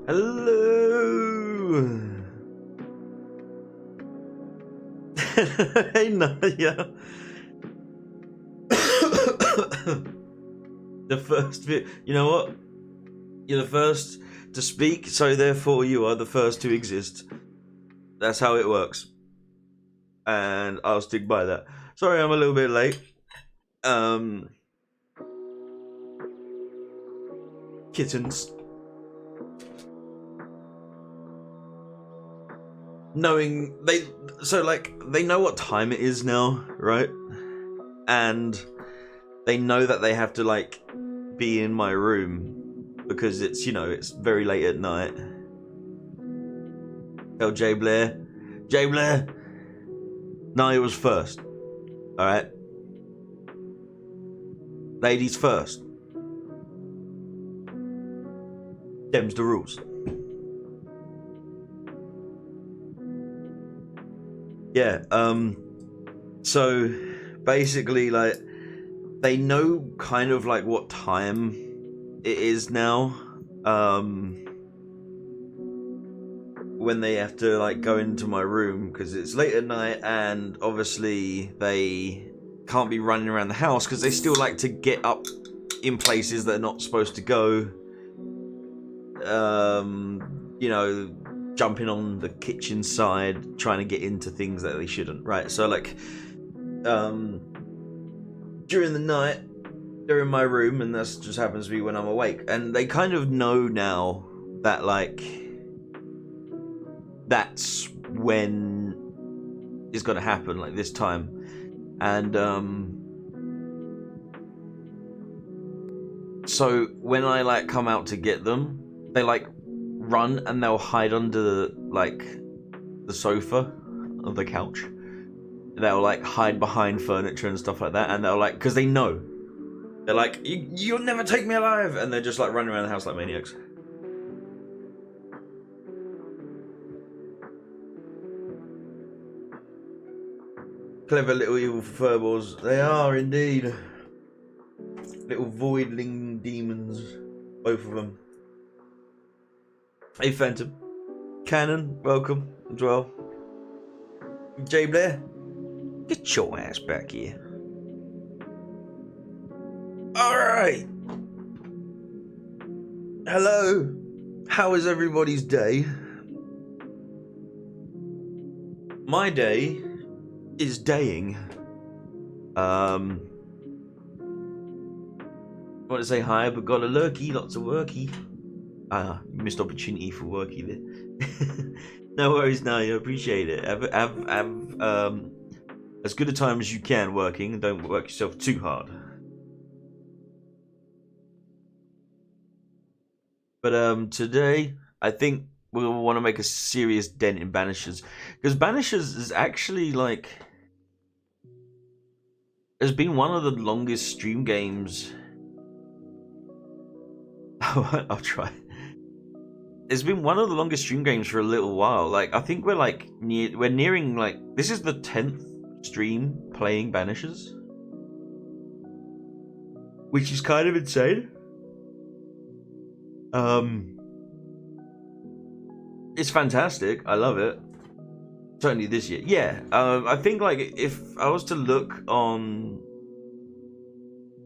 Hello. Hey Nadia. The first bit. You know what? You're the first to speak, so therefore you are the first to exist. That's how it works. And I'll stick by that. Sorry I'm a little bit late. Kittens. Knowing they know what time it is now, right? And they know that they have to like be in my room because it's, you know, it's very late at night. Tell Jay Blair. No, it was first. Alright? Ladies first. Them's the rules. Yeah, so basically, like, they know kind of like what time it is now, when they have to like go into my room because it's late at night, and obviously they can't be running around the house because they still like to get up in places they're not supposed to go. You know, jumping on the kitchen side, trying to get into things that they shouldn't, right? So like, during the night, they're in my room, and that just happens to be when I'm awake. And they kind of know now that like, that's when it's gonna happen, like this time. And so when I like come out to get them, they like run and they'll hide under the sofa of the couch. They'll like hide behind furniture and stuff like that, and they'll like, because they know, they're like, you'll never take me alive, and they're just like running around the house like maniacs. Clever little evil furballs, they are indeed. Little voidling demons, both of them. Hey Phantom, Cannon, welcome as well. Jay Blair, get your ass back here. Alright. Hello. How is everybody's day? My day is daying. I want to say hi, but got a lurky, lots of worky. Missed opportunity for worky there. No worries, now you appreciate it. Have as good a time as you can working, and don't work yourself too hard. But today I think we'll want to make a serious dent in Banishers, because Banishers is actually like, has been one of the longest stream games. I'll try. It's been one of the longest stream games for a little while. Like, I think we're like we're nearing, like, this is the 10th stream playing Banishers, which is kind of insane. It's fantastic. I love it. Certainly this year. Yeah. I think like if I was to look on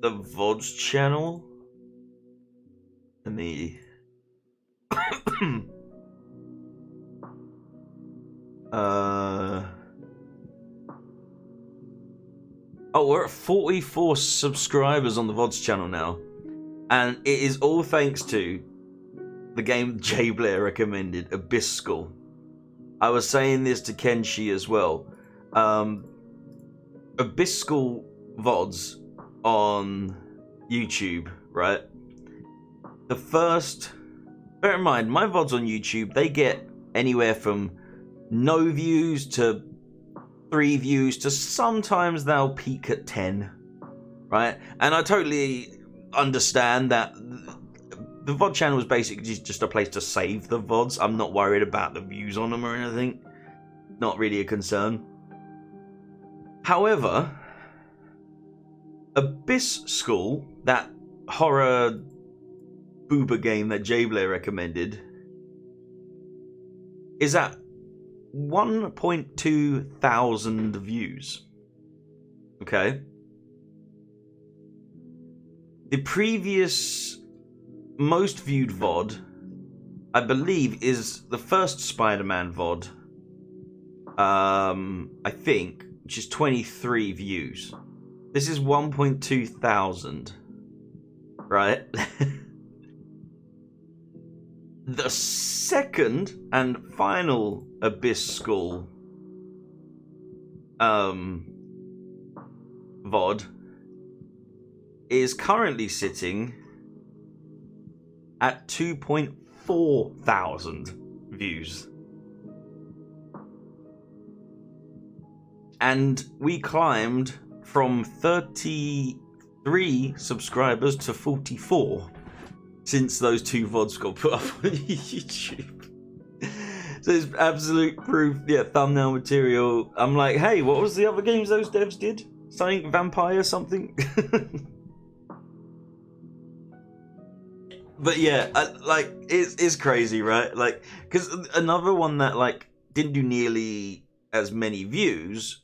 the VOD's channel and the oh, we're at 44 subscribers on the VOD's channel now, and it is all thanks to the game Jay Blair recommended, Abyss School. I was saying this to Kenshi as well. Abyss School VODs on YouTube, right? The first, bear in mind, my VODs on YouTube, they get anywhere from no views to 3 views to sometimes they'll peak at 10, right? And I totally understand that the VOD channel is basically just a place to save the VODs. I'm not worried about the views on them or anything. Not really a concern. However, Abyss School, that horror booba game that Jay Blair recommended, is at 1.2 thousand views. Okay. The previous most viewed VOD, I believe, is the first Spider-Man VOD. I think, which is 23 views. This is 1.2 thousand. Right? The second and final Abyss School VOD is currently sitting at 2.4 thousand views. And we climbed from 33 subscribers to 44 since those two VODs got put up on YouTube. So it's absolute proof, yeah, thumbnail material. I'm like, hey, what was the other games those devs did? Something vampire something? But yeah, like, it's crazy, right? Like, because another one that, like, didn't do nearly as many views,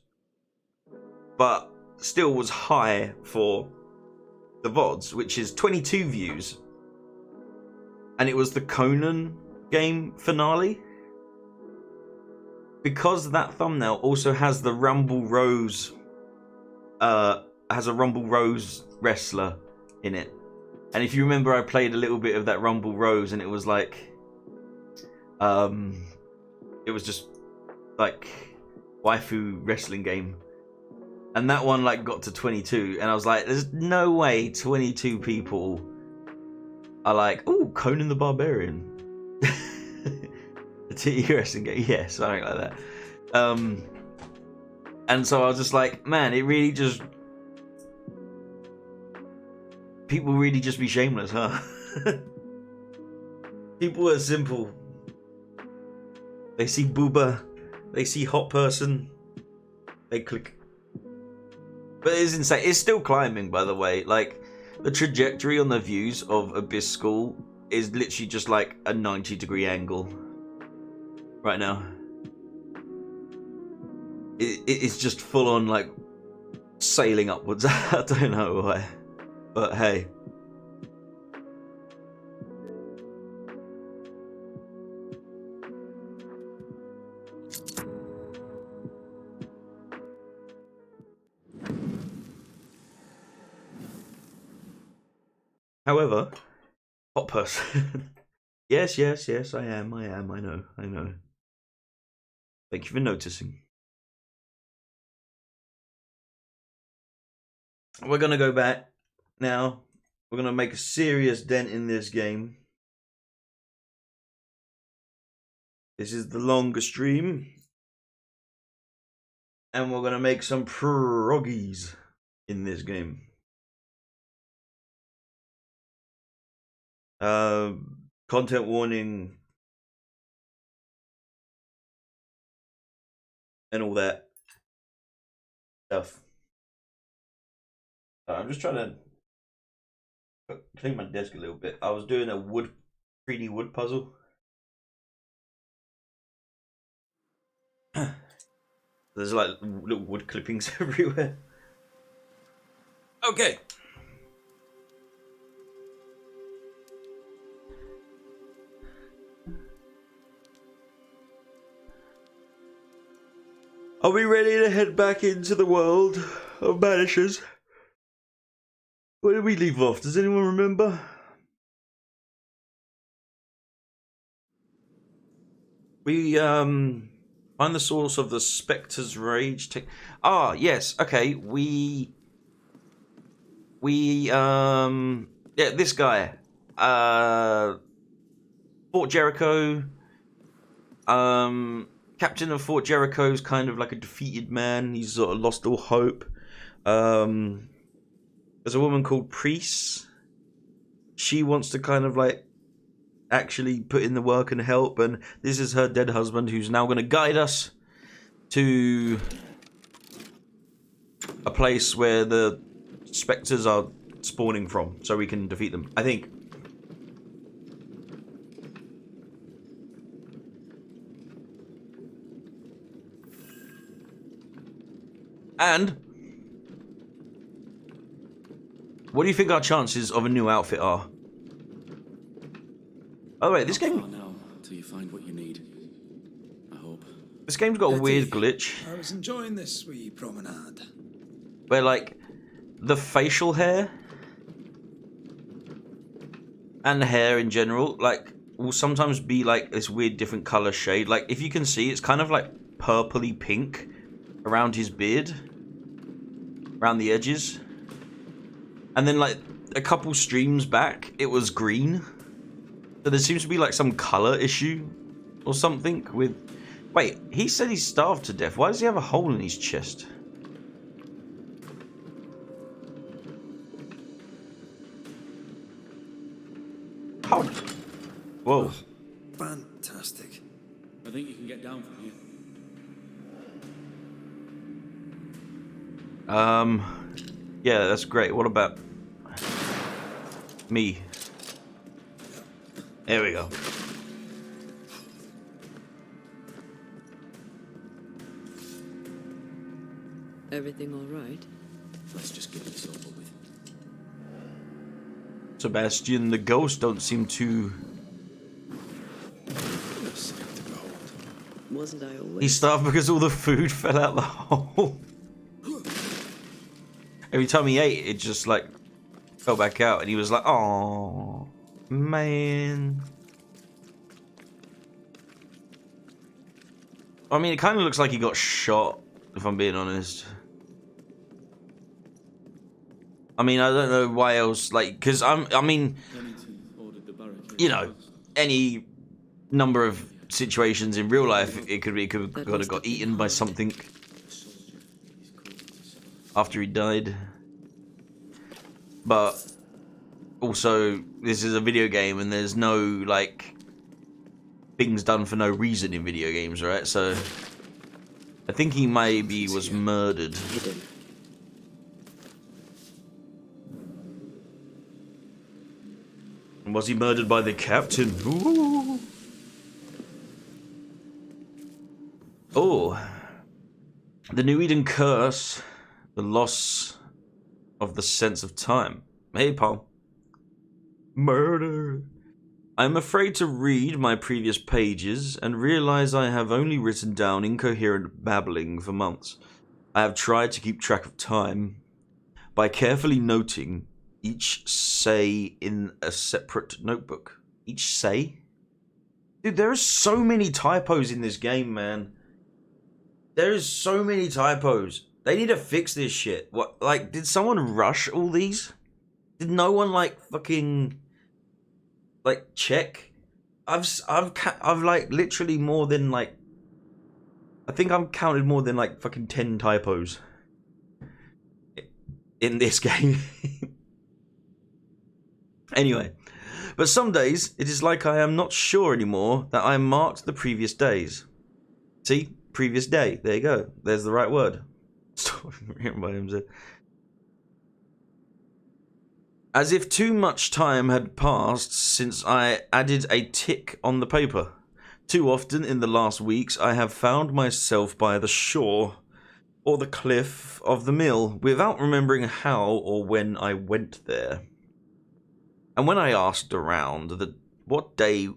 but still was high for the VODs, which is 22 views. And it was the Conan game finale. Because that thumbnail also has the Rumble Rose, has a Rumble Rose wrestler in it. And if you remember, I played a little bit of that Rumble Rose, and it was like, it was just like waifu wrestling game. And that one like got to 22, and I was like, there's no way 22 people are like, oh, Conan the Barbarian. A titty wrestling game, yeah, something like that. And so I was just like, man, it really just, people really just be shameless, huh? People are simple. They see booba, they see hot person, they click. But it's insane. It's still climbing, by the way. Like, the trajectory on the views of Abyss School is literally just like a 90-degree angle right now. It's just full on, like, sailing upwards. I don't know why. But hey. However, hot person. Yes, I am, I know. Thank you for noticing. We're gonna go back now. We're gonna make a serious dent in this game. This is the longer stream. And we're gonna make some proggies in this game. Content warning and all that stuff. I'm just trying to clean my desk a little bit. I was doing a 3D wood puzzle. There's like little wood clippings everywhere. Okay. Are we ready to head back into the world of Banishers? Where did we leave off? Does anyone remember? We find the source of the Spectre's rage. Ah, yes. Okay, we yeah, this guy. Fort Jericho. Captain of Fort Jericho is kind of like a defeated man. He's sort of lost all hope. There's a woman called Priest. She wants to kind of like actually put in the work and help, and this is her dead husband who's now going to guide us to a place where the specters are spawning from, so we can defeat them, I think. And what do you think our chances of a new outfit are? Oh wait, this game. Now, till you find what you need. I hope. This game's got a weird Betty, glitch I was enjoying this wee promenade. where, like, the facial hair and the hair in general, like, will sometimes be like this weird different color shade. Like, if you can see, it's kind of like purpley pink around his beard, around the edges. And then, like, a couple streams back, it was green. So there seems to be like some color issue or something with... Wait, he said he's starved to death. Why does he have a hole in his chest? How? Whoa. Fantastic. I think you can get down from here. Yeah, that's great. What about me? There we go. Everything all right? Let's just get this over with. Sebastian, the ghost don't seem to... Wasn't I always? He starved because all the food fell out the hole. Every time he ate, it just like fell back out, and he was like, "Oh, man." I mean, it kind of looks like he got shot, if I'm being honest. I mean, I don't know why else, like, because I mean, you know, any number of situations in real life, it could have got eaten by something after he died. But also, this is a video game, and there's no, like, things done for no reason in video games, right? So I think he maybe was murdered. Was he murdered by the captain? Ooh. Oh, the New Eden curse, the loss of the sense of time. Hey, Paul. Murder. I'm afraid to read my previous pages and realize I have only written down incoherent babbling for months. I have tried to keep track of time by carefully noting each say in a separate notebook. Each say? Dude, there are so many typos in this game, man. There is so many typos. They need to fix this shit. What? Like, did someone rush all these? Did no one like fucking like check? I've like literally more than like, I think I've counted more than like fucking 10 typos in this game. Anyway, but some days it is like I am not sure anymore that I marked the previous days. See? Previous day. There you go. There's the right word. As if too much time had passed since I added a tick on the paper. Too often in the last weeks I have found myself by the shore or the cliff of the mill without remembering how or when I went there. And when I asked around what day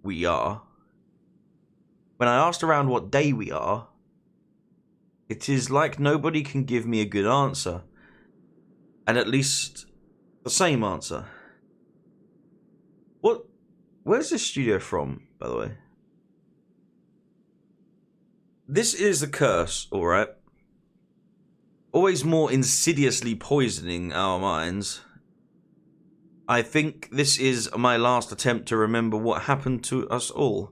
we are, it is like nobody can give me a good answer. And at least the same answer. Where's this studio from, by the way? This is the curse, alright? Always more insidiously poisoning our minds. I think this is my last attempt to remember what happened to us all.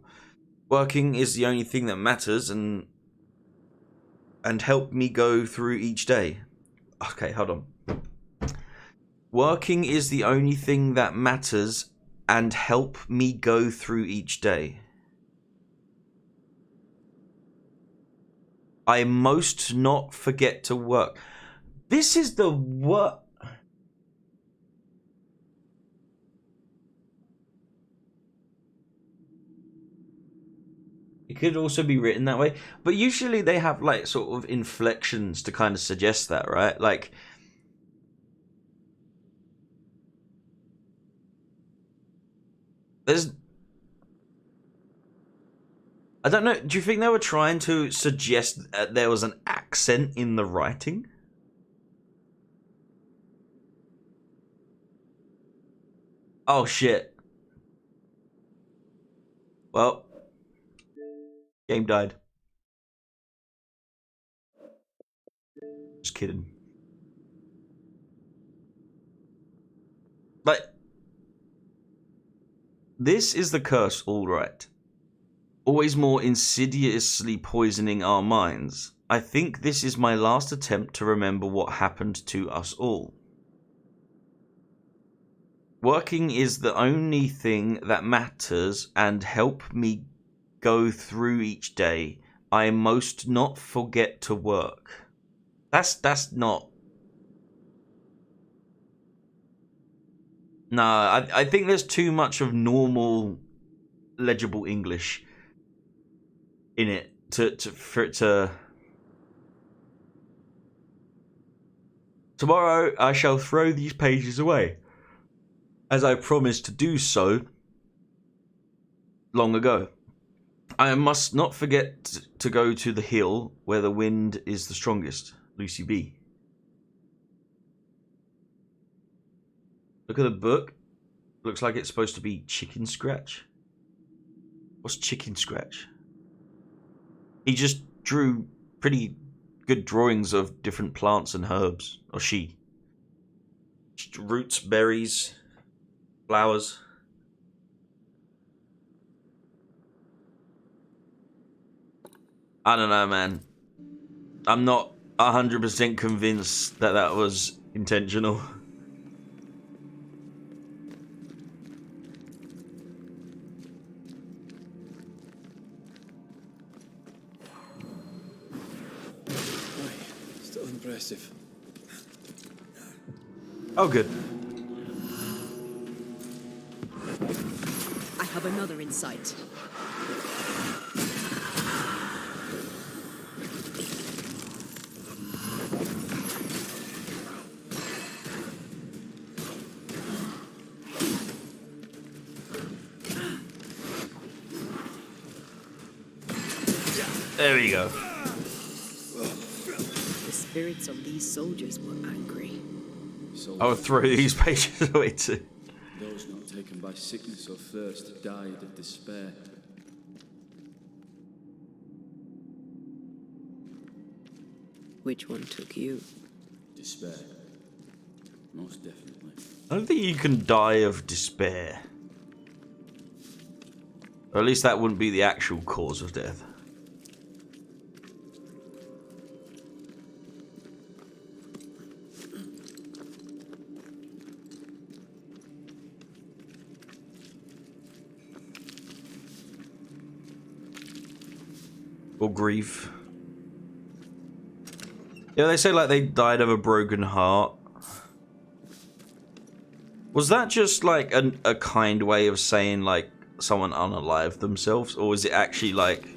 Working is the only thing that matters and help me go through each day. Okay, hold on. Working is the only thing that matters and help me go through each day. I most not forget to work. This is the what? It could also be written that way, but usually they have like sort of inflections to kind of suggest that, right? Like, there's, I don't know, do you think they were trying to suggest that there was an accent in the writing? Oh shit. Well, game died. Just kidding. Like, this is the curse, all right. Always more insidiously poisoning our minds. I think this is my last attempt to remember what happened to us all. Working is the only thing that matters and help me go through each day. I most not forget to work. That's not. No, I think there's too much of normal, legible English in it for it to. Tomorrow I shall throw these pages away, as I promised to do so long ago. I must not forget to go to the hill where the wind is the strongest. Lucy B. Look at the book. Looks like it's supposed to be chicken scratch. What's chicken scratch? He just drew pretty good drawings of different plants and herbs. Or she. Just roots, berries, flowers. I don't know, man. I'm not 100% convinced that that was intentional. Still impressive. Oh, good. I have another in sight. There we go. The spirits of these soldiers were angry. I would throw these pages away too. Those not taken by sickness or thirst died of despair. Which one took you? Despair. Most definitely. I don't think you can die of despair. Or at least that wouldn't be the actual cause of death. Or grief. Yeah, they say like they died of a broken heart. Was that just like a kind way of saying like someone unalived themselves? Or is it actually like,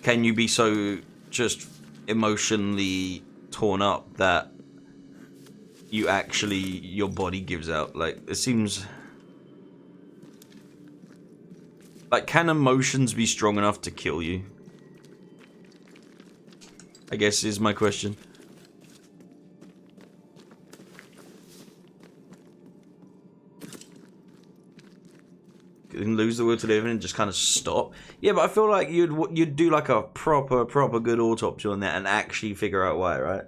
can you be so just emotionally torn up that you actually, your body gives out? Like, it seems... Like, can emotions be strong enough to kill you? I guess is my question. You can lose the will to live and just kind of stop. Yeah, but I feel like you'd do like a proper good autopsy on that and actually figure out why, right?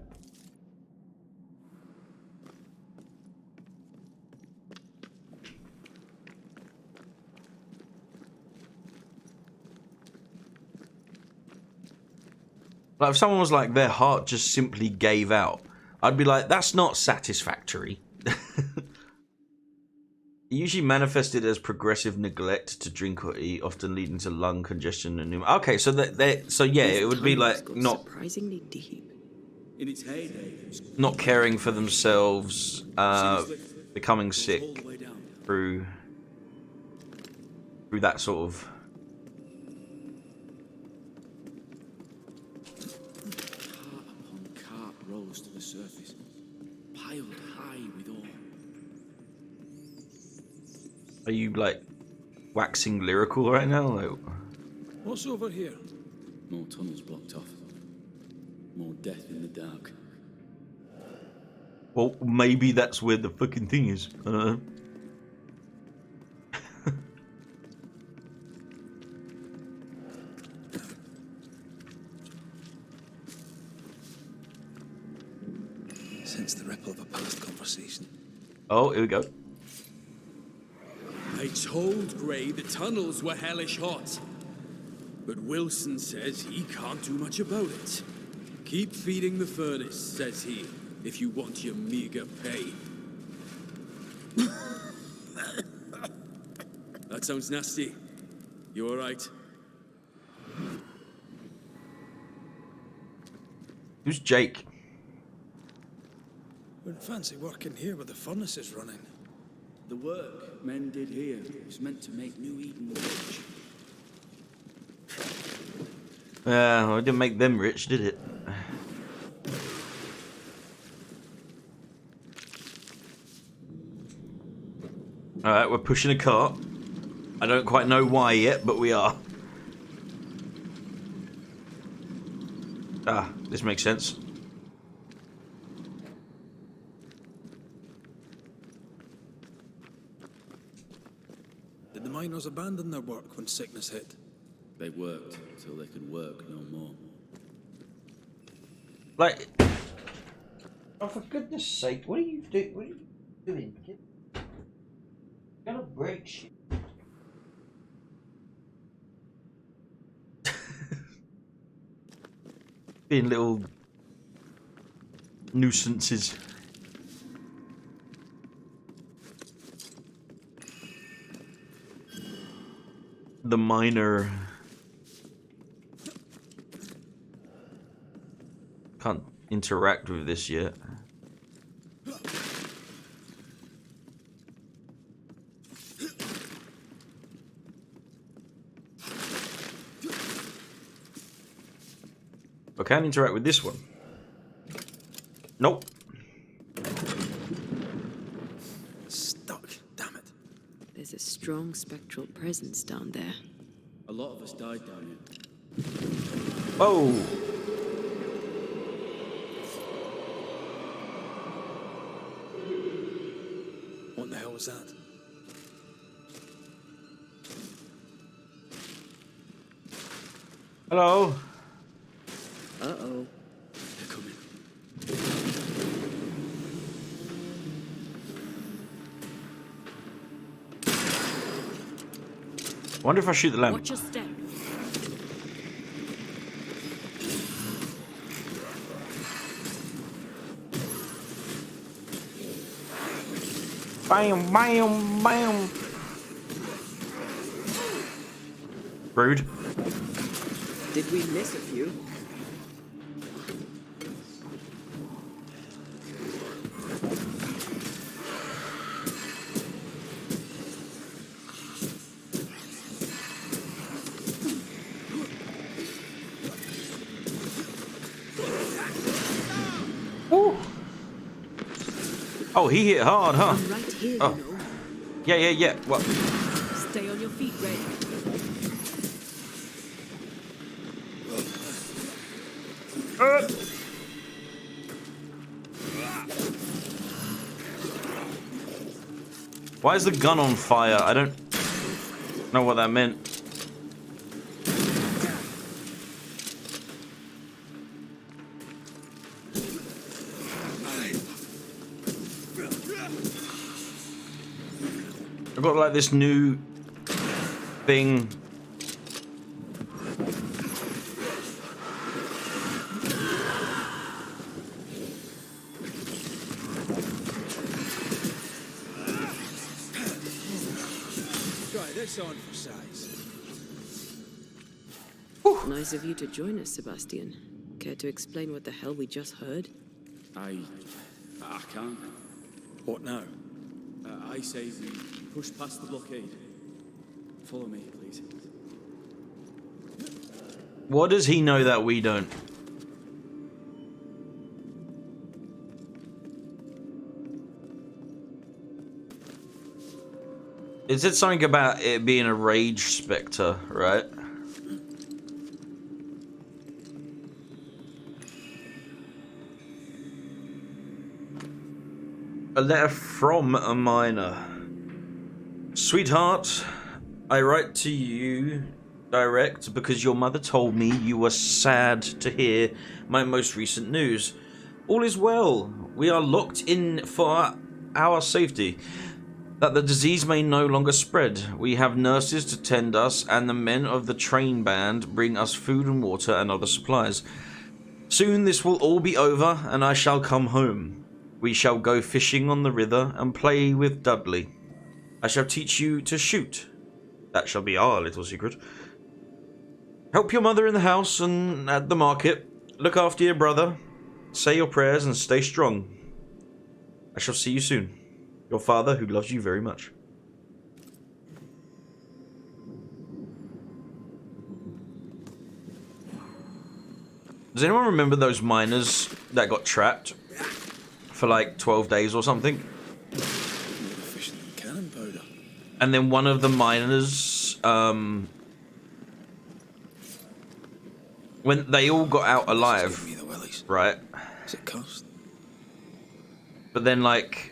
Like if someone was like their heart just simply gave out, I'd be like, that's not satisfactory. It usually manifested as progressive neglect to drink or eat, often leading to lung congestion and pneumonia. Okay, so so yeah, it would be like not surprisingly deep. In its heyday, it was not caring for themselves, becoming sick all the way down. through that sort of close to the surface, piled high with ore. Are you like waxing lyrical right now? Like, What's over here? More tunnels blocked off. More death in the dark. well, maybe that's where the fucking thing is. I don't know. Sense the ripple of a past conversation. Oh, here we go. I told Gray the tunnels were hellish hot. But Wilson says he can't do much about it. Keep feeding the furnace, says he, if you want your meager pay. That sounds nasty. You alright? Who's Jake? Wouldn't fancy working here with the furnaces running. The work men did here was meant to make New Eden rich. Well, it didn't make them rich, did it? Alright, we're pushing a cart. I don't quite know why yet, but we are. Ah, this makes sense. Did the miners abandon their work when sickness hit? They worked till they could work no more. Like, oh, for goodness sake, what are you doing? What are you doing, kid? You're gonna break shit. Being little nuisances. The miner can't interact with this yet. I can interact with this one. Nope. Stuck, damn it. There's a strong spectral presence down there. A lot of us died down here. Oh. What the hell was that? Hello. Uh-oh. They're coming. I wonder if I shoot the lamp. Watch your step. Bam, bam, bam. Rude. Did we miss a few? Ooh. Oh, he hit hard, huh? I'm right here, Oh. you know. Yeah. What? Stay on your feet, Ray. Why is the gun on fire? I don't know what that meant. I've got like this new thing. Try this on for size. Nice of you to join us, Sebastian. Care to explain what the hell we just heard? I can't. What now? I say we push past the blockade. Follow me, please. What does he know that we don't? It said something about it being a rage spectre, right? A letter from a miner. Sweetheart, I write to you direct because your mother told me you were sad to hear my most recent news. All is well. We are locked in for our safety, that the disease may no longer spread. We have nurses to tend us, and the men of the train band bring us food and water and other supplies. Soon this will all be over, and I shall come home. We shall go fishing on the river and play with Dudley. I shall teach you to shoot. That shall be our little secret. Help your mother in the house and at the market. Look after your brother. Say your prayers and stay strong. I shall see you soon. Your father, who loves you very much. Does anyone remember those miners that got trapped for like 12 days or something? Cannon powder. And then one of the miners, when they all got out alive, right? Is it cursed? But then, like,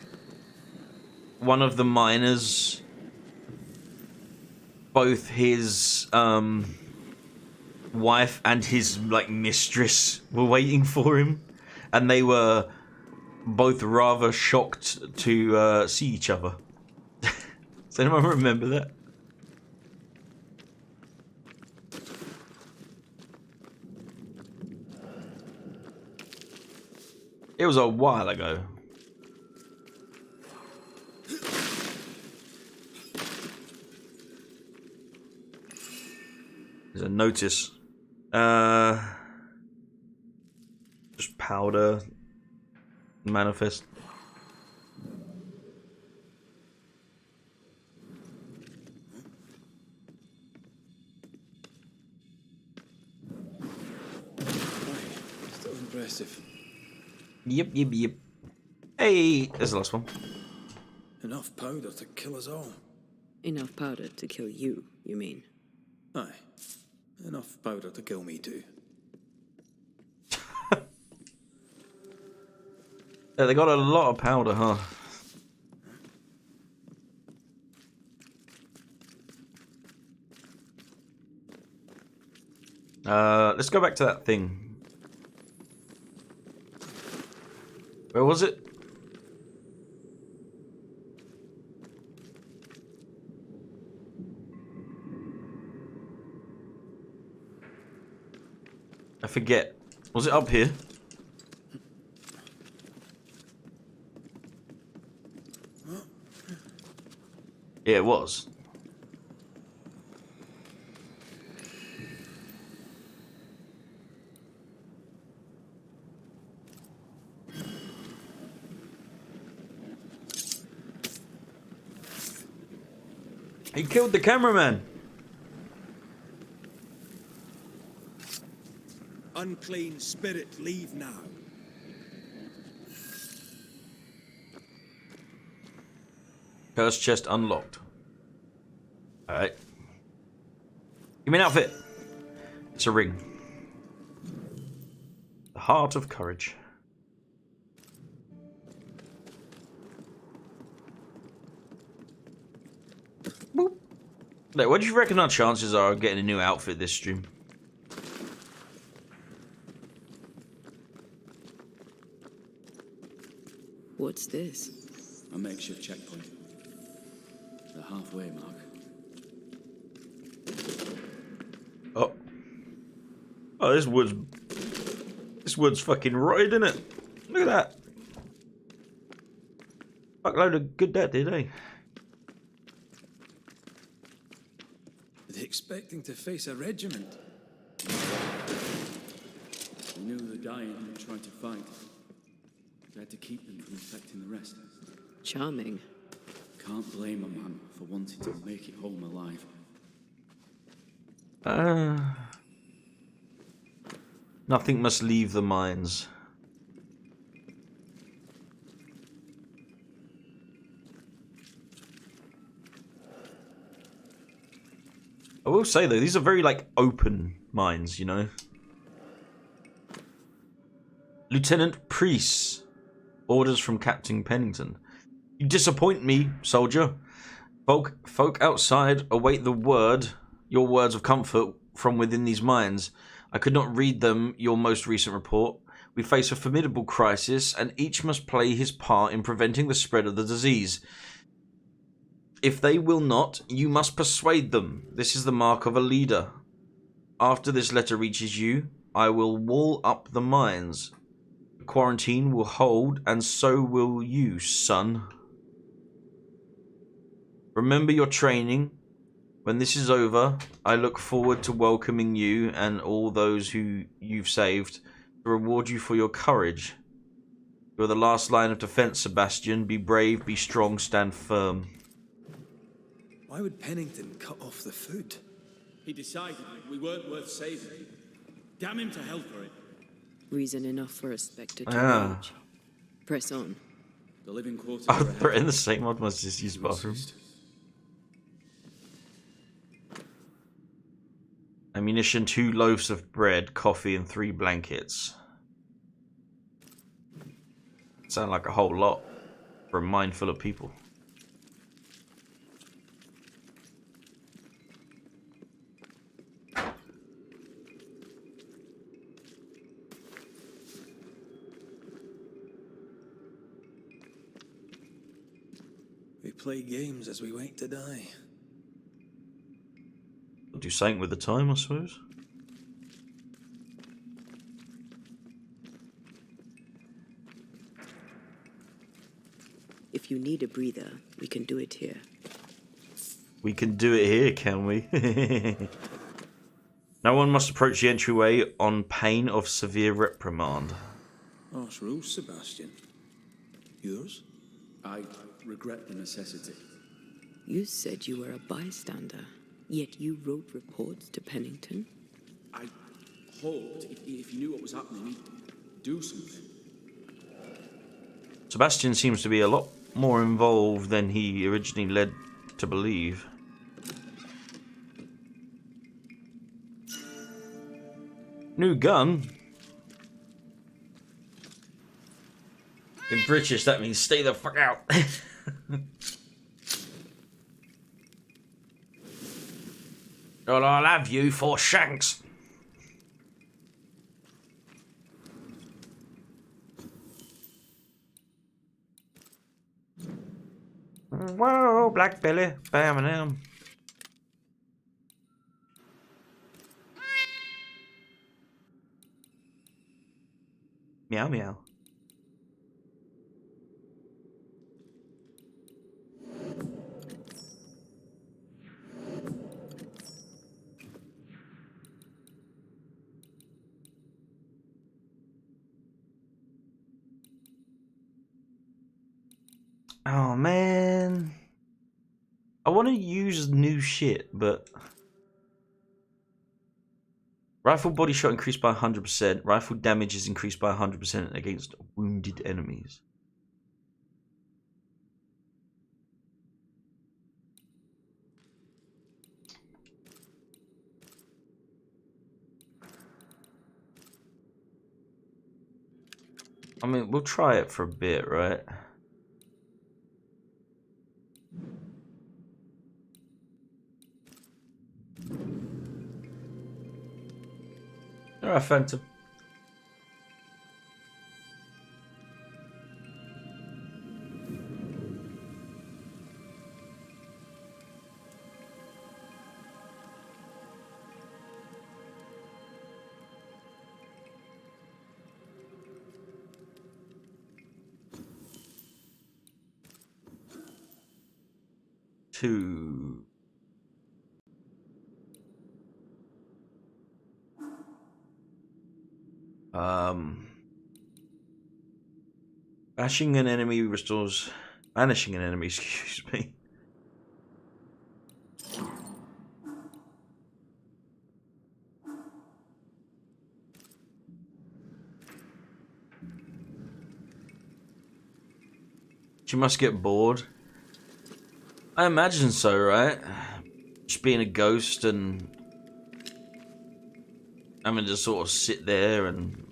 one of the miners, both his wife and his like mistress were waiting for him, and they were both rather shocked to see each other. Does anyone remember that? It was a while ago. There's a notice. Just powder. Manifest. Still impressive. Yep. Hey, there's the last one. Enough powder to kill us all. Enough powder to kill you, you mean? Aye. Enough powder to kill me too. Yeah, they got a lot of powder, huh? Let's go back to that thing. Where was it? I forget. Was it up here? Yeah, it was. He killed the cameraman. Unclean spirit, leave now. Cursed chest unlocked. Alright. Give me an outfit. It's a ring. The heart of courage. Boop. Look, what do you reckon our chances are of getting a new outfit this stream? What's this? A makeshift checkpoint. The halfway mark. Oh. Oh, this wood's fucking rotted, isn't it? Look at that. Fuckload of good debt, did they? Are they expecting to face a regiment? We knew the dying would try to fight. We had to keep them from infecting the rest. Charming. Can't blame a man for wanting to make it home alive. Nothing must leave the mines. will say though, these are very like open mines, you know. Lieutenant Priest, orders from Captain Pennington. You disappoint me, soldier. Folk outside await your words of comfort from within these mines. I could not read them your most recent report. We face a formidable crisis, and each must play his part in preventing the spread of the disease. If they will not, you must persuade them. This is the mark of a leader. After this letter reaches you, I will wall up the mines. The quarantine will hold, and so will you, son. Remember your training. When this is over, I look forward to welcoming you and all those who you've saved, to reward you for your courage. You are the last line of defense, Sebastian. Be brave, be strong, stand firm. Why would Pennington cut off the food? He decided we weren't worth saving. Damn him to hell for it. Reason enough for a Spectre to rage. Press on. The living quarters I'll are ahead. threaten the same. I must just use the bathroom. Ammunition, 2 loaves of bread, coffee, and 3 blankets. Sound like a whole lot for a mine full of people. We play games as we wait to die. I'll do something with the time, I suppose. If you need a breather, we can do it here. We can do it here, can we? No one must approach the entryway on pain of severe reprimand. Harsh rules, Sebastian. Yours? I regret the necessity. You said you were a bystander, yet you wrote reports to Pennington? I hoped if he knew what was happening, he'd do something. Sebastian seems to be a lot more involved than he originally led to believe. New gun? In British, that means stay the fuck out. Well, I'll have you for shanks. Whoa, Black Billy, bam and am. Meow meow. Oh man, I want to use new shit, but rifle body shot increased by 100%. Rifle damage is increased by 100% against wounded enemies. I mean, we'll try it for a bit, right? Alright, Phantom. Two. Banishing an enemy, excuse me. She must get bored. I imagine so, right? just being a ghost and having to sort of sit there and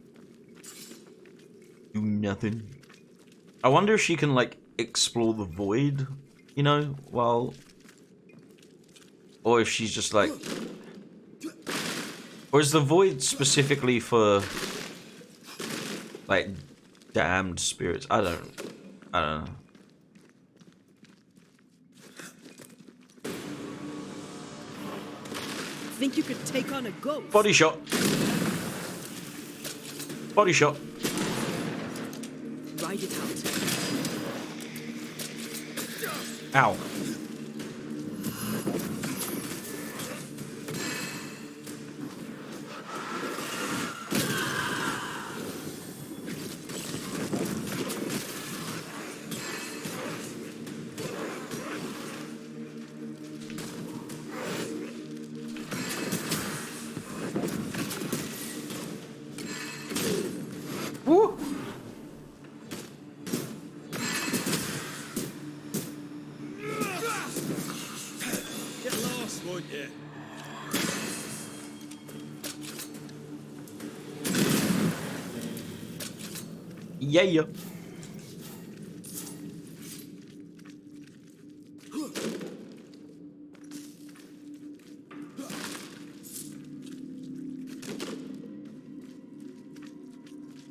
do nothing. I wonder if she can, like, explore the void, you know, while... Or if she's just like... Or is the void specifically for, like, damned spirits? I don't know. Think you could take on a ghost? Body shot. Body shot. Ride it out. Ow. Woo. Get lost, won't you? Yeah.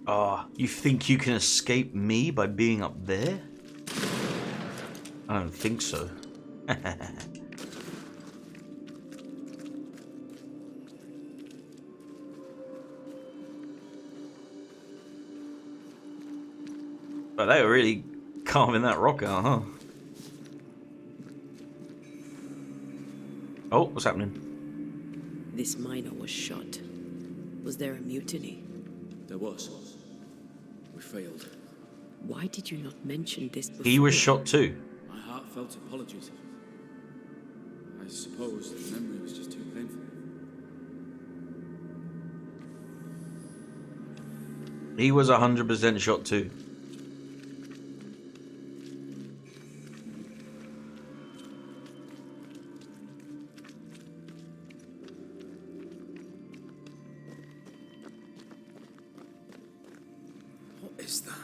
Ah, you think you can escape me by being up there? I don't think so. But they were really carving that rock out, huh? Oh, what's happening? This miner was shot. Was there a mutiny? There was. We failed. Why did you not mention this before? He was shot too. My heartfelt apologies. I suppose the memory was just too painful. He was 100% shot too. What is that?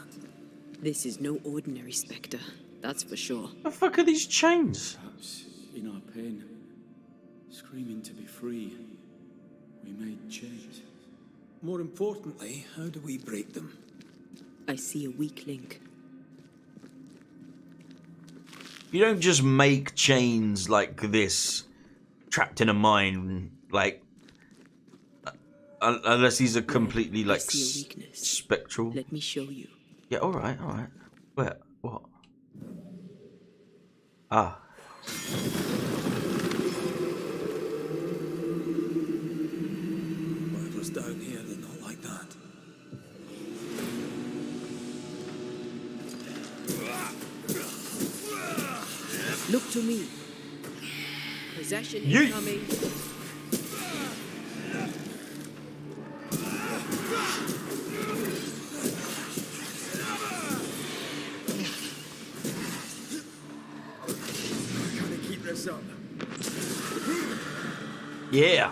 This is no ordinary spectre, that's for sure. The fuck are these chains? Perhaps in our pain, screaming to be free, we made chains. More importantly, how do we break them? I see a weak link. You don't just make chains like this, trapped in a mine, like, unless these are completely, I like, see a weakness. spectral. Let me show you. Yeah, alright. Where? What? Ah. Whatever's down here, they're not like that. Look to me. Possession Yeet. incoming. Gotta keep this up. Yeah.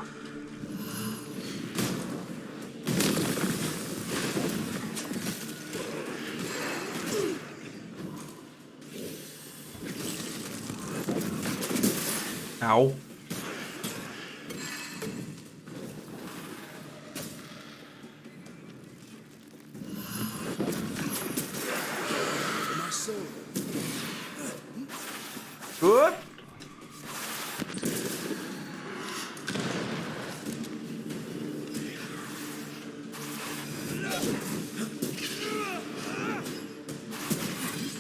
Ow. My soul. Good.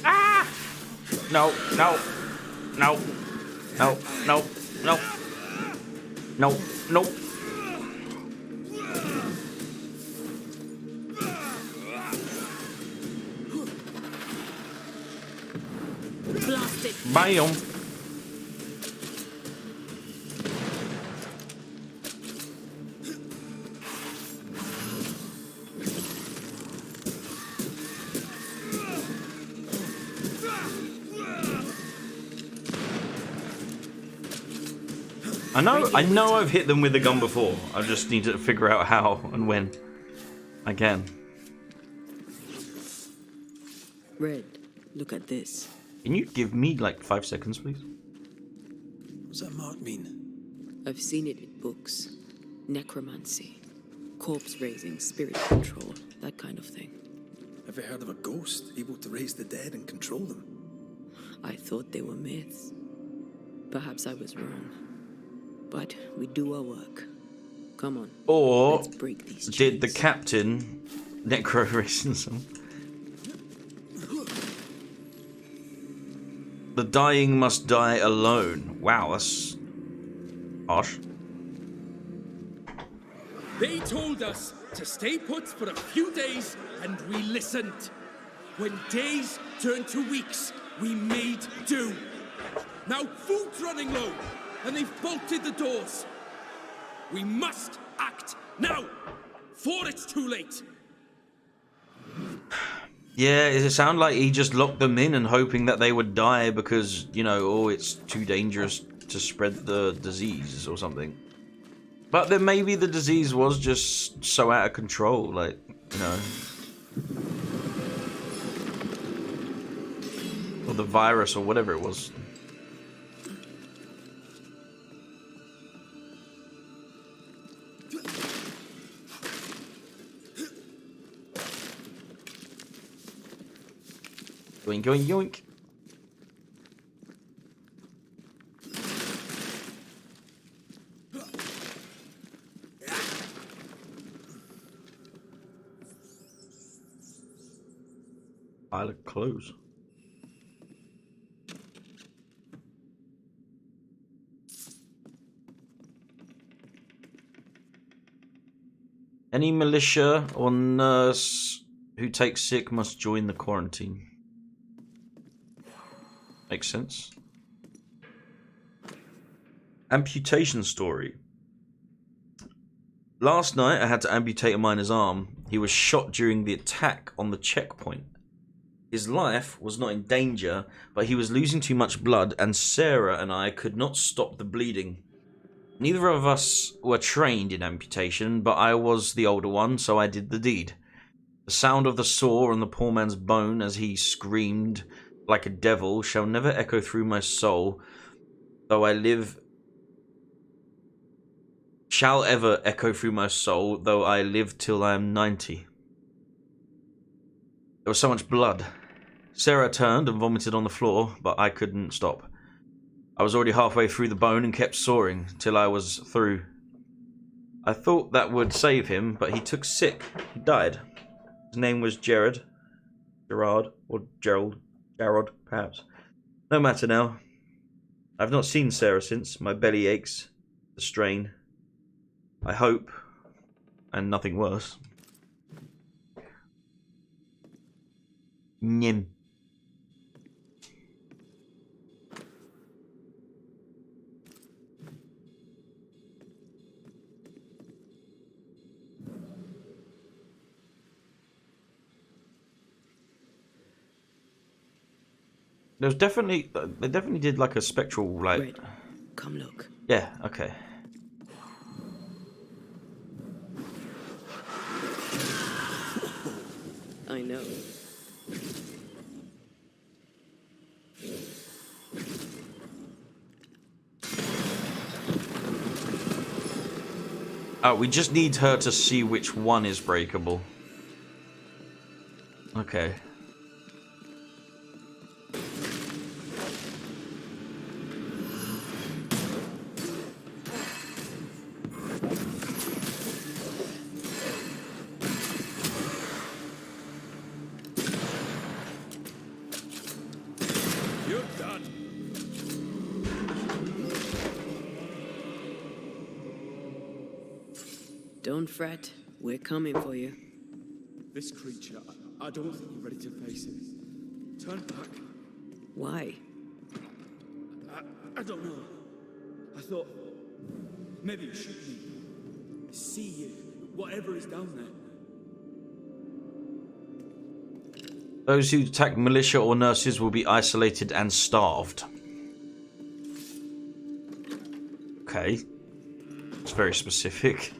Ah! No. Blast it. Bam. I know I've hit them with a gun before. I just need to figure out how and when I can. Red, look at this. Can you give me like 5 seconds, please? What's that mark mean? I've seen it in books. Necromancy. Corpse raising, spirit control, that kind of thing. Ever heard of a ghost able to raise the dead and control them? I thought they were myths. Perhaps I was wrong. But we do our work. Come on. Or Let's break these did the chains. captain necro racism? The dying must die alone. Wow, that's harsh. They told us to stay put for a few days, and we listened. When days turned to weeks, we made do. Now food's running low, and they've bolted the doors. We must act now, for it's too late. Yeah, it sounded like he just locked them in and hoping that they would die because, you know, oh, it's too dangerous to spread the disease or something. But then maybe the disease was just so out of control, like, you know. Or the virus or whatever it was. Yoink, yoink, yoink. Pile of clothes. Any militia or nurse who takes sick must join the quarantine. Makes sense. Amputation story. Last night I had to amputate a miner's arm. He was shot during the attack on the checkpoint. His life was not in danger, but he was losing too much blood, and Sarah and I could not stop the bleeding. Neither of us were trained in amputation, but I was the older one, so I did the deed. The sound of the saw on the poor man's bone as he screamed like a devil shall never echo through my soul, though I live. Shall ever echo through my soul, though I live till I am 90. There was so much blood. Sarah turned and vomited on the floor, but I couldn't stop. I was already halfway through the bone and kept sawing till I was through. I thought that would save him, but he took sick. He died. His name was Gerard, or Gerald, perhaps. No matter now. I've not seen Sarah since. My belly aches. The strain. I hope, and nothing worse. Nim. There's definitely, they definitely did like a spectral, like. Red, come look. Yeah, okay. I know. Oh, we just need her to see which one is breakable. Okay. You're done. Don't fret. We're coming for you. This creature, I don't think you're ready to face it. Turn back. Why? I don't know. I thought maybe you should see whatever is down there. Those who attack militia or nurses will be isolated and starved. Okay. It's very specific.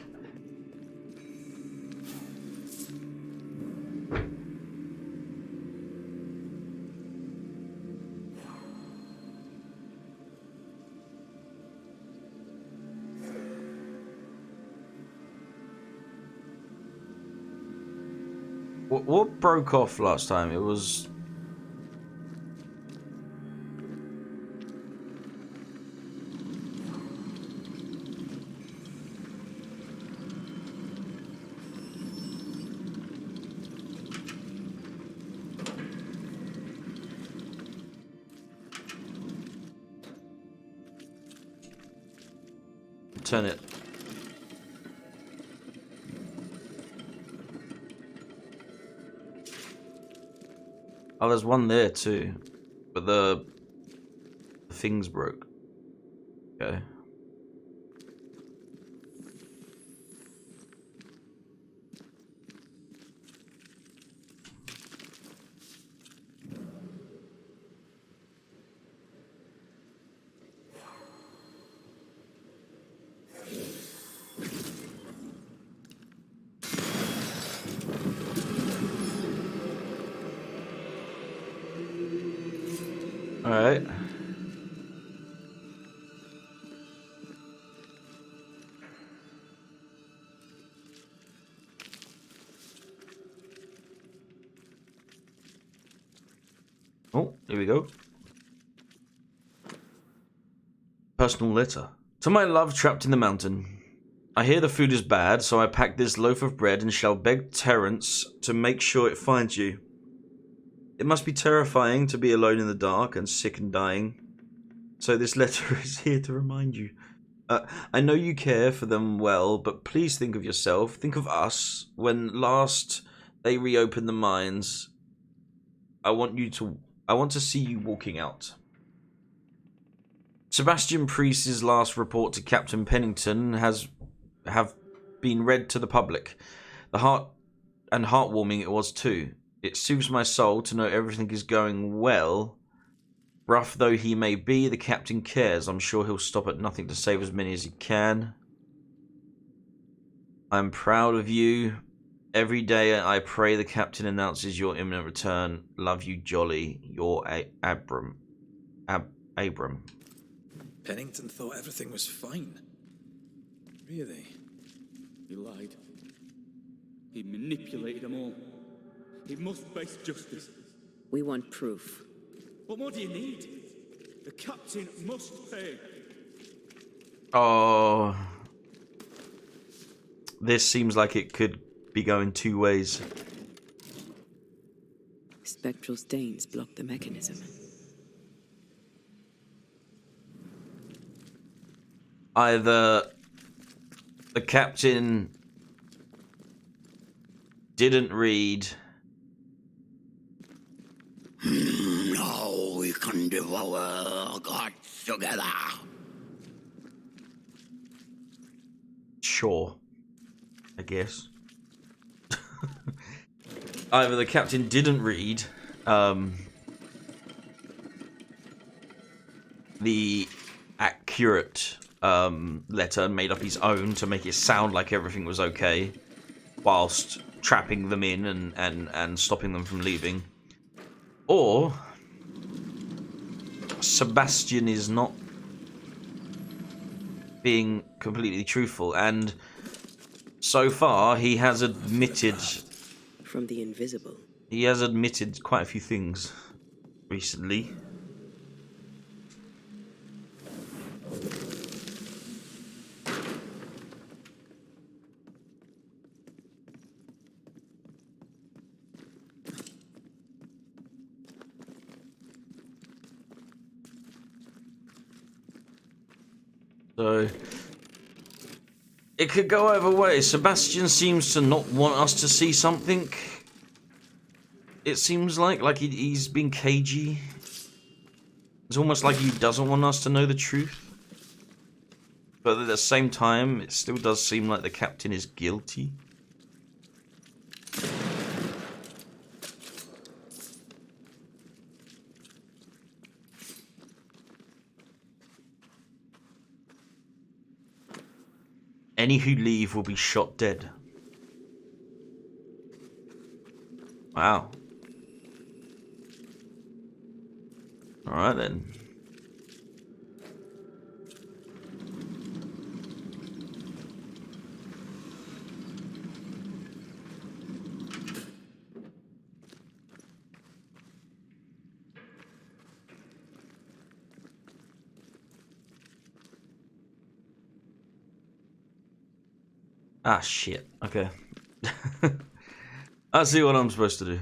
What broke off last time? It was... Turn it. Oh, there's one there too, but the thing's broke. Okay. All right. Oh, here we go. Personal letter. To my love trapped in the mountain. I hear the food is bad, so I pack this loaf of bread and shall beg Terence to make sure it finds you. It must be terrifying to be alone in the dark and sick and dying. So this letter is here to remind you. I know you care for them well, but please think of yourself. Think of us. When last they reopen the mines, I want to see you walking out. Sebastian Priest's last report to Captain Pennington have been read to the public. Heartwarming it was too. It soothes my soul to know everything is going well. Rough though he may be, the captain cares. I'm sure he'll stop at nothing to save as many as he can. I'm proud of you. Every day I pray the captain announces your imminent return. Love you, Jolly. Your Abram. Abram. Pennington thought everything was fine. Really? He lied. He manipulated them all. He must face justice. We want proof. What more do you need? The captain must pay. Oh. This seems like it could be going two ways. Spectral stains block the mechanism. Either the captain didn't read. Now we can devour gods together. Sure. I guess. Either the captain didn't read the accurate letter and made up his own to make it sound like everything was okay, whilst trapping them in and stopping them from leaving. Or Sebastian is not being completely truthful, and so far he has admitted From the invisible. he has admitted quite a few things recently. So it could go either way. Sebastian seems to not want us to see something. It seems like he's been cagey. It's almost like he doesn't want us to know the truth. But at the same time, it still does seem like the captain is guilty. Any who leave will be shot dead. Wow. Alright then. Ah, shit. Okay. I see what I'm supposed to do.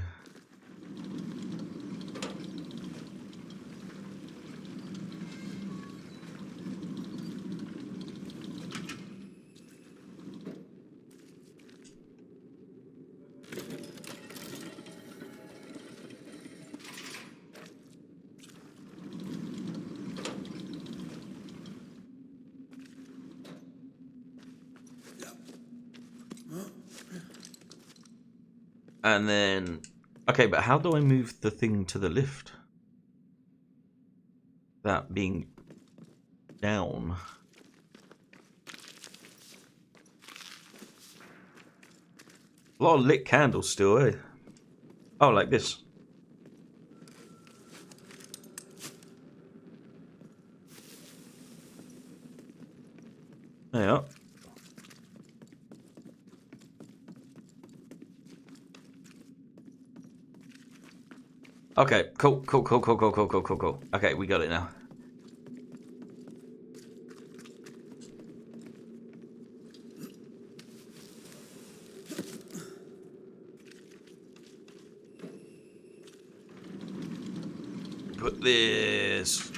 And then... Okay, but how do I move the thing to the lift? That being down. A lot of lit candles still, eh? Oh, like this. There you are. Okay, cool. Okay, we got it now. Put this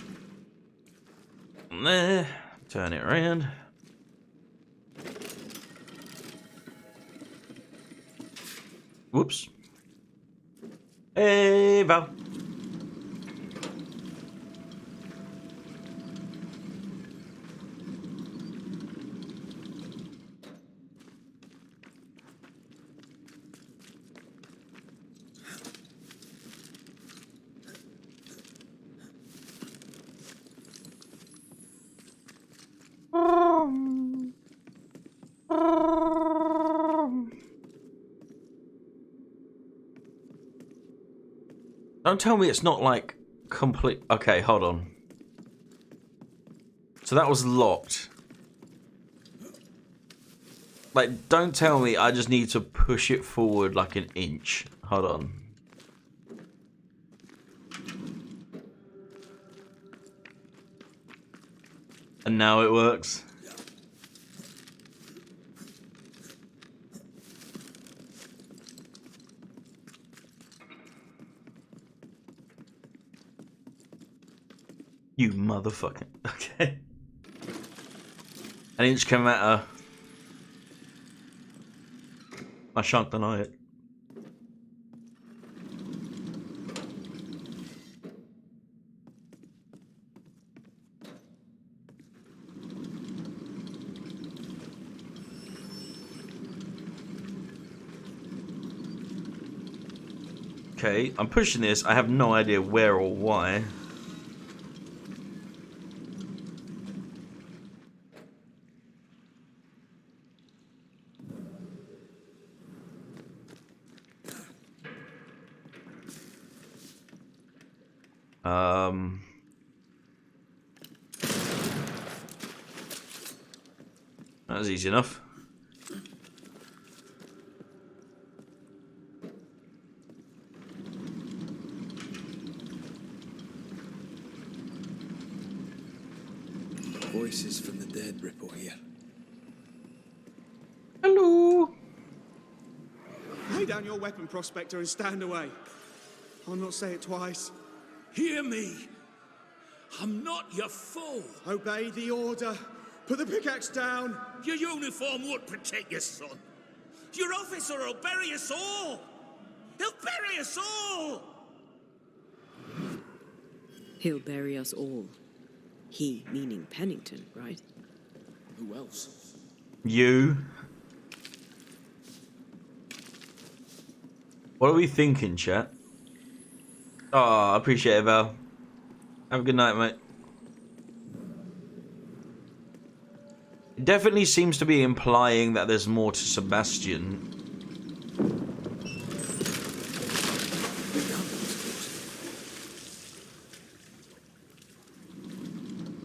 on there. Turn it around. Whoops. Hey, Val. Don't tell me it's not like complete. Okay, hold on. So that was locked. Like, don't tell me I just need to push it forward like an inch. Hold on. And now it works. You motherfucking... Okay. An inch can matter. I shan't deny it. Okay, I'm pushing this. I have no idea where or why. That was easy enough. Voices from the dead ripple here. Hello. Lay down your weapon, Prospector, and stand away. I'll not say it twice. Hear me. I'm not your foe. Obey the order. Put the pickaxe down. Your uniform won't protect your son. Your officer will bury us all. He'll bury us all. He'll bury us all. He meaning Pennington, right? Who else? You. What are we thinking, chat? Oh, I appreciate it, Val. Have a good night, mate. It definitely seems to be implying that there's more to Sebastian.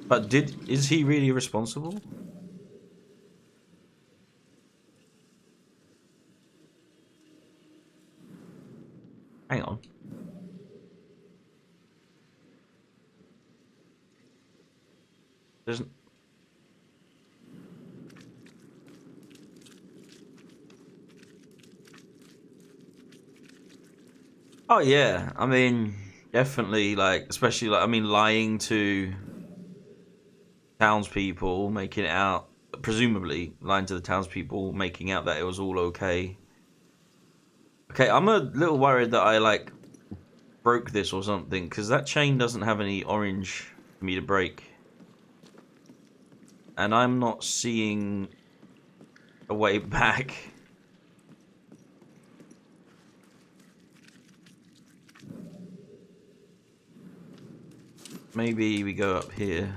But is he really responsible? Hang on. There's... Oh yeah, I mean, definitely, like, especially, like, I mean, lying to townspeople, making it out, presumably lying to the townspeople, making out that it was all okay. Okay, I'm a little worried that I, like, broke this or something, because that chain doesn't have any orange for me to break. And I'm not seeing a way back. Maybe we go up here.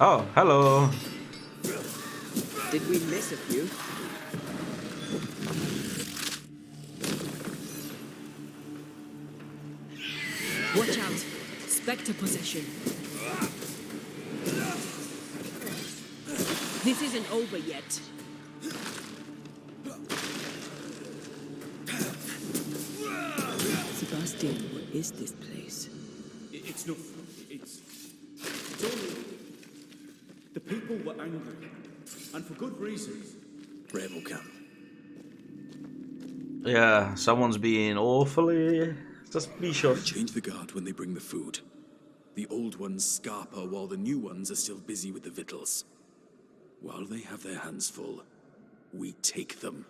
Oh, hello. Did we miss a few? Watch out! Spectre possession. This isn't over yet. Sebastian, what is this place? It's not. It's only. The people were angry. And for good reasons. Rebel camp. Yeah, someone's being awfully suspicious. Change the guard when they bring the food. The old ones scarper while the new ones are still busy with the victuals. While they have their hands full, we take them.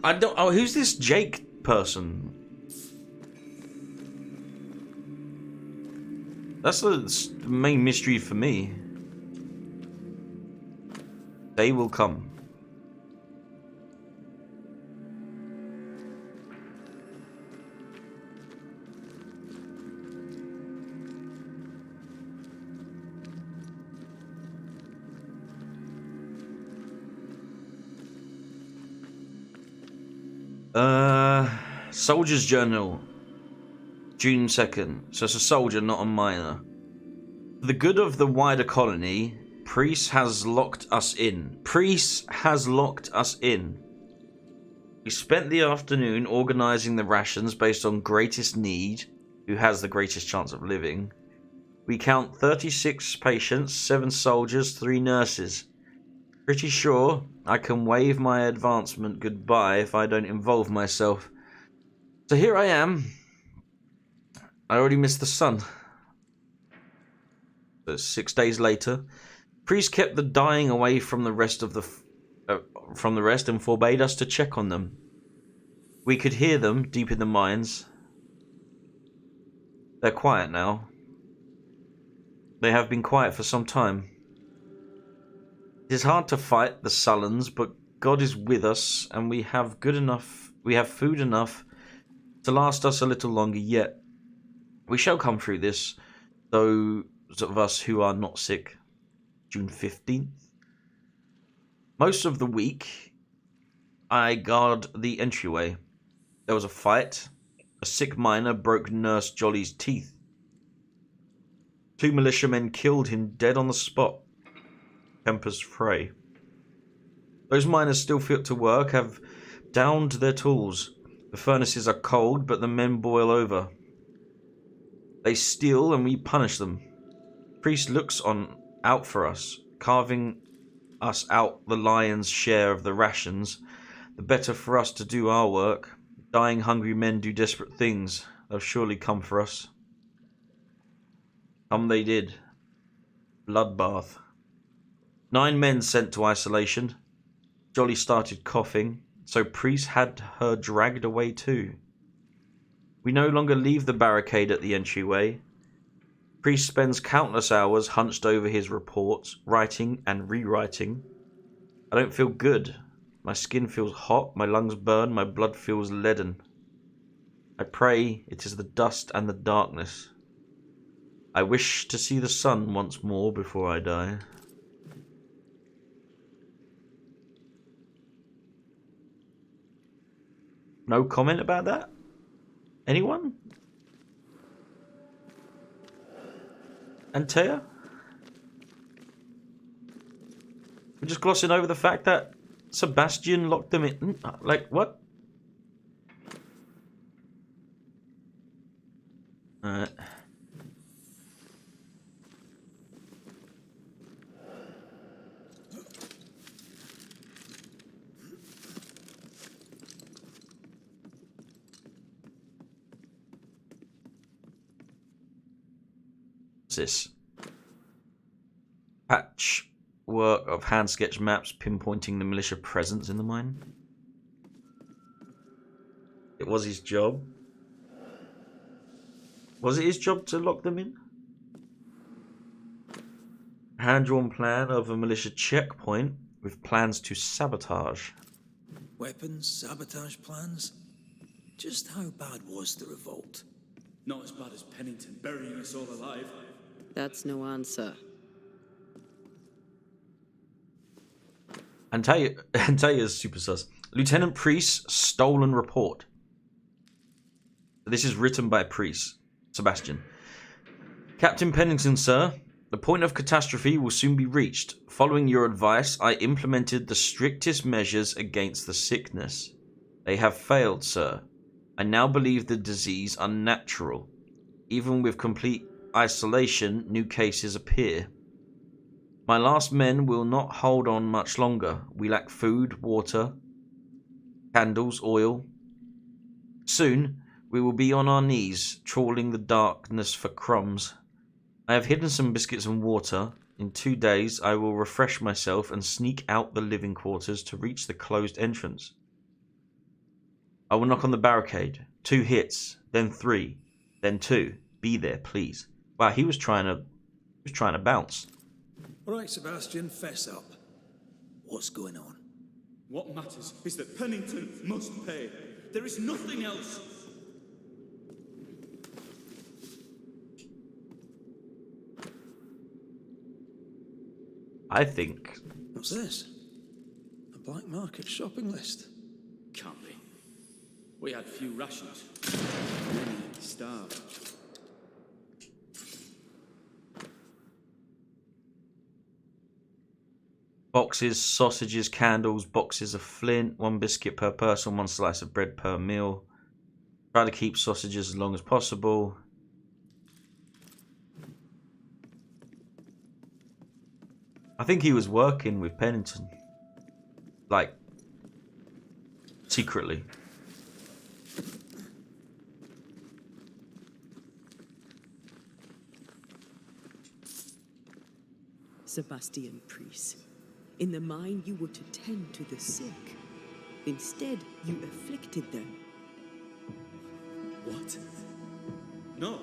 I don't. Oh, who's this Jake person? That's the main mystery for me. They will come. Soldier's Journal, June 2nd. So it's a soldier, not a miner. For the good of the wider colony, Priest has locked us in. Priest has locked us in. We spent the afternoon organising the rations based on greatest need, who has the greatest chance of living. We count 36 patients, 7 soldiers, 3 nurses. Pretty sure I can wave my advancement goodbye if I don't involve myself. So here I am. I already missed the sun. So 6 days later, Priest kept the dying away from the rest of and forbade us to check on them. We could hear them deep in the mines. They're quiet now. They have been quiet for some time. It is hard to fight the Sullens, but God is with us, and we have food enough to last us a little longer yet. We shall come through this, those of us who are not sick. June 15th. Most of the week, I guard the entryway. There was a fight. A sick miner broke Nurse Jolly's teeth. 2 militiamen killed him dead on the spot. Tempers fray. Those miners still fit to work have downed their tools. The furnaces are cold, but the men boil over. They steal and we punish them. Priest looks out for us, carving us out the lion's share of the rations. The better for us to do our work. Dying hungry men do desperate things. They'll surely come for us. Come they did. Bloodbath. 9 men sent to isolation. Jolly started coughing. so Priest had her dragged away too. We no longer leave the barricade at the entryway. Priest spends countless hours hunched over his reports, writing and rewriting. I don't feel good. My skin feels hot, my lungs burn, my blood feels leaden. I pray it is the dust and the darkness. I wish to see the sun once more before I die. No comment about that? Anyone? Antea? We're just glossing over the fact that Sebastian locked them in. Like, what? Alright. What's this? Patchwork of hand sketch maps pinpointing the militia presence in the mine. It was his job. Was it his job to lock them in? Hand-drawn plan of a militia checkpoint with plans to sabotage. Weapons, sabotage plans? Just how bad was the revolt? Not as bad as Pennington burying us all alive. That's no answer. Antaea's super sus. Lieutenant Priest's stolen report. This is written by Priest. Sebastian. Captain Pennington, sir. The point of catastrophe will soon be reached. Following your advice, I implemented the strictest measures against the sickness. They have failed, sir. I now believe the disease unnatural. Even with complete isolation, new cases appear. My last men will not hold on much longer. We lack food, water, candles, oil. Soon, we will be on our knees, trawling the darkness for crumbs. I have hidden some biscuits and water. In 2 days, I will refresh myself and sneak out the living quarters to reach the closed entrance. I will knock on the barricade. 2 hits, then 3, then 2. Be there, please. Wow, he was trying to bounce. All right, Sebastian, fess up. What's going on? What matters is that Pennington must pay. There is nothing else. I think. What's this? A black market shopping list. Can't be. We had few rations. Many starved. Boxes, sausages, candles, boxes of flint, 1 biscuit per person, 1 slice of bread per meal. Try to keep sausages as long as possible. I think he was working with Pennington. Like, secretly. Sebastian Priest. In the mine, you were to tend to the sick. Instead, you afflicted them. What? No.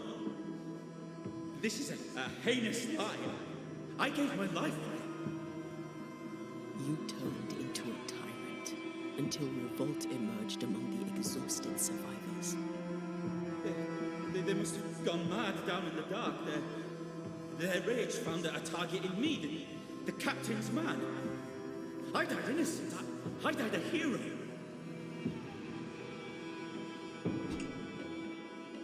This is a heinous lie. I gave my life for it. You turned into a tyrant until revolt emerged among the exhausted survivors. They must have gone mad down in the dark. Their rage found a target in me, the captain's man. I died innocent. I died a hero.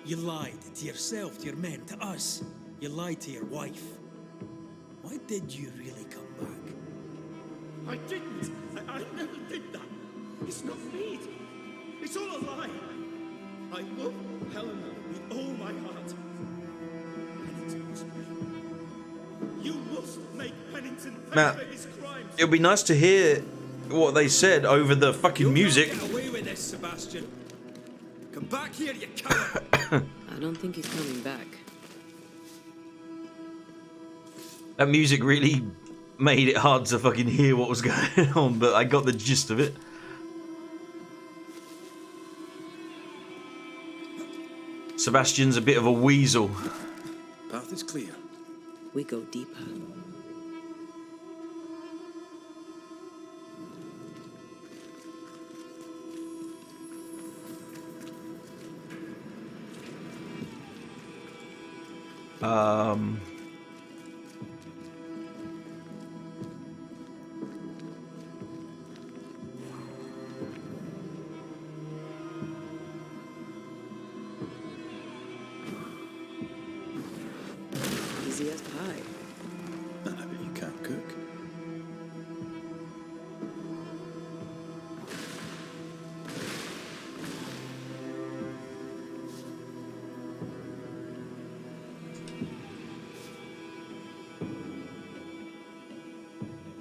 You lied to yourself, to your men, to us. You lied to your wife. Why did you really come back? I didn't. I never did that. It's not me. It's all a lie. I love Helena with all my heart. Pennington must pay. You must make Pennington pay Matt, for his crimes. It'll be nice to hear what they said over the fucking music. Get away with this, Sebastian. Come back here, you coward. I don't think he's coming back. That music really made it hard to fucking hear what was going on, but I got the gist of it. Sebastian's a bit of a weasel. Path is clear. We go deeper. Easy as pie. I bet you can't cook.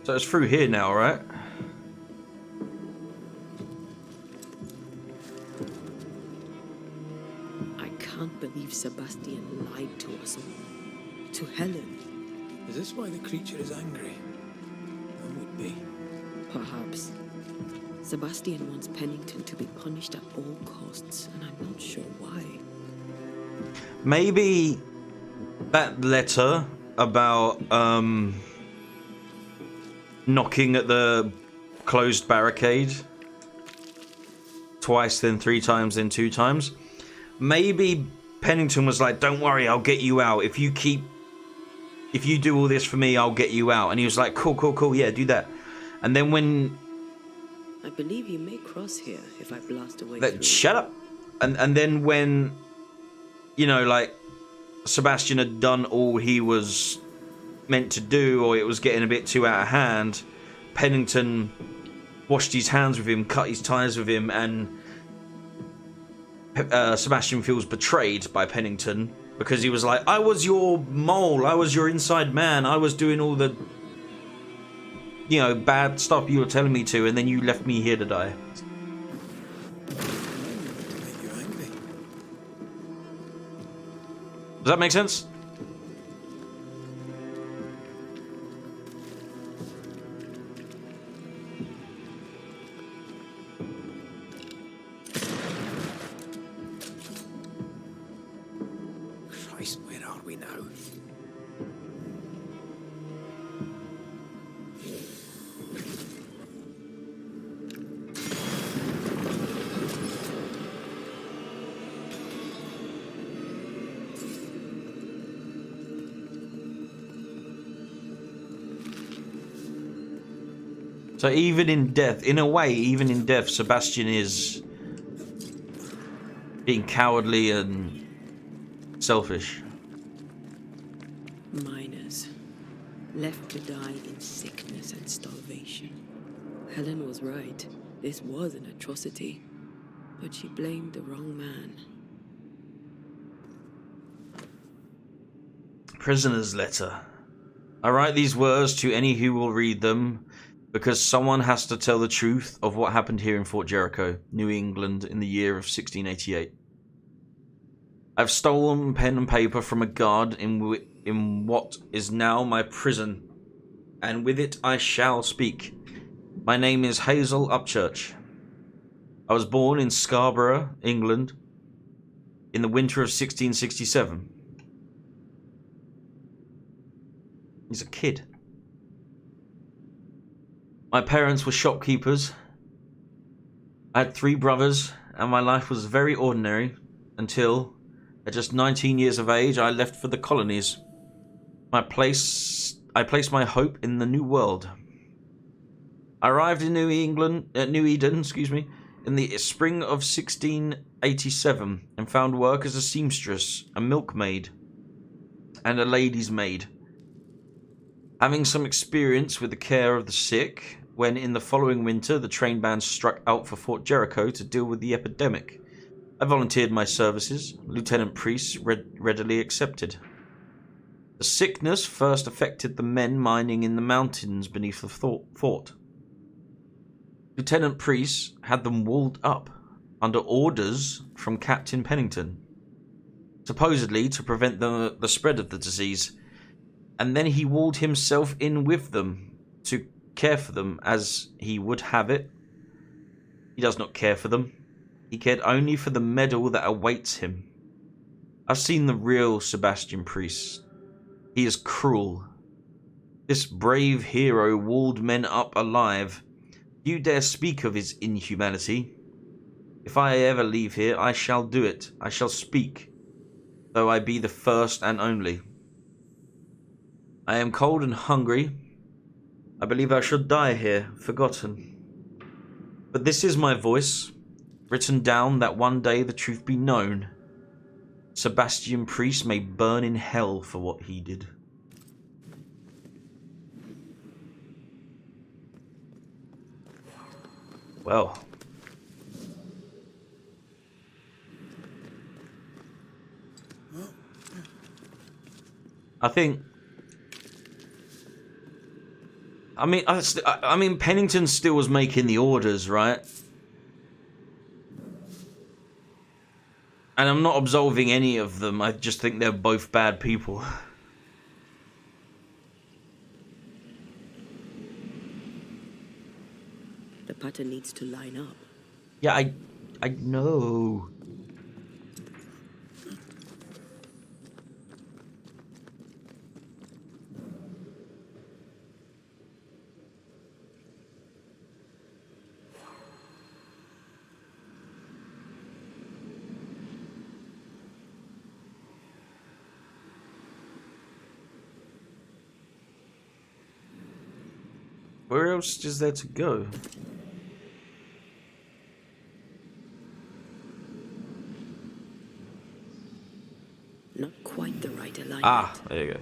So it's through here now, right? I can't believe Sebastian lied to us all. To Helen. Is this why the creature is angry? That would be. Perhaps. Sebastian wants Pennington to be punished at all costs, and I'm not sure why. Maybe that letter about knocking at the closed barricade twice, then 3 times, then 2 times. Maybe Pennington was like, "Don't worry, I'll get you out. If you do all this for me, I'll get you out." And he was like, "Cool, yeah, do that." And then when I believe you may cross here if I blast away through. shut up. And then when, you know, like, Sebastian had done all he was meant to do, or it was getting a bit too out of hand, Pennington washed his hands with him, cut his ties with him, and Sebastian feels betrayed by Pennington because he was like, "I was your mole, I was your inside man, I was doing all the, you know, bad stuff you were telling me to, and then you left me here to die." To make you angry. Does that make sense? Christ, where are we now? So even in death, in a way, even in death, Sebastian is being cowardly and selfish. Miners. Left to die in sickness and starvation. Helen was right. This was an atrocity. But she blamed the wrong man. Prisoner's letter. I write these words to any who will read them, because someone has to tell the truth of what happened here in Fort Jericho, New England, in the year of 1688. I've stolen pen and paper from a guard in what is now my prison, and with it I shall speak. My name is Hazel Upchurch. I was born in Scarborough, England, in the winter of 1667. He's a kid. My parents were shopkeepers. I had 3 brothers, and my life was very ordinary until, at just 19 years of age, I left for the colonies. I placed my hope in the New World. I arrived in New Eden, in the spring of 1687, and found work as a seamstress, a milkmaid, and a lady's maid. Having some experience with the care of the sick, when in the following winter the train band struck out for Fort Jericho to deal with the epidemic, I volunteered my services. Lieutenant Priest readily accepted. The sickness first affected the men mining in the mountains beneath the fort. Lieutenant Priest had them walled up under orders from Captain Pennington, supposedly to prevent the spread of the disease, and then he walled himself in with them to care for them as he would have it. He does not care for them. He cared only for the medal that awaits him. I've seen the real Sebastian Priest. He is cruel. This brave hero walled men up alive. You dare speak of his inhumanity? If I ever leave here, I shall do it. I shall speak, though I be the first and only. I am cold and hungry. I believe I shall die here, forgotten. But this is my voice, written down that one day the truth be known. Sebastian Priest may burn in hell for what he did. Well. I think... I mean, Pennington still was making the orders, right? And I'm not absolving any of them. I just think they're both bad people. The pattern needs to line up. Yeah, I know. Where else is there to go? Not quite the right alignment. Ah, there you go.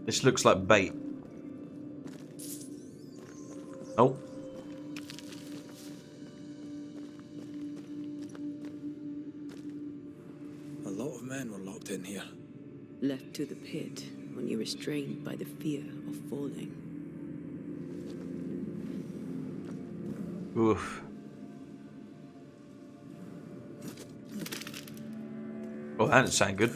This looks like bait. Oh. A lot of men were locked in here. Left to the pit, only restrained by the fear of falling. Oof. Oh, that didn't sound good.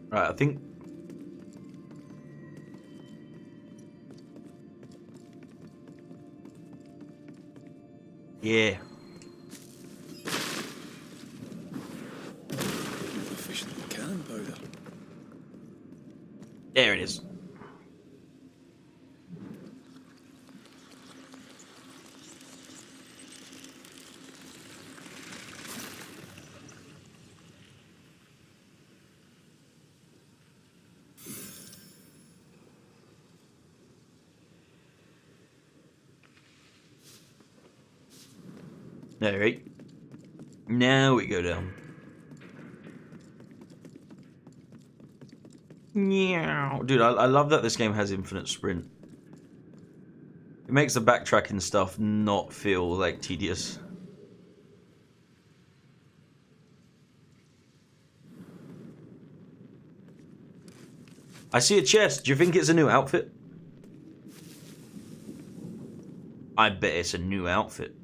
Right, I think... Yeah. Efficient cannon powder. There it is. Alright. Now we go down. Meow. Dude, I love that this game has infinite sprint. It makes the backtracking stuff not feel like tedious. I see a chest. Do you think it's a new outfit? I bet it's a new outfit.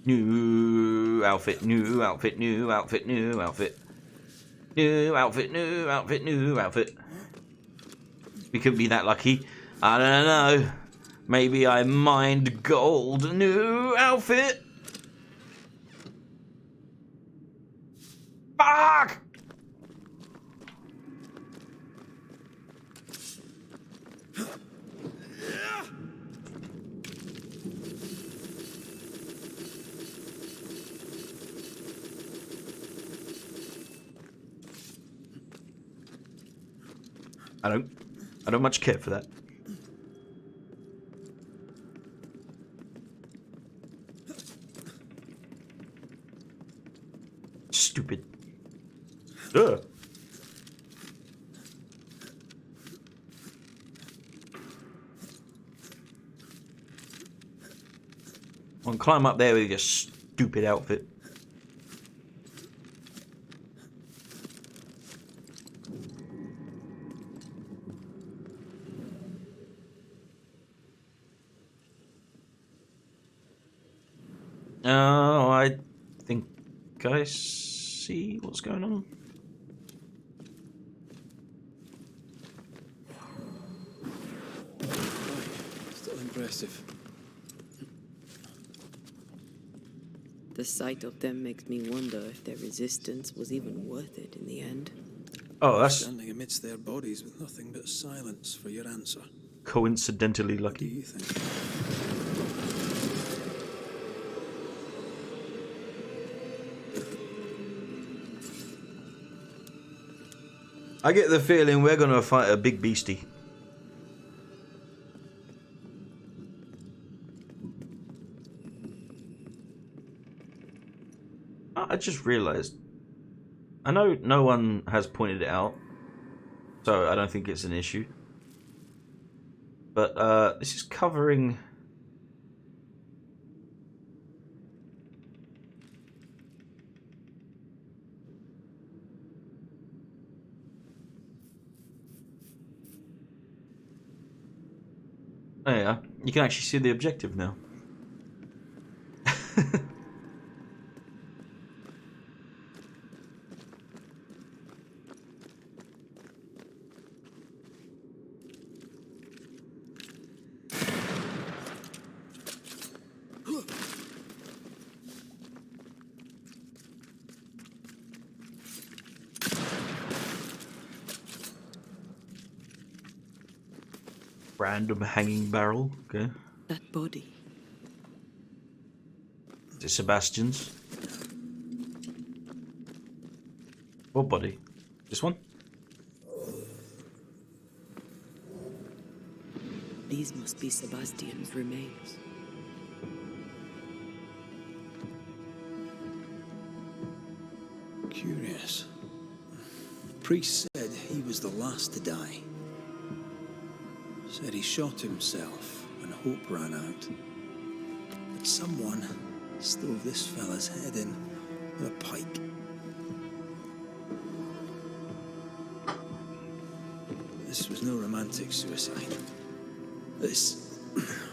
New outfit, new outfit, new outfit, new outfit. New outfit, new outfit, new outfit. We couldn't be that lucky. I don't know. Maybe I mined gold. New outfit. Fuck! I don't much care for that. Stupid. Ugh. I'll climb up there with your stupid outfit. Oh, I think I see what's going on. Still impressive. The sight of them makes me wonder if their resistance was even worth it in the end. Oh, that's Standing amidst their bodies with nothing but silence for your answer. coincidentally What do lucky. you think? I get the feeling we're gonna fight a big beastie. I just realised. I know no one has pointed it out, so I don't think it's an issue. But this is covering. Oh yeah, you can actually see the objective now. Random hanging barrel. Okay. That body. Is it Sebastian's? What body? This one? These must be Sebastian's remains. Curious. Priest said he was the last to die. Said he shot himself when hope ran out. But someone stove this fella's head in with a pike. This was no romantic suicide. This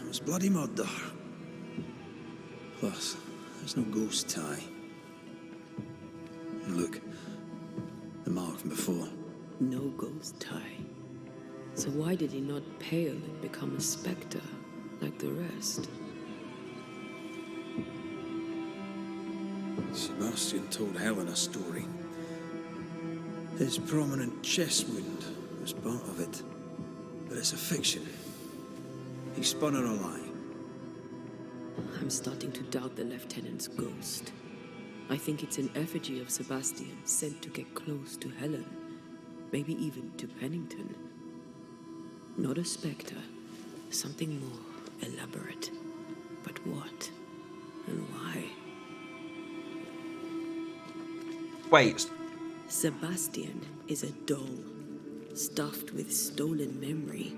was bloody murder. Plus, there's no ghost tie. And look, the mark from before. No ghost tie. So why did he not pale and become a spectre like the rest? Sebastian told Helen a story. His prominent chest wound was part of it. But it's a fiction. He spun her a lie. I'm starting to doubt the lieutenant's ghost. I think it's an effigy of Sebastian sent to get close to Helen. Maybe even to Pennington. Not a spectre. Something more elaborate. But what? And why? Wait. Sebastian is a doll. Stuffed with stolen memory.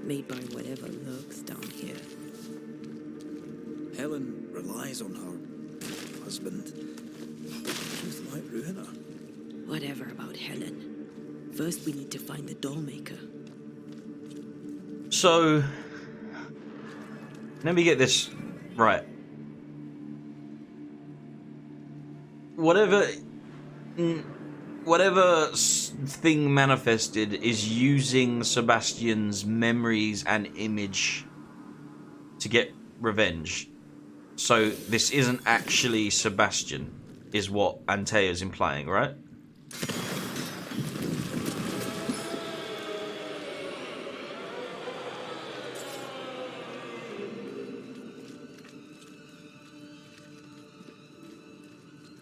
Made by whatever lurks down here. Helen relies on her husband. Truth might ruin her. Whatever about Helen. First we need to find the doll maker. So, let me get this right. Whatever thing manifested is using Sebastian's memories and image to get revenge. So this isn't actually Sebastian, is what Antea's implying, right?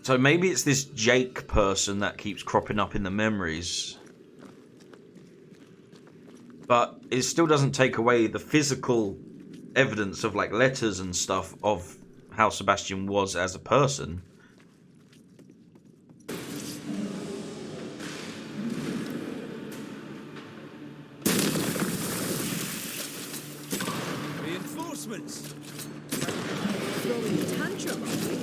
So maybe it's this Jake person that keeps cropping up in the memories. but it still doesn't take away the physical evidence of like letters and stuff of how Sebastian was as a person. Reinforcements! Throwing a tantrum, are we?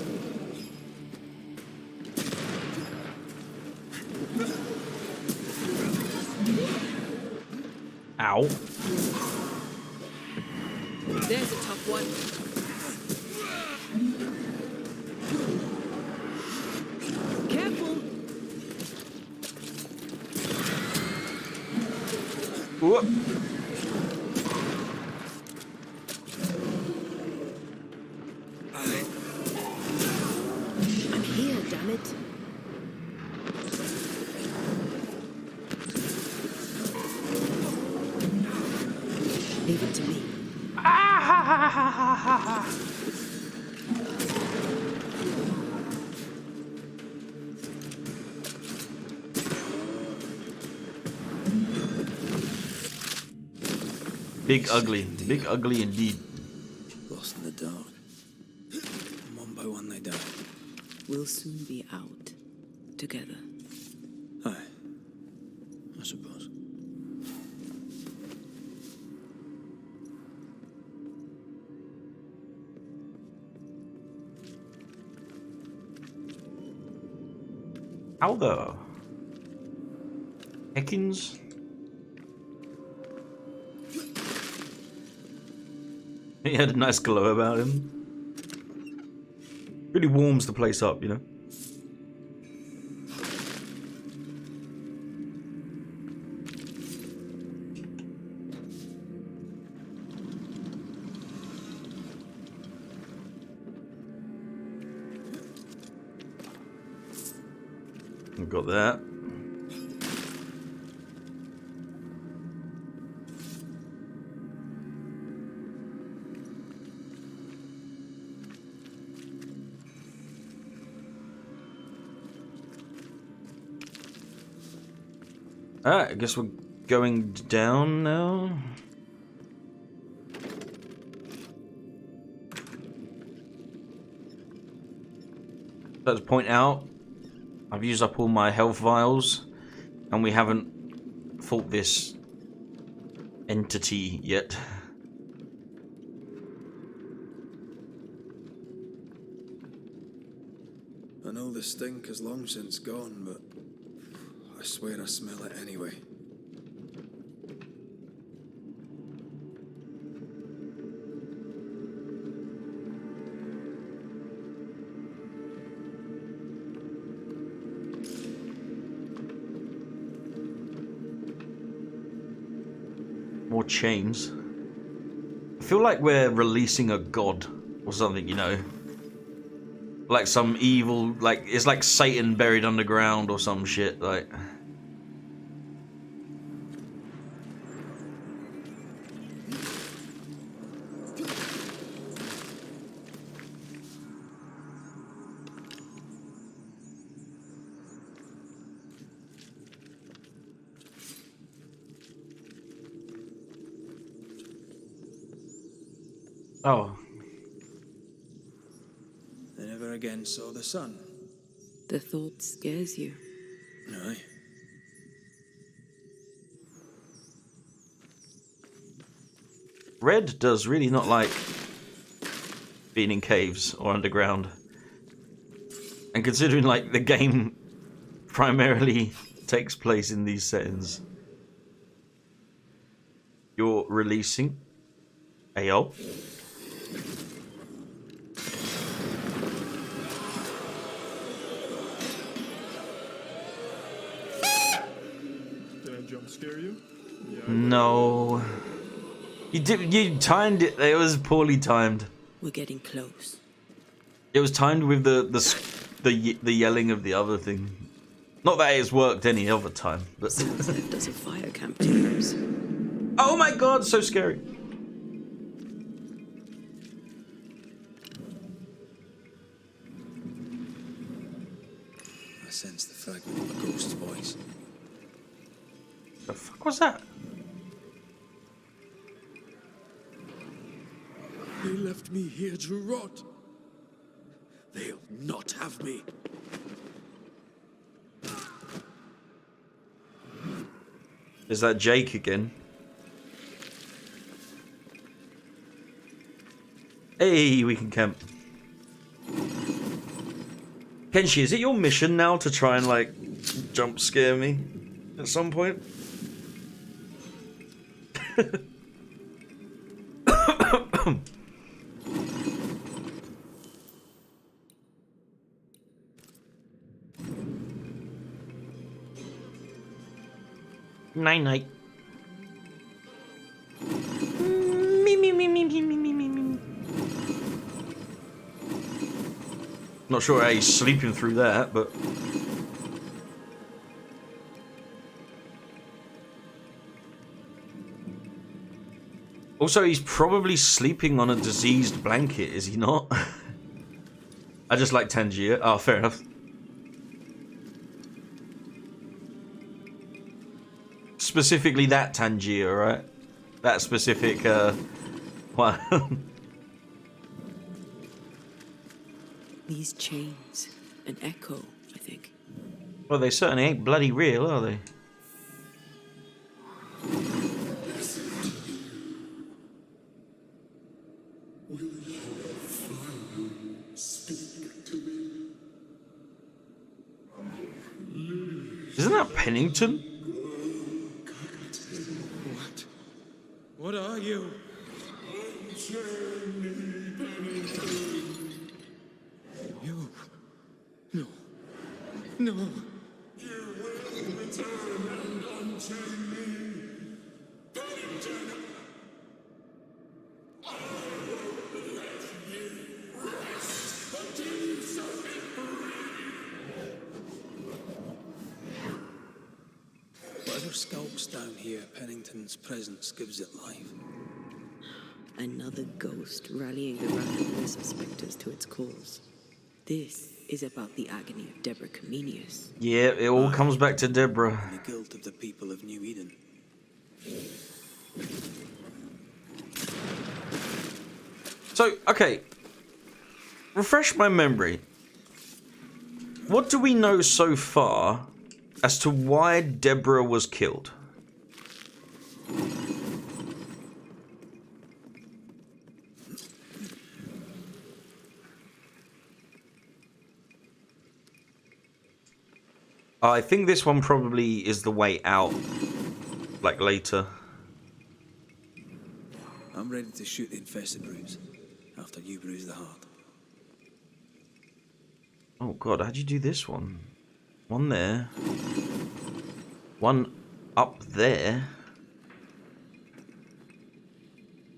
Ow. There's a tough one. Careful. Whoop. I'm here, damn it. Leave it to me. Big ugly indeed. Lost in the dark. And one by one they die. We'll soon be out. Together. Aye. I suppose. How the heckins? He had a nice glow about him. Really warms the place up, you know? We've got that. Alright, I guess we're going down now. Let's point out, I've used up all my health vials, and we haven't fought this entity yet. I know the stink is long since gone, but I swear I smell it anyway. More chains. I feel like we're releasing a god or something, you know? Like some evil, like, it's like Satan buried underground or some shit, like. Oh. They never again saw the sun. The thought scares you. Aye. Red does really not like being in caves or underground. And considering, like, the game primarily takes place in these settings. You're releasing AO. Did I jump scare you? Yeah, No. You timed it. It was poorly timed. We're getting close. It was timed with the yelling of the other thing. Not that it's worked any other time, but Someone's left us a fire camp to use. oh my god, so scary. I sense the fragment of a ghost's voice. The fuck was that? They left me here to rot. They'll not have me. Is that Jake again? Hey, we can camp. Kenshi, is it your mission now to try and, like, jump scare me at some point? Night night. Not sure how he's sleeping through that, but also he's probably sleeping on a diseased blanket, is he not? I just like Tangier. Oh, fair enough. Specifically that Tangier, right? That specific one. These chains, an echo, I think. Well, they certainly ain't bloody real, are they? Isn't that Pennington? What are you? You. No. No. You will return and unchain me. Pennington! I will let you rest until you set me free. Whatever skulks down here, Pennington's presence gives it life. Another ghost rallying the randomness of specters to its cause. This is about the agony of Deborah Comenius. Yeah, it all comes back to Deborah. And the guilt of the people of New Eden. So, okay. Refresh my memory. What do we know so far as to why Deborah was killed? I think this one probably is the way out, like later. I'm ready to shoot the infested bruise after you bruise the heart. Oh god, how'd you do this one? One there. One up there.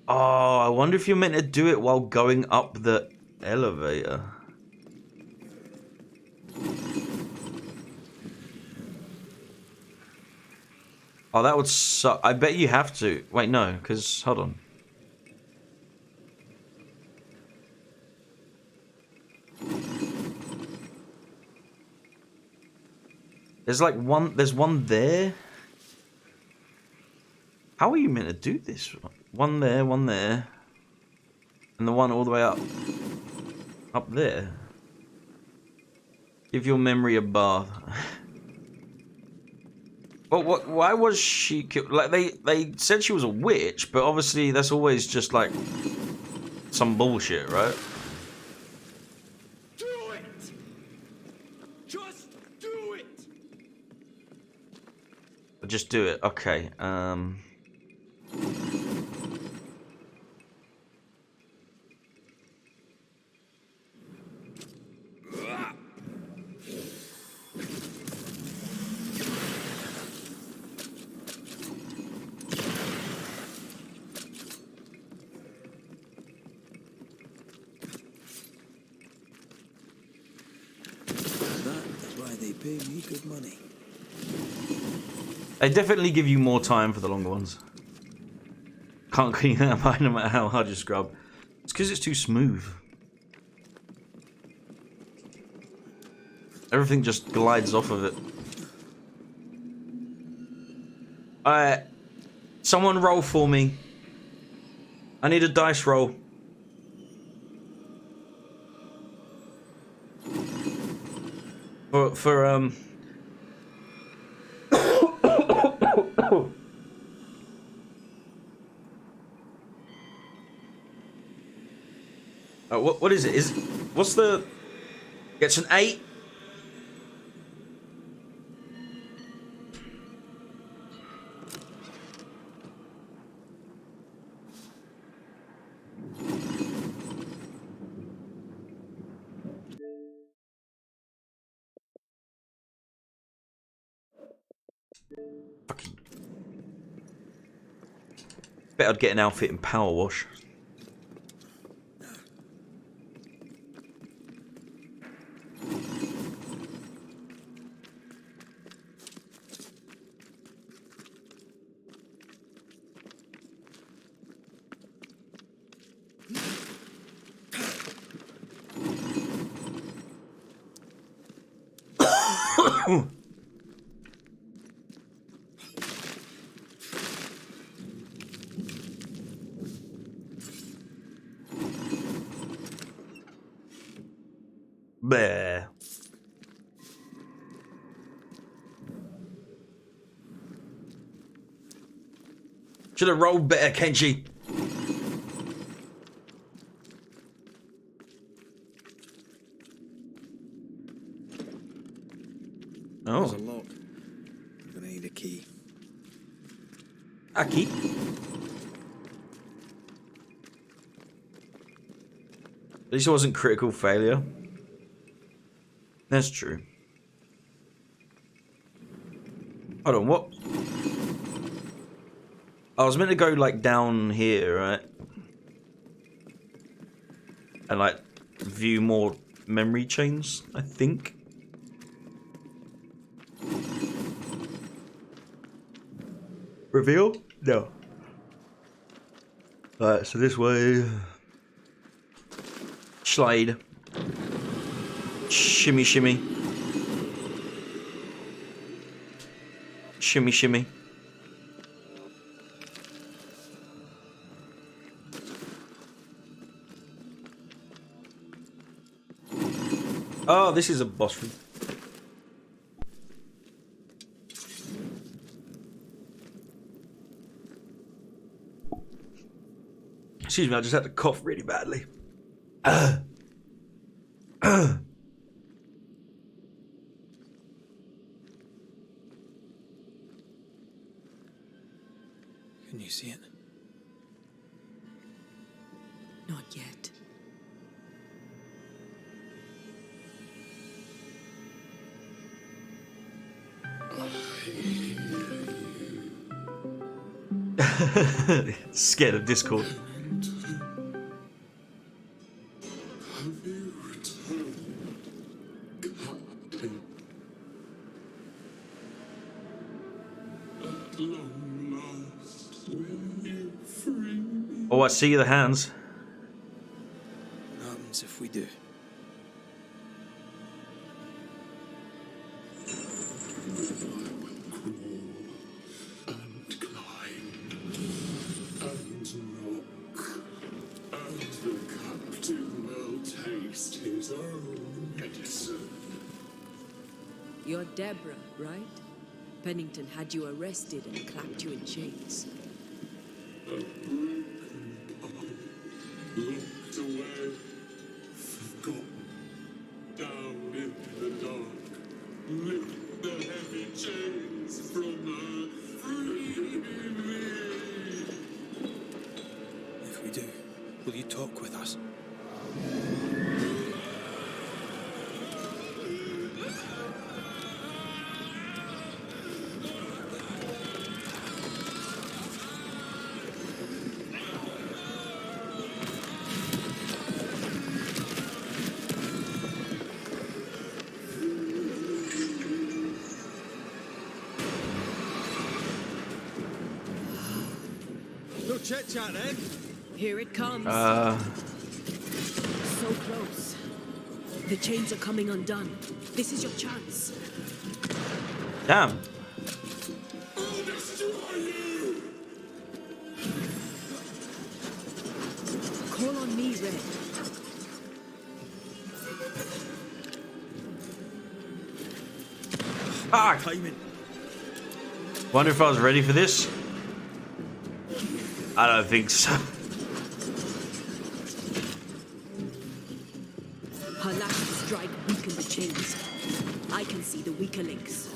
Oh, I wonder if you're meant to do it while going up the elevator. Oh, that would suck. I bet you have to. Wait, no, because, hold on. There's like one, there's one there. How are you meant to do this? One there, and the one all the way up. Up there. Give your memory a bath. Well, why was she killed? Like, they said she was a witch, but obviously that's always just like some bullshit, right? Do it! Just do it! Just do it. Okay. Pay me good money. They definitely give you more time for the longer ones. Can't clean that up no matter how hard you scrub. It's because it's too smooth. Everything just glides off of it. Alright. Someone roll for me. I need a dice roll. For what is it? What's the gets an 8? Fucking bet I'd get an outfit in Power Wash. Bleh. Should have rolled better, Kenji. There's a Oh, lock. I'm gonna need a key. Aki. At least it wasn't critical failure. That's true. Hold on, what? I was meant to go like down here, right? And like view more memory chains, I think. Reveal? No. Alright, so this way. Slide. Shimmy, shimmy. Shimmy, shimmy. Oh, this is a boss room. Excuse me, I just had to cough really badly. Can you see it? Not yet. Scared of Discord. Have you returned, Captain? At long last, will you free me? Oh, I see the hands. What happens if we do? And climb, and knock, and the captain will taste his own medicine. You're Deborah, right? Pennington had you arrested and clapped you in chains. A broken body, locked away, forgotten, down in the dark. Lift the heavy chains from her, free me. If we do, will you talk with us? No chit chat then. Here it comes. So close. The chains are coming undone. This is your chance. Damn. I'll destroy you! Call on me, Red. Fuck! Timing. Wonder if I was ready for this? I don't think so. Her last strike weakened the chains. I can see the weaker links.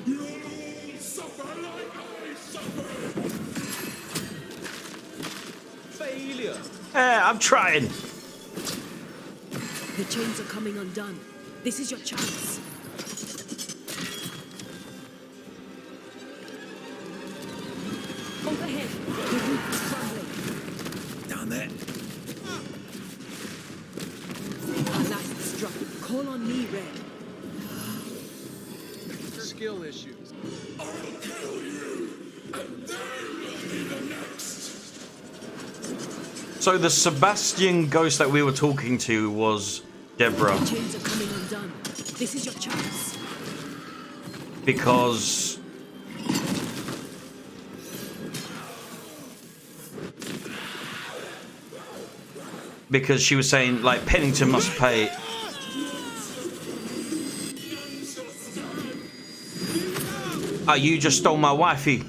You'll all suffer like I suffered. Failure. I'm trying. The chains are coming undone. This is your chance. Overhead, the roof is crumbling. Down there. Her last strike. Call on me, Red. Skill issues. I'll kill you, and they will be the next. So the Sebastian ghost that we were talking to was Deborah. The chains are coming undone. This is your chance. Because she was saying like Pennington must pay. Oh, you just stole my wifey.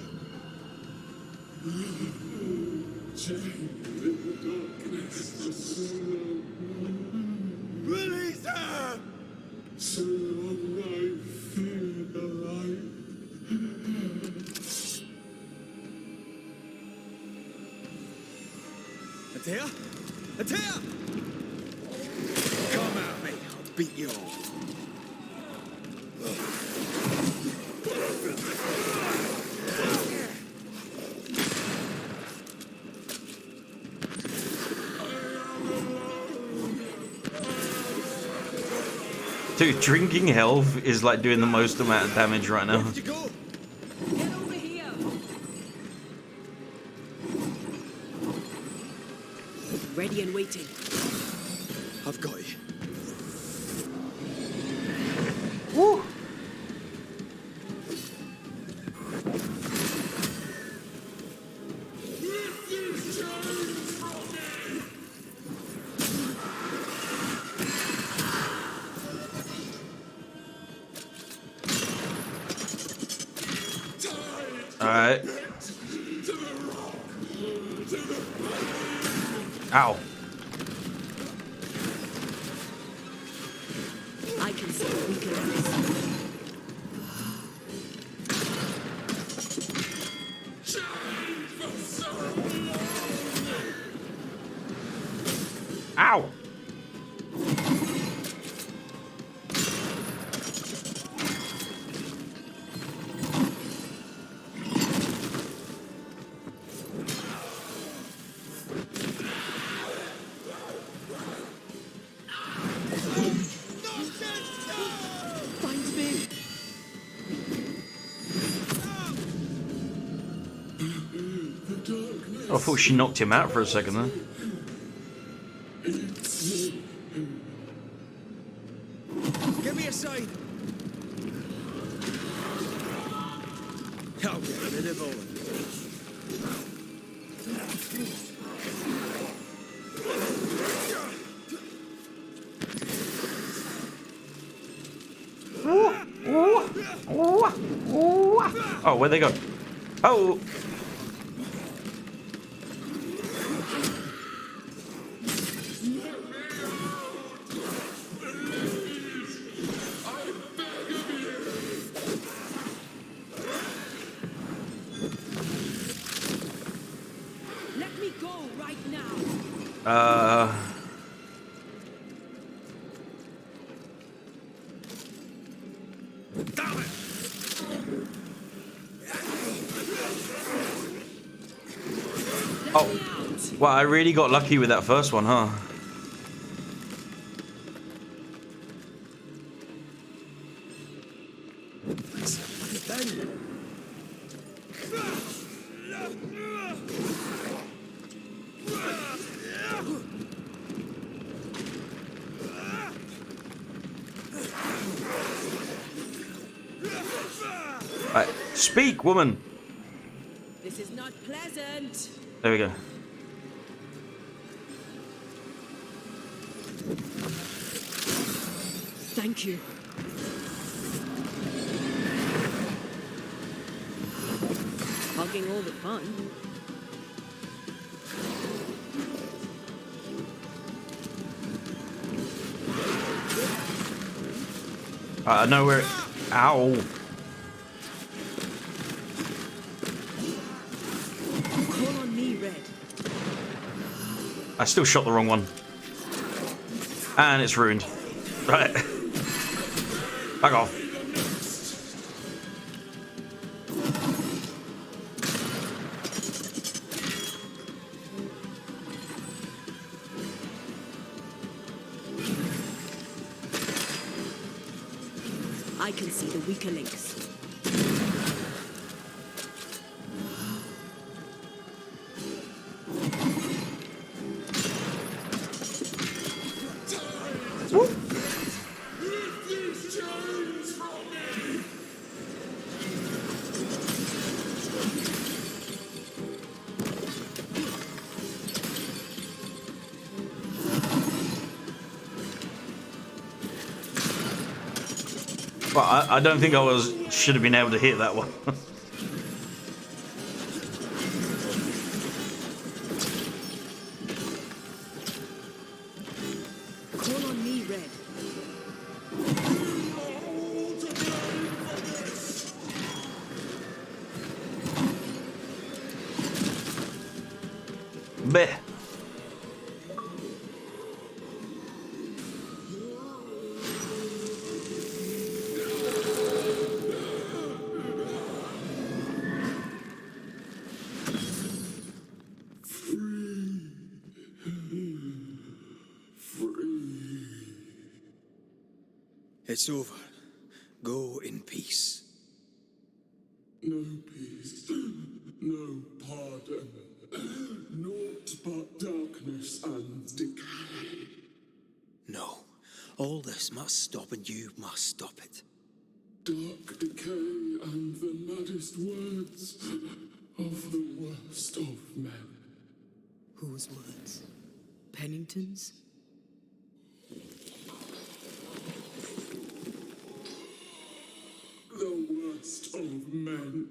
Release her! So long I feel alive. Atea? Atea! Come at me. I'll beat you all. Dude, drinking health is like doing the most amount of damage right now. Where'd you go? Get over here. Ready and waiting. I've got you. Woo. Alright. Ow. I can see the weaker links. Ow. Find me. I thought she knocked him out for a second then. Give me a sign. I'll get rid of all of you. Oh, where'd they go? Oh! Let me go right now. Damn it! Oh. Well, I really got lucky with that first one, huh? Right. Speak, woman! This is not pleasant. There we go. Thank you. making all the fun. I know where. Ow! Call on me, Red. I still shot the wrong one, and it's ruined. Right. Back off. I can see the weaker links. But I don't think I should have been able to hit that one. Call on me, Red. Bleh. It's over. Go in peace. No peace, no pardon, naught but darkness and decay. No. All this must stop, and you must stop it. Dark decay and the maddest words of the worst of men. Whose words? Pennington's? The worst of men.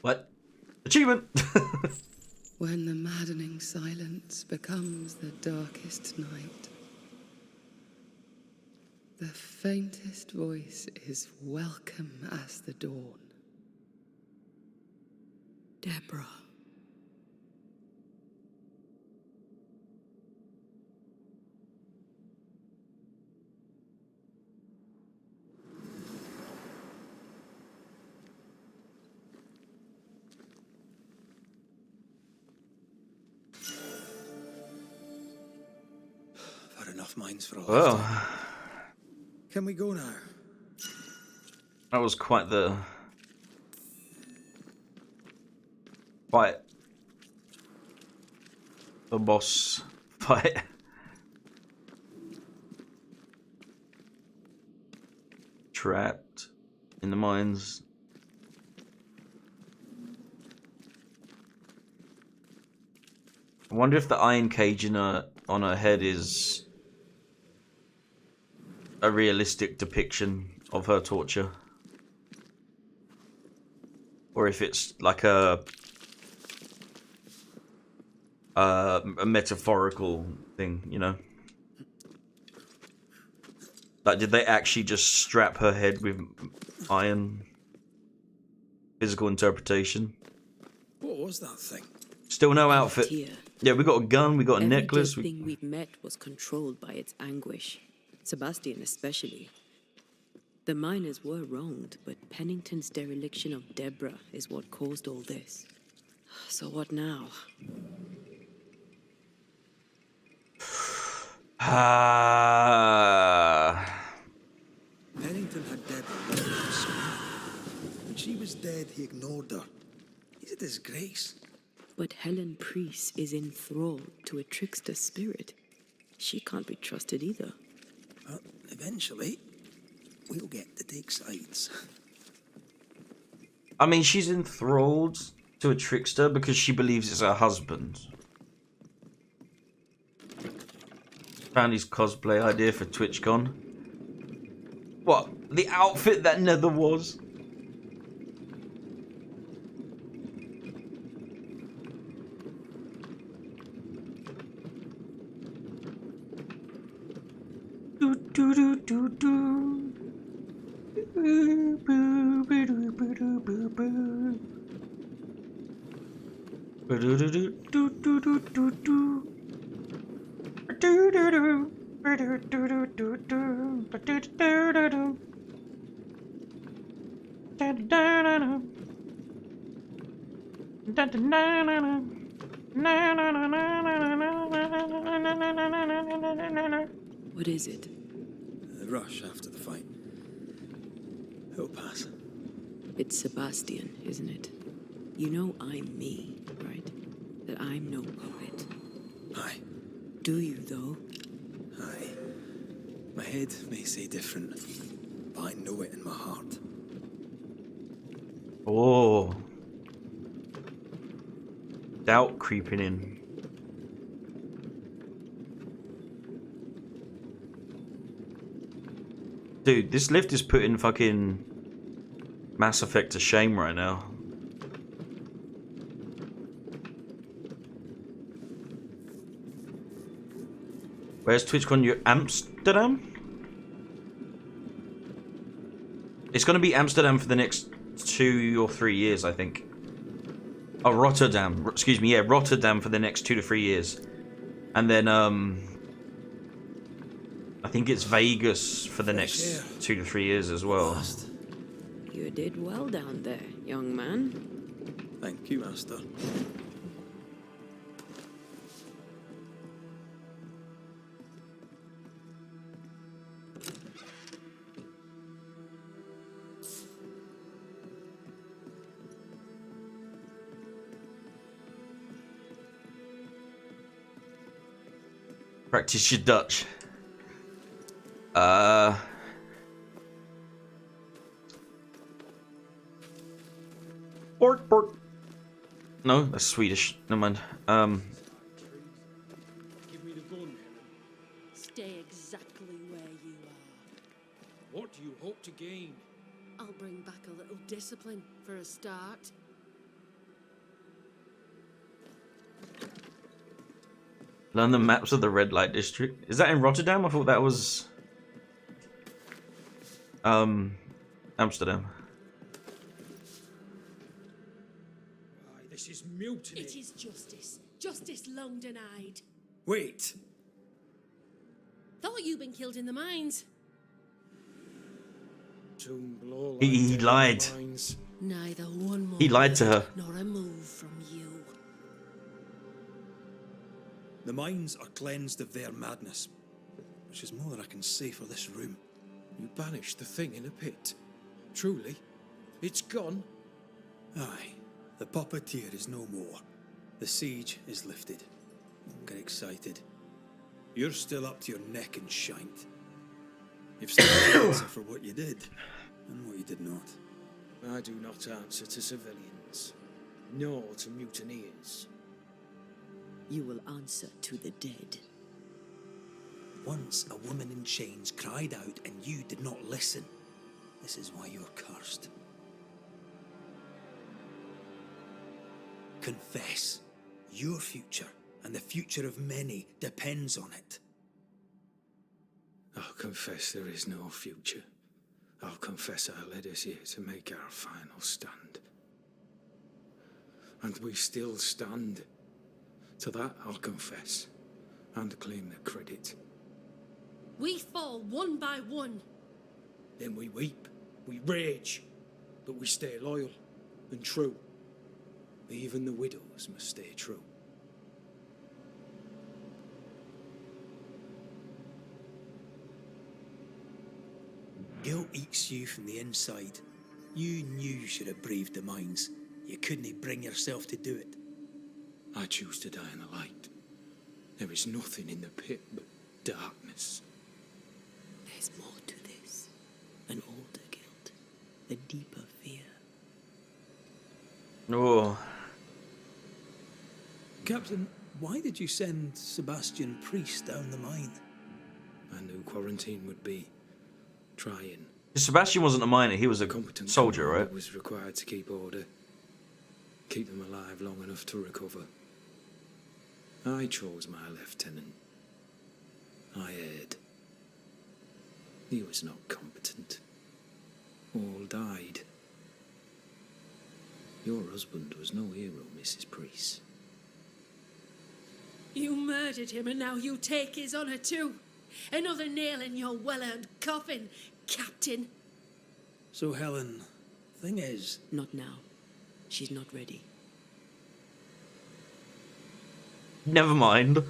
What? Achievement! When the maddening silence becomes the darkest night, the faintest voice is welcome as the dawn. Deborah. I've had enough minds for a Well, lifetime. Can we go now? that was quite the boss fight. Trapped in the mines. I wonder if the iron cage on her head is a realistic depiction of her torture, or if it's like a metaphorical thing, you know? Like, did they actually just strap her head with iron? Physical interpretation. What was that thing? Still no outfit. Tear. Yeah, we got a gun, we got a Every necklace. dead thing we've met was controlled by its anguish. Sebastian especially. The miners were wronged, but Pennington's dereliction of Deborah is what caused all this. So what now? Pennington had Deborah locked in the square. When she was dead, he ignored her. He's a disgrace. But Helen Priest is enthralled to a trickster spirit. She can't be trusted either. But eventually, we'll get to take sides. I mean, she's enthralled to a trickster because she believes it's her husband. Found his cosplay idea for TwitchCon. What? The outfit that never was? Do do do do do. Boo, boo, boo, boo, boo, boo, boo. Boo, do, do, do, do, do, do, do, do. Do, do, do. Boo, do, do, do, do, do. Ba, do, do, do, do. Da, da, da, da. Da, da, da, da, da. Na, na, na, na, na, na, na, na, na, na, na, na, na, na. What is it? The rush after the fight. It'll pass. It's Sebastian, isn't it? You know I'm me, right? That I'm no puppet. Aye, Do you, though? aye. My head may say different, but I know it in my heart. Oh. Doubt creeping in. Dude, this lift is putting fucking Mass Effect to shame right now. Where's TwitchCon? You Amsterdam? It's going to be Amsterdam for the next 2 or 3 years, I think. Oh, Rotterdam. Excuse me, yeah, Rotterdam for the next 2 to 3 years. And then, I think it's Vegas for the next 2 to 3 years as well. You did well down there, young man. Thank you, Master. Practice your Dutch. Bork, bork. No, that's Swedish. Never mind. Give me the gun, Helen. Stay exactly where you are. What do you hope to gain? I'll bring back a little discipline for a start. Learn the maps of the red light district. Is that in Rotterdam? I thought that was Amsterdam. Why, this is mutiny. It is justice. Justice long denied. Wait! Thought you'd been killed in the mines. Soon blow like He dead lied. mines. Neither one more He lied to her. nor a move from you. The mines are cleansed of their madness, which is more than I can say for this room. You banished the thing in a pit. Truly, it's gone. Aye, the puppeteer is no more. The siege is lifted. Don't get excited. You're still up to your neck in shite. You've still to answer for what you did, and what you did not. I do not answer to civilians, nor to mutineers. You will answer to the dead. Once a woman in chains cried out and you did not listen. This is why you're cursed. Confess. Your future and the future of many depends on it. I'll confess there is no future. I'll confess I led us here to make our final stand. And we still stand. To that I'll confess, and claim the credit. We fall one by one. Then we weep, we rage, but we stay loyal and true. Even the widows must stay true. Guilt eats you from the inside. You knew you should have braved the mines. You couldn't bring yourself to do it. I choose to die in the light. There is nothing in the pit but darkness. There's more to this. An older guilt. A deeper fear. Oh. Captain, why did you send Sebastian Priest down the mine? quarantine would be. Trying. Sebastian wasn't a miner, he was a Competent soldier, commander right? was required to keep order. Keep them alive long enough to recover. I chose my lieutenant. I erred. He was not competent. All died. Your husband was no hero, Mrs. Priest. You murdered him and now you take his honour too. Another nail in your well-earned coffin, Captain. So, Helen, thing is... Not now. She's not ready. Never mind.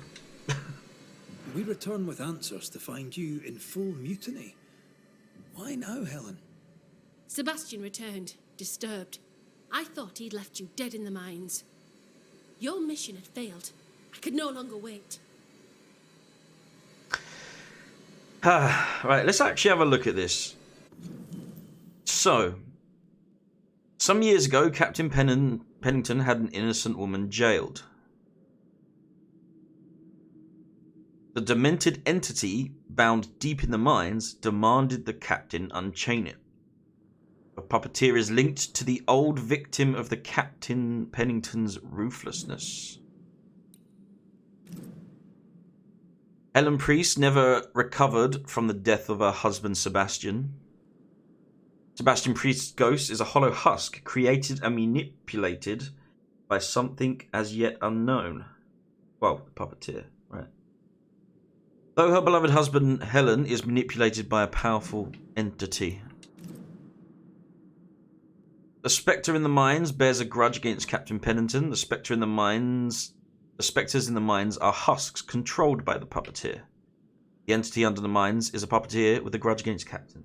We return with answers to find you in full mutiny. Why now, Helen? Sebastian returned, disturbed. I thought he'd left you dead in the mines. Your mission had failed. I could no longer wait. Right, let's actually have a look at this. So, some years ago, Captain Pennington had an innocent woman jailed. The demented entity, bound deep in the mines, demanded the captain unchain it. A puppeteer is linked to the old victim of the Captain Pennington's ruthlessness. Helen Priest never recovered from the death of her husband Sebastian. Sebastian Priest's ghost is a hollow husk created and manipulated by something as yet unknown. Well, the puppeteer, right? Though her beloved husband Helen is manipulated by a powerful entity. The spectre in the mines bears a grudge against Captain Pennington. The spectres in the mines are husks controlled by the puppeteer. The entity under the mines is a puppeteer with a grudge against Captain.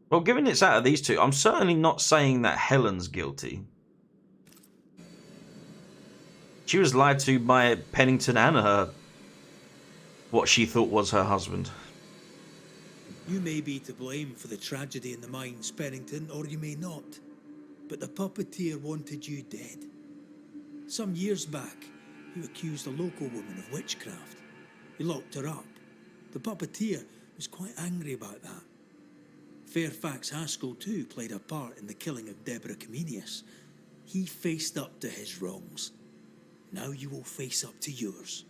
Well, given it's out of these two, I'm certainly not saying that Helen's guilty. She was lied to by Pennington and her, what she thought was her husband. You may be to blame for the tragedy in the mines, Pennington, or you may not. But the puppeteer wanted you dead. Some years back, you accused a local woman of witchcraft. You locked her up. The puppeteer was quite angry about that. Fairfax Haskell, too, played a part in the killing of Deborah Comenius. He faced up to his wrongs. Now you will face up to yours.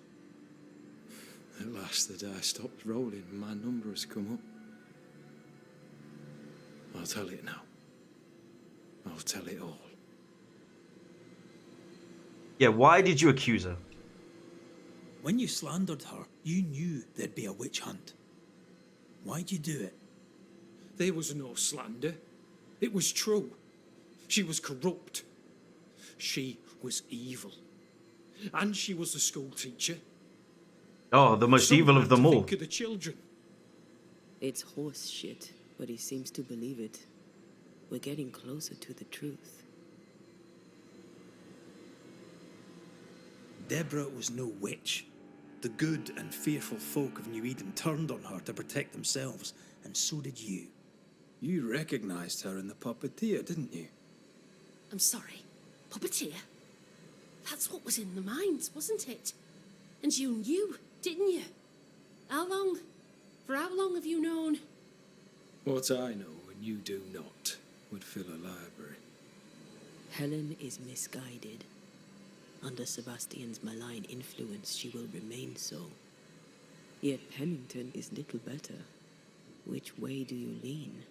At last the die stopped rolling and my number has come up. I'll tell it now. I'll tell it all. Yeah, why did you accuse her? When you slandered her, you knew there'd be a witch hunt. Why'd you do it? There was no slander. It was true. She was corrupt. She was evil. And she was a school teacher. Oh, the most evil of them all. Think of the children. It's horse shit, but he seems to believe it. We're getting closer to the truth. Deborah was no witch. The good and fearful folk of New Eden turned on her to protect themselves, and so did you. You recognized her in the puppeteer, didn't you? I'm sorry. Puppeteer? That's what was in the mines, wasn't it? And you knew, didn't you? How long? For how long have you known? What I know and you do not would fill a library. Helen is misguided. Under Sebastian's malign influence, she will remain so. Yet Pennington is little better. Which way do you lean?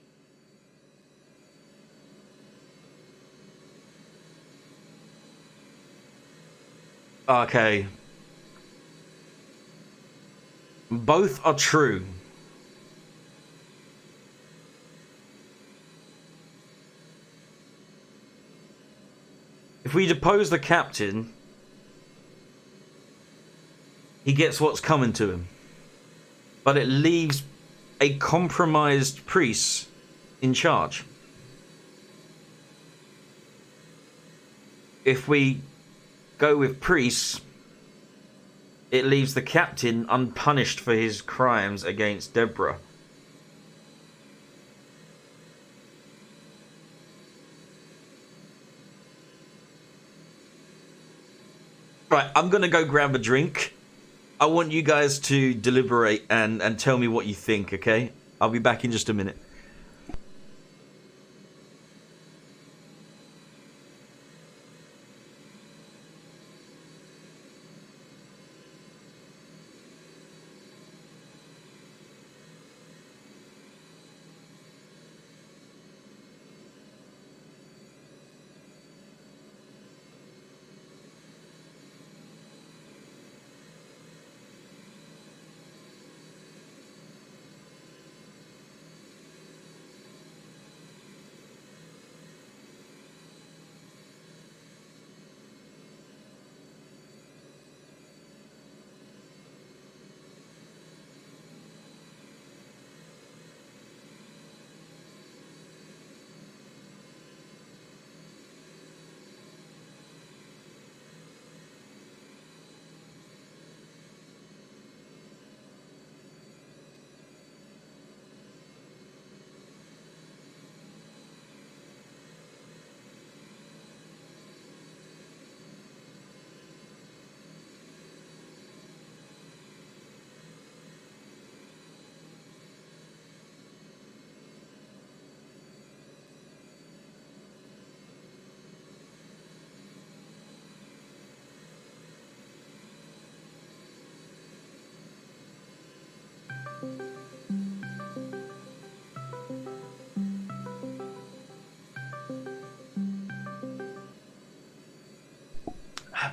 Okay. Both are true. If we depose the captain, he gets what's coming to him. But it leaves a compromised priest in charge. If we go with priests, it leaves the captain unpunished for his crimes against Deborah. Right, I'm gonna go grab a drink. I want you guys to deliberate and tell me what you think, okay? I'll be back in just a minute.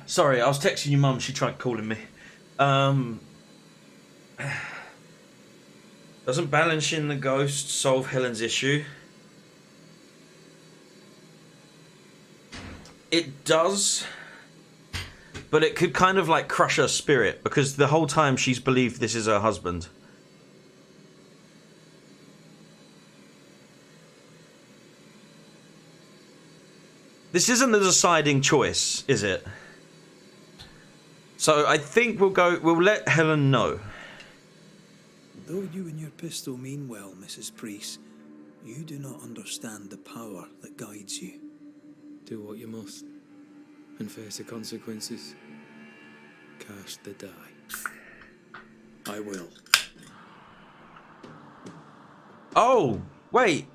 Sorry, I was texting your mum. She tried calling me. Doesn't banishing the ghost solve Helen's issue? It does, but it could kind of like crush her spirit because the whole time she's believed this is her husband. This isn't the deciding choice, is it? So I think we'll let Helen know. Though you and your pistol mean well, Mrs. Priest, you do not understand the power that guides you. Do what you must, and face the consequences. Cast the die. I will. Oh, wait.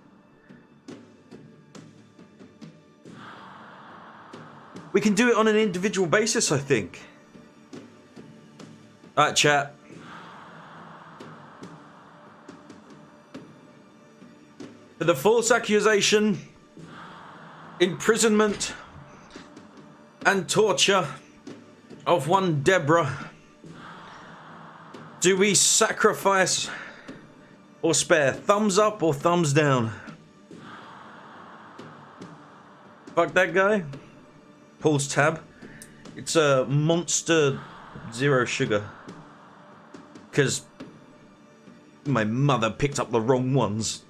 We can do it on an individual basis, I think. Alright, chat. For the false accusation, imprisonment, and torture of one Deborah, do we sacrifice or spare? Thumbs up or thumbs down? Fuck that guy. Pulls tab. It's a monster zero sugar. Because my mother picked up the wrong ones.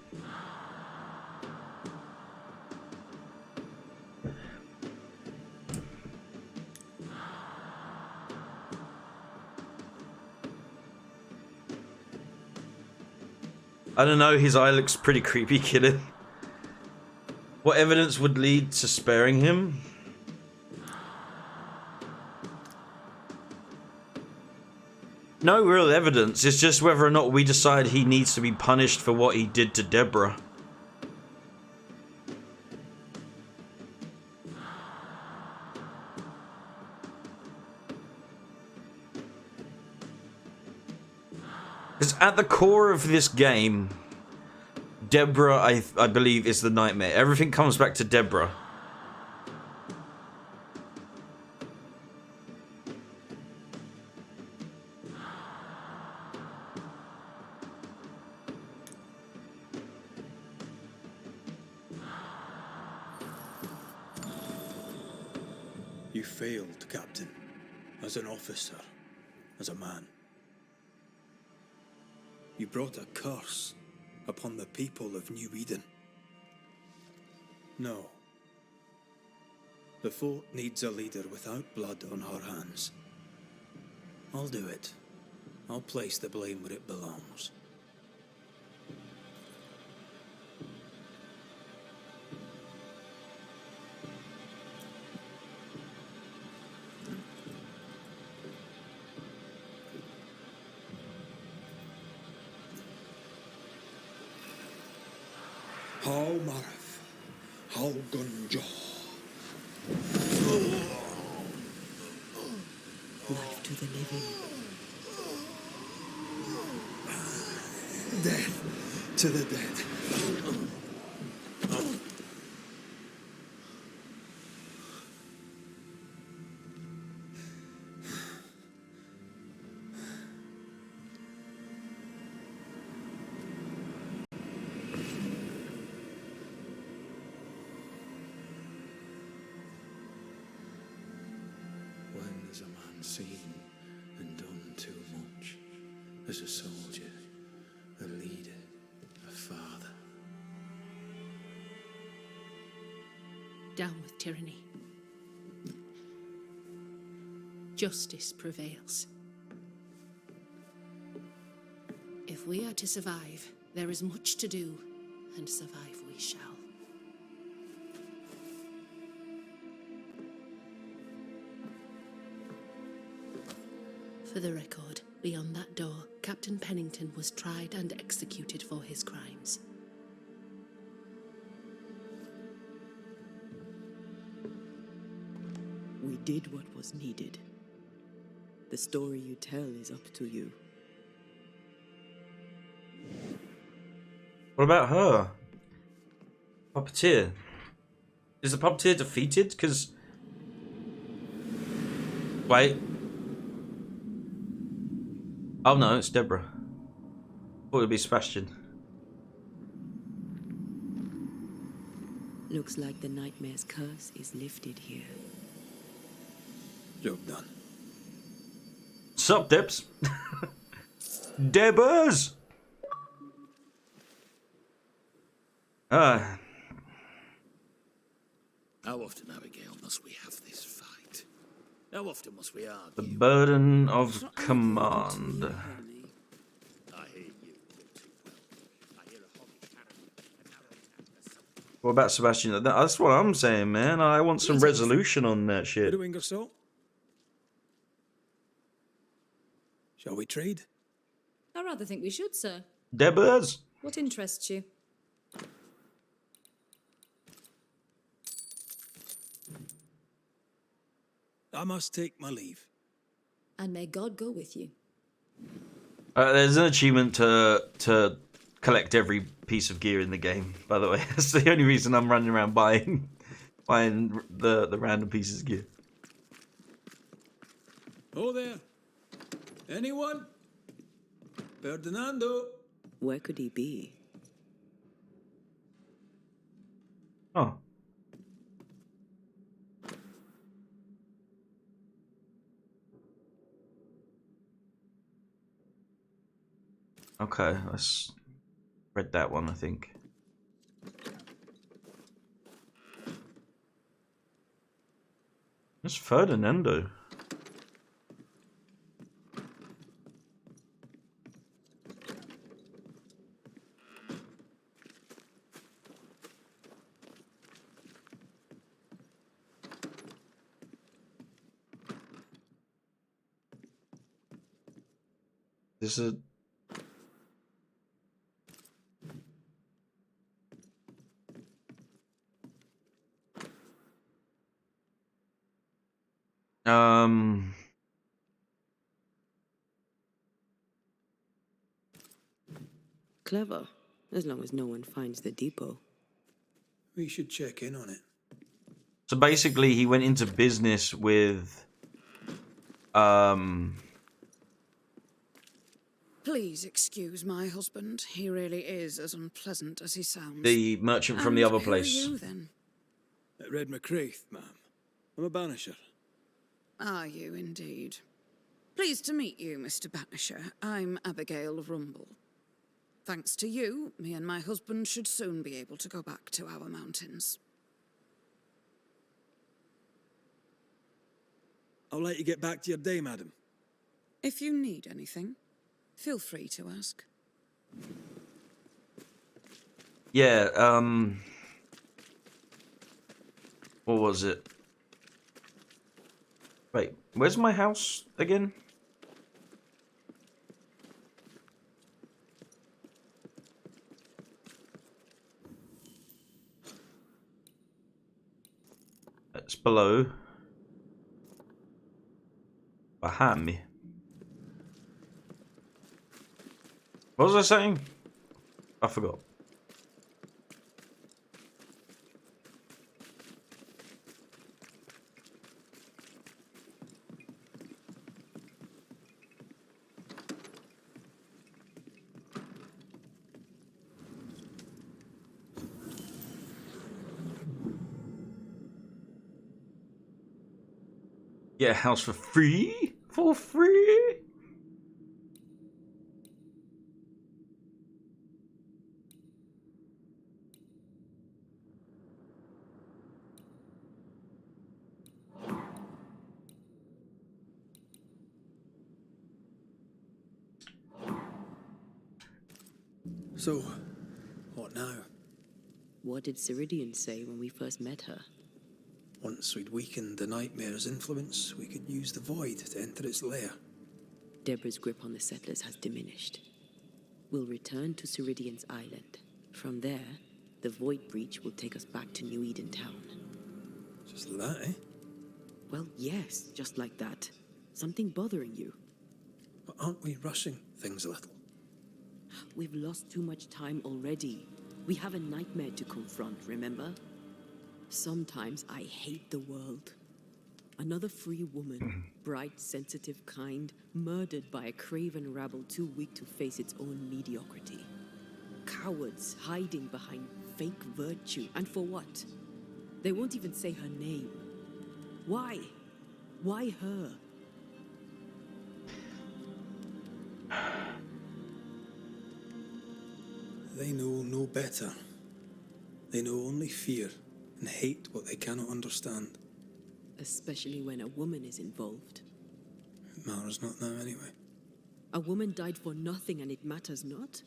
I don't know, his eye looks pretty creepy, killing. What evidence would lead to sparing him? No real evidence, it's just whether or not we decide he needs to be punished for what he did to Deborah. Because at the core of this game, Deborah, I believe, is the nightmare. Everything comes back to Deborah. You failed, Captain. As an officer, as a man. You brought a curse upon the people of New Eden. No. The fort needs a leader without blood on her hands. I'll do it. I'll place the blame where it belongs. Hal Marif, Hal Gunjaw. Life to the living. Death to the dead. When has a man seen and done too much? As a soldier, a leader, a father. Down with tyranny. Justice prevails. If we are to survive, there is much to do, and survive we shall. For the record, beyond that door, Captain Pennington was tried and executed for his crimes. We did what was needed. The story you tell is up to you. What about her? Puppeteer. Is the puppeteer defeated? Because... Wait. Oh no, it's Deborah. Thought it would be Sebastian. Looks like the nightmare's curse is lifted here. Job done. Sup, Debs? Debbers! How often, Abigail, must we have this fight? How often must we argue? The burden of command. I hear you all too well. I hear a hobby carrying an arrow attack or something. What about Sebastian? That's what I'm saying, man. I want some resolution on that shit. Widow Ingersoll? Shall we trade? I rather think we should, sir. Debbers! What interests you? I must take my leave. And may God go with you. There's an achievement to collect every piece of gear in the game, by the way. That's the only reason I'm running around buying the random pieces of gear. Oh there. Anyone? Ferdinando? Where could he be? Oh. Okay, let's read that one, I think. That's Ferdinando. This is Clever, as long as no one finds the depot. We should check in on it. so basically he went into business with Please excuse my husband. He really is as unpleasant as he sounds. the merchant from the other Who place. are you, then? Red McCraith, ma'am. I'm a banisher. Are you, indeed? Pleased to meet you, Mr. Banisher. I'm Abigail Rumble. Thanks to you, me and my husband should soon be able to go back to our mountains. I'll let you get back to your day, madam. If you need anything, feel free to ask. Yeah, what was it? Wait, where's my house again? it's below. Behind me. What was I saying? I forgot. Get a house for free? For free? So, what now? What did Ceridian say when we first met her? Once we'd weakened the nightmare's influence, we could use the void to enter its lair. Deborah's grip on the settlers has diminished. We'll return to Ceridian's island. From there, the void breach will take us back to New Eden Town. Just like that, eh? Well, yes, just like that. Something bothering you. But aren't we rushing things a little? We've lost too much time already. We have a nightmare to confront, remember? Sometimes I hate the world. Another free woman, bright, sensitive, kind, murdered by a craven rabble too weak to face its own mediocrity. Cowards hiding behind fake virtue. And for what? They won't even say her name. Why? Why her? They know no better. They know only fear and hate what they cannot understand. Especially when a woman is involved. It matters not now anyway. A woman died for nothing and it matters not?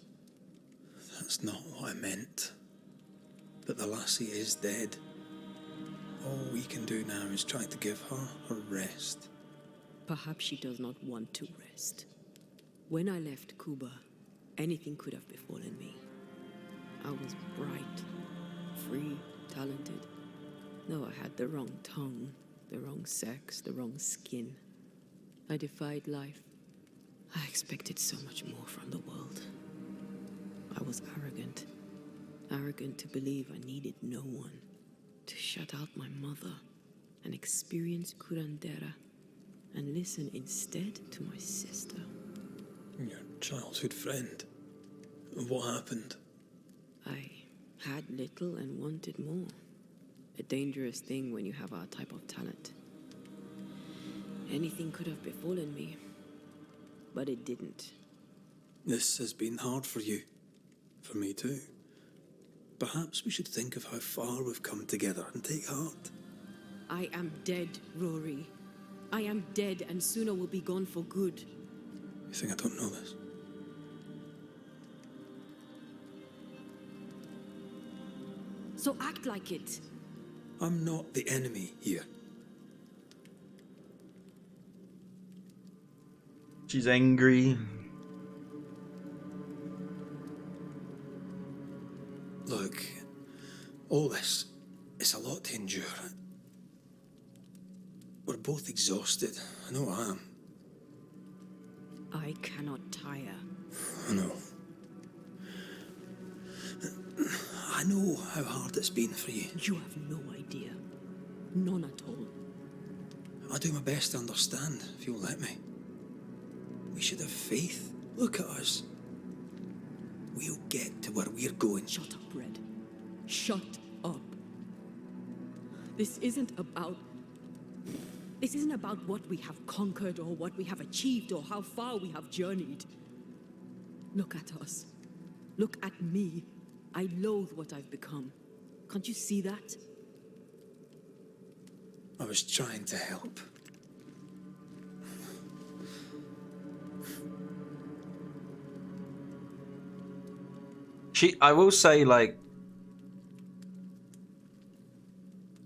That's not what I meant. But the lassie is dead. All we can do now is try to give her her rest. Perhaps she does not want to rest. When I left Cuba, anything could have befallen me. I was bright, free, talented. Though I had the wrong tongue, the wrong sex, the wrong skin. I defied life. I expected so much more from the world. I was arrogant. Arrogant to believe I needed no one. To shut out my mother and experience curandera and listen instead to my sister. Your childhood friend. What happened? I had little and wanted more. A dangerous thing when you have our type of talent. Anything could have befallen me, but it didn't. This has been hard for you. For me too. Perhaps we should think of how far we've come together and take heart. I am dead, Rory. I am dead, and sooner will be gone for good. You think I don't know this? So act like it. I'm not the enemy here. She's angry. Look, all this, it's a lot to endure. We're both exhausted. I know I am. I cannot tire. I know. I know how hard it's been for you. You have no idea. None at all. I'll do my best to understand, if you'll let me. We should have faith. Look at us. We'll get to where we're going. Shut up, Red. Shut up. This isn't about what we have conquered or what we have achieved or how far we have journeyed. Look at us. Look at me. I loathe what I've become. Can't you see that? I was trying to help. I will say, like,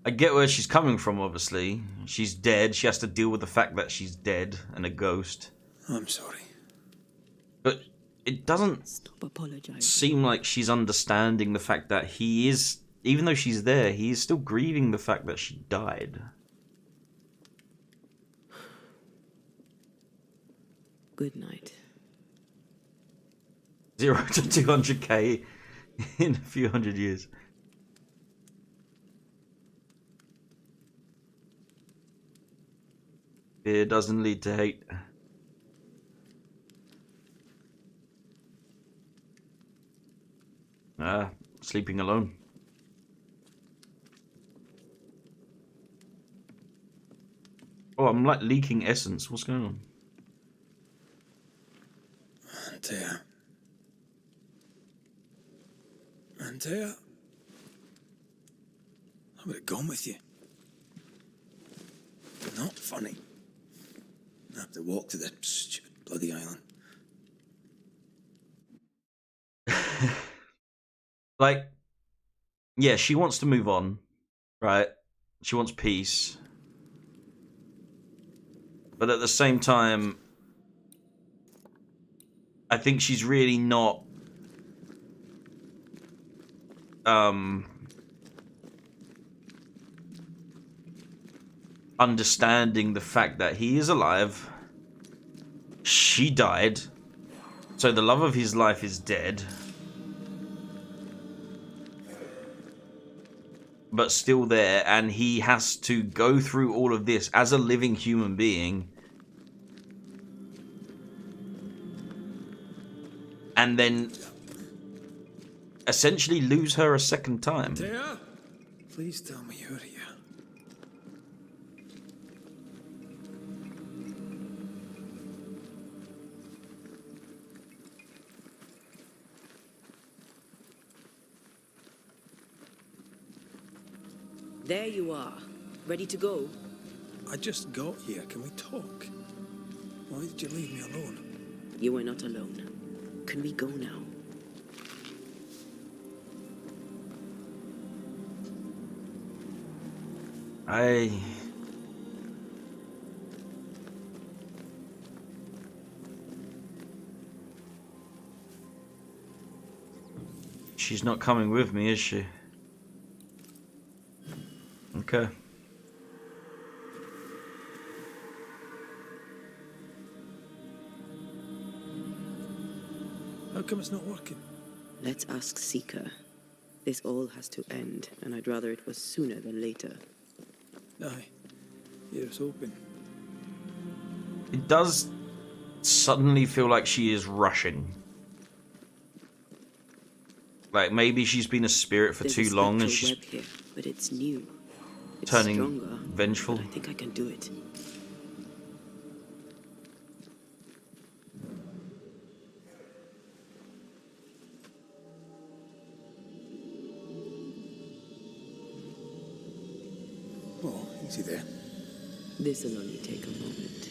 I get where she's coming from, obviously. She's dead. She has to deal with the fact that she's dead and a ghost. I'm sorry. But it doesn't Stop apologizing. seem like she's understanding the fact that he is even though she's there, he is still grieving the fact that she died. Good night. 0 to 200k in a few hundred years. Fear doesn't lead to hate. Sleeping alone. Oh, I'm like leaking essence. What's going on? Antea. Antea? I would have gone with you. Not funny. I have to walk to the stupid bloody island. Like, yeah, she wants to move on, right? She wants peace. But at the same time, I think she's really not understanding the fact that he is alive. She died. So the love of his life is dead. But still there, and he has to go through all of this as a living human being. And then essentially lose her a second time. Antea? Please tell me you're here. There you are. Ready to go? I just got here. Can we talk? Why did you leave me alone? You are not alone. Can we go now? She's not coming with me, is she? Okay. How come it's not working? Let's ask Seeker. This all has to end, and I'd rather it was sooner than later. Aye. Here's hoping. It does suddenly feel like she is rushing. Like maybe she's been a spirit for too long and she's web here, but it's new. It's turning stronger, vengeful. but I think I can do it. Oh, is he there? This'll only take a moment.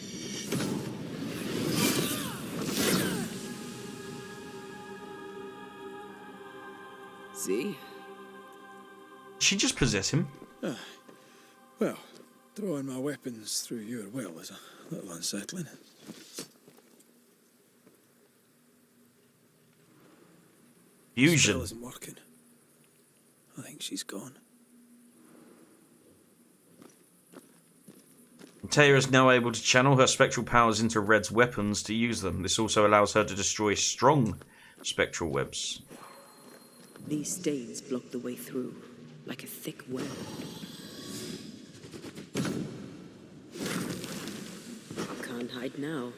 See? She just possess him. Well, throwing my weapons through your will is a little unsettling. Fusion. The spell isn't working. I think she's gone. Taya is now able to channel her spectral powers into Red's weapons to use them. This also allows her to destroy strong spectral webs. These stains block the way through, like a thick web. Can't hide now.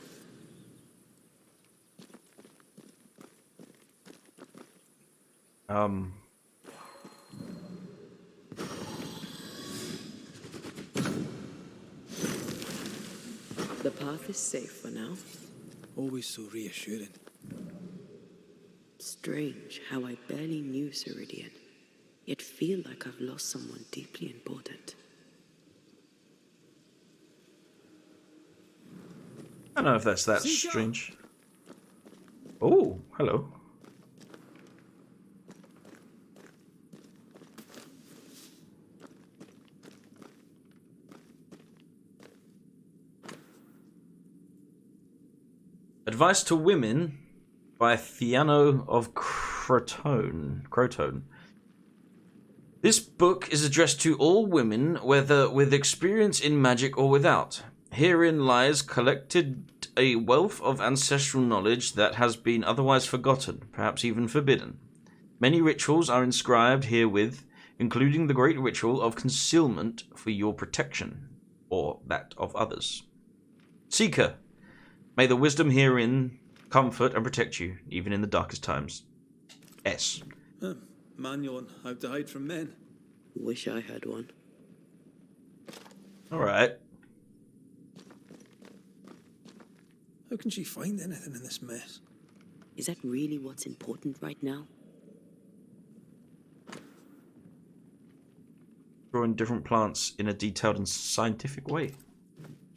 The path is safe for now. Always so reassuring. Strange how I barely knew Ceridian, yet feel like I've lost someone deeply important. I don't know if that's that strange. Oh, hello. Advice to Women by Theano of Crotone. This book is addressed to all women, whether with experience in magic or without. Herein lies collected a wealth of ancestral knowledge that has been otherwise forgotten, perhaps even forbidden. Many rituals are inscribed herewith, including the great ritual of concealment for your protection, or that of others. Seeker, may the wisdom herein comfort and protect you, even in the darkest times. S. Manual on how to hide from men. Wish I had one. Alright. How can she find anything in this mess? Is that really what's important right now? Drawing different plants in a detailed and scientific way.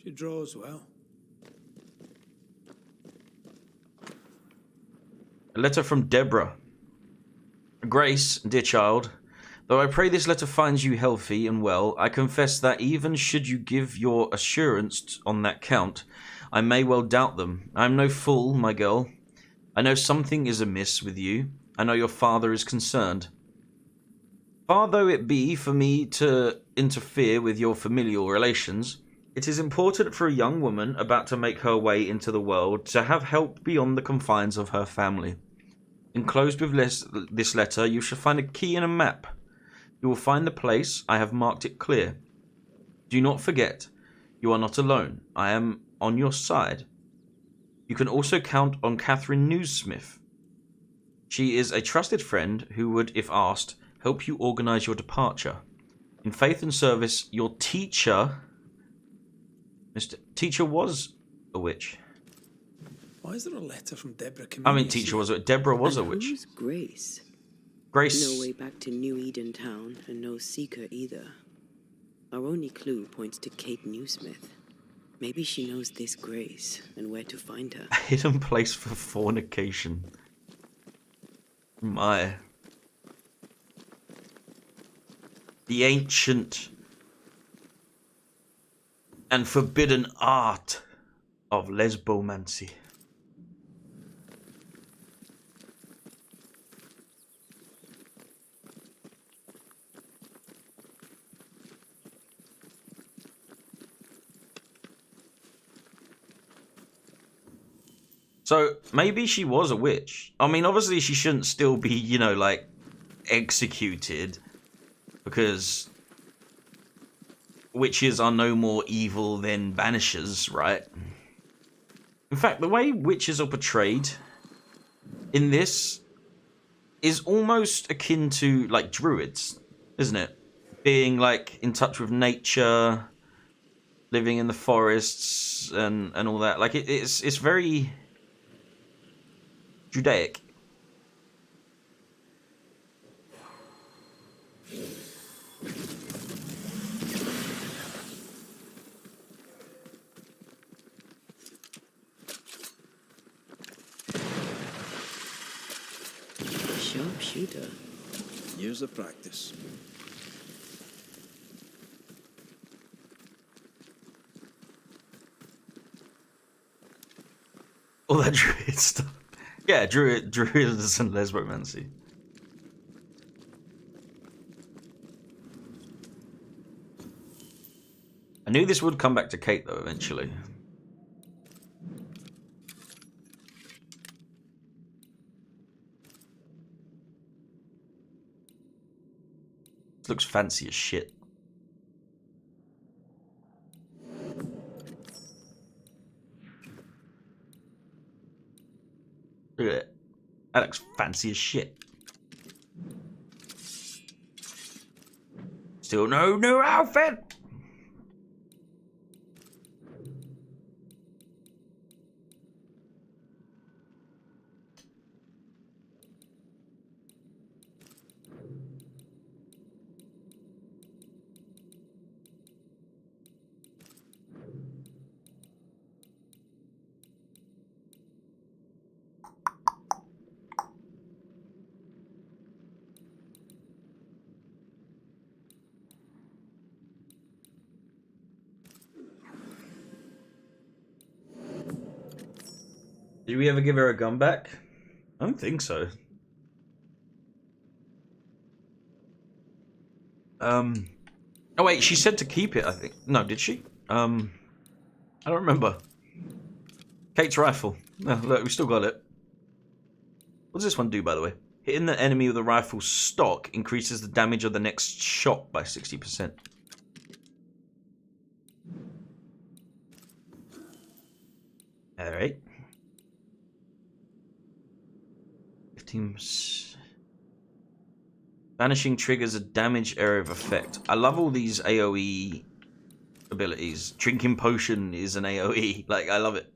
She draws well. A letter from Deborah. Grace, dear child, though I pray this letter finds you healthy and well, I confess that even should you give your assurance on that count, I may well doubt them. I am no fool, my girl. I know something is amiss with you. I know your father is concerned. Far though it be for me to interfere with your familial relations, it is important for a young woman about to make her way into the world to have help beyond the confines of her family. Enclosed with this letter, you shall find a key and a map. You will find the place. I have marked it clear. Do not forget, you are not alone. I am on your side. You can also count on Catherine Newsmith. She is a trusted friend who would, if asked, help you organize your departure. In faith and service, your teacher... Mr. Teacher was a witch. Why is there a letter from Deborah? I mean, teacher was a... Deborah was a witch. Who's Grace? Grace... No way back to New Eden Town, and no Seeker either. Our only clue points to Kate Newsmith. Maybe she knows this Grace, and where to find her. A hidden place for fornication. My... The ancient and forbidden art of lesbomancy. So, maybe she was a witch. I mean, obviously she shouldn't still be, you know, like, executed. Because witches are no more evil than banishers, right? In fact, the way witches are portrayed in this is almost akin to, like, druids, isn't it? Being, like, in touch with nature, living in the forests, and all that. Like, it's very Judaic. Sharpshooter. Years of practice. All that druid stuff. Yeah, druids and lesbomancy. I knew this would come back to Kate, though, eventually. This looks fancy as shit. Look at it. That looks fancy as shit. Still no new outfit! Did we ever give her a gun back? I don't think so. Oh wait, she said to keep it, I think. No, did she? I don't remember. Kate's rifle. No, look, we still got it. What does this one do, by the way? Hitting the enemy with a rifle stock increases the damage of the next shot by 60%. Alright. 15. Banishing triggers a damage area of effect. I love all these AoE abilities. Drinking potion is an AoE. Like, I love it.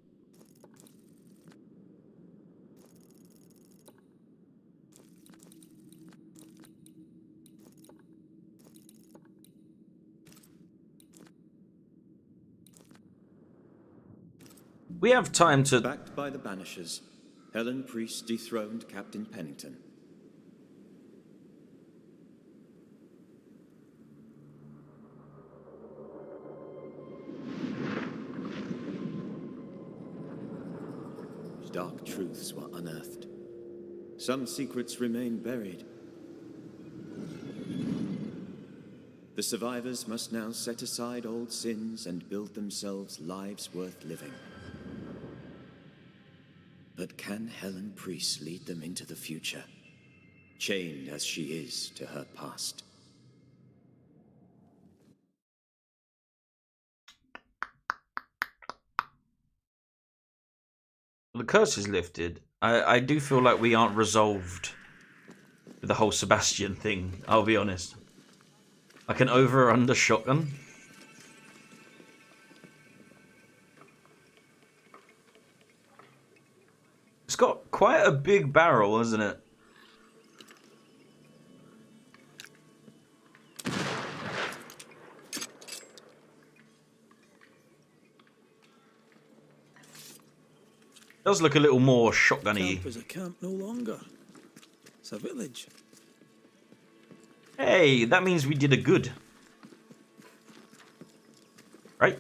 We have time to... Backed by the Banishers, Helen Priest dethroned Captain Pennington. Dark truths were unearthed. Some secrets remain buried. The survivors must now set aside old sins and build themselves lives worth living. But can Helen Priest lead them into the future, chained as she is to her past? The curse is lifted. I do feel like we aren't resolved with the whole Sebastian thing, I'll be honest. Like an over or under shotgun. It's got quite a big barrel, isn't it? Does look a little more shotgun-y. Camp is a camp no longer. It's a village. Hey, that means we did a good. Right?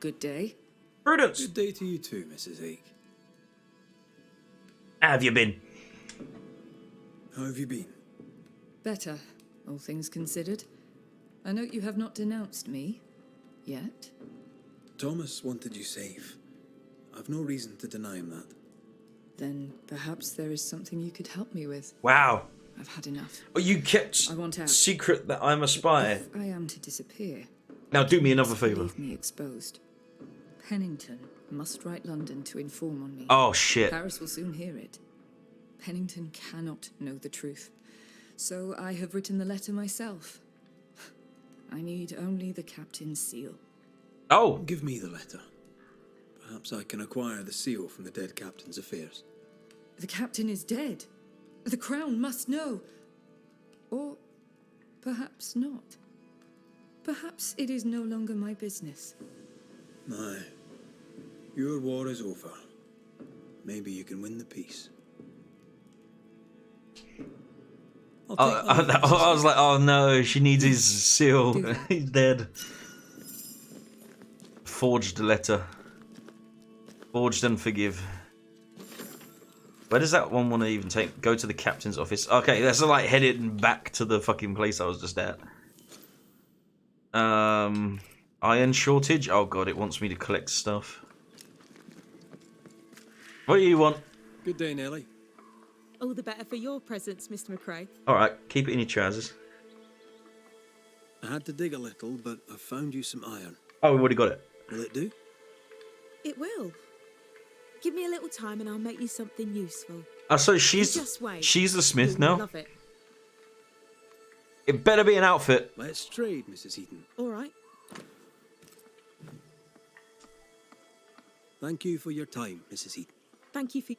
Good day. Prudence! Good day to you too, Mrs. Ake. How have you been? How have you been? Better, all things considered. I note you have not denounced me. Yet. Thomas wanted you safe. I've no reason to deny him that. Then perhaps there is something you could help me with. Wow. I've had enough. Oh, you kept I want out. secret that I'm a spy. If I am to disappear, Now do me another favour. leave me exposed. Pennington must write London to inform on me. Oh, shit. Paris will soon hear it. Pennington cannot know the truth. So I have written the letter myself. I need only the captain's seal. Oh! Give me the letter. Perhaps I can acquire the seal from the dead captain's affairs. The captain is dead. The crown must know. Or perhaps not. Perhaps it is no longer my business. Aye. Your war is over. Maybe you can win the peace. I was like, oh no, she needs his seal. He's dead. Forged letter. Forged and forgive. Where does that one want to even take? Go to the captain's office. Okay, that's like heading back to the fucking place I was just at. Iron shortage. Oh god, it wants me to collect stuff. What do you want? Good day, Nellie. All the better for your presence, Mr. McRae. Alright, keep it in your trousers. I had to dig a little, but I found you some iron. Oh, we've already got it. Will it do? It will. Give me a little time and I'll make you something useful. Oh, so Just wait. she's the smith You'll now? love it. It better be an outfit. Let's trade, Mrs. Eaton. All right. Thank you for your time, Mrs. Eaton. Thank you for...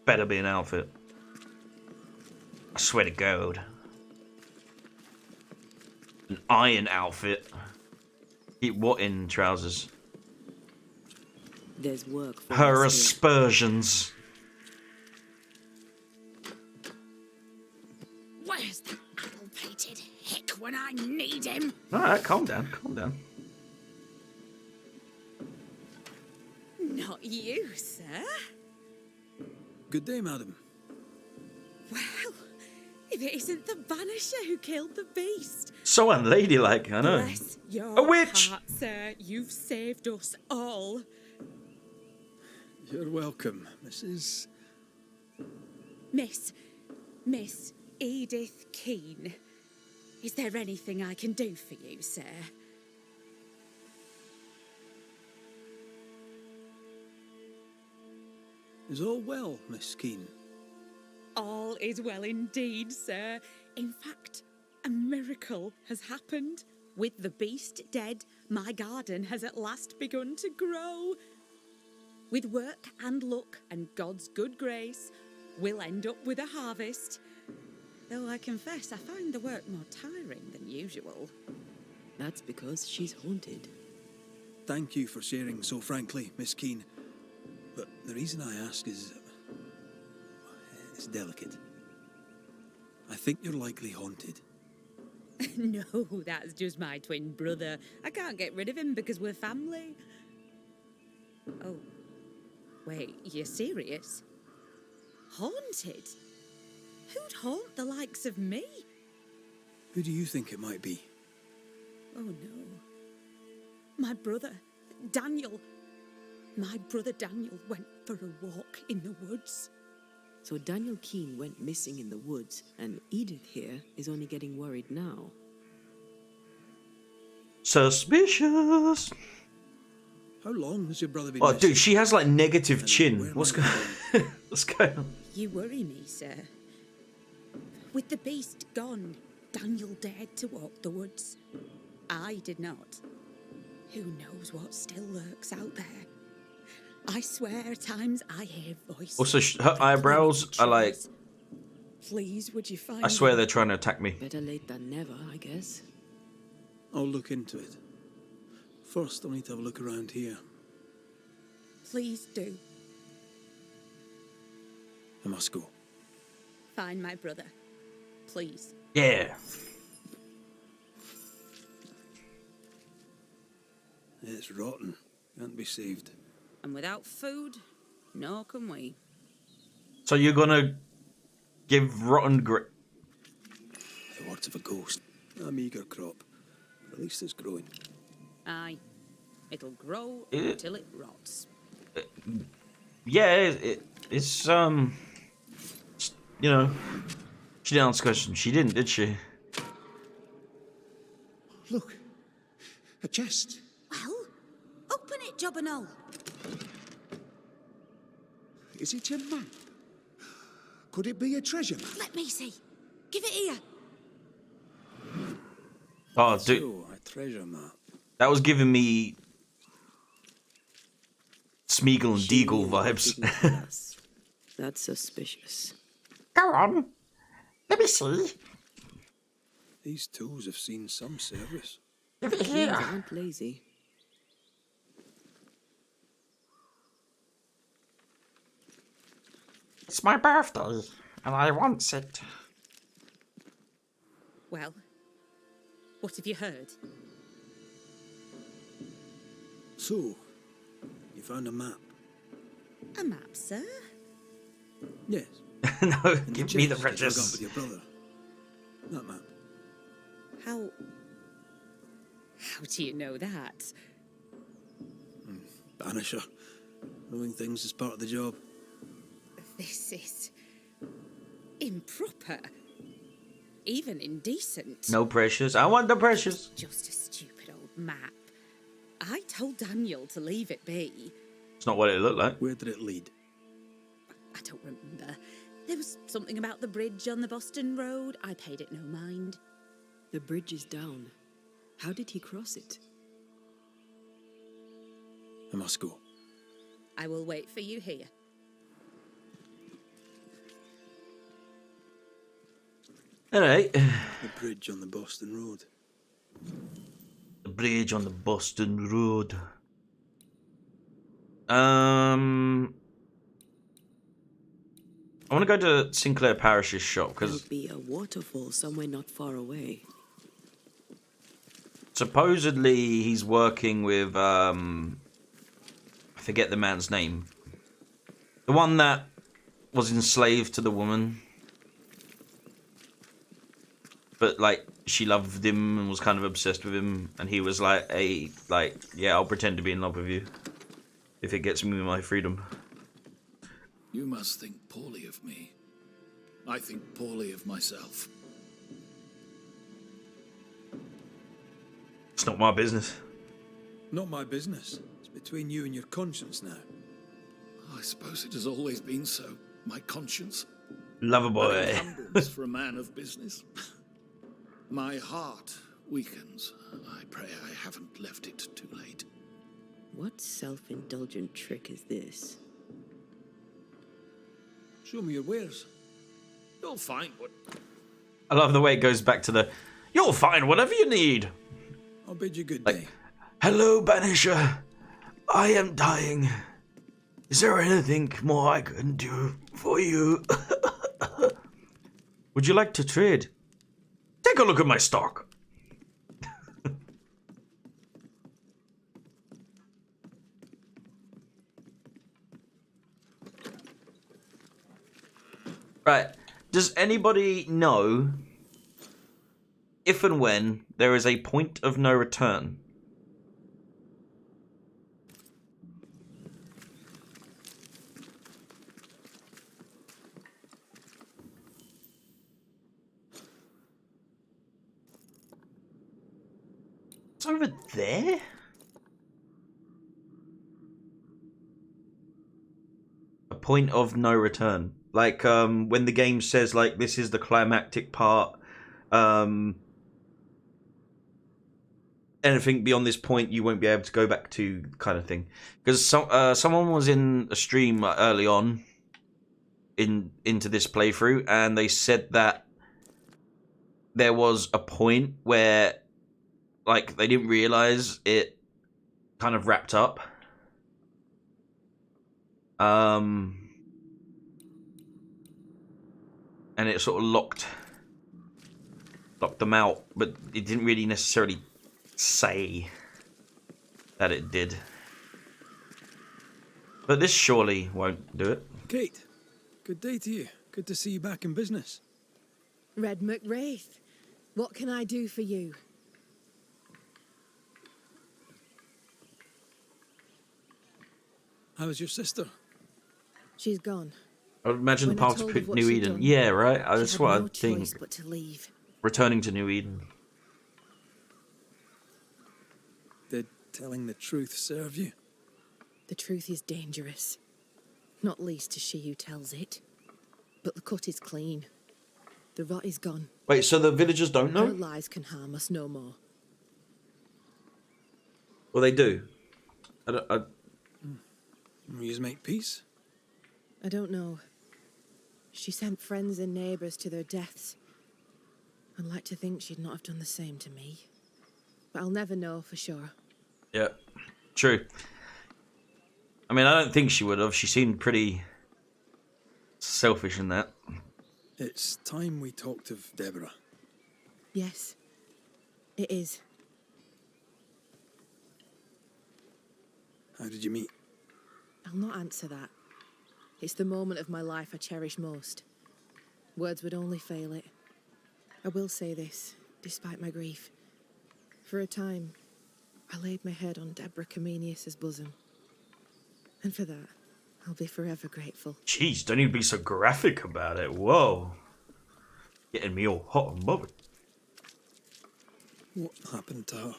Better be an outfit. I swear to God. An iron outfit. Keep what in trousers? There's work for Her us here. aspersions. Where's that apple-pated hick when I need him? Alright, calm down, calm down. Not you, sir. Good day, madam. Well, if it isn't the Banisher who killed the beast. So unladylike, I know. Bless your A witch! heart, sir. You've saved us all. You're welcome, Mrs. Miss Edith Keene. Is there anything I can do for you, sir? Is all well, Miss Keene? All is well indeed, sir. In fact, a miracle has happened. With the beast dead, my garden has at last begun to grow. With work and luck and God's good grace, we'll end up with a harvest. Though I confess I find the work more tiring than usual. That's because she's haunted. Thank you for sharing so frankly, Miss Keene. But the reason I ask is... it's delicate. I think you're likely haunted. No, that's just my twin brother. I can't get rid of him because we're family. Oh, wait, you're serious? Haunted? Who'd haunt the likes of me? Who do you think it might be? Oh no. My brother, Daniel. My brother Daniel went for a walk in the woods. So Daniel Keene went missing in the woods, and Edith here is only getting worried now. Suspicious. How long has your brother been Oh, missing? dude, she has like negative chin. What's going on? You worry me, sir. With the beast gone, Daniel dared to walk the woods. I did not. Who knows what still lurks out there? I swear at times I hear voices. Also, her eyebrows are like... Please, would you find I swear me? they're trying to attack me. Better late than never, I guess. I'll look into it. First, I'll need to have a look around here. Please do. I must go. Find my brother. Please. Yeah. It's rotten. Can't be saved. And without food, nor can we. So you're gonna give rotten grit? The words of a ghost. A meagre crop. At least it's growing. Aye. It'll grow It- until it rots. Yeah, it's you know, she didn't answer the question. She didn't, did she? Look, a chest. Well, open it, Job and all. Is it a map? Could it be a treasure map? Let me see. Give it here. Oh, dude, So, a treasure map. that was giving me Smeagol and Deagle vibes. Yes. That's suspicious. Go on. Let me see. These tools have seen some service. Keens aren't lazy. It's my birthday, and I want it. Well, what have you heard? So, you found a map? A map, sir? Yes. No, give me the chest you dug up riches. with your brother. That map. How do you know that? Banisher. Knowing things is part of the job. This is improper. Even indecent. No precious. I want the precious. Just a stupid old map. I told Daniel to leave it be. It's not what it looked like. Where did it lead? I don't remember. There was something about the bridge on the Boston Road. I paid it no mind. The bridge is down. How did he cross it? I must go. I will wait for you here. Alright. The bridge on the Boston Road. The bridge on the Boston Road. I want to go to Sinclair Parrish's shop because There'll be a waterfall somewhere not far away. supposedly he's working with I forget the man's name. The one that was enslaved to the woman. But, like, she loved him and was kind of obsessed with him. And he was like, yeah, I'll pretend to be in love with you. If it gets me my freedom. You must think poorly of me. I think poorly of myself. It's not my business. Not my business. It's between you and your conscience now. I suppose it has always been so. My conscience. Lover boy. An encumbrance for a man of business. My heart weakens. I pray I haven't left it too late. What self-indulgent trick is this? Show me your wares. You'll find what... I love the way it goes back to the, you'll find whatever you need. I'll bid you good day. Hello, Banisher. I am dying. Is there anything more I can do for you? Would you like to trade? Take a look at my stock. Right. Does anybody know if and when there is a point of no return? It's over there? A point of no return. Like, when the game says, like, this is the climactic part, anything beyond this point you won't be able to go back to, kind of thing. Because someone was in a stream early on into this playthrough, and they said that there was a point where, like, they didn't realize it kind of wrapped up. And it sort of locked them out, but it didn't really necessarily say that it did. But this surely won't do it. Kate, good day to you. Good to see you back in business. Red McWraith, what can I do for you? How is your sister? She's gone. I would imagine When the I path to told of what New she'd Eden. done, Yeah, right? she That's had what no I think. choice but to leave. Returning to New Eden. Did telling the truth serve you? The truth is dangerous. Not least to she who tells it. But the cut is clean. The rot is gone. Wait, so the villagers don't Her know? lies can harm us no more. Well, they do. We just make peace? I don't know. She sent friends and neighbours to their deaths. I'd like to think she'd not have done the same to me. But I'll never know for sure. Yeah, true. I mean, I don't think she would have. She seemed pretty selfish in that. It's time we talked of Deborah. Yes, it is. How did you meet? I'll not answer that. It's the moment of my life I cherish most. Words would only fail it. I will say this, despite my grief. For a time, I laid my head on Deborah Comenius's bosom. And for that, I'll be forever grateful. Jeez, don't even be so graphic about it. Whoa. Getting me all hot and bothered. What happened to her?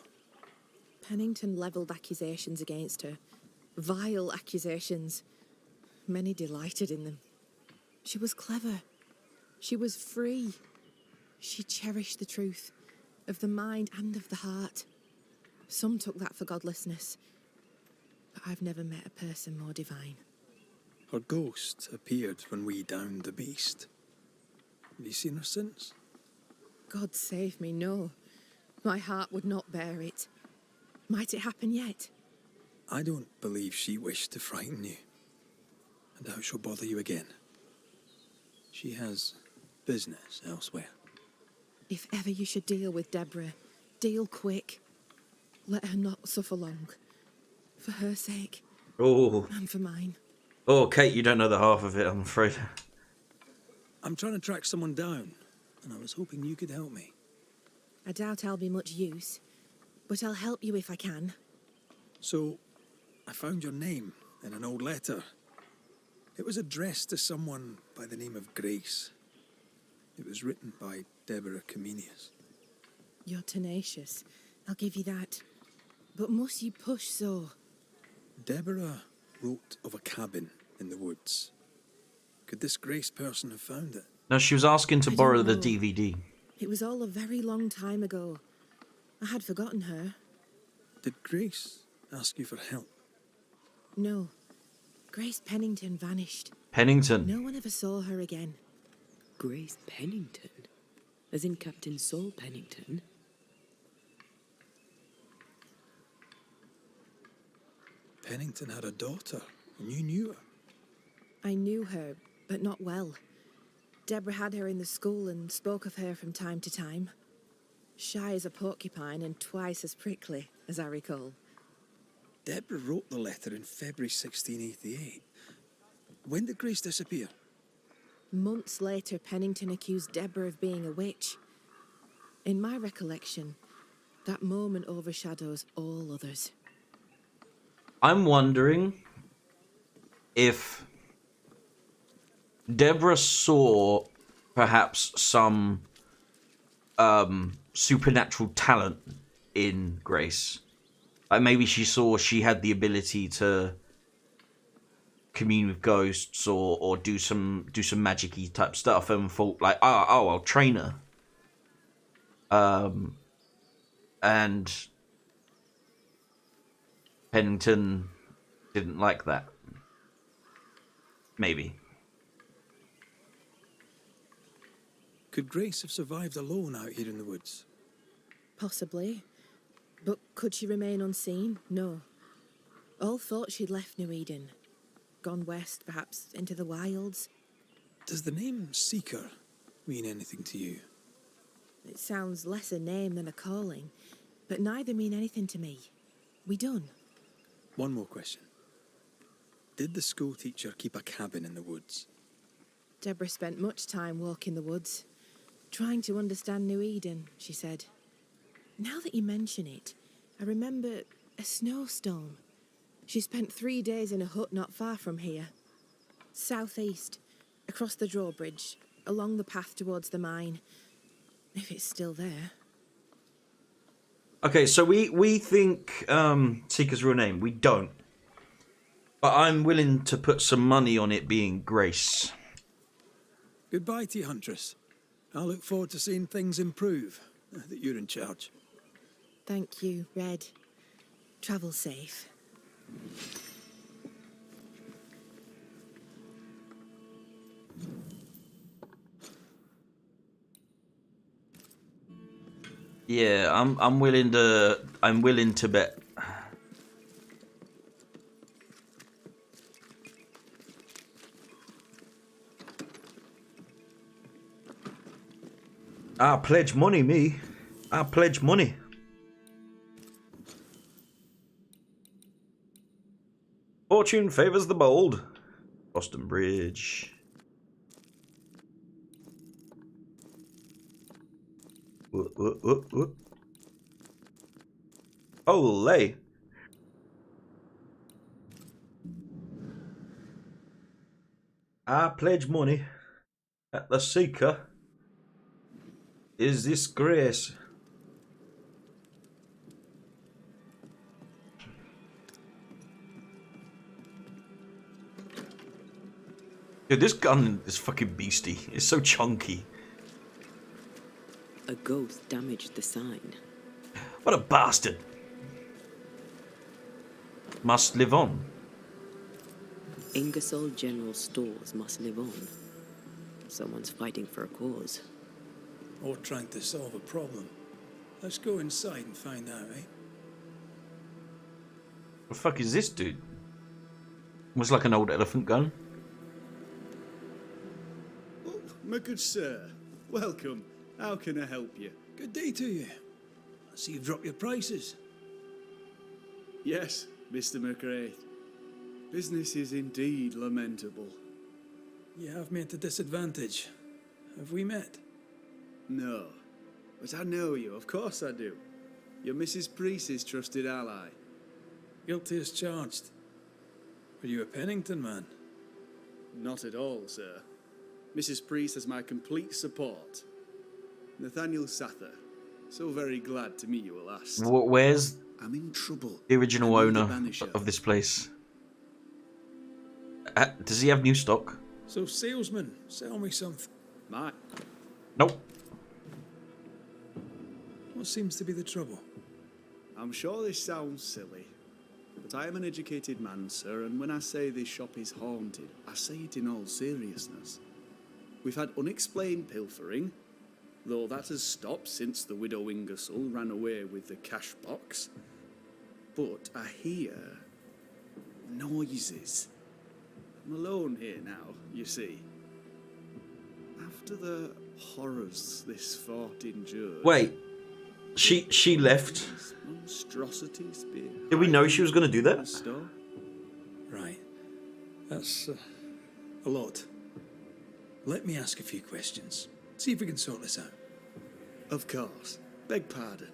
Pennington levelled accusations against her. Vile accusations. Many delighted in them. She was clever. She was free. She cherished the truth, of the mind and of the heart. Some took that for godlessness, but I've never met a person more divine. Her ghost appeared when we downed the beast. Have you seen her since? God save me, no. My heart would not bear it. Might it happen yet? I don't believe she wished to frighten you. I doubt she'll bother you again. She has business elsewhere. If ever you should deal with Deborah, deal quick. Let her not suffer long. For her sake. Oh. And for mine. Oh, Kate, you don't know the half of it, I'm afraid. I'm trying to track someone down, and I was hoping you could help me. I doubt I'll be much use, but I'll help you if I can. So, I found your name in an old letter. It was addressed to someone by the name of Grace. It was written by Deborah Comenius. You're tenacious. I'll give you that. But must you push so? Deborah wrote of a cabin in the woods. Could this Grace person have found it? No, she was asking to I borrow don't the know. DVD. It was all a very long time ago. I had forgotten her. Did Grace ask you for help? No. Grace Pennington vanished. Pennington. No one ever saw her again. Grace Pennington? As in Captain Saul Pennington? Pennington had a daughter, and you knew her. I knew her, but not well. Deborah had her in the school and spoke of her from time to time. Shy as a porcupine and twice as prickly, as I recall. Deborah wrote the letter in February 1688. When did Grace disappear? Months later, Pennington accused Deborah of being a witch. In my recollection, that moment overshadows all others. I'm wondering if Deborah saw perhaps some supernatural talent in Grace. Like maybe she saw she had the ability to commune with ghosts or do some magic-y type stuff and thought like, oh, I'll train her. And Pennington didn't like that. Maybe. Could Grace have survived alone out here in the woods? Possibly. But could she remain unseen? No. All thought she'd left New Eden. Gone west, perhaps into the wilds. Does the name Seeker mean anything to you? It sounds less a name than a calling, but neither mean anything to me. We done. One more question. Did the school teacher keep a cabin in the woods? Deborah spent much time walking the woods, trying to understand New Eden, she said. Now that you mention it, I remember a snowstorm. She spent 3 days in a hut not far from here. Southeast, across the drawbridge, along the path towards the mine. If it's still there. Okay, so we think Seeker's real name. We don't. But I'm willing to put some money on it being Grace. Goodbye to you, Huntress. I look forward to seeing things improve, now that you're in charge. Thank you, Red. Travel safe. Yeah, I'm willing to bet. I pledge money, me. I pledge money. Fortune favors the bold. Boston Bridge. Whoop. Olay. I pledge money that the Seeker is this Grace. Dude, this gun is fucking beastie. It's so chunky. A ghost damaged the sign. What a bastard. Must live on. Ingersoll General Stores must live on. Someone's fighting for a cause. Or trying to solve a problem. Let's go inside and find out, eh? What the fuck is this, dude? Looks like an old elephant gun. Oh, my good sir. Welcome. How can I help you? Good day to you. I see you've dropped your prices. Yes, Mr. McRae. Business is indeed lamentable. You have me at a disadvantage. Have we met? No, but I know you, of course I do. You're Mrs. Priest's trusted ally. Guilty as charged. Were you a Pennington man? Not at all, sir. Mrs. Priest has my complete support. Nathaniel Sather, so very glad to meet you at last. Where's I'm in trouble. the original I need a owner banisher. of this place? Does he have new stock? So, salesman, sell me something. Nope. What seems to be the trouble? I'm sure this sounds silly, but I am an educated man, sir, and when I say this shop is haunted, I say it in all seriousness. We've had unexplained pilfering, though that has stopped since the widow Ingersoll ran away with the cash box. But I hear noises. I'm alone here now, you see. After the horrors this fort endured... Wait, she left? Monstrosities behind Did we know she was going to do that? the store. Right. That's a lot. Let me ask a few questions. See if we can sort this out. Of course. Beg pardon.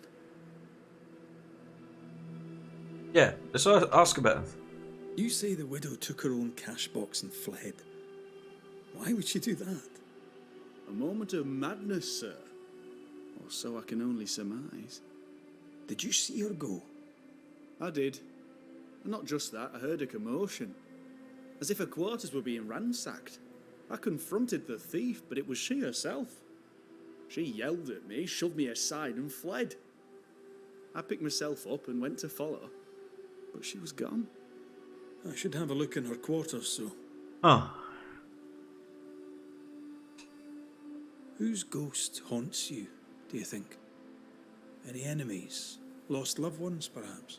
Yeah, let's ask about it. You say the widow took her own cash box and fled. Why would she do that? A moment of madness, sir. Or so I can only surmise. Did you see her go? I did. And not just that, I heard a commotion. As if her quarters were being ransacked. I confronted the thief, but it was she herself. She yelled at me, shoved me aside and fled. I picked myself up and went to follow, but she was gone. I should have a look in her quarters, so. Oh. Whose ghost haunts you, do you think? Any enemies? Lost loved ones, perhaps?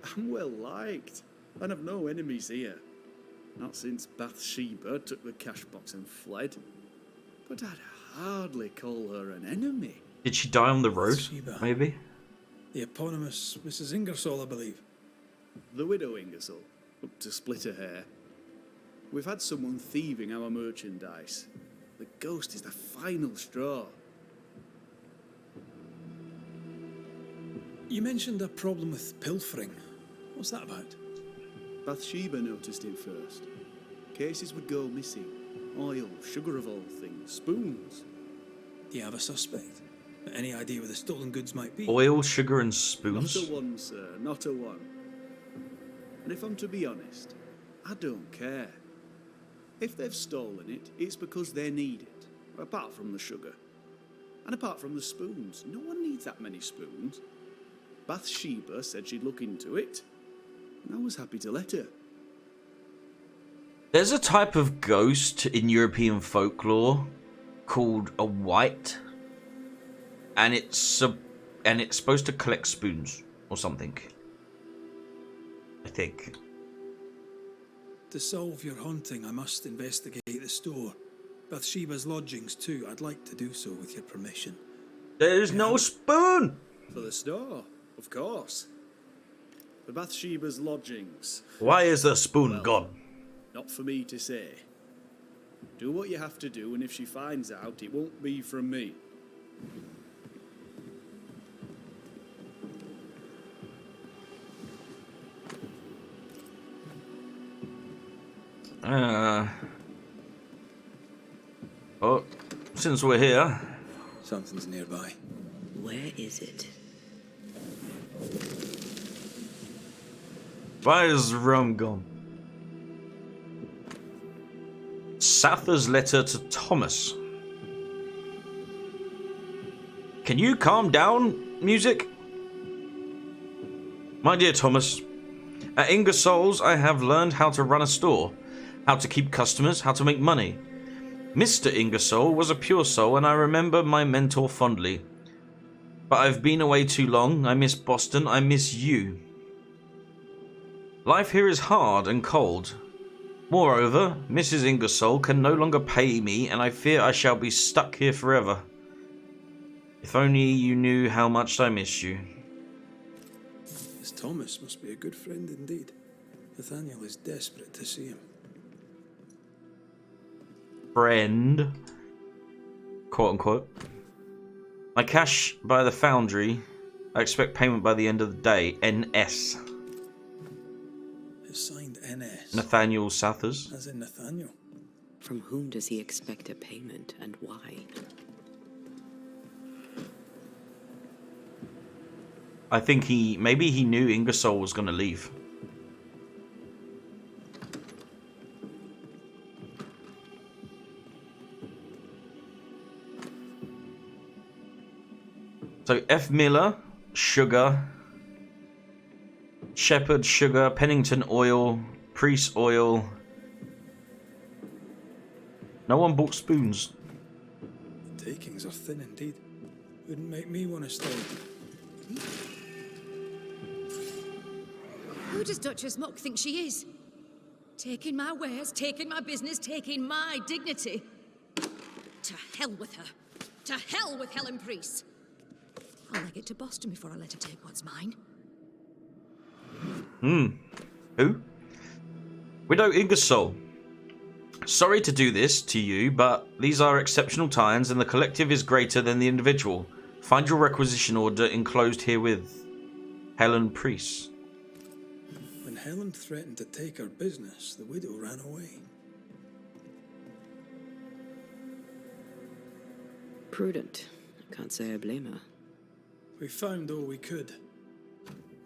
I'm well liked, and I've no enemies here. Not since Bathsheba took the cash box and fled. But I'd hardly call her an enemy. Did she die on the road? Bathsheba. Maybe? The eponymous Mrs. Ingersoll, I believe. The widow Ingersoll, up to split her hair. We've had someone thieving our merchandise. The ghost is the final straw. You mentioned a problem with pilfering. What's that about? Bathsheba noticed it first. Cases would go missing. Oil, sugar of all things, spoons. Do you have a suspect? Any idea where the stolen goods might be? Oil, sugar, and spoons? Not a one, sir, not a one. And if I'm to be honest, I don't care. If they've stolen it, it's because they need it. Apart from the sugar. And apart from the spoons. No one needs that many spoons. Bathsheba said she'd look into it. And I was happy to let her. There's a type of ghost in European folklore called a wight. And it's supposed to collect spoons or something. I think. To solve your haunting, I must investigate the store. Bathsheba's lodgings too. I'd like to do so with your permission. There's no spoon! For the store, of course. For Bathsheba's lodgings. Why is the spoon gone? Not for me to say. Do what you have to do, and if she finds out, it won't be from me. Oh, since we're here. Something's nearby. Where is it? Why is Rome gone? Sather's letter to Thomas. Can you calm down, music? My dear Thomas, at Ingersoll's I have learned how to run a store, how to keep customers, how to make money. Mr. Ingersoll was a pure soul and I remember my mentor fondly. But I've been away too long, I miss Boston, I miss you. Life here is hard and cold. Moreover, Mrs. Ingersoll can no longer pay me and I fear I shall be stuck here forever. If only you knew how much I miss you. This Thomas must be a good friend indeed. Nathaniel is desperate to see him. Friend, quote unquote. My cash by the foundry. I expect payment by the end of the day. NS. It's signed NS. Nathaniel Southers. As in Nathaniel. From whom does he expect a payment and why? I think maybe he knew Ingersoll was going to leave. So F. Miller, sugar. Shepherd, sugar. Pennington, oil. Priest, oil. No one bought spoons. The takings are thin indeed. Wouldn't make me want to stay. Who does Duchess Muck think she is? Taking my wares, taking my business, taking my dignity. To hell with her. To hell with Helen Priest. I'll leg it to Boston before I let her take what's mine. Who? Widow Ingersoll. Sorry to do this to you, but these are exceptional times and the collective is greater than the individual. Find your requisition order enclosed herewith. Helen Priest. When Helen threatened to take her business, the widow ran away. Prudent. I can't say I blame her. We found all we could.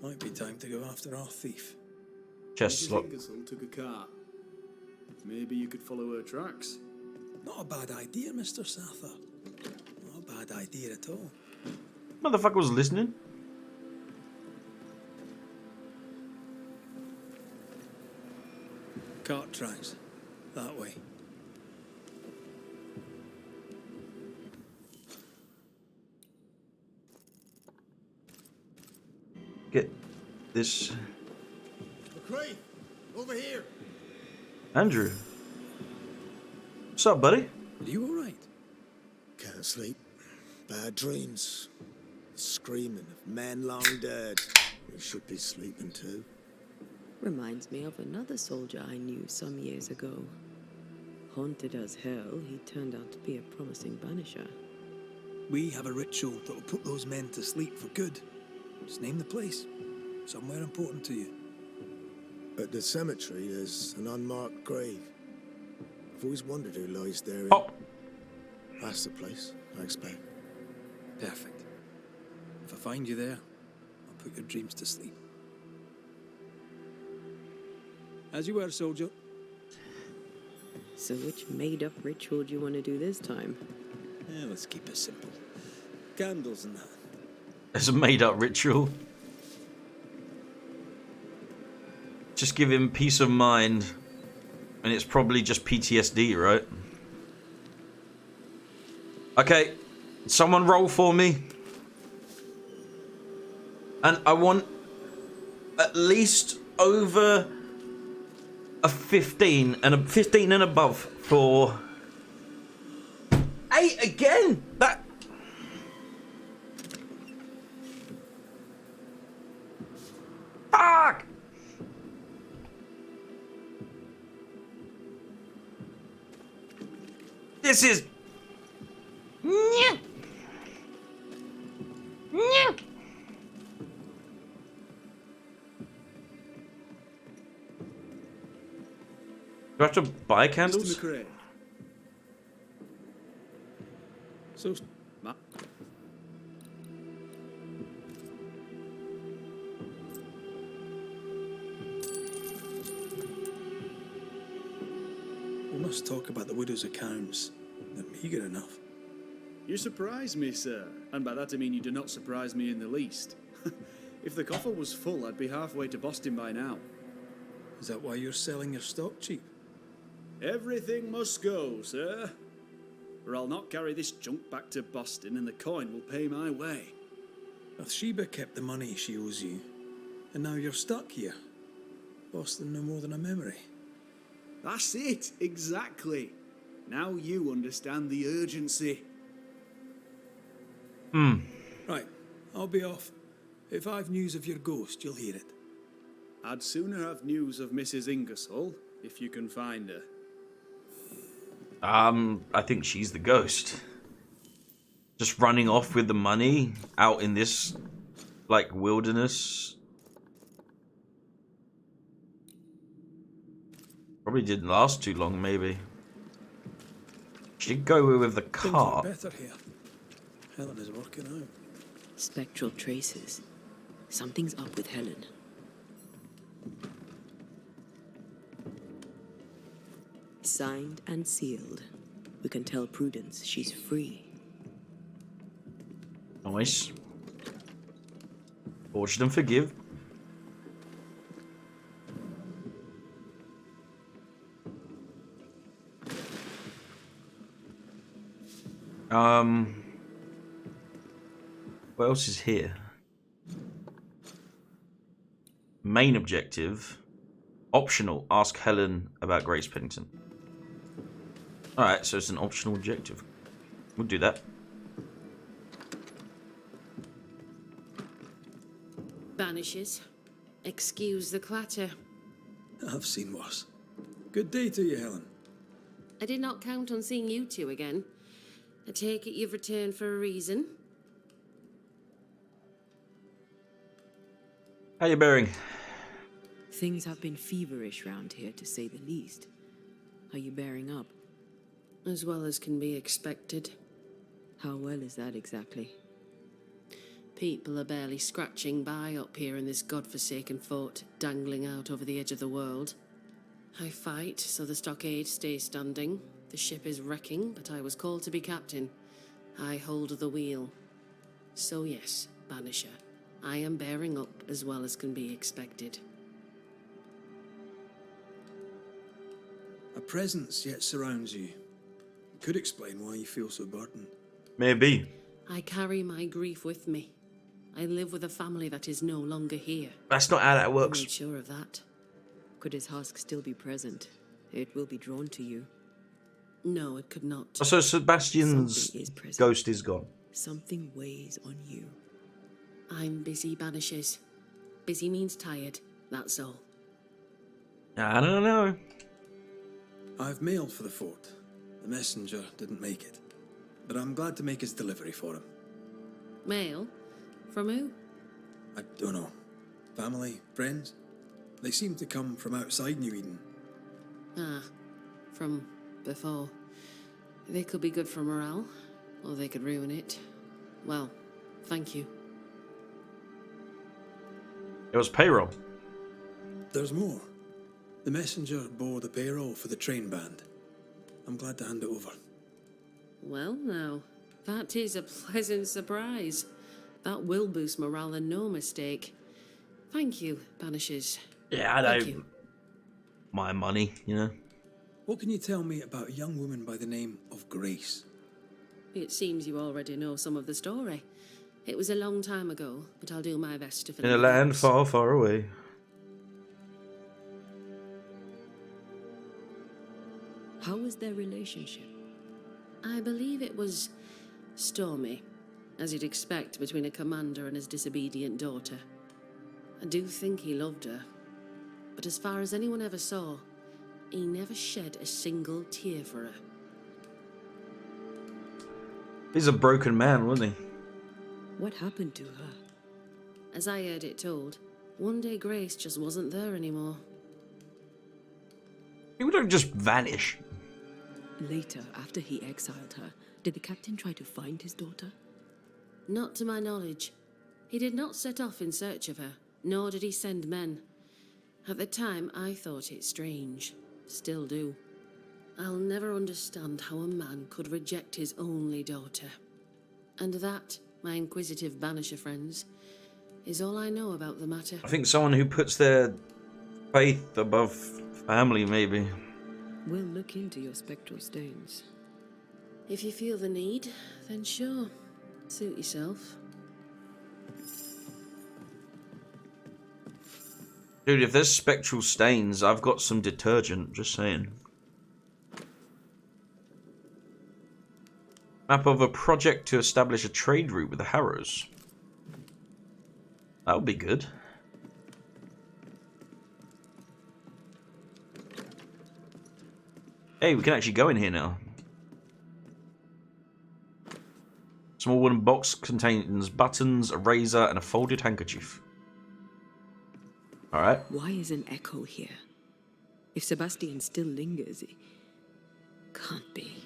Might be time to go after our thief. Chest slot. Ingersoll took a car. Maybe you could follow her tracks. Not a bad idea, Mr. Sather. Not a bad idea at all. Motherfucker was listening. Cart tracks. That way. Get this. McCrae, over here. Andrew. What's up, buddy? Are you alright? Can't sleep. Bad dreams. Screaming of men long dead. We should be sleeping too. Reminds me of another soldier I knew some years ago. Haunted as hell, he turned out to be a promising banisher. We have a ritual that will put those men to sleep for good. Just name the place. Somewhere important to you. At the cemetery, there's an unmarked grave. I've always wondered who lies there. That's the place, I expect. Perfect. If I find you there, I'll put your dreams to sleep. As you were, soldier. So which made-up ritual do you want to do this time? Let's keep it simple. Candles and that. It's a made-up ritual. Just give him peace of mind. And it's probably just PTSD, right? Okay. Someone roll for me. And I want at least over a 15 and a 15 and above for 8 again. That fuck. This is do I have to buy candles? Mr. McCrae. So, Matt. We must talk about the widow's accounts. They're meagre enough. You surprise me, sir. And by that I mean you do not surprise me in the least. If the coffer was full, I'd be halfway to Boston by now. Is that why you're selling your stock cheap? Everything must go, sir. Or I'll not carry this junk back to Boston and the coin will pay my way. Bathsheba kept the money she owes you, and now you're stuck here. Boston no more than a memory. That's it, exactly. Now you understand the urgency. Right, I'll be off. If I've news of your ghost, you'll hear it. I'd sooner have news of Mrs. Ingersoll, if you can find her. I think she's the ghost. Just running off with the money out in this, like, wilderness. Probably didn't last too long, maybe. She'd go with the Things car. look better here. Helen is working out. Spectral traces. Something's up with Helen. Signed and sealed. We can tell Prudence she's free. Nice. Fortune and forgive. What else is here? Main objective. Optional. Ask Helen about Grace Pennington. Alright, so it's an optional objective. We'll do that. Banishers. Excuse the clatter. I've seen worse. Good day to you, Helen. I did not count on seeing you two again. I take it you've returned for a reason. How you bearing? Things have been feverish round here, to say the least. Are you bearing up? As well as can be expected. How well is that exactly? People are barely scratching by up here in this godforsaken fort, dangling out over the edge of the world. I fight so the stockade stays standing. The ship is wrecking, but I was called to be captain. I hold the wheel. So yes, Banisher, I am bearing up as well as can be expected. A presence yet surrounds you. Could explain why you feel so burdened. Maybe. I carry my grief with me. I live with a family that is no longer here. That's not how that works. I'm sure of that. Could his husk still be present? It will be drawn to you. No, it could not. So Sebastian's ghost is gone. Something weighs on you. I'm busy, Banishers. Busy means tired, that's all. I don't know. I've mailed for the fort. The messenger didn't make it. But I'm glad to make his delivery for him. Mail? From who? I don't know. Family? Friends? They seem to come from outside New Eden. Ah, from before. They could be good for morale, or they could ruin it. Well, thank you. It was payroll. There's more. The messenger bore the payroll for the train band. I'm glad to hand it over. Well, now, that is a pleasant surprise. That will boost morale and no mistake. Thank you, Banishers. Yeah, I Thank know. you. My money, you know. What can you tell me about a young woman by the name of Grace? It seems you already know some of the story. It was a long time ago, but I'll do my best to fill In a the land gaps. far, far away. How was their relationship? I believe it was stormy, as you'd expect between a commander and his disobedient daughter. I do think he loved her, but as far as anyone ever saw, he never shed a single tear for her. He's a broken man, wasn't he? What happened to her? As I heard it told, one day Grace just wasn't there anymore. People don't just vanish. Later, after he exiled her, did the captain try to find his daughter? Not to my knowledge. He did not set off in search of her, nor did he send men. At the time, I thought it strange. Still do. I'll never understand how a man could reject his only daughter. And that, my inquisitive Banisher friends, is all I know about the matter. I think someone who puts their faith above family, maybe. We'll look into your spectral stones. If you feel the need, then sure. Suit yourself. Dude, if there's spectral stains, I've got some detergent, just saying. Map of a project to establish a trade route with the Harrows. That would be good. Hey, we can actually go in here now. Small wooden box contains buttons, a razor, and a folded handkerchief. Alright. Why is an echo here? If Sebastian still lingers, it can't be.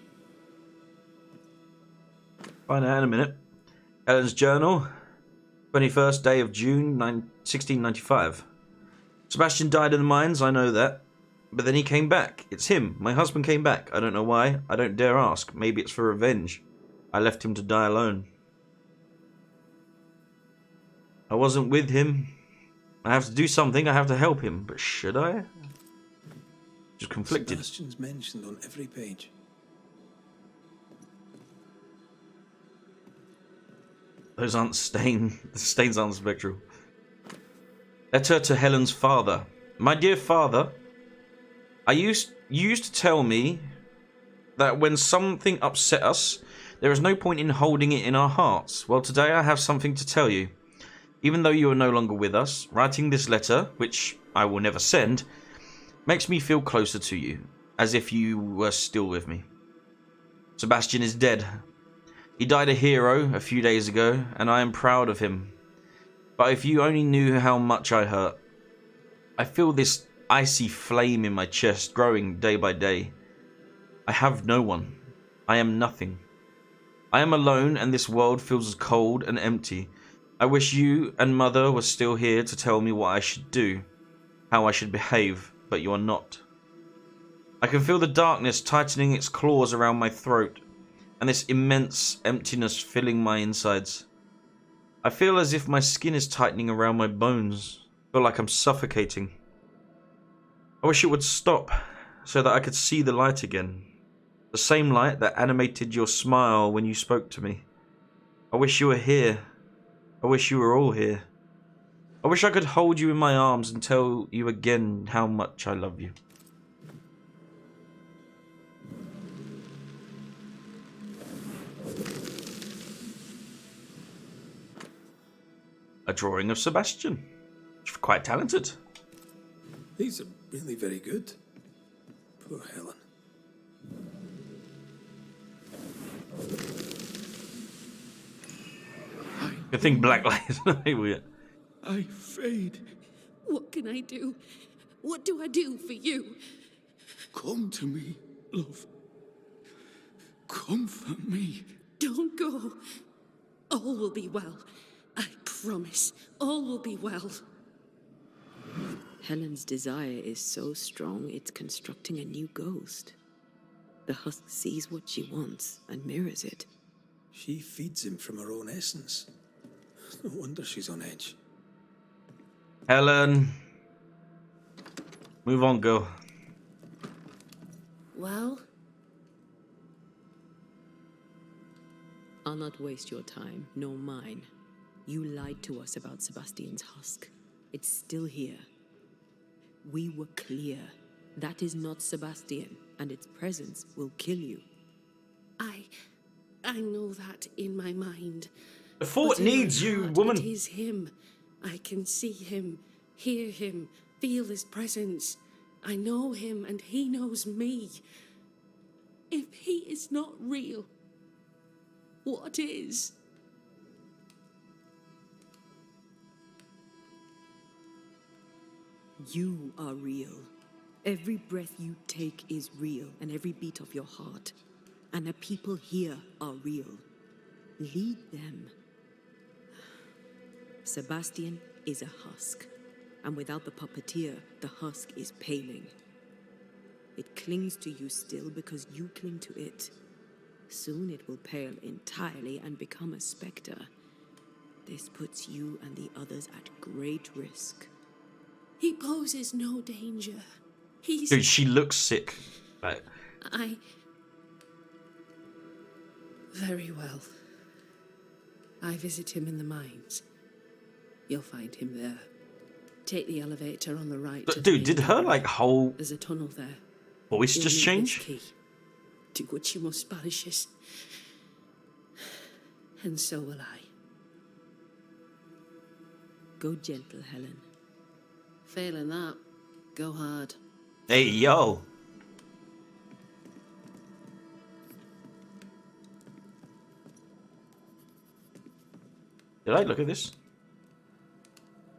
Find out in a minute. Helen's journal. 21st day of June, 1695. Sebastian died in the mines, I know that. But then he came back. It's him. My husband came back. I don't know why. I don't dare ask. Maybe it's for revenge. I left him to die alone. I wasn't with him. I have to do something. I have to help him. But should I? Just conflicted. Sebastian's mentioned on every page. Those aren't the stains aren't spectral. Letter to Helen's father. My dear father, you used to tell me that when something upset us, there is no point in holding it in our hearts. Well, today I have something to tell you. Even though you are no longer with us, writing this letter, which I will never send, makes me feel closer to you, as if you were still with me. Sebastian is dead. He died a hero a few days ago, and I am proud of him. But if you only knew how much I hurt. I feel this icy flame in my chest growing day by day. I have no one. I am nothing. I am alone, and this world feels cold and empty. I wish you and Mother were still here to tell me what I should do, how I should behave, but you are not. I can feel the darkness tightening its claws around my throat, and this immense emptiness filling my insides. I feel as if my skin is tightening around my bones. I feel like I'm suffocating. I wish it would stop, so that I could see the light again. The same light that animated your smile when you spoke to me. I wish you were here. I wish you were all here. I wish I could hold you in my arms and tell you again how much I love you. A drawing of Sebastian. She's quite talented. These are really very good. Poor Helen. Good thing black light is not weird. I fade. What can I do? What do I do for you? Come to me, love. Comfort me. Don't go. All will be well. I promise. All will be well. Helen's desire is so strong, it's constructing a new ghost. The husk sees what she wants and mirrors it. She feeds him from her own essence. No wonder she's on edge. Helen. Move on, girl. Well? I'll not waste your time, nor mine. You lied to us about Sebastian's husk. It's still here. We were clear. That is not Sebastian, and its presence will kill you. I know that in my mind. The fort needs you, woman. It is him. I can see him, hear him, feel his presence. I know him, and he knows me. If he is not real, what is? You are real. Every breath you take is real, and every beat of your heart. And the people here are real. Lead them. Sebastian is a husk, and without the puppeteer, the husk is paling. It clings to you still because you cling to it. Soon it will pale entirely and become a specter. This puts you and the others at great risk. He poses no danger. He's... Dude, she looks sick. Right. Very well. I visit him in the mines. You'll find him there. Take the elevator on the right. Dude, did her like whole There's a tunnel there. voice just change? Key. Do what you must, Banishers. And so will I. Go gentle, Helen. Failing that, go hard. Hey, yo. Did I look at this?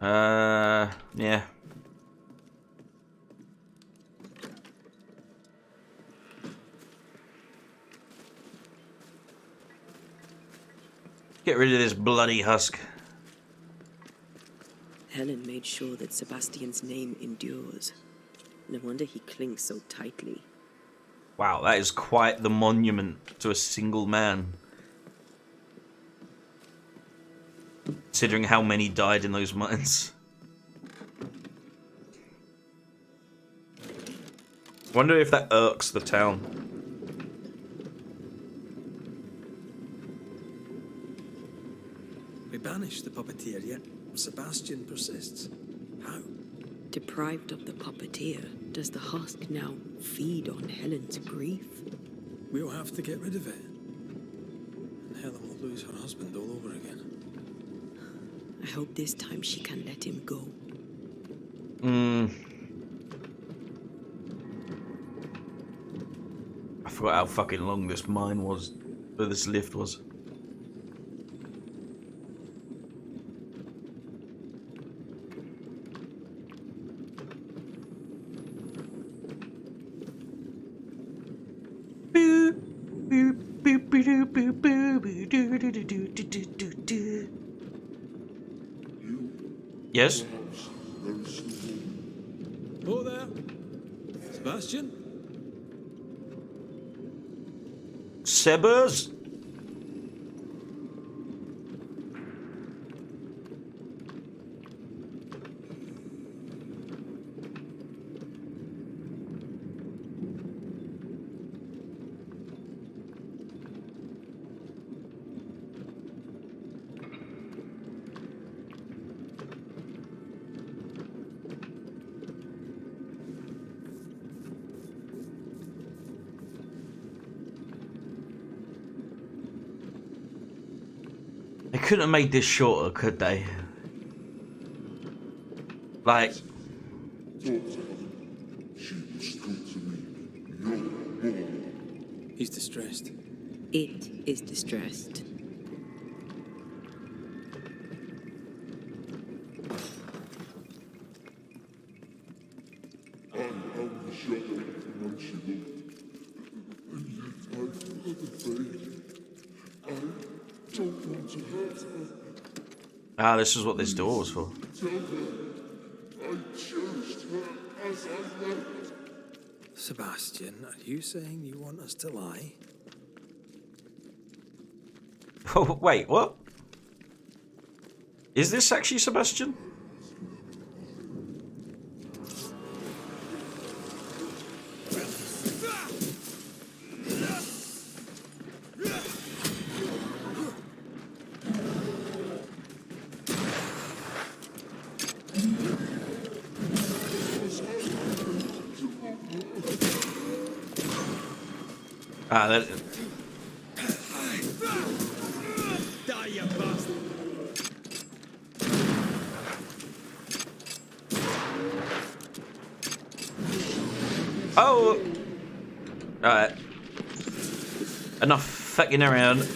Yeah. Get rid of this bloody husk. Helen made sure that Sebastian's name endures. No wonder he clings so tightly. Wow, that is quite the monument to a single man. Considering how many died in those mines. Wonder if that irks the town. We banished the puppeteer, yet Sebastian persists. How? Deprived of the puppeteer, does the husk now feed on Helen's grief? We'll have to get rid of it. And Helen will lose her husband all over again. I hope this time she can let him go. I forgot how fucking long this mine was, or this lift was. Yes? Oh there. Sebastian? Sebers? They couldn't have made this shorter, could they? Like... He's distressed. It is distressed. I am the shadow once you looked, and yet I further fade. I don't want to hurt her. Ah, this is what this door was for. Tell her I cherished her as I left. Sebastian, are you saying you want us to lie? Oh, wait, what? Is this actually Sebastian? Ah, that... Die, you bastard! Oh! Alright. Enough fucking around.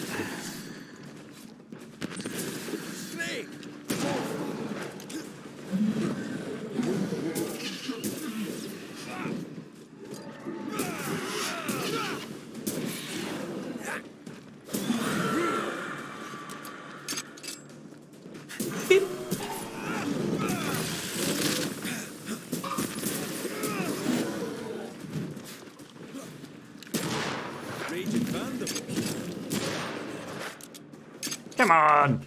Come on!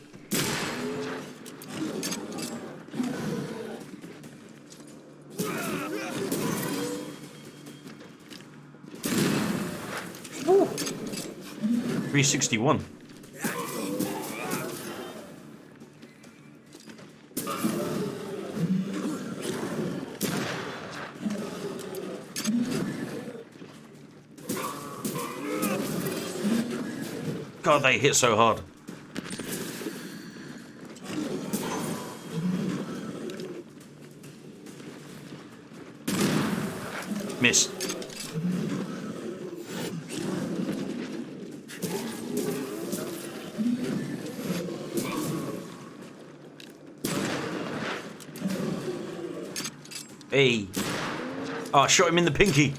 Woo. 361. God, they hit so hard. Miss. Hey. Oh, I shot him in the pinky.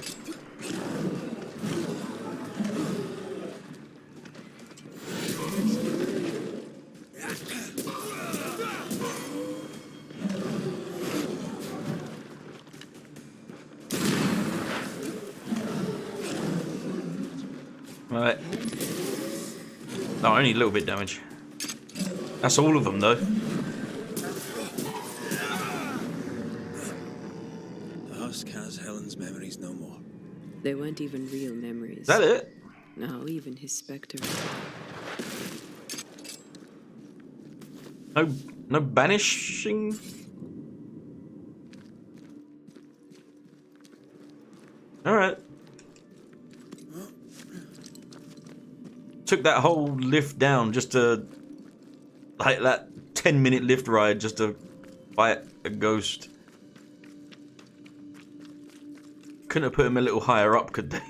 Right. No, only a little bit damage. That's all of them, though. The husk has Helen's memories no more. They weren't even real memories. Is that it? No, even his spectre. No banishing? Alright. Took that whole lift down just to... like that 10-minute lift ride just to fight a ghost. Couldn't have put him a little higher up, could they?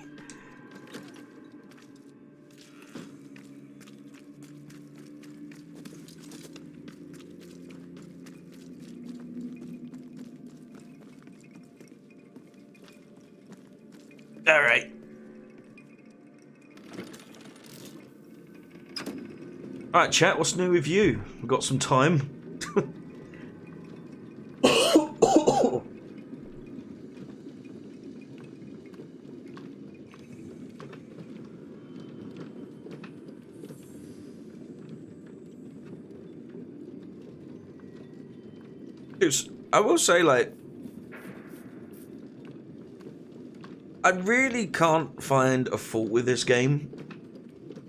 Alright. Alright, chat, what's new with you? We've got some time. I will say, like, I really can't find a fault with this game.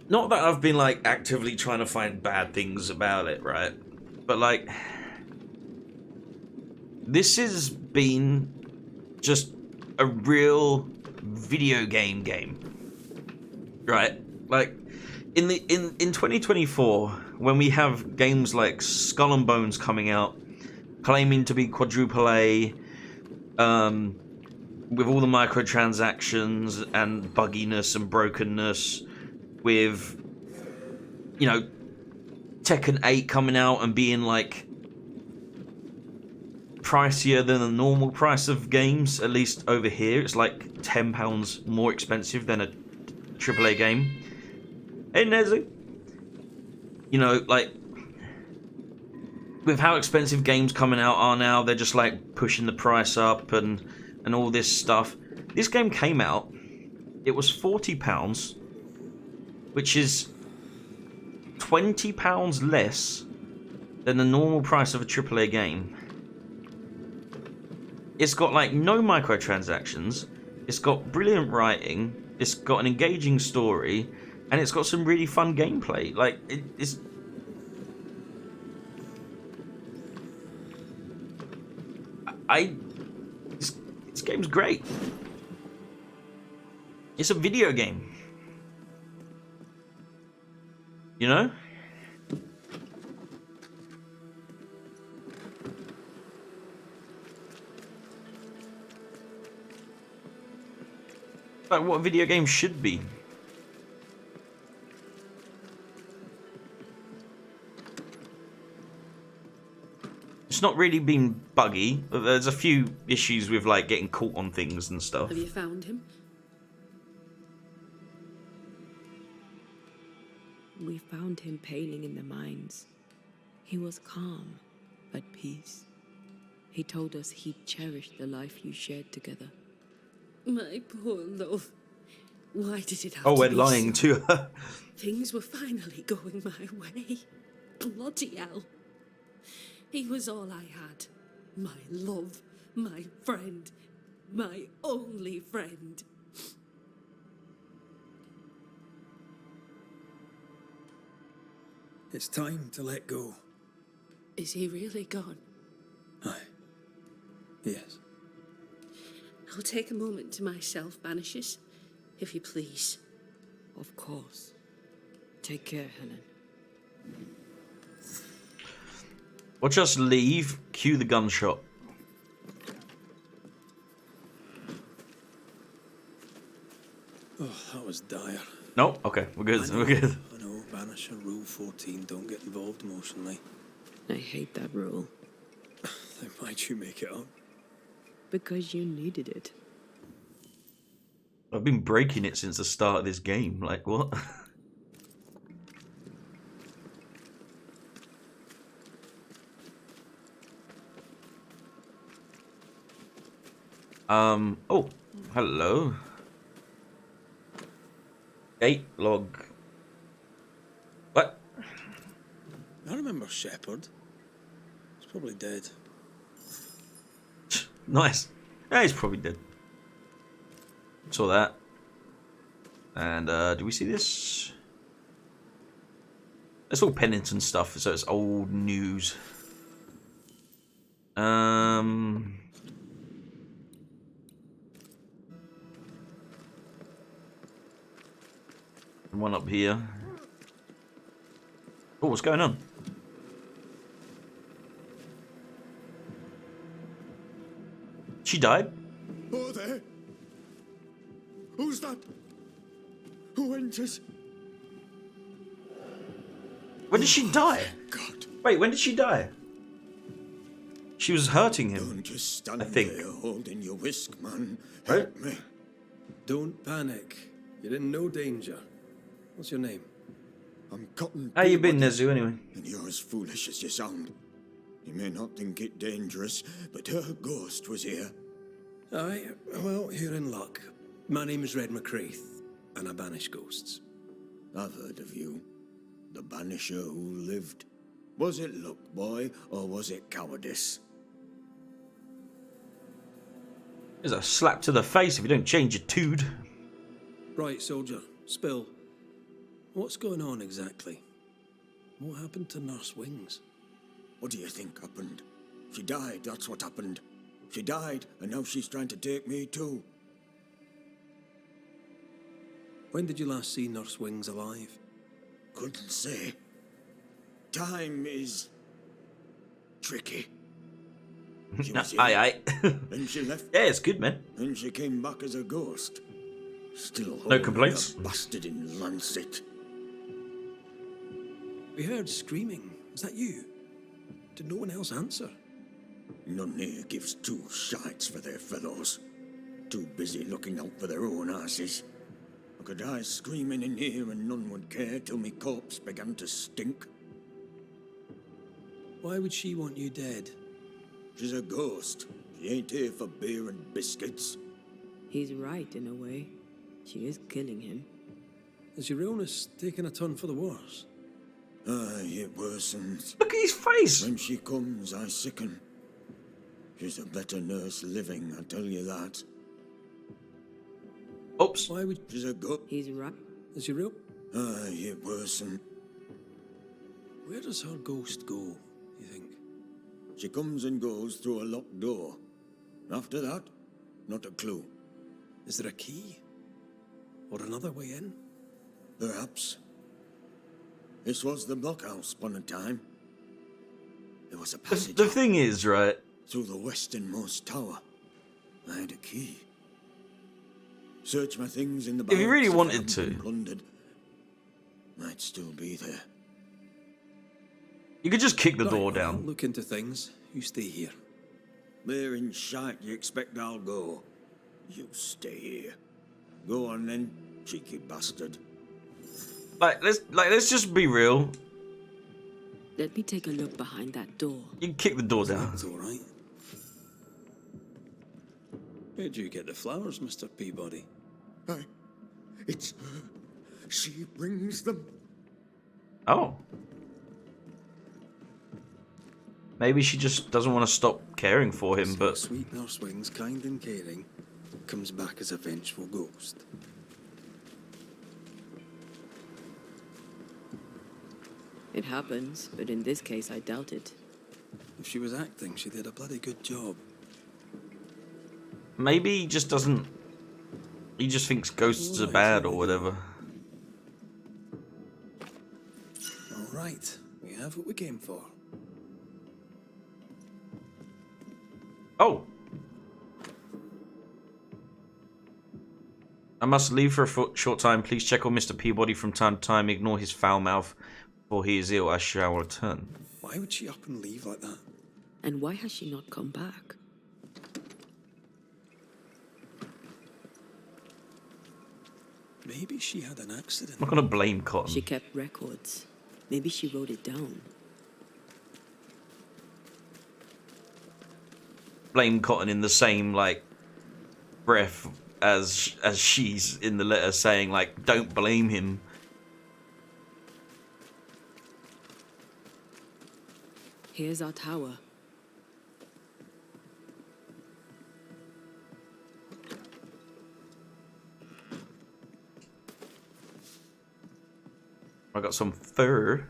Not that I've been, like, actively trying to find bad things about it, right? But, like, this has been just a real video game. Right? Like, in 2024, when we have games like Skull and Bones coming out, claiming to be quadruple A, with all the microtransactions and bugginess and brokenness, with, you know, Tekken 8 coming out and being like pricier than the normal price of games, at least over here. It's like £10 more expensive than a AAA game. Hey, Nezzy. You know, like, with how expensive games coming out are now, they're just like pushing the price up and all this stuff. This game came out, it was £40, which is £20 less than the normal price of a AAA game. It's got like no microtransactions, it's got brilliant writing, it's got an engaging story, and it's got some really fun gameplay. Like, it's... This game's great. It's a video game. You know? Like what video games should be. It's not really been buggy. There's a few issues with like getting caught on things and stuff. Have you found him? We found him paling in the mines. He was calm, at peace. He told us he'd cherished the life you shared together. My poor love. Why did it have Oh, to we're be lying so? to her. Things were finally going my way. Bloody hell. He was all I had. My love, my friend, my only friend. It's time to let go. Is he really gone? Aye. Yes. I'll take a moment to myself, Banishers, if you please. Of course. Take care, Helen. Or just leave, cue the gunshot. Oh, that was dire. No? Okay, we're good. We're good. I know, Banisher Rule 14, don't get involved emotionally. I hate that rule. Then why'd you make it up? because you needed it. I've been breaking it since the start of this game. Like, what? Oh, hello. Gate log. What? I remember Shepard. He's probably dead. Nice. Yeah, he's probably dead. Saw that. And, do we see this? It's all Pennington stuff, so it's old news. One up here. Oh, what's going on? She died? Oh, there. Who's that? Who enters? When did she die? God. Wait, when did she die? She was hurting him. Don't just stand I think. there holding your whisk, man. Right? Help me. Don't panic. You're in no danger. What's your name? I'm Cotton. How you been, Nezu, anyway? And you're as foolish as you sound. You may not think it dangerous, but her ghost was here. Aye, well, you're in luck. My name is Red McCraith, and I banish ghosts. I've heard of you. The Banisher who lived. Was it luck, boy, or was it cowardice? There's a slap to the face if you don't change your tude. Right, soldier, spill. What's going on exactly? What happened to Nurse Wings? What do you think happened? She died, that's what happened. She died, and now she's trying to take me too. When did you last see Nurse Wings alive? Couldn't say. Time is tricky. She was here, Aye. then she left. Yeah, it's good, man. Then she came back as a ghost. Still No complaints. A bastard in Lancet. We heard screaming. Was that you? Did no one else answer? None here gives two shites for their fellows. Too busy looking out for their own asses. I could die screaming in here and none would care till me corpse began to stink. Why would she want you dead? She's a ghost. She ain't here for beer and biscuits. He's right in a way. She is killing him. Has your illness taken a turn for the worse? Aye, it worsens. Look at his face. When she comes, I sicken. She's a better nurse living, I tell you that. Oops. Why would... She's a ghost. He's right. Is she real? Aye, it worsens. Where does her ghost go, you think? She comes and goes through a locked door. After that, not a clue. Is there a key? Or another way in? Perhaps. This was the blockhouse upon a time. There was a passage The thing is, right? through the westernmost tower. I had a key. Search my things in the If you really barracks wanted hadn't to. been plundered. Might still be there. You could just kick the Right, door I'll down. look into things. You stay here. There in shite you expect I'll go. You stay here. Go on then, cheeky bastard. Let's just be real. Let me take a look behind that door. You can kick the door down. That's all right. Where'd you get the flowers, Mr. Peabody? It's her. She brings them. Oh. Maybe she just doesn't want to stop caring for him, So but sweet Nurse Wings, kind and caring, comes back as a vengeful ghost. It happens, but in this case I doubt it. If she was acting, she did a bloody good job. maybe he just doesn't. He just thinks ghosts are bad or whatever. All right, we have what we came for. Oh. I must leave for a short time. Please check on Mr. Peabody from time to time. Ignore his foul mouth, for he is ill. I shall return. Why would she up and leave like that? And why has she not come back? Maybe she had an accident. I'm not gonna blame Cotton. She kept records. Maybe she wrote it down. Blame Cotton in the same like breath as she's in the letter saying like, don't blame him. Here's our tower. I got some fur.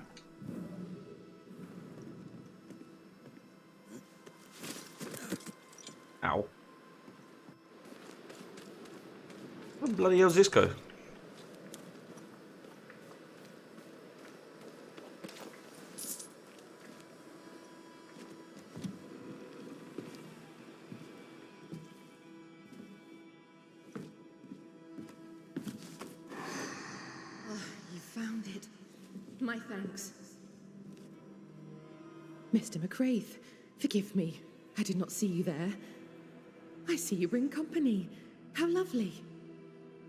Ow. Where the bloody hell's this go? You found it. My thanks. Mr. McCraith, forgive me. I did not see you there. I see you bring company. How lovely.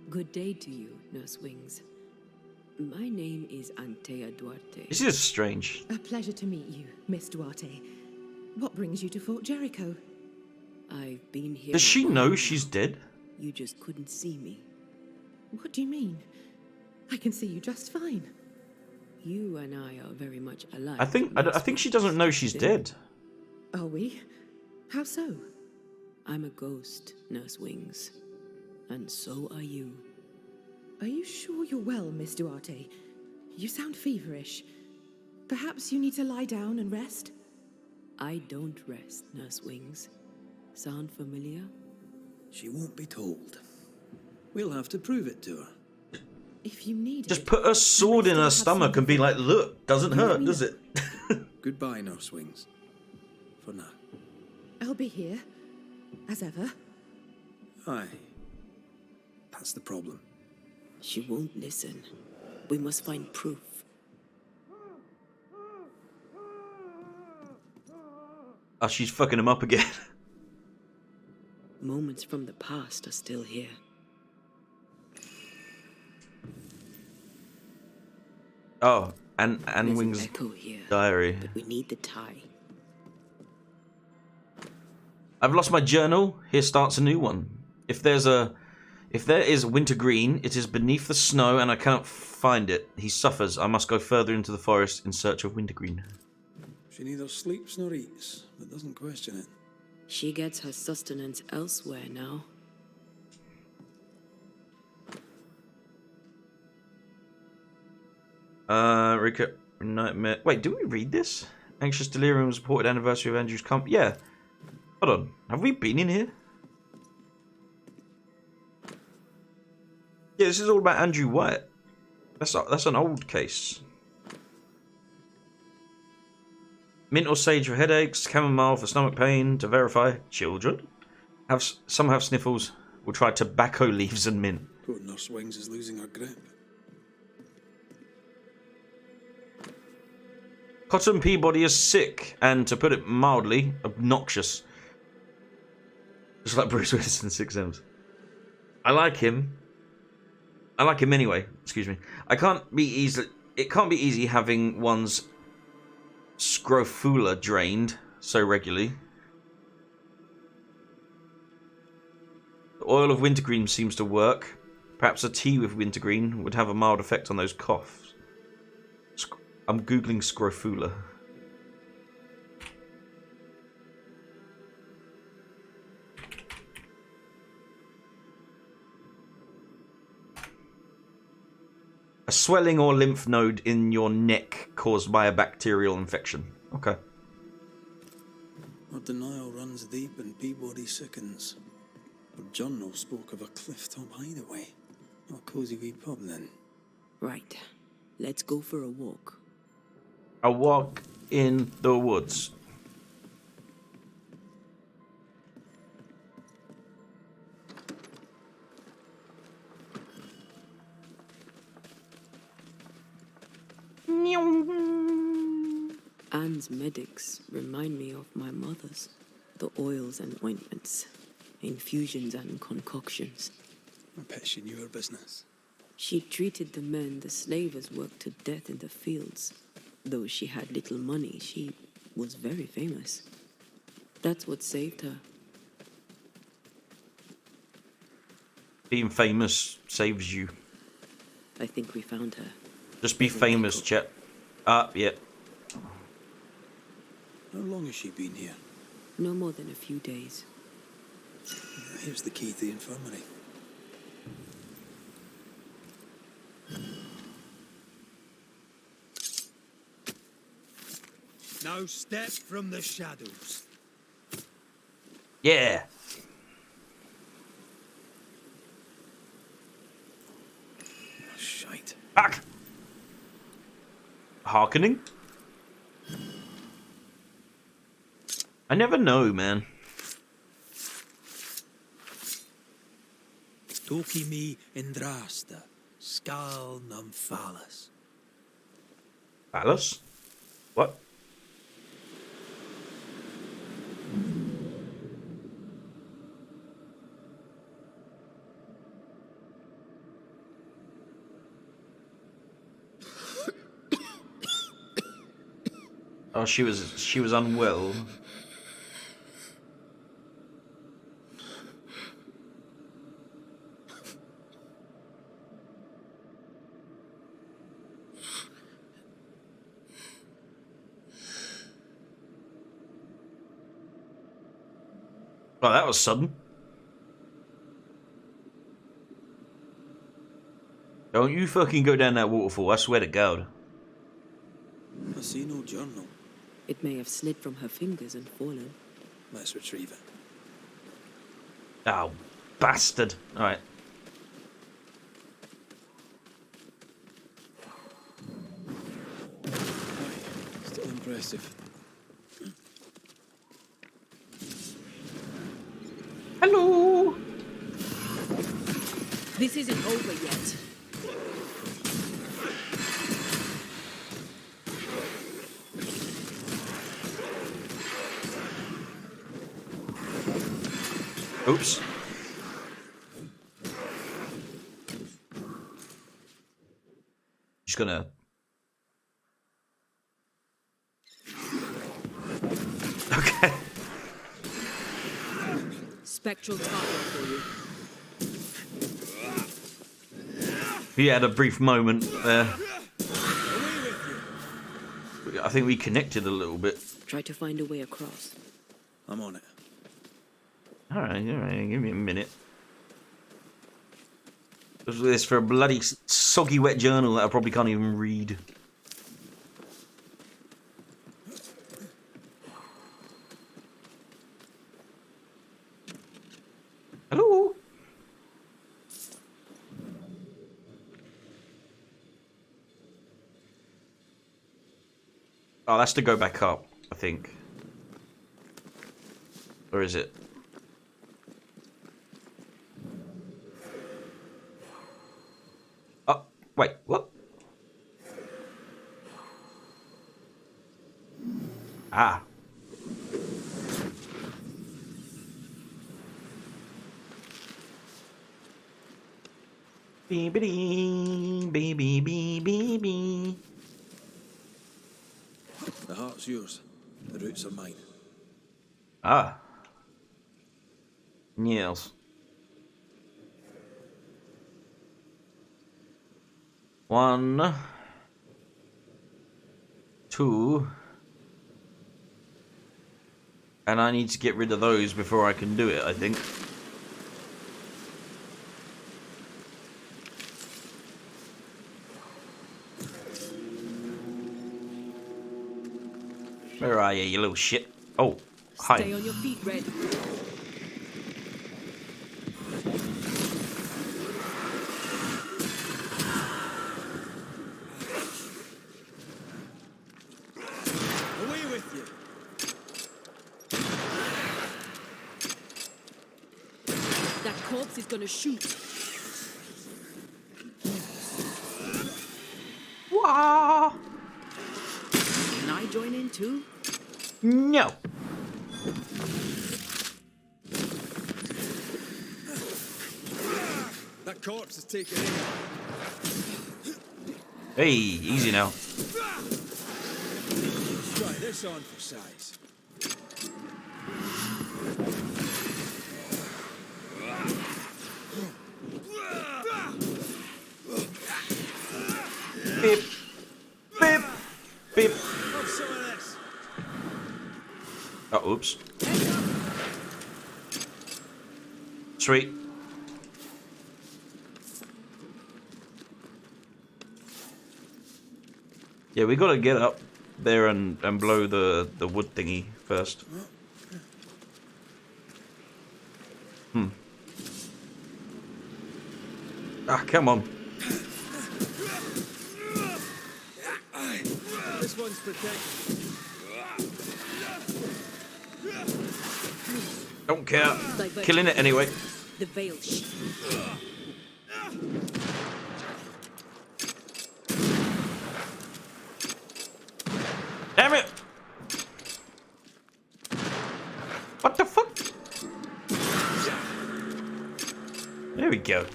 Good day to you, Nurse Wings. My name is Antea Duarte. This is strange. A pleasure to meet you, Miss Duarte. What brings you to Fort Jericho? I've been here. Does she know she's dead? You just couldn't see me. What do you mean? I can see you just fine. You and I are very much alike. I think she doesn't know she's dead. Are we? How so? I'm a ghost, Nurse Wings. And so are you. Are you sure you're well, Miss Duarte? You sound feverish. Perhaps you need to lie down and rest? I don't rest, Nurse Wings. Sound familiar? She won't be told. We'll have to prove it to her. If you need Just put a sword in her stomach and be like, look, doesn't hurt, does it? Goodbye, Nurse Wings. For now. I'll be here, as ever. Aye. That's the problem. She won't listen. We must find proof. Oh, she's fucking him up again. Moments from the past are still here. Oh, and There's Wings' an echo here, diary. but we need the tie. I've lost my journal. Here starts a new one. If there is wintergreen, it is beneath the snow, and I cannot find it. He suffers. I must go further into the forest in search of wintergreen. She neither sleeps nor eats, but doesn't question it. She gets her sustenance elsewhere now. Recap nightmare. Wait, did we read this? Anxious delirium was reported anniversary of Andrew's camp. Yeah. Hold on. Have we been in here? Yeah, this is all about Andrew White. That's an old case. Mint or sage for headaches, chamomile for stomach pain. To verify, children some have sniffles. We'll try tobacco leaves and mint. Poor Nurse Wings is losing her grip. Cotton Peabody is sick and, to put it mildly, obnoxious. Just like Bruce Willis in 6 M's. I like him. I like him anyway. Excuse me. It can't be easy having one's scrofula drained so regularly. The oil of wintergreen seems to work. Perhaps a tea with wintergreen would have a mild effect on those coughs. I'm googling scrofula. A swelling or lymph node in your neck caused by a bacterial infection. Okay. Our denial runs deep and Peabody sickens. Our journal spoke of a clifftop hideaway. Not a cosy wee pub then. Right. Let's go for a walk. A walk in the woods. Anne's medics remind me of my mother's. The oils and ointments, infusions and concoctions. I bet she knew her business. She treated the men the slavers worked to death in the fields. Though she had little money, she was very famous. That's what saved her. Being famous saves you. I think we found her. Just be famous, Chet. Yeah. How long has she been here? No more than a few days. Here's the key to the infirmary. Now step from the shadows. Yeah. Shite. Fuck. Hearkening? I never know, man. Toki mi indrasta, skal nam phallus. Phallus? What? Oh, she was unwell. Oh, that was sudden. Don't you fucking go down that waterfall, I swear to God. I see no journal. It may have slid from her fingers and fallen. Let's retrieve it. Oh, bastard. Alright. Still impressive. Hello! This isn't over yet. Oops. Just gonna... Okay. Spectral target for you. He had a brief moment there. I think we connected a little bit. Try to find a way across. I'm on it. Alright, give me a minute. This for a bloody soggy wet journal that I probably can't even read. Hello? Oh, that's to go back up, I think. Or is it? Oh, wait, what? Ah. Beep-a-dee, beep-beep-beep-beep. The heart's yours. The roots are mine. Ah. Yes. One. Two. And I need to get rid of those before I can do it, I think. Where are you, you little shit? Oh, hi. Stay on your feet, Red. Away with you. That corpse is gonna shoot. Wah! Can I join in too? No. That That corpse is taken in. Hey, easy now. Let's try this on for size. Beep. Beep. Beep. Have some of this. Oh, oops. Sweet. Yeah, we gotta get up there and blow the wood thingy first. Ah, come on. This one's protected. Don't care. Killing it anyway. The veil Damn it! What the fuck? There we go.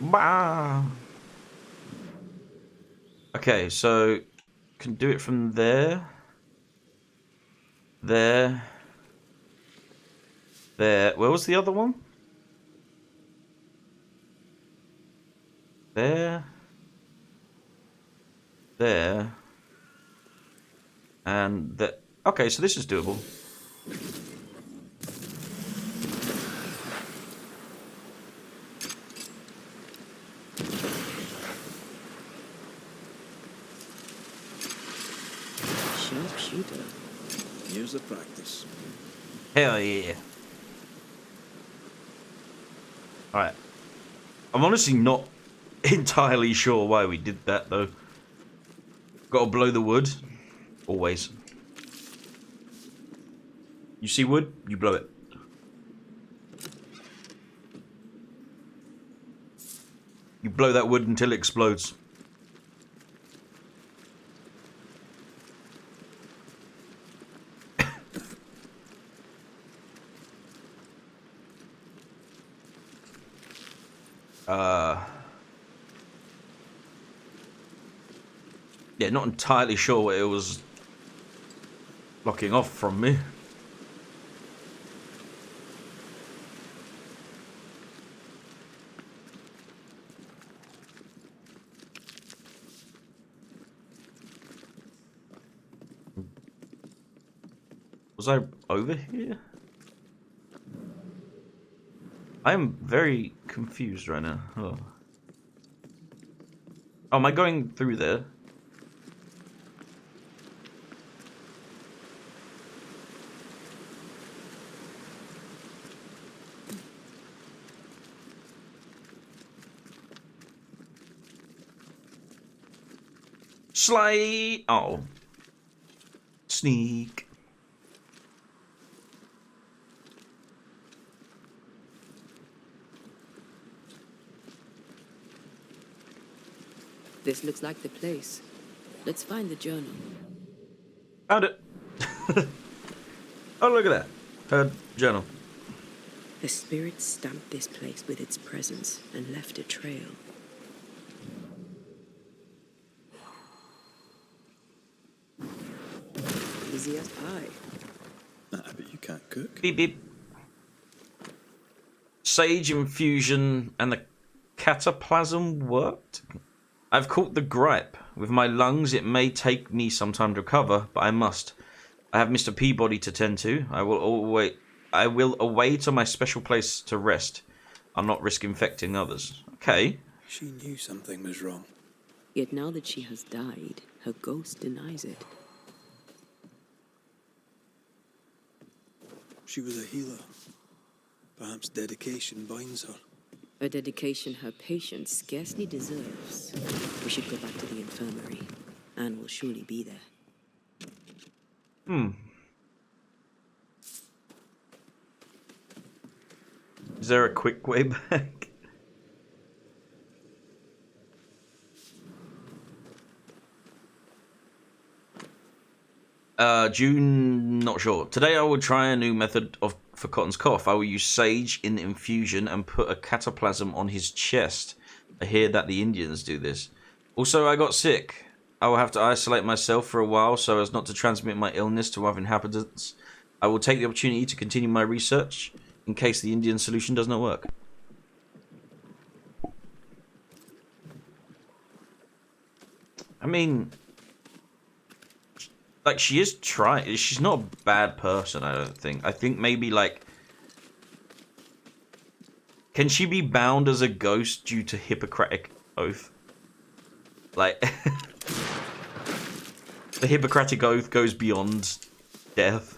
Bah. Okay, so can do it from there. There. There. Where was the other one? There. There. And there. Okay, so this is doable. Sharpshooter. Years of practice. Hell yeah. Alright. I'm honestly not entirely sure why we did that though. Gotta blow the wood. Always. You see wood, you blow it. You blow that wood until it explodes. Yeah, not entirely sure what it was blocking off from me. Was I over here? I am very confused right now. Oh, am I going through there? Slide. Oh. Sneak. This looks like the place. Let's find the journal. Found it. Oh, look at that. Her journal. The spirit stamped this place with its presence and left a trail. Easy as pie. Nah, but you can't cook. Beep beep. Sage infusion and the cataplasm worked? I've caught the gripe. With my lungs, it may take me some time to recover, but I must. I have Mr. Peabody to tend to. I will away to my special place to rest. I'll not risk infecting others. Okay. She knew something was wrong. Yet now that she has died, her ghost denies it. She was a healer. Perhaps dedication binds her. A dedication her patient scarcely deserves. We should go back to the infirmary. Anne will surely be there. Is there a quick way back? June, not sure. Today I will try a new method for Cotton's cough. I will use sage in infusion and put a cataplasm on his chest. I hear that the Indians do this. Also, I got sick. I will have to isolate myself for a while so as not to transmit my illness to other inhabitants. I will take the opportunity to continue my research in case the Indian solution does not work. I mean, like, she is trying. She's not a bad person, I don't think. I think maybe, like, can she be bound as a ghost due to Hippocratic Oath? Like, the Hippocratic Oath goes beyond death.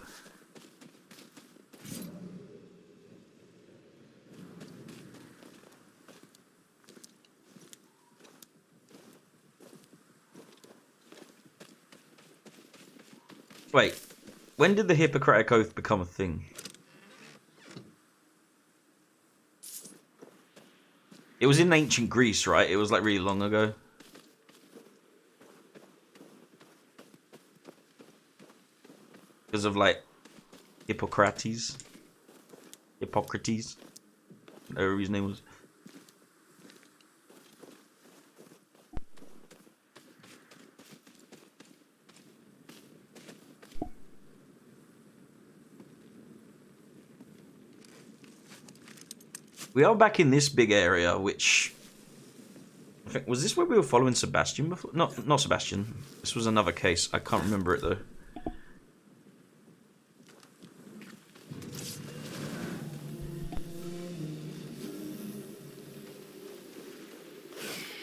Wait, when did the Hippocratic Oath become a thing? It was in ancient Greece, right? It was like really long ago. Because of like Hippocrates. Whatever his name was. We are back in this big area, which I think, was this where we were following Sebastian before? Not Sebastian. This was another case. I can't remember it though.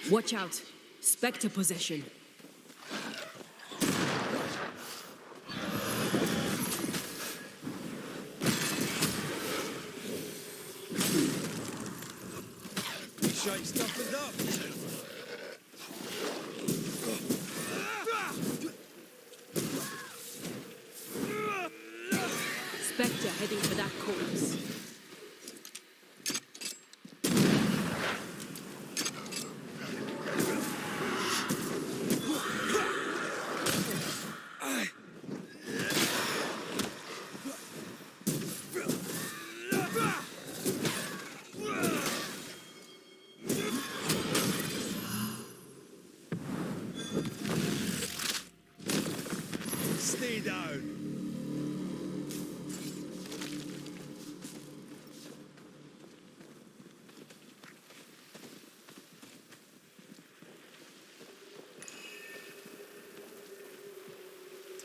Watch out. Spectre possession. Shite stuff is up. Spectre heading for that corpse. Stay down.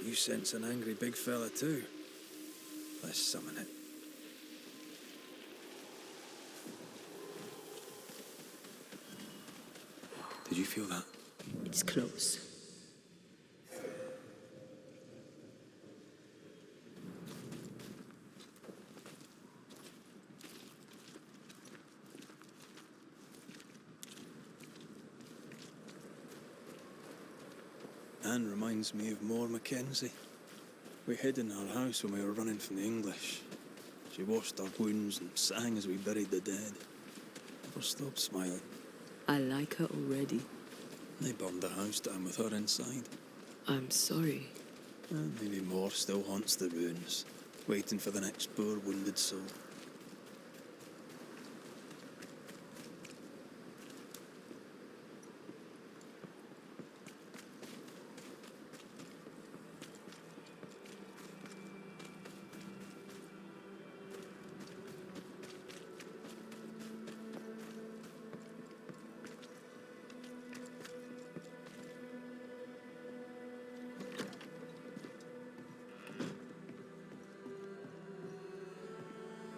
You sense an angry big fella too. Let's summon it. Did you feel that? It's close. Anne reminds me of More Mackenzie. We hid in her house when we were running from the English. She washed our wounds and sang as we buried the dead. Never stopped smiling. I like her already. They burned the house down with her inside. I'm sorry. And maybe more still haunts the ruins, waiting for the next poor wounded soul.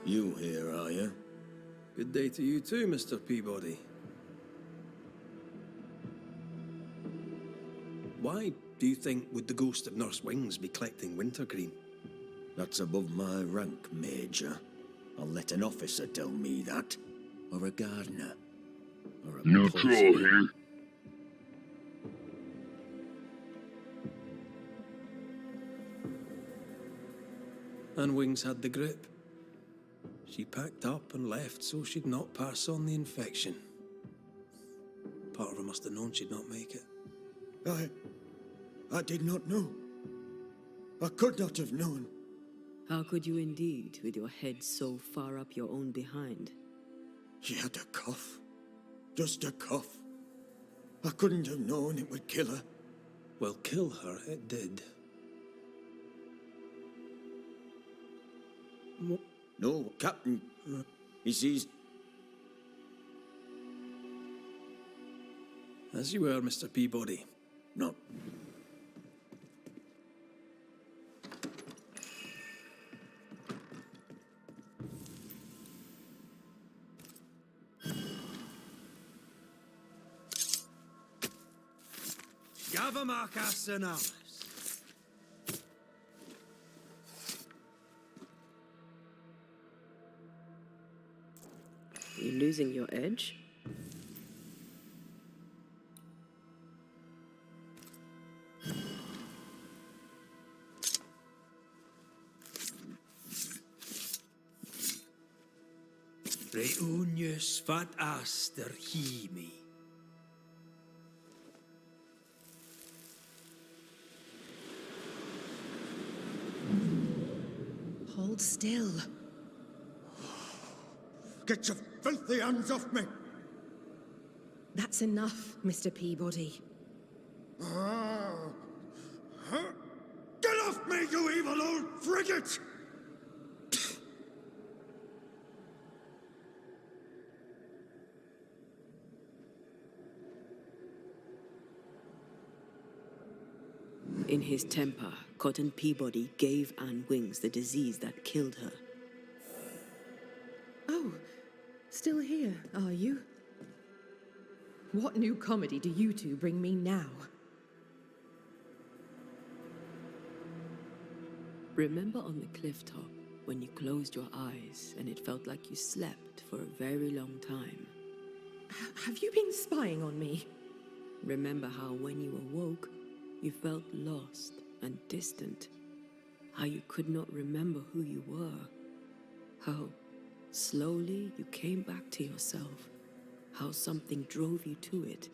You here, are you? Good day to you too, Mr. Peabody. Why do you think would the ghost of Nurse Wings be collecting wintergreen? That's above my rank, Major. I'll let an officer tell me that. Or a gardener. Or a Neutral policeman. here. And Wings had the grip. She packed up and left so she'd not pass on the infection. Part of her must have known she'd not make it. I did not know. I could not have known. How could you indeed, with your head so far up your own behind? She had a cough. Just a cough. I couldn't have known it would kill her. Well, kill her it did. No, Captain. He sees... As you were, Mr. Peabody. No. Gavamarcas and Alice. You losing your edge? Reunius vat aster himi. Hold still. Get your filthy hands off me! That's enough, Mr. Peabody. Get off me, you evil old frigate! In his temper, Cotton Peabody gave Anne Wings the disease that killed her. Oh, still here, are you? What new comedy do you two bring me now? Remember on the cliff top when you closed your eyes and it felt like you slept for a very long time? Have you been spying on me? Remember how when you awoke, you felt lost and distant? How you could not remember who you were? How slowly you came back to yourself? How something drove you to it?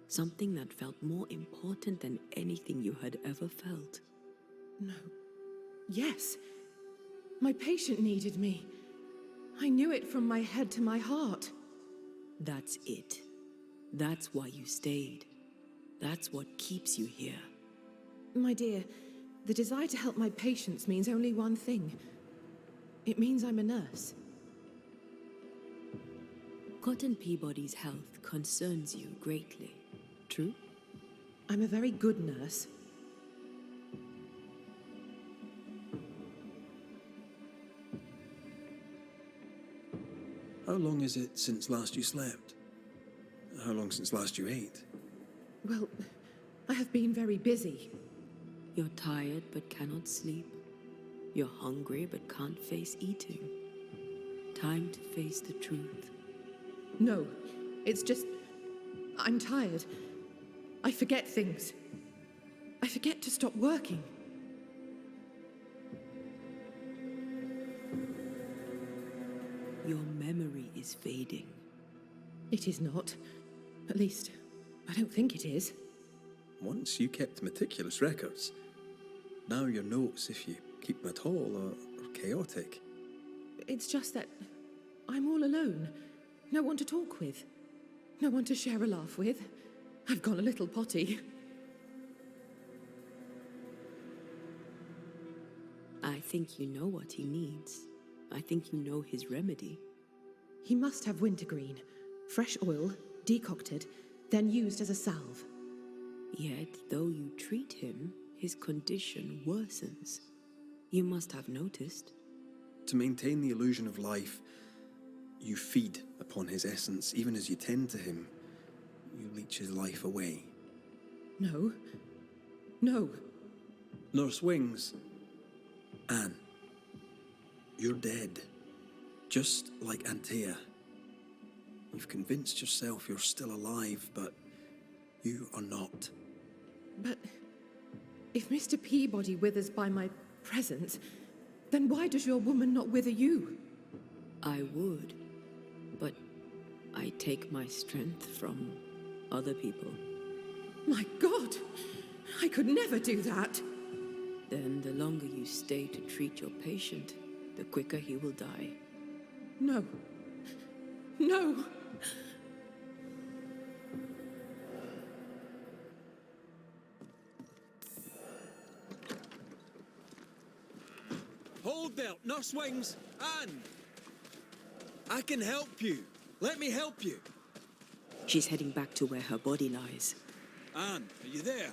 Something that felt more important than anything you had ever felt? No. Yes. My patient needed me. I knew it from my head to my heart. That's it. That's why you stayed. That's what keeps you here. My dear, the desire to help my patients means only one thing. It means I'm a nurse. Cotton Peabody's health concerns you greatly, true? I'm a very good nurse. How long is it since last you slept? How long since last you ate? Well, I have been very busy. You're tired but cannot sleep. You're hungry but can't face eating. Time to face the truth. No, it's just... I'm tired. I forget things. I forget to stop working. Your memory is fading. It is not. At least, I don't think it is. Once you kept meticulous records. Now your notes, if you keep them at all, are chaotic. It's just that I'm all alone. No one to talk with. No one to share a laugh with. I've gone a little potty. I think you know what he needs. I think you know his remedy. He must have wintergreen. Fresh oil, decocted, then used as a salve. Yet, though you treat him, his condition worsens. You must have noticed. To maintain the illusion of life, you feed upon his essence. Even as you tend to him, you leech his life away. No. No. Nurse Wings. Anne. You're dead. Just like Antea. You've convinced yourself you're still alive, but you are not. But if Mr. Peabody withers by my presence, then why does your woman not wither you? I would, but I take my strength from other people. My God! I could never do that! Then the longer you stay to treat your patient, the quicker he will die. No. No! Hold there, Nurse Wings! Anne! I can help you. Let me help you. She's heading back to where her body lies. Anne, are you there?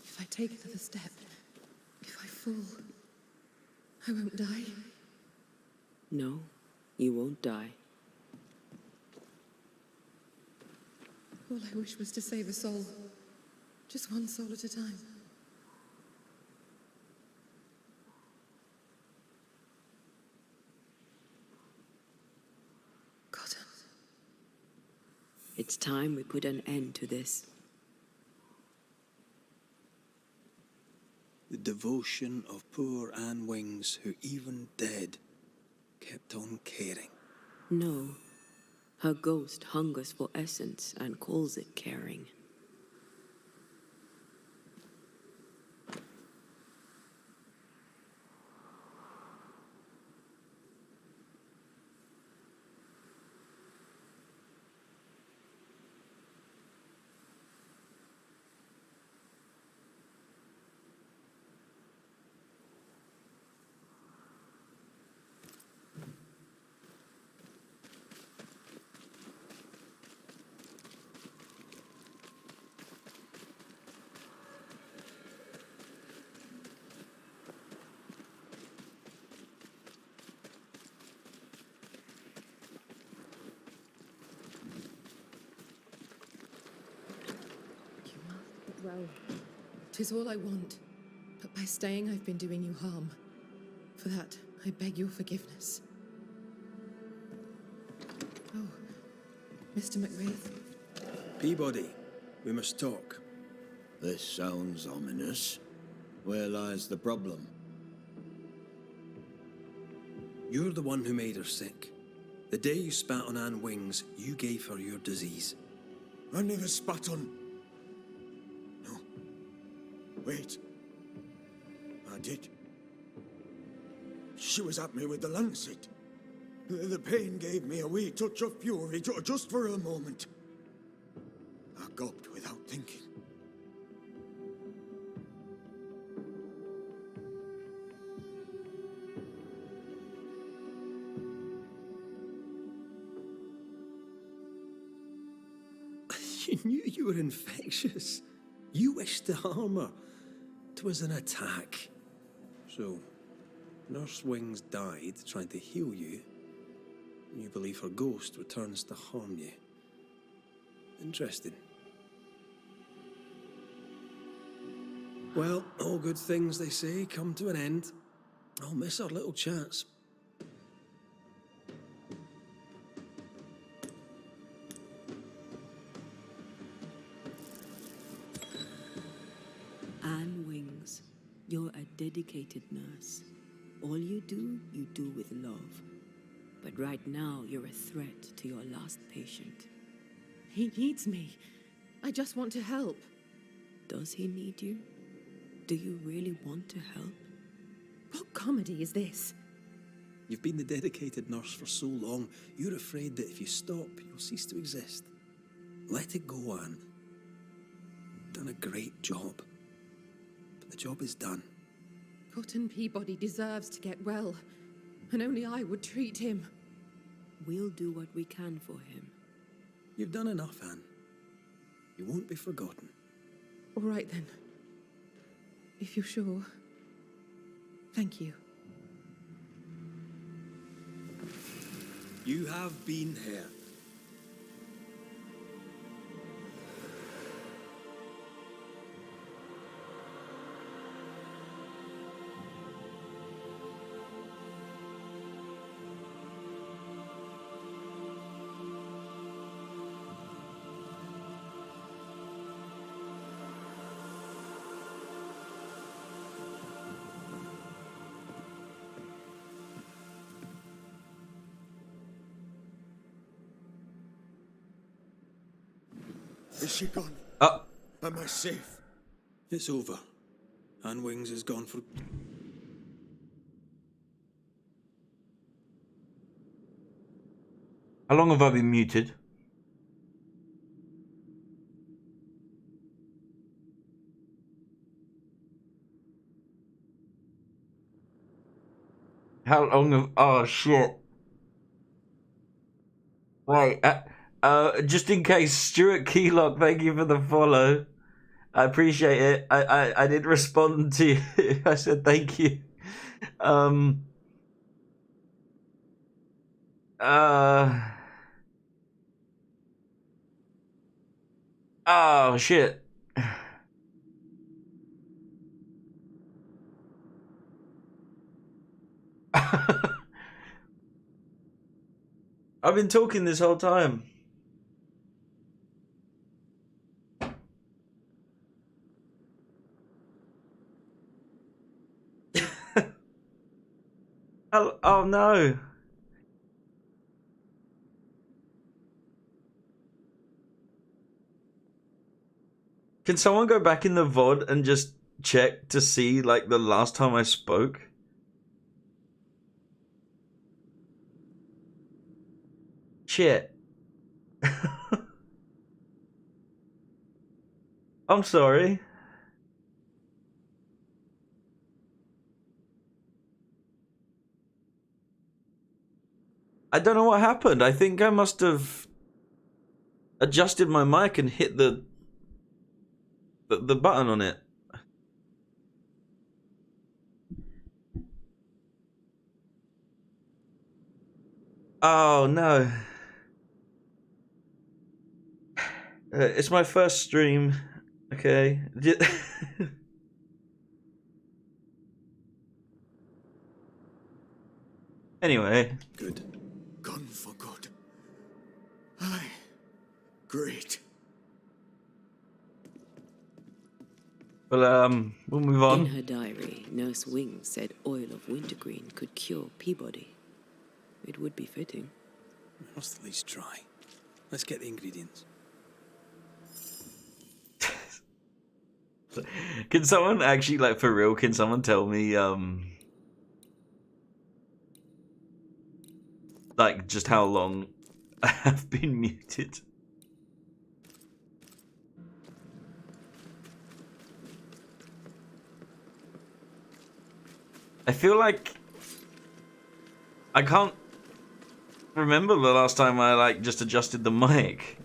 If I take another step, if I fall, I won't die. No, you won't die. All I wish was to save a soul. Just one soul at a time. Cotton. It's time we put an end to this. The devotion of poor Anne Wings, who even dead, kept on caring. No, her ghost hungers for essence and calls it caring. Well, 'tis all I want. But by staying, I've been doing you harm. For that, I beg your forgiveness. Oh, Mr. McWraith. Peabody, we must talk. This sounds ominous. Where lies the problem? You're the one who made her sick. The day you spat on Anne Wings, you gave her your disease. I never spat on... No. Wait. I did. She was at me with the lancet. The pain gave me a wee touch of fury, just for a moment. I gulped without thinking. You knew you were infectious. You wished to harm her. 'Twas an attack. So, Nurse Wings died trying to heal you. You believe her ghost returns to harm you. Interesting. Well, all good things, they say, come to an end. I'll miss our little chats. Anne Wings, you're a dedicated nurse. All you do with love. But right now, you're a threat to your last patient. He needs me. I just want to help. Does he need you? Do you really want to help? What comedy is this? You've been the dedicated nurse for so long, you're afraid that if you stop, you'll cease to exist. Let it go, Anne. You've done a great job. But the job is done. Cotton Peabody deserves to get well, and only I would treat him. We'll do what we can for him. You've done enough, Anne. You won't be forgotten. All right, then. If you're sure. Thank you. You have been here. Is she gone? Oh. Am I safe? It's over. Anne Wings is gone for... How long have I been muted? How long have... Oh, shit. Wait, just in case, Stuart Keylock, thank you for the follow. I appreciate it. I did respond to you. I said thank you. Oh, shit. I've been talking this whole time. Oh no. Can someone go back in the VOD and just check to see like the last time I spoke? Shit. I'm sorry. I don't know what happened. I think I must have adjusted my mic and hit the button on it. Oh no. It's my first stream. Okay. Anyway. Good. Gone for good. Aye. Great. Well, we'll move on. In her diary, Nurse Wing said oil of wintergreen could cure Peabody. It would be fitting. We must at least try. Let's get the ingredients. Can someone actually, like, for real, can someone tell me, like, just how long I have been muted? I feel like I can't remember the last time I, like, just adjusted the mic.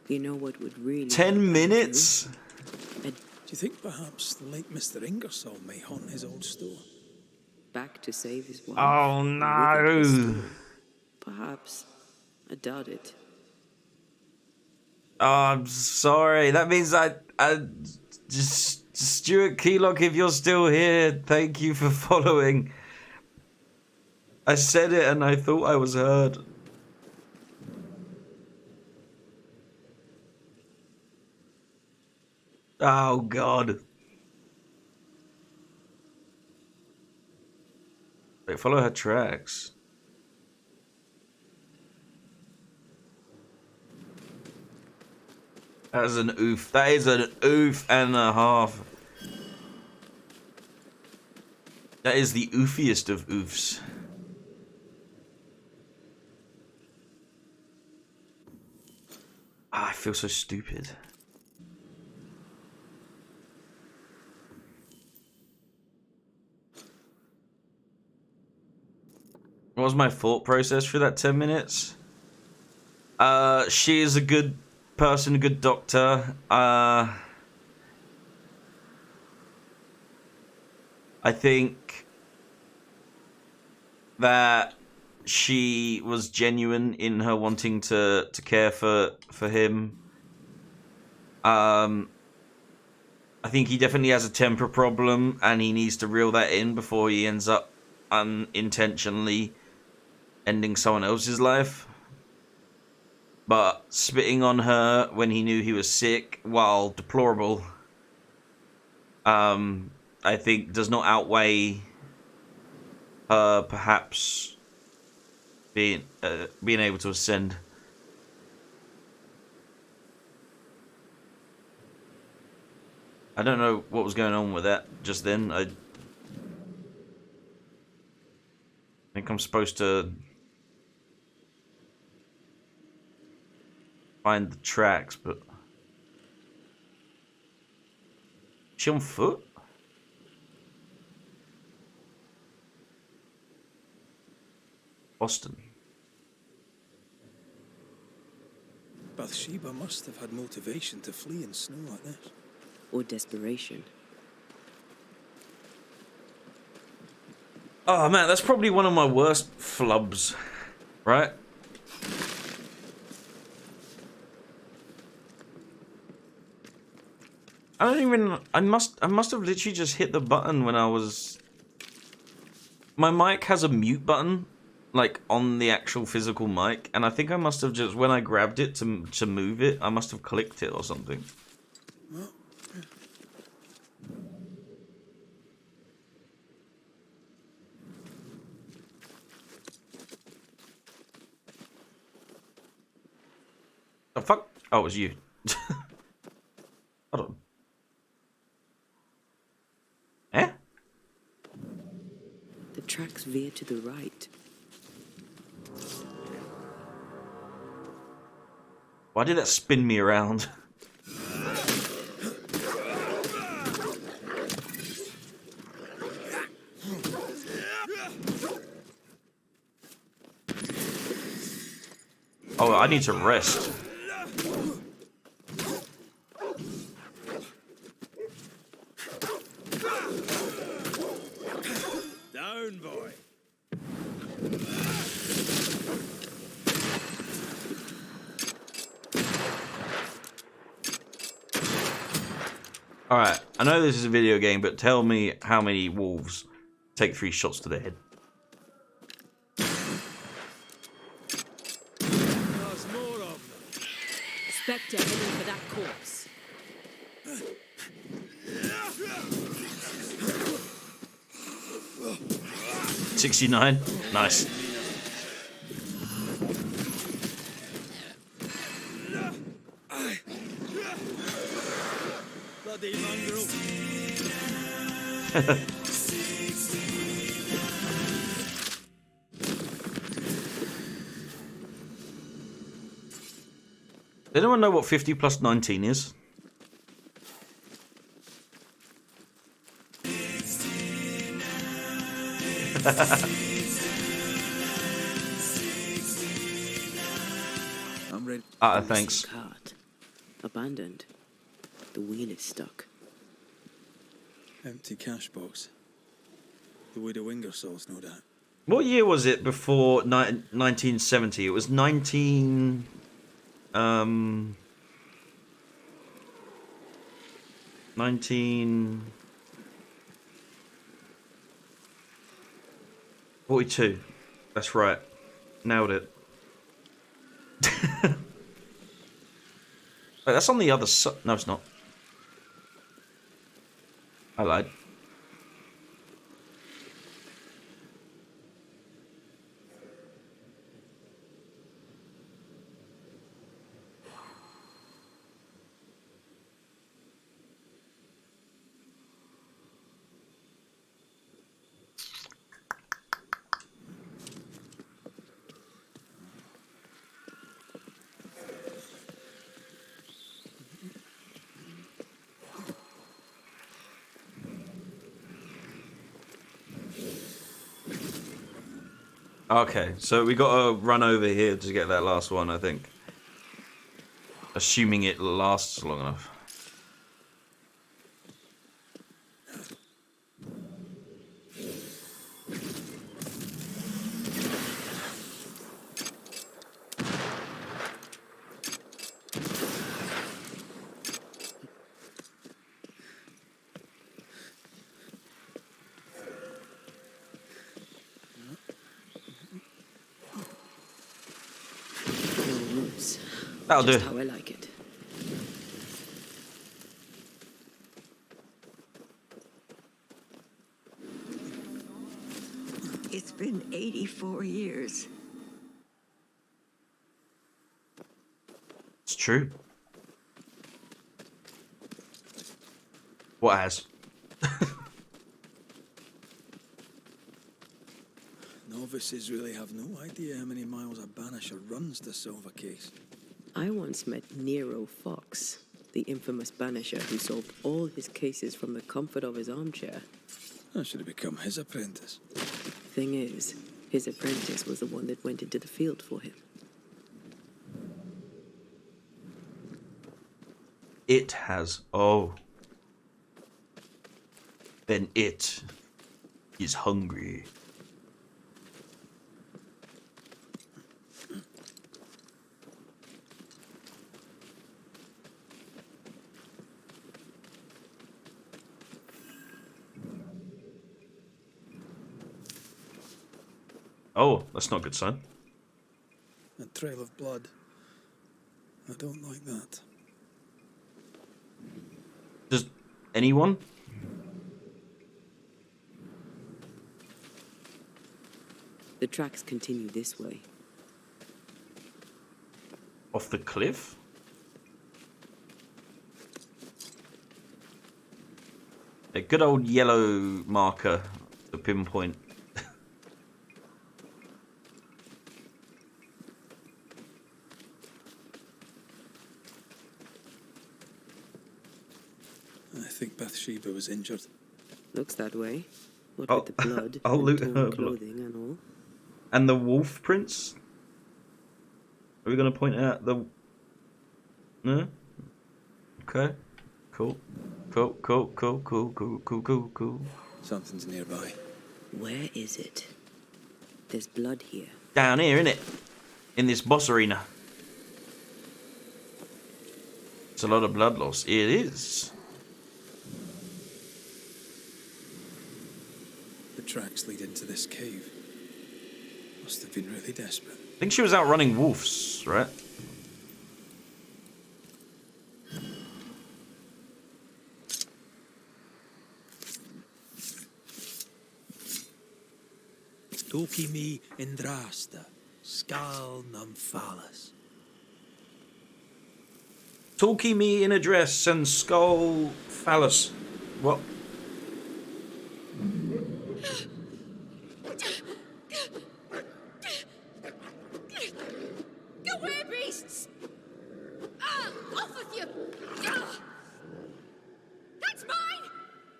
You know what would really... 10 minutes? Do you think perhaps the late Mr. Ingersoll may haunt his old store? Back to save his wife. Oh no! Perhaps. I doubt it. Oh, I'm sorry. That means I just Stuart Keylock, if you're still here, thank you for following. I said it and I thought I was heard. Oh God. Wait, follow her tracks. That is an oof. That is an oof and a half. That is the oofiest of oofs. Ah, I feel so stupid. What was my thought process for that 10 minutes? She is a good person, a good doctor. I think that she was genuine in her wanting to care for him. I think he definitely has a temper problem and he needs to reel that in before he ends up unintentionally ending someone else's life. But spitting on her when he knew he was sick, while deplorable, I think does not outweigh her perhaps being able to ascend. I don't know what was going on with that just then. I think I'm supposed to find the tracks, but... Is she on foot? Boston. Bathsheba must have had motivation to flee in snow like this. Or desperation. Oh man, that's probably one of my worst flubs, right? I don't even... I must have literally just hit the button when I was... My mic has a mute button, like, on the actual physical mic, and I think I must have just... When I grabbed it to move it, I must have clicked it or something. The fuck? Oh, it was you. Hold on. Eh? The tracks veer to the right. Why did that spin me around? Oh, I need to rest. Down, boy. Alright, I know this is a video game, but tell me how many wolves take 3 shots to the head. There's more of them. Spectre heading for that corpse. 69. Nice. Bloody mongrel. Does anyone know what 50 plus 19 is? I'm ready. Thanks. Cart. Abandoned. The wheel is stuck. Empty cash box. The widow Ingersoll's, no doubt. What year was it before 1970? It was 19... 1942. That's right. Nailed it. Wait, that's on the other side. No, it's not. I lied. Okay, so we got to run over here to get that last one, I think. Assuming it lasts long enough. That'll Just do. how I like it. It's been 84 years. It's true. What has? Novices really have no idea how many miles a banisher runs to solve a case. I once met Nero Fox, the infamous banisher who solved all his cases from the comfort of his armchair. I should have become his apprentice. Thing is, his apprentice was the one that went into the field for him. It has. Oh. Then it is hungry. Oh, that's not a good sign. A trail of blood. I don't like that. Does anyone? The tracks continue this way. Off the cliff? A good old yellow marker to pinpoint. I think Bathsheba was injured. Looks that way. What with the blood I'll and loot torn her clothing and all. And the wolf prints? Are we going to point out the... No? Okay. Cool. Cool. Something's nearby. Where is it? There's blood here. Down here, innit? In this boss arena. It's a lot of blood loss. It is. The tracks lead into this cave. Must have been really desperate. I think she was out running wolves, right? Toki mi indrasta, skal nam phalas. Talkie me in a dress and skull phallus. What? Go away, beasts! Ah, off with you! Ah! That's mine!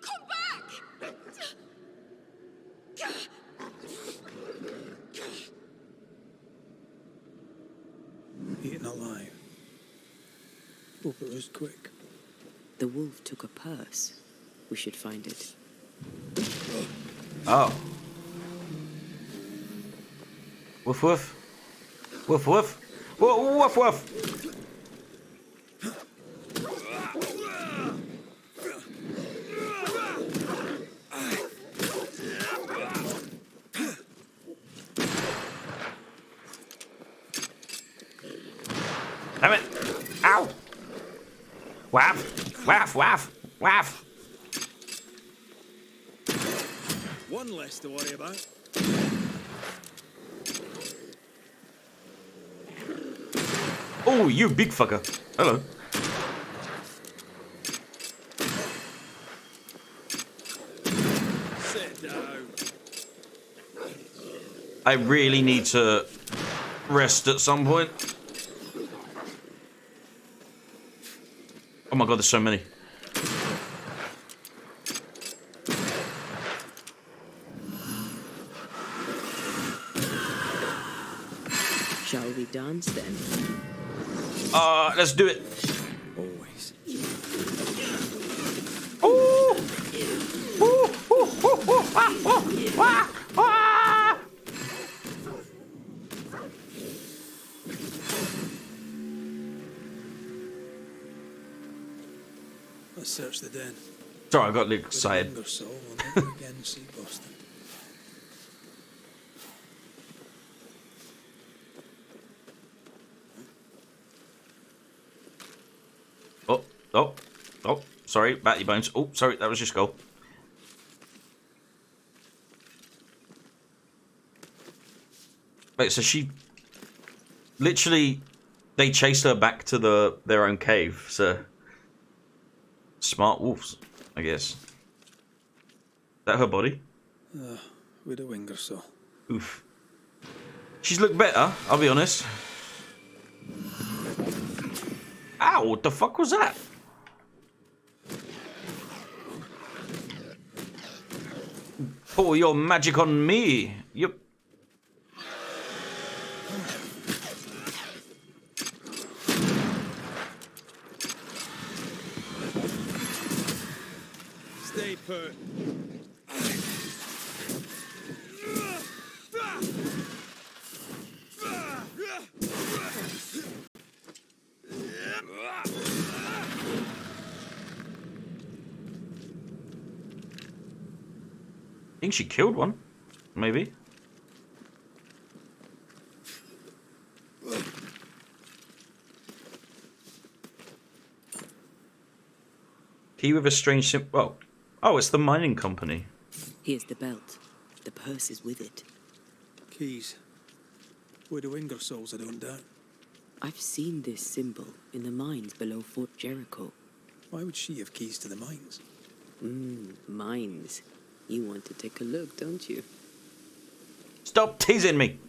Come back! Eaten alive. Hope it was quick. The wolf took a purse. We should find it. Oh. Woof woof. Woof woof. Woof woof. Damn it. Ow. Waff. Waff. Waff. Waff. One less to worry about. Oh, you big fucker. Hello. Sit down. I really need to rest at some point. Oh my god, there's so many. Shall we dance then? Let's do it. Always. Ooh. Ooh, ooh, ooh, ooh, ah, ah. Let's search the den. Sorry, I got a little excited. With a younger soul, we'll never again see Boston. Oh, sorry, batty bones. Oh, sorry, that was your skull. Wait, so she literally, they chased her back to their own cave. So smart wolves, I guess. Is that her body? Widow Ingersoll. Oof. She's looked better, I'll be honest. Ow, what the fuck was that? Pour your magic on me. Yep. Stay put. I think she killed one. Maybe. Key with a strange symbol. Oh, it's the mining company. Here's the belt. The purse is with it. Keys. Widow Ingersoll's, I don't doubt. I've seen this symbol in the mines below Fort Jericho. Why would she have keys to the mines? Mines. You want to take a look, don't you? Stop teasing me!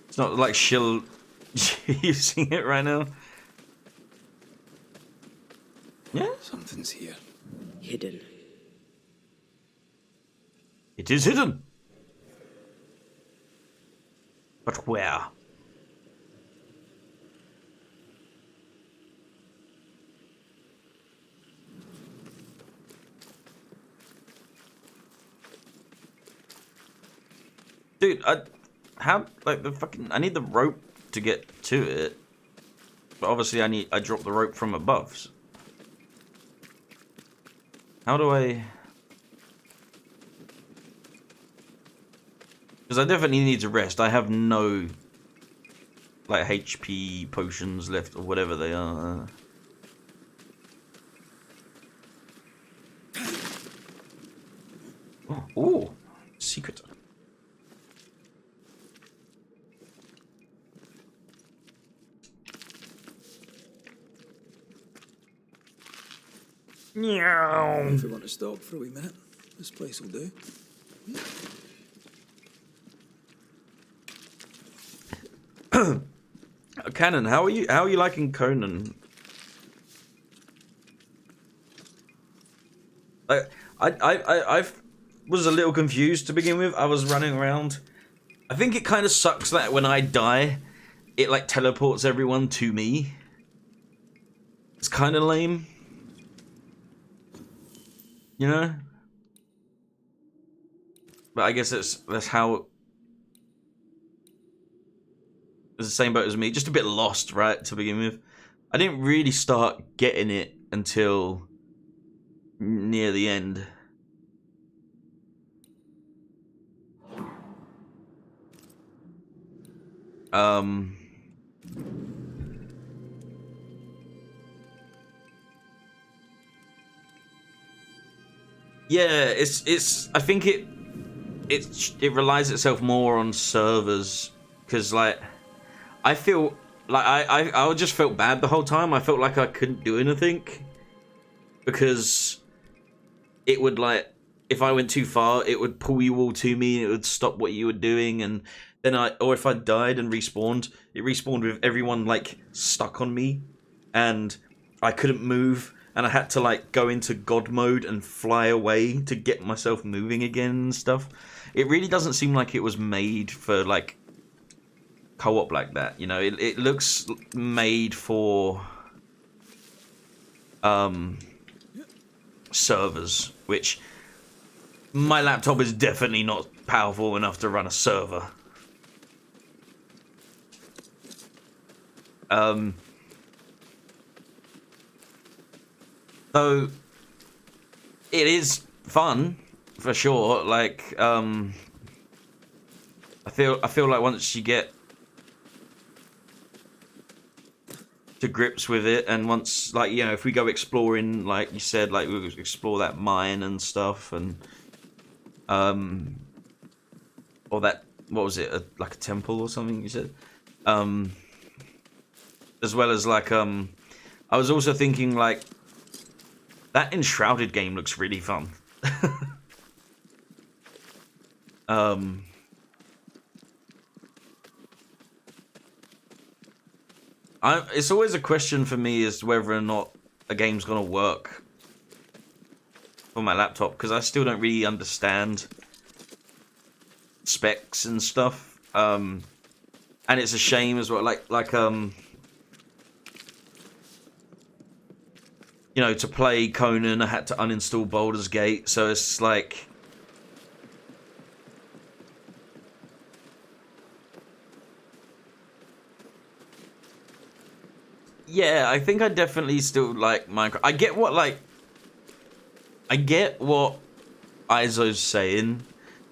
It's not like she'll using it right now. Yeah? Something's here. Hidden. It is hidden. But where? Dude, I need the rope to get to it. But obviously I dropped the rope from above. How do I... Because I definitely need to rest. I have no, like, HP potions left, or whatever they are. Oh, secret. If we want to stop for a wee minute, this place will do. Cannon, how are you? How are you liking Conan? I was a little confused to begin with. I was running around. I think it kind of sucks that when I die, it like teleports everyone to me. It's kind of lame. You know? But I guess that's how... It's the same boat as me. Just a bit lost, right, to begin with. I didn't really start getting it until near the end. Yeah, it's. I think it relies itself more on servers, because like I feel like I just felt bad the whole time. I felt like I couldn't do anything because it would like if I went too far, it would pull you all to me and it would stop what you were doing, and then or if I died and respawned, it respawned with everyone like stuck on me, and I couldn't move. And I had to like go into God mode and fly away to get myself moving again and stuff. It really doesn't seem like it was made for like co-op like that. You know, it looks made for servers, which my laptop is definitely not powerful enough to run a server. So it is fun for sure. Like I feel like once you get to grips with it, and once like you know, if we go exploring, like you said, like we'll explore that mine and stuff, and or that what was it, like a temple or something you said. as well as like I was also thinking like that Enshrouded game looks really fun. It's always a question for me as to whether or not a game's gonna work for my laptop, because I still don't really understand specs and stuff. And it's a shame as well, like you know, to play Conan, I had to uninstall Baldur's Gate, so it's like... Yeah, I think I definitely still like Minecraft. I get what Izo's saying.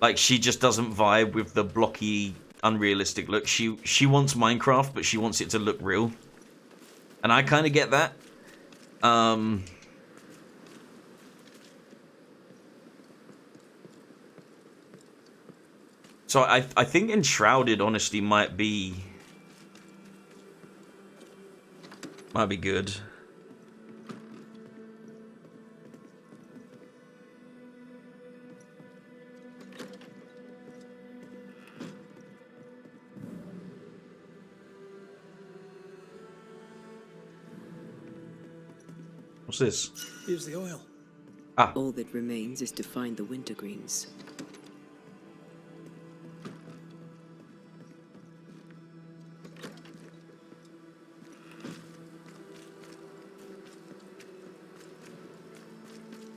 Like, she just doesn't vibe with the blocky, unrealistic look. She wants Minecraft, but she wants it to look real. And I kind of get that. So I think Enshrouded honestly might be good. What's this? Here's the oil. Ah. All that remains is to find the wintergreens.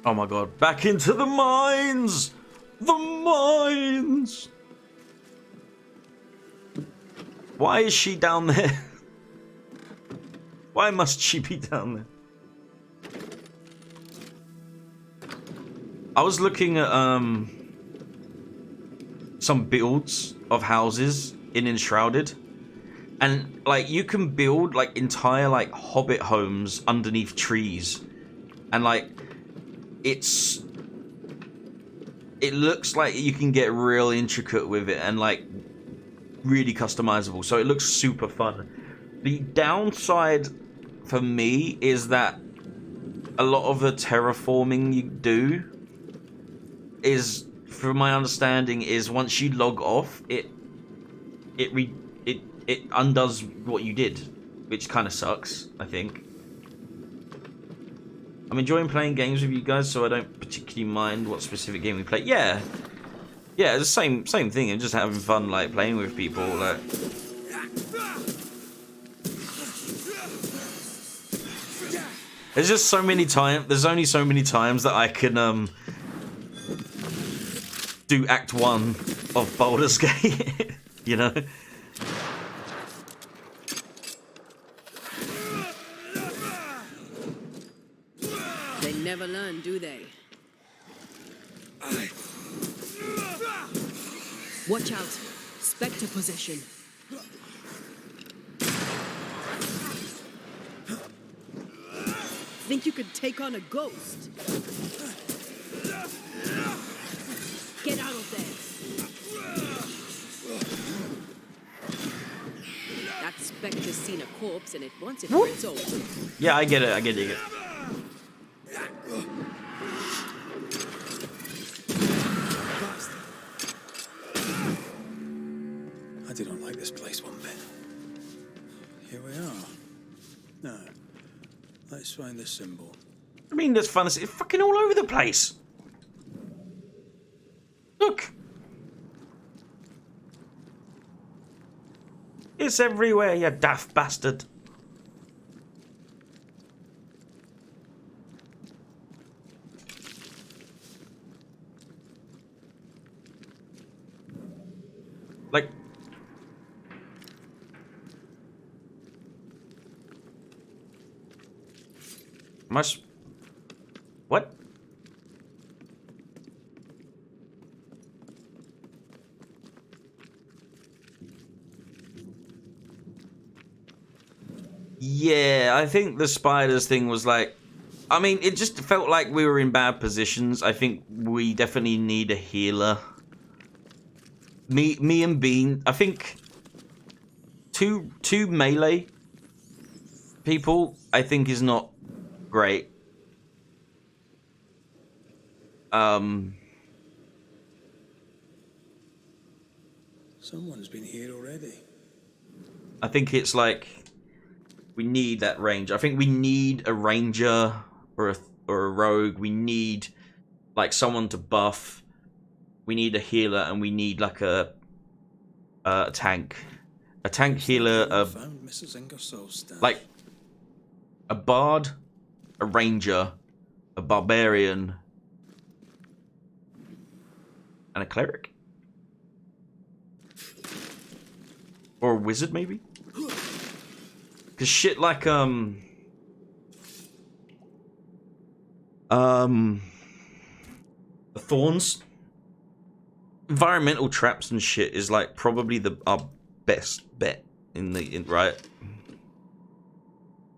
Oh my god, back into the mines! The mines! Why is she down there? Why must she be down there? I was looking at some builds of houses in Enshrouded, and like you can build like entire like hobbit homes underneath trees, and like it looks like you can get real intricate with it and like really customizable, so it looks super fun. The downside for me is that a lot of the terraforming you do is, from my understanding, is once you log off, it undoes what you did, which kind of sucks, I think. I'm enjoying playing games with you guys, so I don't particularly mind what specific game we play. Yeah, it's the same thing. I'm just having fun, like playing with people. Like, there's just so many times. There's only so many times that I can do Act 1 of Baldur's Gate, you know. They never learn, do they? Watch out! Spectre possession. Think you could take on a ghost? Get out of there! That spectre's seen a corpse and it wants it for its own. Yeah, I get it. I get it. I do not like this place one bit. Here we are. Now, let's find the symbol. I mean, that's fun. It's fucking all over the place. Look. It's everywhere, you daft bastard. Like... Must... What? Yeah, I think the spiders thing was like... I mean, it just felt like we were in bad positions. I think we definitely need a healer. Me and Bean, I think... Two melee people, I think is not great. Someone's been here already. I think it's like we need that range. I think we need a ranger or a rogue. We need like someone to buff. We need a healer, and we need like a tank. A tank healer, Found Mrs. Ingersoll's stash. like a bard, a ranger, a barbarian, and a cleric. Or a wizard, maybe? Because shit like, the thorns, environmental traps and shit is like probably our best bet right?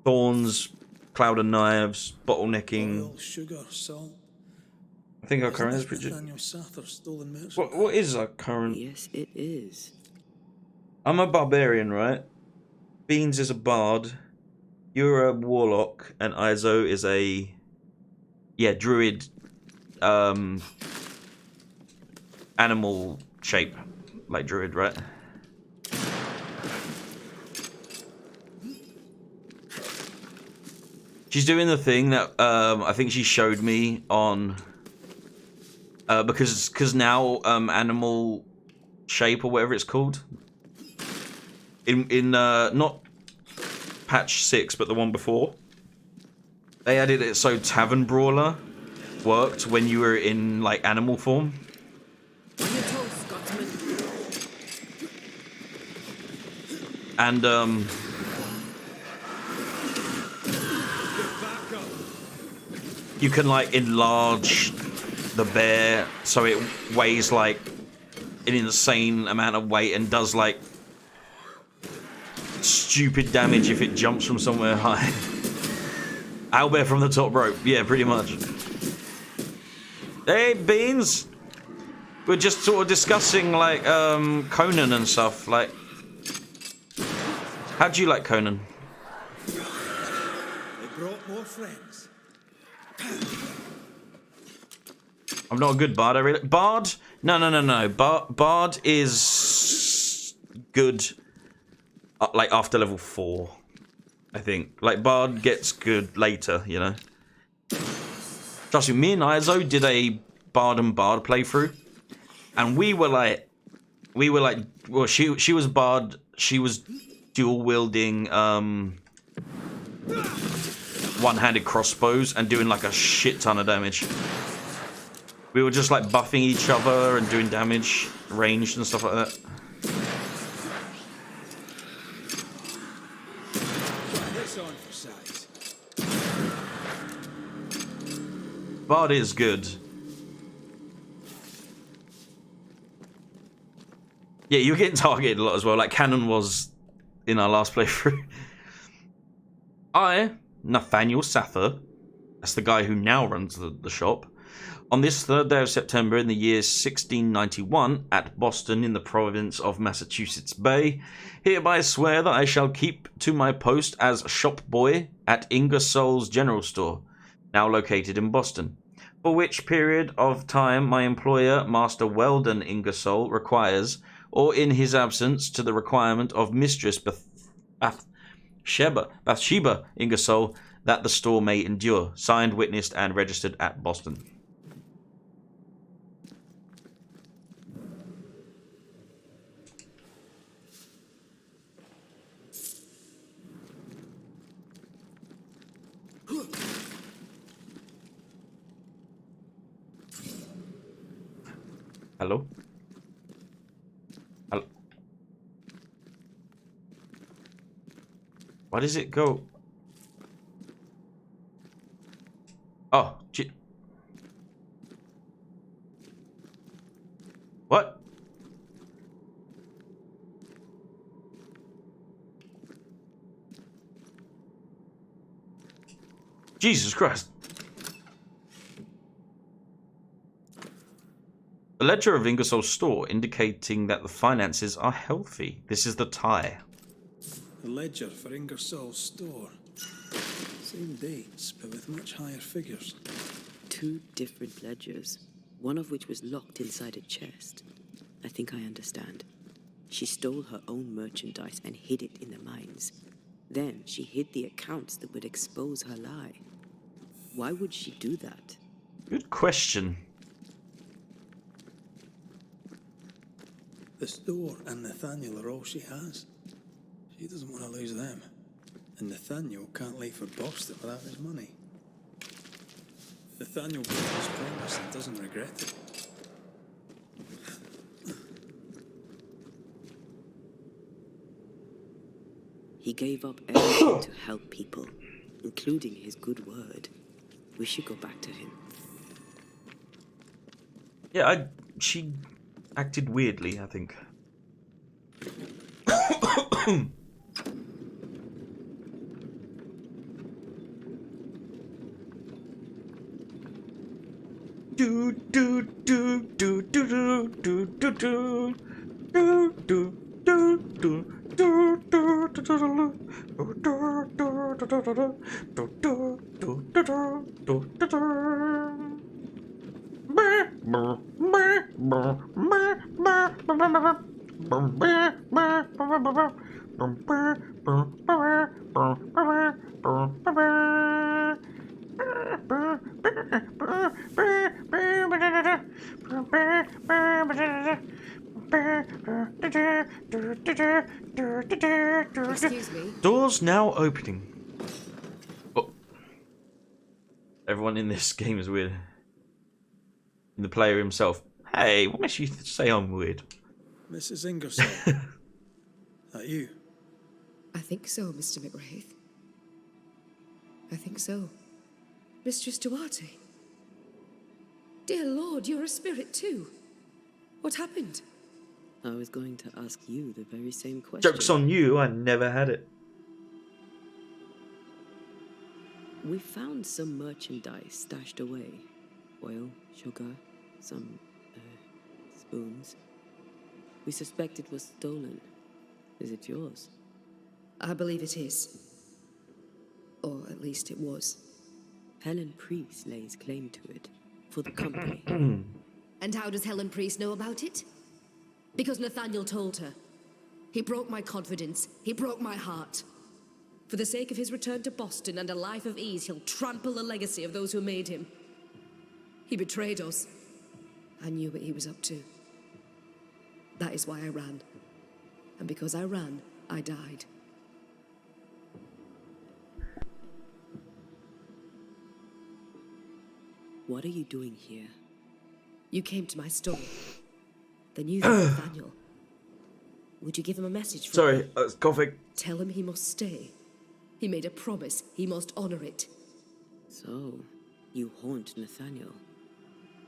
Thorns, cloud of knives, bottlenecking. Oil, sugar, salt. I think our current is pretty good. Nathaniel Sather's stolen merchant. What is our current? Yes, it is. I'm a barbarian, right? Beans is a bard. You're a warlock, and Izo is a druid. Animal shape, like druid, right? She's doing the thing that I think she showed me on because now animal shape or whatever it's called in not patch 6 but the one before, they added it so Tavern Brawler worked when you were in like animal form. And you can like enlarge the bear so it weighs like an insane amount of weight and does like stupid damage if it jumps from somewhere high. Owlbear from the top rope, yeah, pretty much. Hey, Beans! We're just sort of discussing like Conan and stuff. Like, how do you like Conan? They brought more friends. I'm not a good bard. I really bard. No. Bard is good. Like after level 4, I think. Like bard gets good later, you know. Trust me, me and Izo did a bard and bard playthrough, and we were like, well, she was bard, she was dual wielding one-handed crossbows and doing like a shit ton of damage. We were just like buffing each other and doing damage, ranged and stuff like that. Bard is good. Yeah, you're getting targeted a lot as well, like Cannon was in our last playthrough. I, Nathaniel Sather, that's the guy who now runs the shop, on this 3rd day of September in the year 1691 at Boston in the province of Massachusetts Bay, hereby swear that I shall keep to my post as shop boy at Ingersoll's General Store, now located in Boston, for which period of time my employer, Master Weldon Ingersoll, requires, or in his absence to the requirement of Mistress Bathsheba Ingersoll, that the store may endure. Signed, witnessed, and registered at Boston. Hello? Hello? Why does it go? Oh, what? Jesus Christ. The ledger of Ingersoll's store indicating that the finances are healthy. This is the tie. The ledger for Ingersoll's store. Same dates, but with much higher figures. 2 different ledgers, one of which was locked inside a chest. I think I understand. She stole her own merchandise and hid it in the mines. Then she hid the accounts that would expose her lie. Why would she do that? Good question. The store and Nathaniel are all she has. She doesn't want to lose them. And Nathaniel can't leave for Boston without his money. Nathaniel keeps his promise and doesn't regret it. He gave up everything to help people, including his good word. We should go back to him. Yeah, she acted weirdly, I think. Do do do do do do do do do do do do Excuse me? Doors now opening. Oh. Everyone in this game is weird. And the player himself. Hey, what makes you say I'm weird? Mrs. Ingersoll. That you? I think so, Mr. McWraith. I think so. Mistress Duarte. Dear Lord, you're a spirit too. What happened? I was going to ask you the very same question. Joke's on you, I never had it. We found some merchandise stashed away. Oil, sugar, some spoons. We suspect it was stolen. Is it yours? I believe it is. Or at least it was. Helen Priest lays claim to it. For the company. And how does Helen Priest know about it? Because Nathaniel told her. He broke my confidence. He broke my heart. For the sake of his return to Boston and a life of ease, he'll trample the legacy of those who made him. He betrayed us. I knew what he was up to. That is why I ran. And because I ran, I died. What are you doing here? You came to my store. Then you knew Nathaniel. Would you give him a message from Sorry, me? I was coughing. Tell him he must stay. He made a promise. He must honor it. So, you haunt Nathaniel.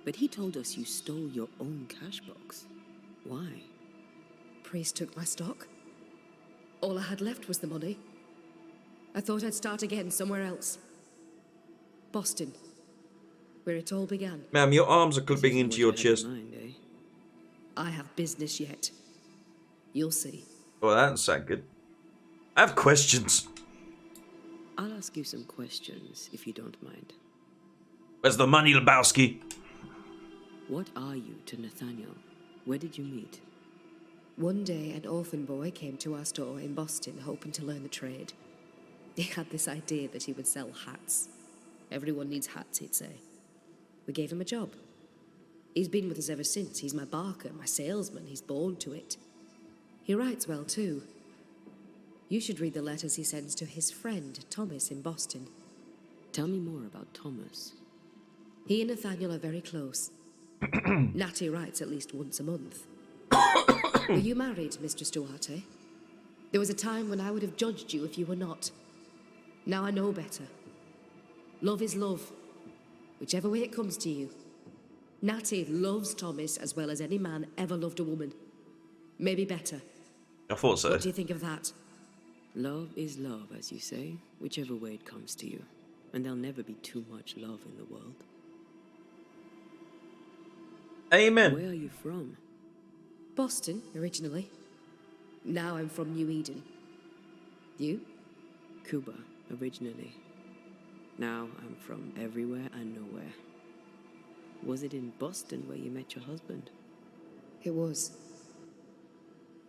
But he told us you stole your own cash box. Why? Priest took my stock. All I had left was the money. I thought I'd start again somewhere else. Boston. Where it all began. Ma'am, your arms are clipping into your chest. I have business yet. You'll see. Well, that doesn't sound good. I have questions. I'll ask you some questions, if you don't mind. Where's the money, Lebowski? What are you to Nathaniel? Where did you meet? One day, an orphan boy came to our store in Boston, hoping to learn the trade. He had this idea that he would sell hats. Everyone needs hats, he'd say. We gave him a job. He's been with us ever since. He's my barker, my salesman. He's born to it. He writes well, too. You should read the letters he sends to his friend, Thomas, in Boston. Tell me more about Thomas. He and Nathaniel are very close. Natty writes at least once a month. Were you married, Mistress Duarte? There was a time when I would have judged you if you were not. Now I know better. Love is love, whichever way it comes to you. Natty loves Thomas as well as any man ever loved a woman. Maybe better. I thought so. What do you think of that? Love is love, as you say, whichever way it comes to you. And there'll never be too much love in the world. Amen. Where are you from? Boston, originally. Now I'm from New Eden. You? Cuba, originally. Now I'm from everywhere and nowhere. Was it in Boston where you met your husband? It was.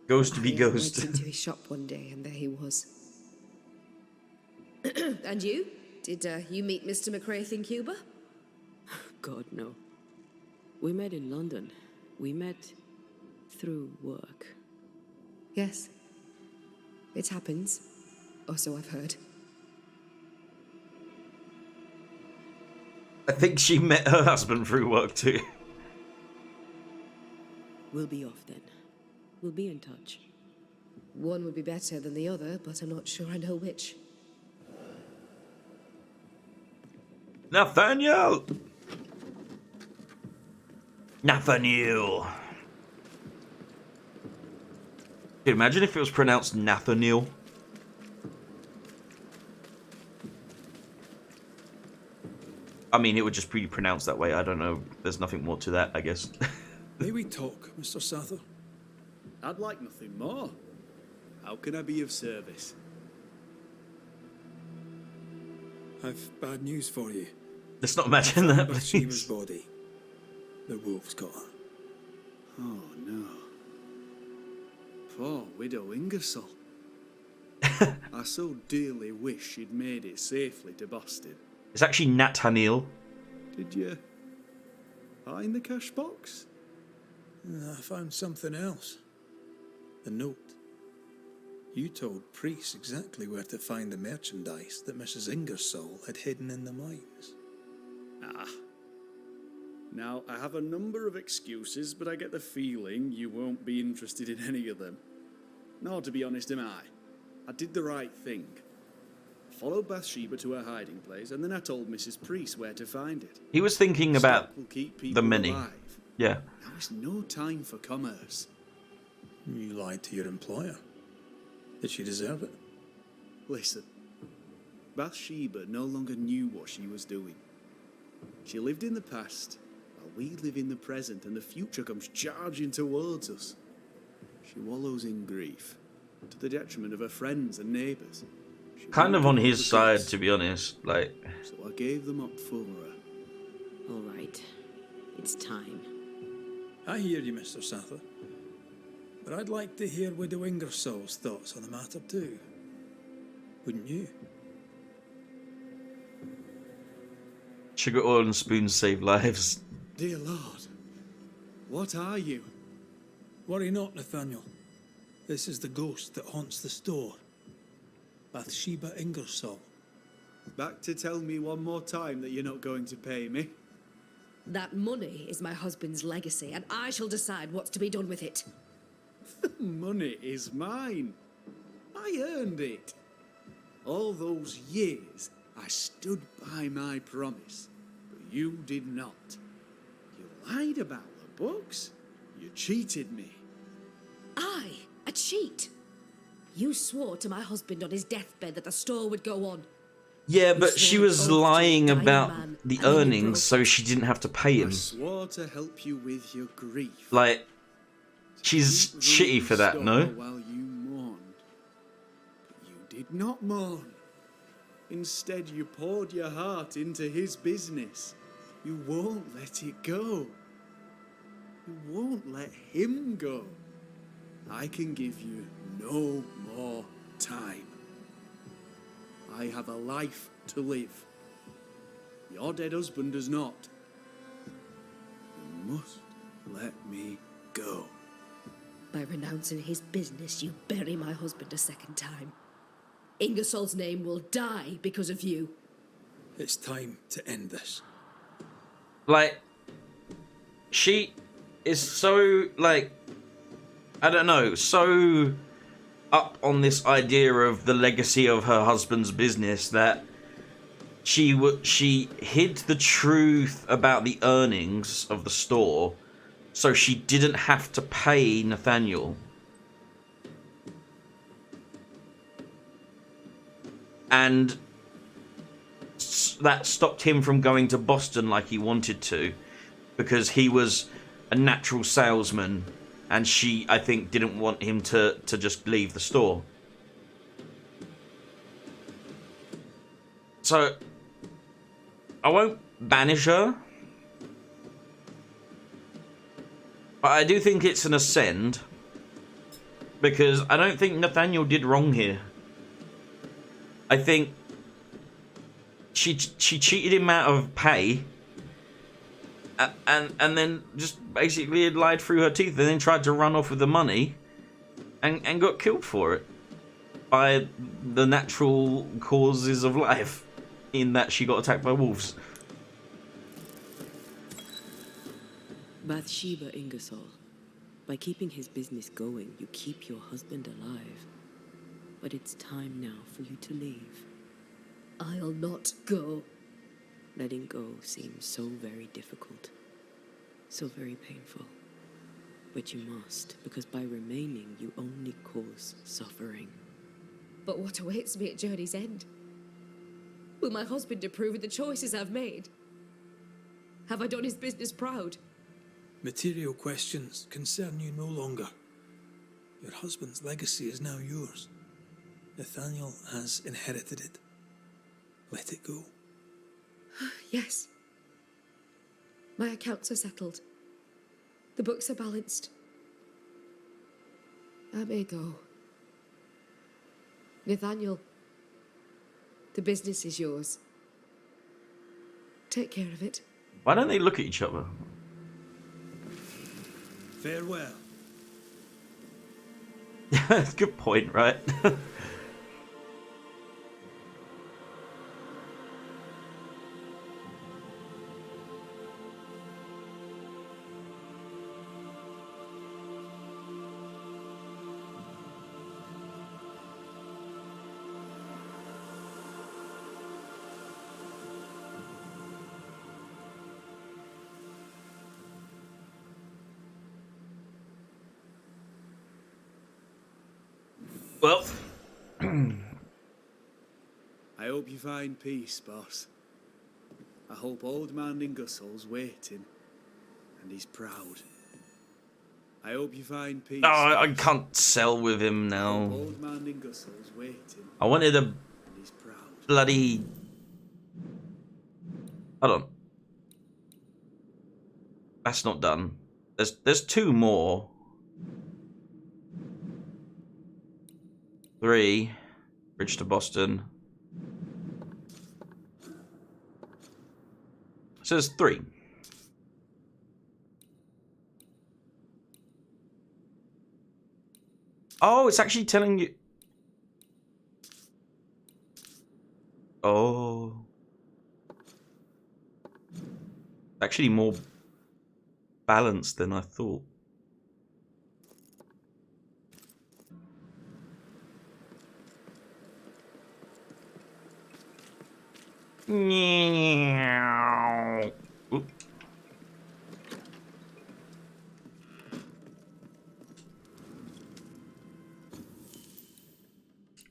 Ghost to be I ghost. went into his shop one day and there he was. And you? Did you meet Mr. McCraith in Cuba? God, no. We met in London. We met through work. Yes. It happens. Or so I've heard. I think she met her husband through work too. We'll be off then. We'll be in touch. One would be better than the other, but I'm not sure I know which. Nathaniel! Nathaniel! Dude, imagine if it was pronounced Nathaniel. I mean, it would just be pronounced that way. I don't know. There's nothing more to that, I guess. May we talk, Mr. Sather? I'd like nothing more. How can I be of service? I've bad news for you. Let's not imagine that, Bathsheba's please. body. The wolves got her. Oh no. Poor widow Ingersoll. I so dearly wish she'd made it safely to Boston. It's actually Nathaniel. Did you find the cash box? I found something else. The note. You told Priest exactly where to find the merchandise that Mrs. Ingersoll had hidden in the mines. Ah. Now, I have a number of excuses, but I get the feeling you won't be interested in any of them. Nor, to be honest, am I. I did the right thing. Followed Bathsheba to her hiding place, and then I told Mrs. Priest where to find it. He was thinking about Stock will keep the people many. alive. Yeah. Now is no time for commerce. You lied to your employer. Did she deserve it? Listen, Bathsheba no longer knew what she was doing. She lived in the past, while we live in the present, and the future comes charging towards us. She wallows in grief, to the detriment of her friends and neighbours. She Kind of won't on give his up the side, goods. to be honest. Like, So I gave them up for her. All right. It's time. I hear you, Mr. Sather. But I'd like to hear Widow Ingersoll's thoughts on the matter too. Wouldn't you? sugar, oil, and spoons save lives. Dear Lord, what are you? Worry not, Nathaniel. This is the ghost that haunts the store. Bathsheba Ingersoll. Back to tell me one more time that you're not going to pay me? That money is my husband's legacy, and I shall decide what's to be done with it. Money is mine. I earned it. All those years, I stood by my promise, but you did not. You lied about the books. You cheated me. I, a cheat? You swore to my husband on his deathbed that the store would go on. Yeah, but she was lying about the and then you earnings broke so she didn't have to pay him. I swore to help you with your grief. Like, she's Keep shitty running for the that, store no? While you mourned. But you did not mourn. Instead, you poured your heart into his business. You won't let it go. You won't let him go. I can give you no more time. I have a life to live. Your dead husband does not. You must let me go. By renouncing his business, you bury my husband a second time. Ingersoll's name will die because of you. It's time to end this. Like, she is so, like, I don't know, so up on this idea of the legacy of her husband's business that she hid the truth about the earnings of the store so she didn't have to pay Nathaniel. And that stopped him from going to Boston like he wanted to, because he was a natural salesman, and she, I think, didn't want him to just leave the store. So, I won't banish her, but I do think it's an ascend, because I don't think Nathaniel did wrong here. I think she cheated him out of pay, and then just basically had lied through her teeth, and then tried to run off with the money, and got killed for it by the natural causes of life, in that she got attacked by wolves. Bathsheba Ingersoll. By keeping his business going, you keep your husband alive. But it's time now for you to leave. I'll not go. Letting go seems so very difficult. So very painful. But you must, because by remaining, you only cause suffering. But what awaits me at journey's end? Will my husband approve of the choices I've made? Have I done his business proud? Material questions concern you no longer. Your husband's legacy is now yours. Nathaniel has inherited it. Let it go. Yes. My accounts are settled. The books are balanced. I may go. Nathaniel, the business is yours. Take care of it. Why don't they look at each other? Farewell. Good point, right? Well, I hope you find peace, boss. I hope old man Ingersoll's waiting, and he's proud. I hope you find peace. oh, I can't sell with him I now. hope old man Ingersoll's waiting, I wanted a and he's proud. bloody... Hold on. That's not done. There's two more. 3. Bridge to Boston. So there's 3. Oh, it's actually telling you... Oh. Actually more balanced than I thought. Oop.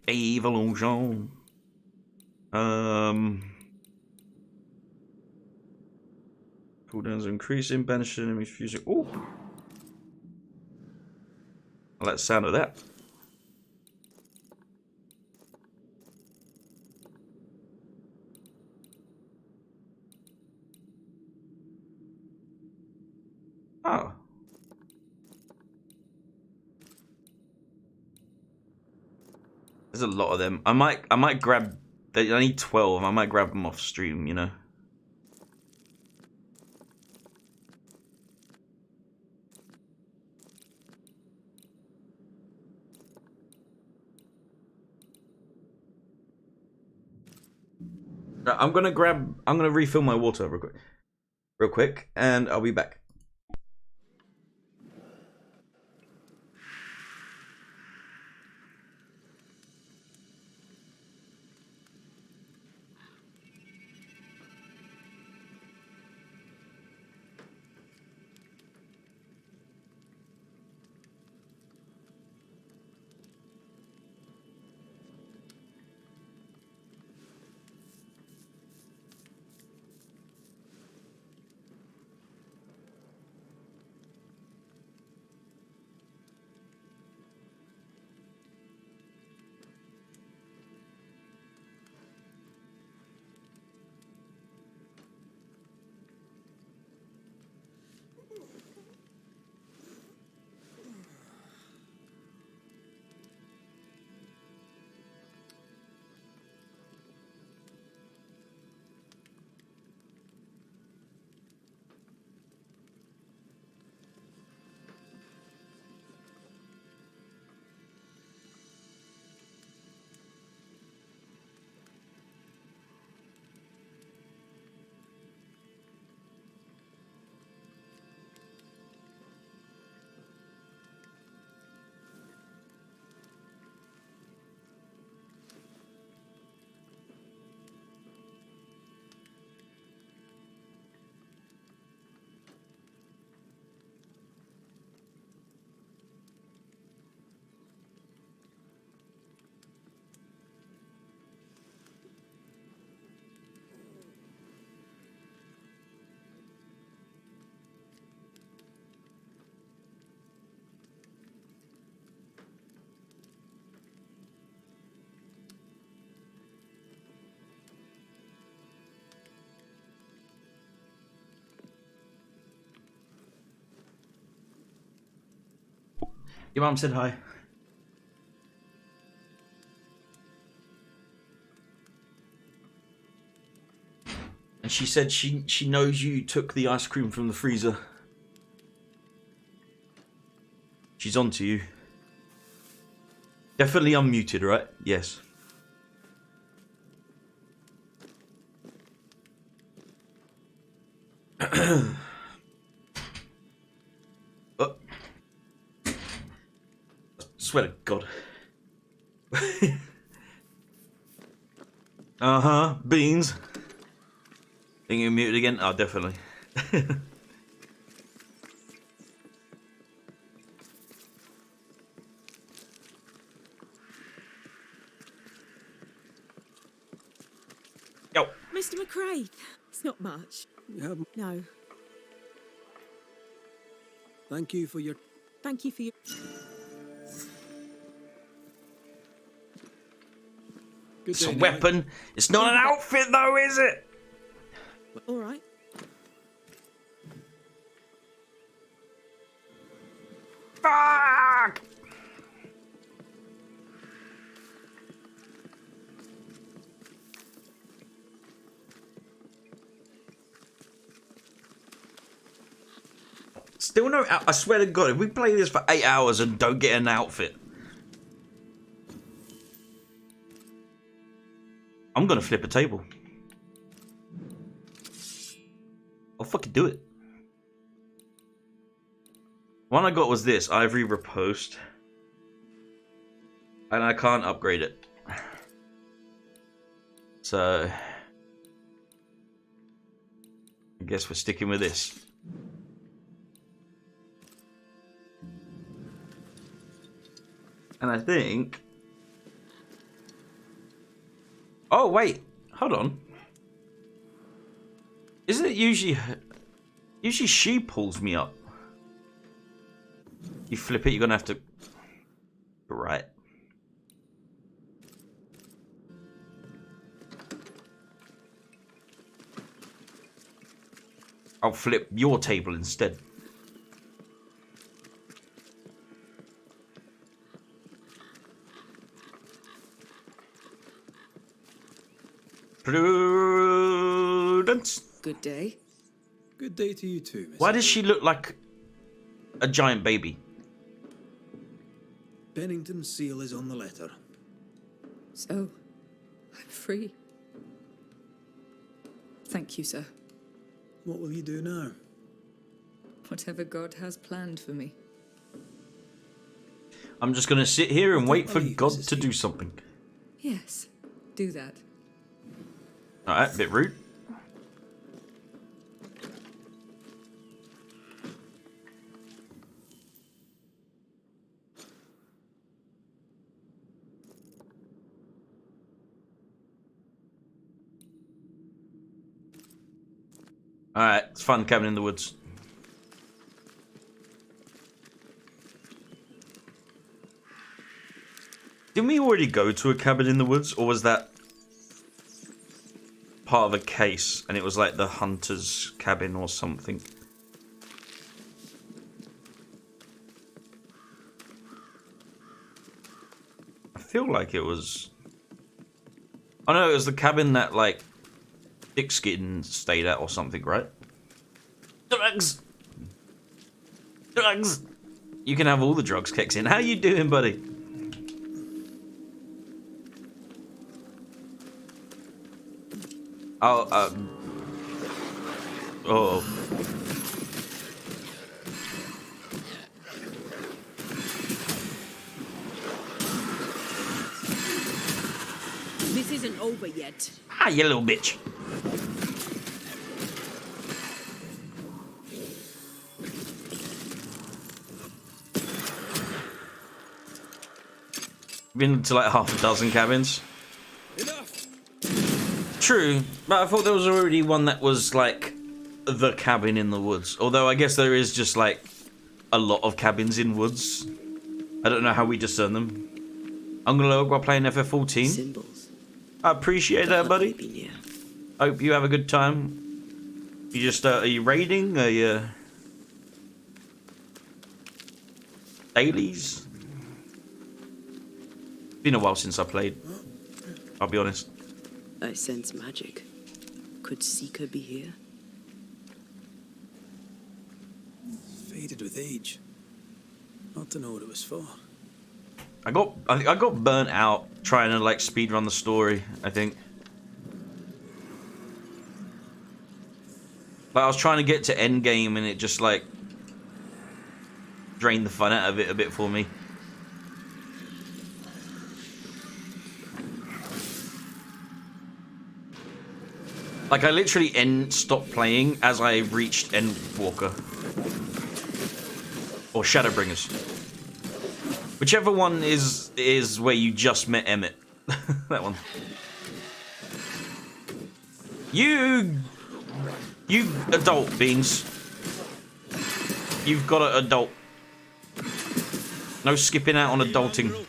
Evolution. Cooldowns increasing, banishing enemies fusing. Ooh. I like the sound of that. Oh. There's a lot of them. I might grab... I need 12. I might grab them off stream, you know. I'm gonna refill my water real quick, and I'll be back. Your mum said hi. And she said she knows you took the ice cream from the freezer. She's on to you. Definitely unmuted, right? Yes. Oh. Swear to God. Uh-huh. Beans. Think you're muted again? Oh, definitely. Yo. Mr. McCrae, it's not much. No. Thank you for your... Thank you for your... It's a weapon. It's not an outfit, though, is it? All right. Fuck! Still no... I swear to God, if we play this for 8 hours and don't get an outfit, I'm gonna flip a table. I'll fucking do it. One I got was this, Ivory Riposte. And I can't upgrade it. So... I guess we're sticking with this. And I think... Oh, wait. Hold on. Isn't it usually... Usually she pulls me up. You flip it, you're gonna have to... Right. I'll flip your table instead. Prudence. Good day. Good day to you too, Miss. Why does she look like a giant baby? Bennington's seal is on the letter. So, I'm free. Thank you, sir. What will you do now? Whatever God has planned for me. I'm just gonna sit here and wait for God to do something. Yes, do that. Alright, bit rude. Alright, it's fun cabin in the woods. Didn't we already go to a cabin in the woods, or was that part of a case and it was like the hunter's cabin or something? I feel like it was... Oh no, it was the cabin that like Thickskin stayed at or something, right? Drugs! Drugs! You can have all the drugs, Kexin. How you doing, buddy? Oh, oh. This isn't over yet. Ah, you little bitch. Been to like half a dozen cabins. True, but I thought there was already one that was like the cabin in the woods. Although I guess there is just like a lot of cabins in woods. I don't know how we discern them. I'm gonna look while playing FF14. Symbols. I appreciate that, buddy. Hope you have a good time. You just are you raiding? Are you? dailies. Been a while since I played. I'll be honest. I sense magic. Could Seeker be here? Faded with age. Not to know what it was for. I got burnt out trying to like speedrun the story, I think. Like I was trying to get to end game and it just like drained the fun out of it a bit for me. Like I literally stopped playing as I reached Endwalker. Or Shadowbringers. Whichever one is where you just met Emmett. That one. You adult beans. You've got to adult. No skipping out on adulting.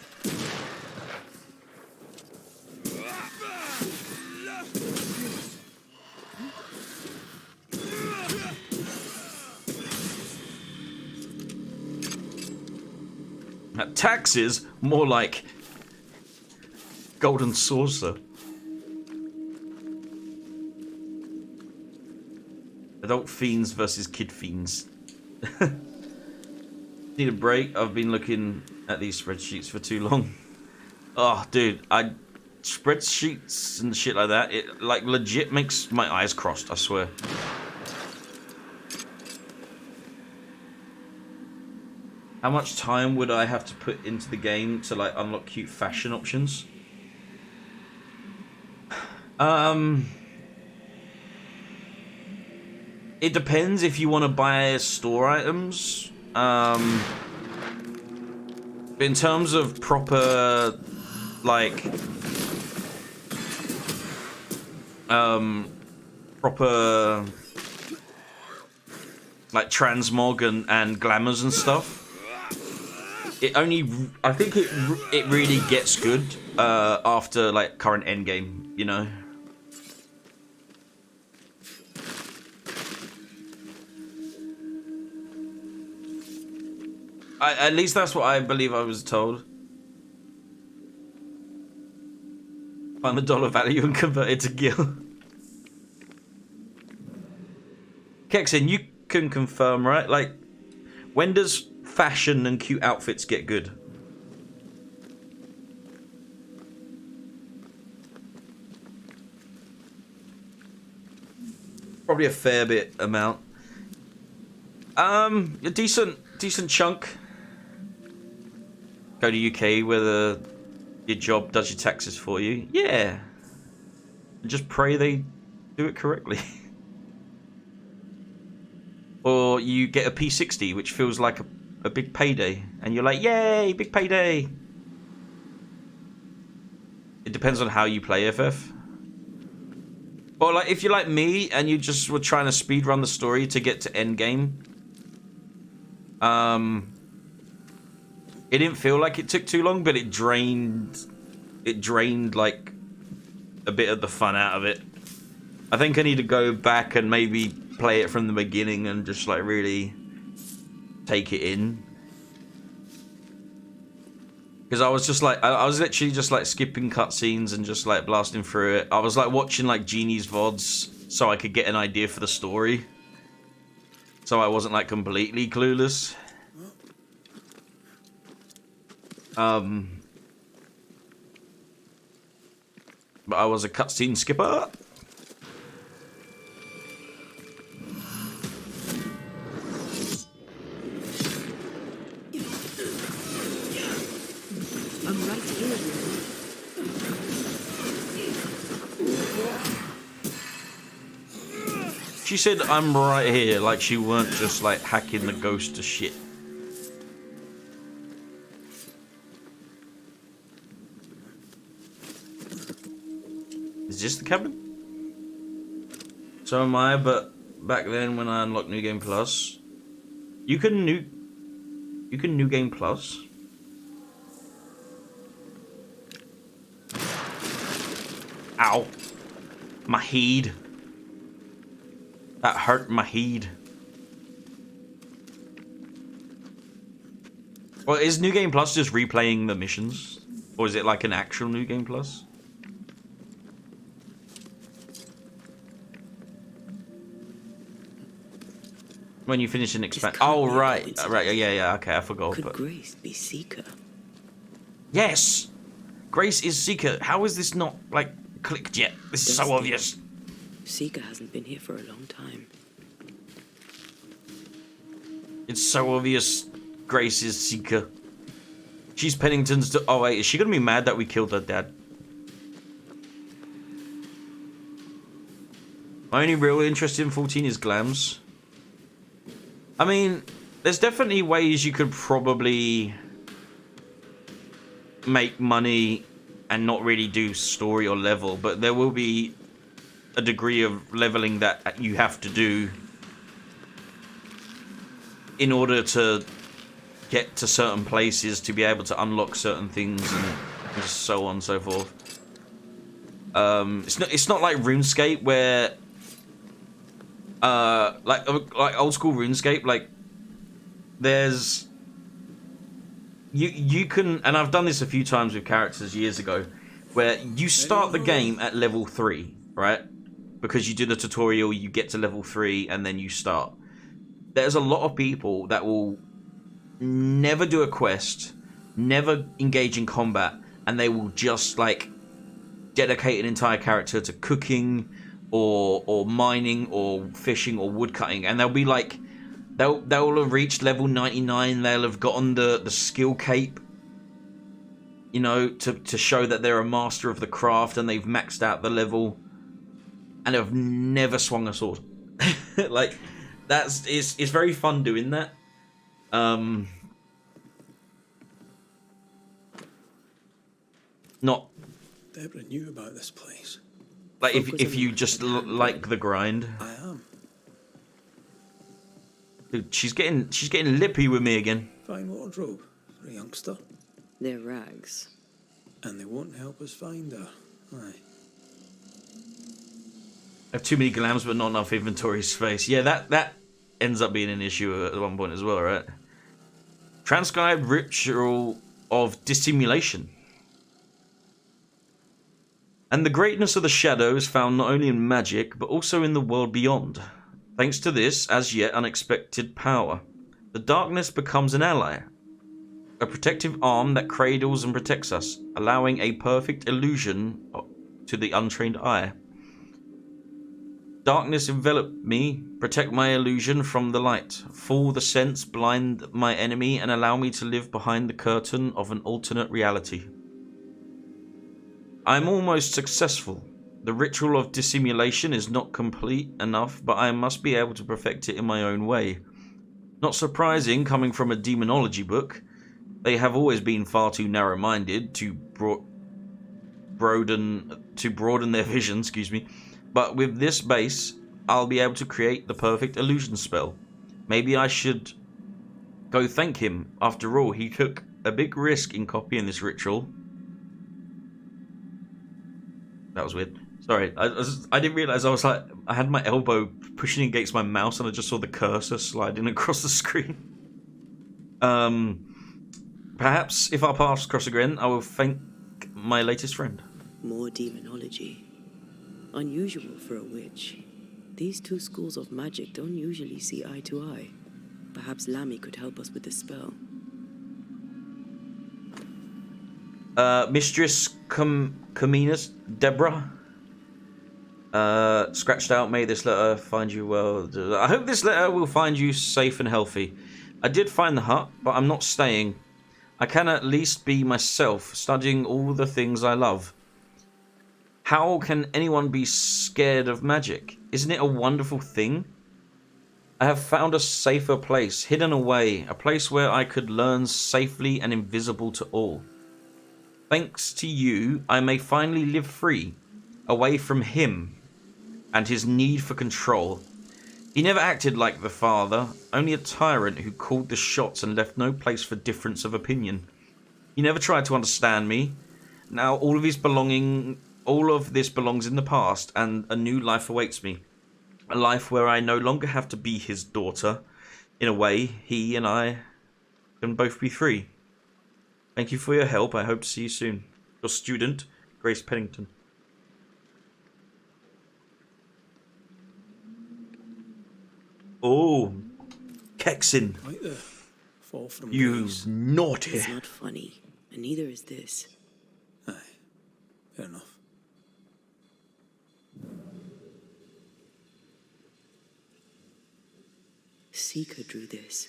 Taxes, more like golden saucer. Adult fiends versus kid fiends. Need a break. I've been looking at these spreadsheets for too long. Oh, dude, spreadsheets and shit like that, it like legit makes my eyes crossed, I swear. How much time would I have to put into the game to like unlock cute fashion options? It depends if you want to buy store items. In terms of proper like proper like transmog and glamours and stuff. I think it really gets good after like current endgame, you know. At least that's what I believe I was told. Find the dollar value and convert it to gil. Kexin, you can confirm, right? Like, when does fashion and cute outfits get good? Probably a fair bit amount. A decent chunk. Go to UK where your job does your taxes for you. Yeah. And just pray they do it correctly. Or you get a P60, which feels like a big payday. And you're like, yay, big payday. It depends on how you play FF. Or like, if you're like me and you just were trying to speedrun the story to get to endgame. It didn't feel like it took too long, but it drained like a bit of the fun out of it. I think I need to go back and maybe play it from the beginning and just like really take it in. Because I was just like, I was literally just like skipping cutscenes and just like blasting through it. I was like watching like Genie's VODs so I could get an idea for the story. So I wasn't like completely clueless. But I was a cutscene skipper. I'm right here. She said, I'm right here, like she weren't just like hacking the ghost to shit. Is this the cabin? So am I, but back then when I unlocked New Game Plus, you can New Game Plus. Ow. My head. That hurt my head. Well, is New Game Plus just replaying the missions? Or is it like an actual New Game Plus? When you finish an expand. Oh, right. Right. Yeah. Okay, I forgot. Could Grace be Seeker? Yes! Grace is Seeker. How is this not, like, clicked yet? This is so obvious. Seeker hasn't been here for a long time. It's so obvious Grace is Seeker. She's Pennington's... Oh, wait. Is she going to be mad that we killed her dad? My only real interest in 14 is glams. I mean, there's definitely ways you could probably make money and not really do story or level, but there will be a degree of leveling that you have to do in order to get to certain places to be able to unlock certain things and so on and so forth. It's not like RuneScape where like old school RuneScape, like there's you can, and I've done this a few times with characters years ago, where you start the game at level 3, right? Because you do the tutorial, you get to level 3, and then you start. There's a lot of people that will never do a quest, never engage in combat, and they will just like dedicate an entire character to cooking or mining or fishing or woodcutting, and they'll be like, they'll have reached level 99, they'll have gotten the skill cape, you know, to show that they're a master of the craft, and they've maxed out the level, and have never swung a sword. Like, it's very fun doing that. Not Deborah knew about this place. like if you just like the grind. I am. Dude, she's getting lippy with me again. Fine wardrobe for a youngster. They're rags. And they won't help us find her. Aye. I have too many glams but not enough inventory space. Yeah, that ends up being an issue at one point as well, right? Transcribed ritual of dissimulation. And the greatness of the shadow is found not only in magic, but also in the world beyond. Thanks to this, as yet unexpected power, the darkness becomes an ally. A protective arm that cradles and protects us, allowing a perfect illusion to the untrained eye. Darkness envelop me, protect my illusion from the light, fool the sense, blind my enemy, and allow me to live behind the curtain of an alternate reality. I am almost successful. The ritual of dissimulation is not complete enough, but I must be able to perfect it in my own way. Not surprising, coming from a demonology book. They have always been far too narrow-minded to broaden their vision, excuse me. But with this base, I'll be able to create the perfect illusion spell. Maybe I should go thank him. After all, he took a big risk in copying this ritual. That was weird. Sorry, I didn't realise I had my elbow pushing against my mouse and I just saw the cursor sliding across the screen. Perhaps if our paths cross again, I will thank my latest friend. More demonology. Unusual for a witch. These two schools of magic don't usually see eye to eye. Perhaps Lammy could help us with the spell. Mistress Cominus Deborah. Scratched out, may this letter find you well. I hope this letter will find you safe and healthy. I did find the hut, but I'm not staying. I can at least be myself, studying all the things I love. How can anyone be scared of magic? Isn't it a wonderful thing? I have found a safer place, hidden away, a place where I could learn safely and invisible to all. Thanks to you, I may finally live free, away from him and his need for control. He never acted like the father, only a tyrant who called the shots and left no place for difference of opinion. He never tried to understand me. Now all of this belongs in the past, and a new life awaits me. A life where I no longer have to be his daughter. In a way, he and I can both be free. Thank you for your help. I hope to see you soon. Your student, Grace Pennington. Oh, Kexin. Right there. Fall from You grace. naughty. It's not funny, and neither is this. Aye, fair enough. Seeker drew this.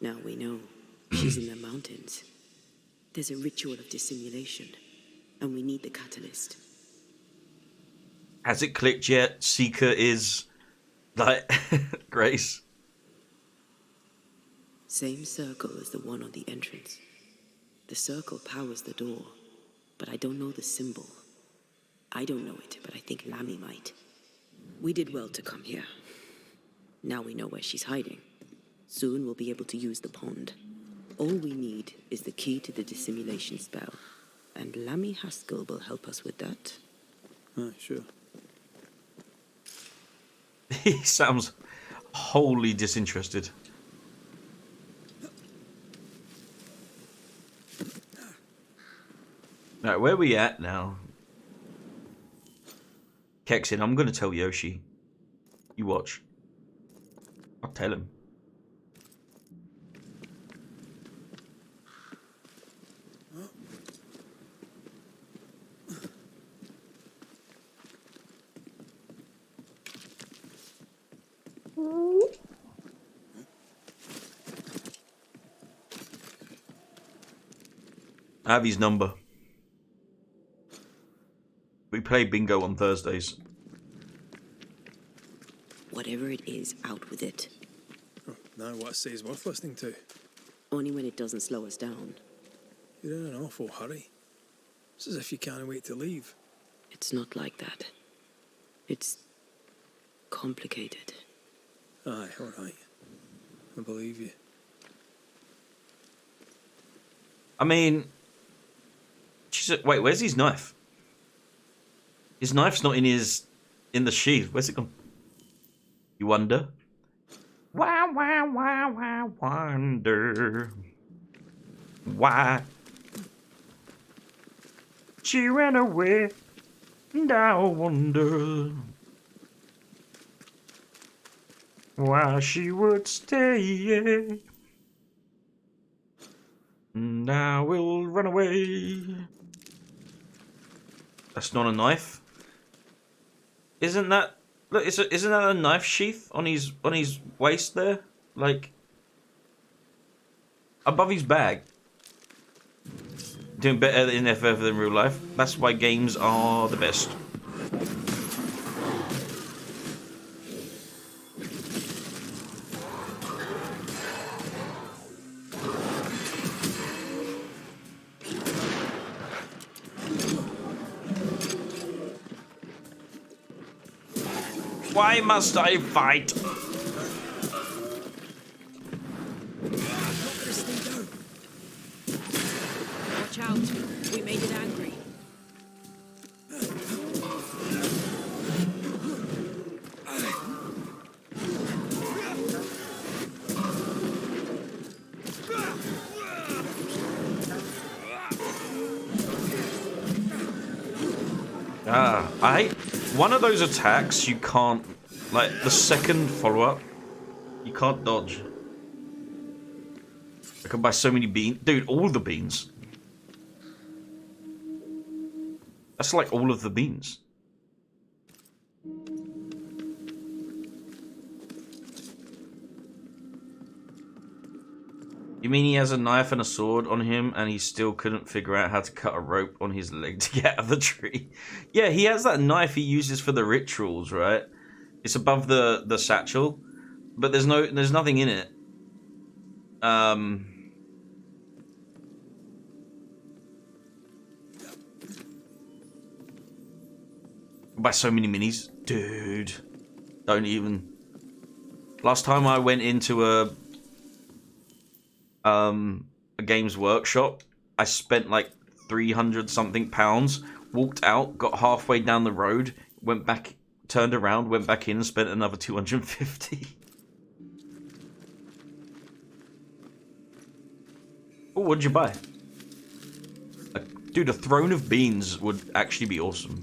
Now we know. She's in the mountains. There's a ritual of dissimulation, and we need the catalyst. Has it clicked yet? Seeker is like Grace. Same circle as the one on the entrance. The circle powers the door, but I don't know the symbol. I don't know it, but I think Lammy might. We did well to come here. Now we know where she's hiding. Soon we'll be able to use the pond. All we need is the key to the dissimulation spell, and Lammy Haskell will help us with that. Aye, sure. He sounds wholly disinterested. Right, where are we at now? Kexin, I'm going to tell Yoshi. You watch. I'll tell him. I have his number. We play bingo on Thursdays. Whatever it is, out with it. Oh, now what I say is worth listening to. Only when it doesn't slow us down. You're in an awful hurry. It's as if you can't wait to leave. It's not like that. It's complicated. Aye, all right. I believe you. I mean, wait, where's his knife? His knife's not in the sheath. Where's it gone? You wonder? Why, wonder? Why? She ran away, and I wonder why she would stay. And I will run away. That's not a knife. Isn't that? Look, isn't that a knife sheath on his waist there? Like above his bag. Doing better in FF than real life. That's why games are the best. Why must I fight? Watch out. We made it angry. One of those attacks you can't, like the second follow-up, you can't dodge. I can buy so many beans. Dude, all the beans. That's like all of the beans. You mean he has a knife and a sword on him and he still couldn't figure out how to cut a rope on his leg to get out of the tree? Yeah, he has that knife he uses for the rituals, right? It's above the satchel, but there's nothing in it. Buy so many minis. Dude. Don't even. Last time I went into a Games Workshop, I spent like 300 something pounds, walked out, got halfway down the road, went back, turned around, went back in and spent another 250. Oh, what'd you buy? Dude, a throne of beans would actually be awesome.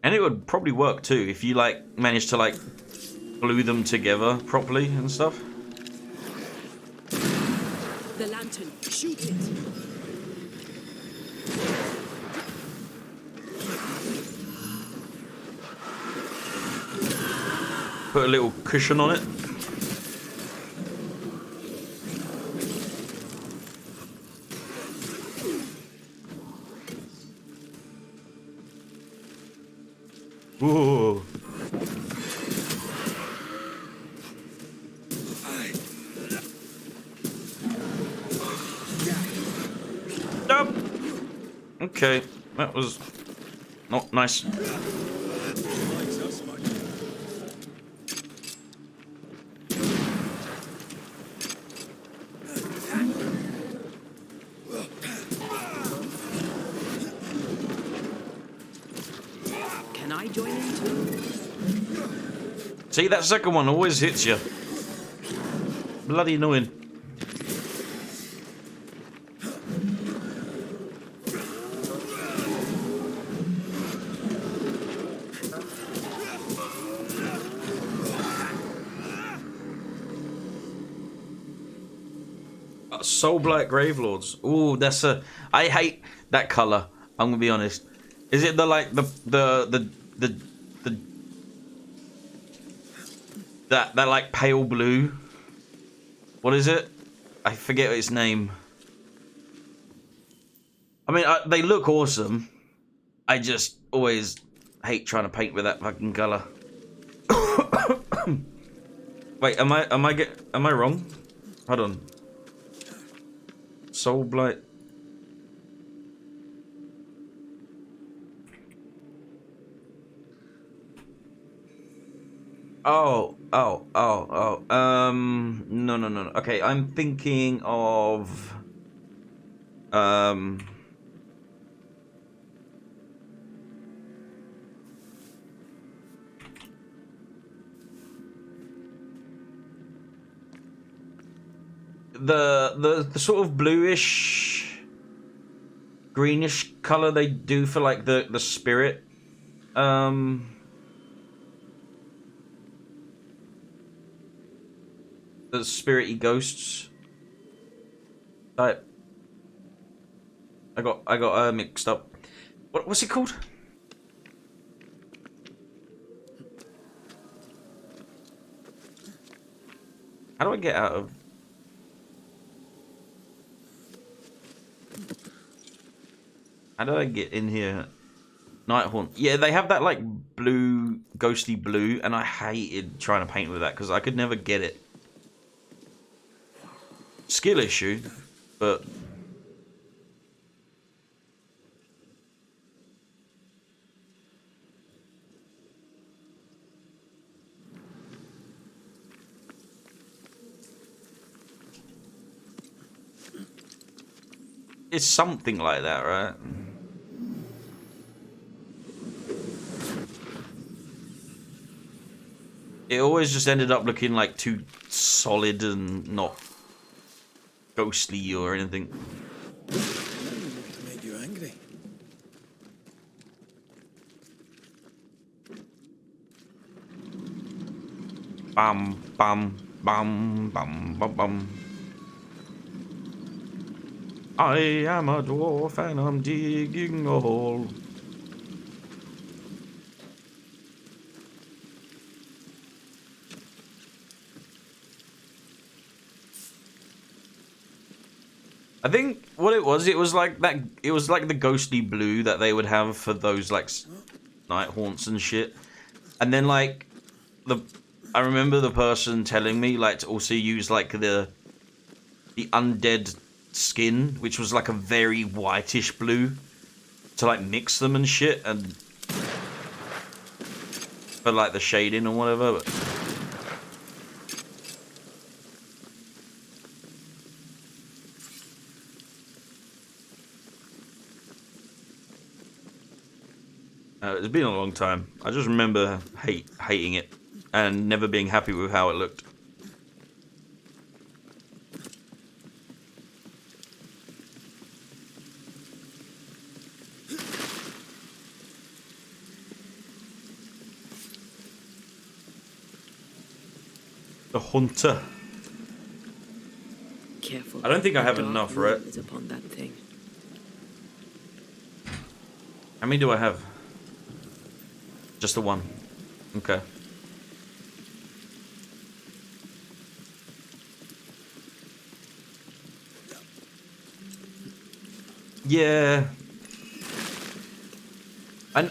And it would probably work too if you like managed to like glue them together properly and stuff. The lantern, shoot it! Put a little cushion on it. Ooh. Nope. Okay, that was not nice. Can I join in too? See, that second one always hits you. Bloody annoying. Soul Blight Gravelords. Ooh, that's a. I hate that color. I'm gonna be honest. Is it the like the that like pale blue? What is it? I forget its name. I mean, they look awesome. I just always hate trying to paint with that fucking color. Wait, am I wrong? Hold on. Soul Blight. Oh. No. Okay, I'm thinking of the sort of bluish greenish color they do for like the spirit the spirity ghosts type. I got mixed up. What's it called? How do I get out of? How do I get in here? Nighthaunt. Yeah, they have that like blue, ghostly blue, and I hated trying to paint with that because I could never get it. Skill issue, but it's something like that, right? It always just ended up looking like too solid and not ghostly or anything. Made you angry. Bam, bam, bam, bam, bam, bam. I am a dwarf and I'm digging a hole. I think what it was like that. It was like the ghostly blue that they would have for those like night haunts and shit. And then like I remember the person telling me like to also use like the undead skin, which was like a very whitish blue, to like mix them and shit and for like the shading or whatever. But It's been a long time. I just remember hating it and never being happy with how it looked. The Hunter. Careful. I don't think I have A dark enough, will right? is upon that thing. How many do I have? Just the one. Okay. Yeah. I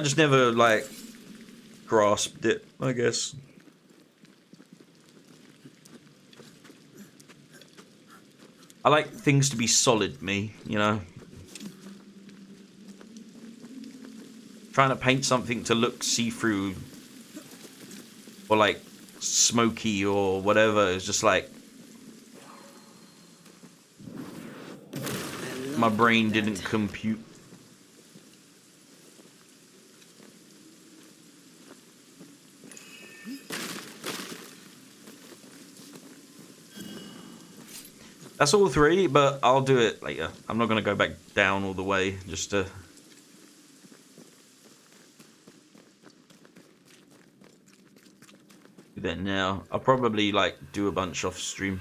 just never, like, grasped it, I guess. I like things to be solid, you know? Trying to paint something to look see-through or, like, smoky or whatever is just, like... My brain didn't compute. That's all three, but I'll do it later. I'm not going to go back down all the way just to... do that now. I'll probably, like, do a bunch off stream.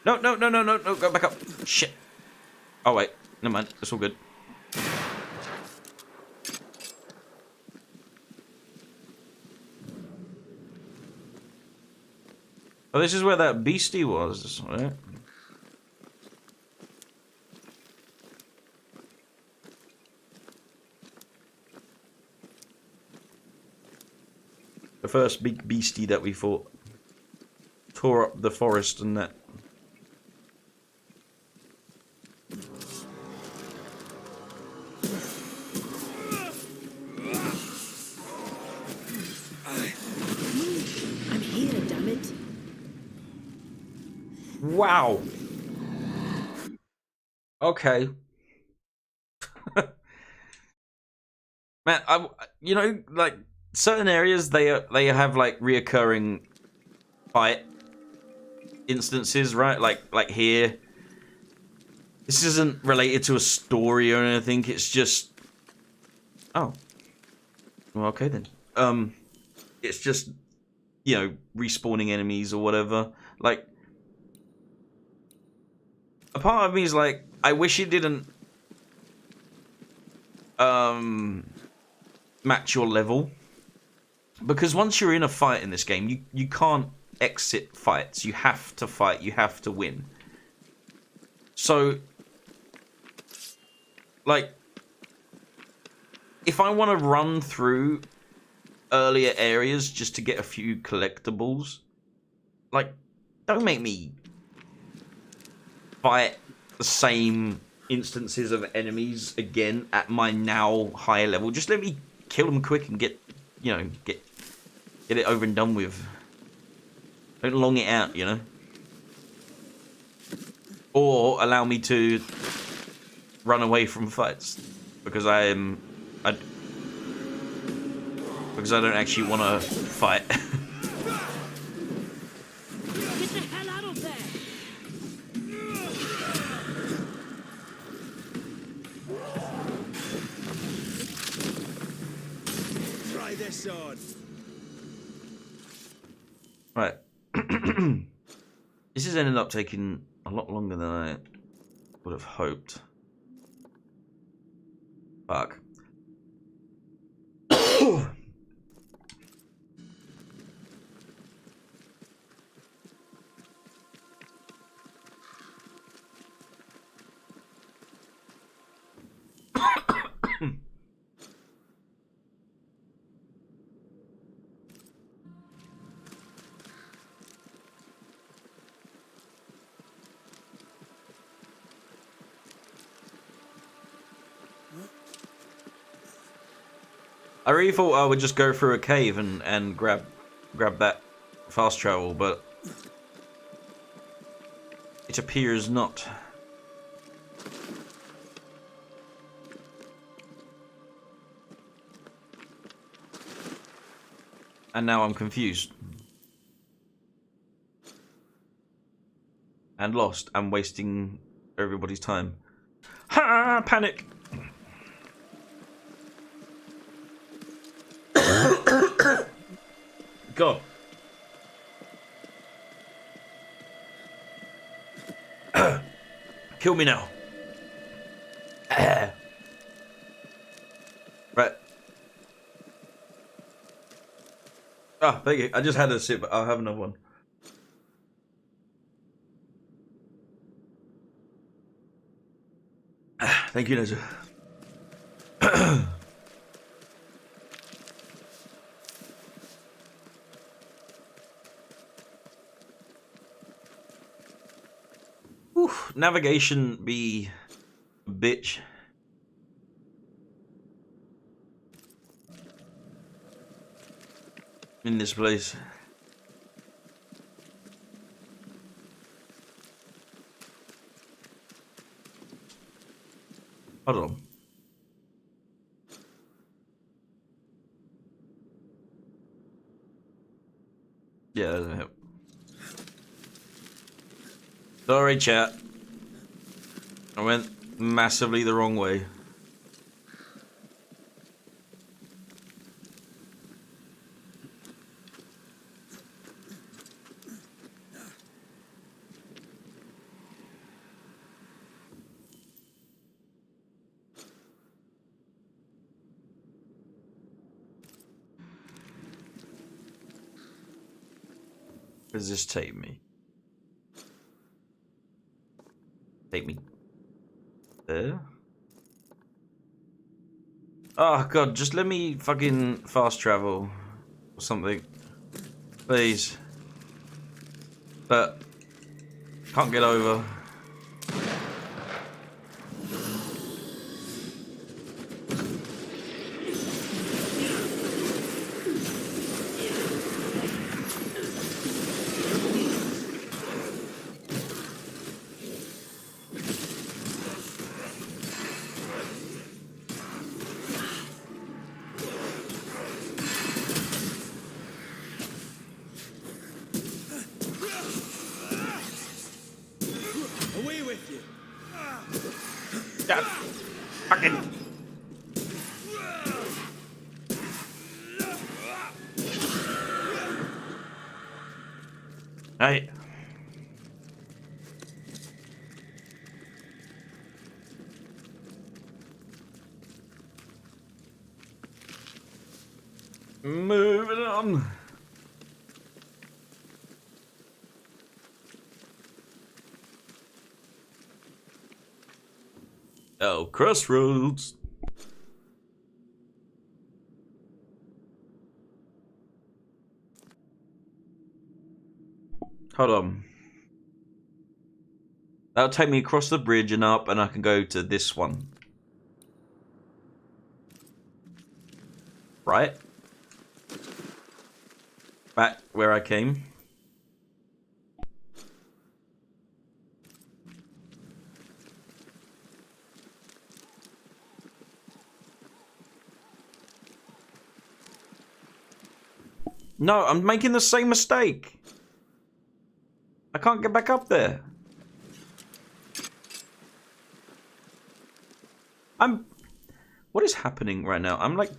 No, go back up. Shit. Oh, wait. Never mind. It's all good. Oh, this is where that beastie was, right? The first big beastie that we fought. Tore up the forest and that. I'm here, damn it. Wow. Okay. Man, you know, like certain areas they have like reoccurring fight instances, right? Like here. This isn't related to a story or anything. It's just oh. Well, okay then. It's just, you know, respawning enemies or whatever. Like, a part of me is like, I wish it didn't match your level, because once you're in a fight in this game, you can't exit fights. You have to fight. You have to win. So, like, if I want to run through earlier areas just to get a few collectibles, like, don't make me fight the same instances of enemies again at my now higher level. Just let me kill them quick and get, you know, get it over and done with. Don't long it out, you know. Or allow me to run away from fights because because I don't actually want to fight. Get the hell out of there! Try this on. Right. This has ended up taking a lot longer than I would have hoped. Fuck. I really thought I would just go through a cave and grab that fast travel, but it appears not. And now I'm confused. And lost. I'm wasting everybody's time. Ha! Panic! God. Kill me now. Right. Ah, thank you. I just had a sip. I'll have another one. Thank you, Nezza. Navigation be a bitch. In this place. Hold on. Yeah, that doesn't help. Sorry, chat. I went massively the wrong way. Where does this take me? Take me there? Oh god, just let me fucking fast travel or something. Please. But can't get over. Away with you! God. Fucking. Hey. Moving on. Oh, crossroads. Hold on. That'll take me across the bridge and up, and I can go to this one. Right? Back where I came. No, I'm making the same mistake. I can't get back up there. What is happening right now? I'm like...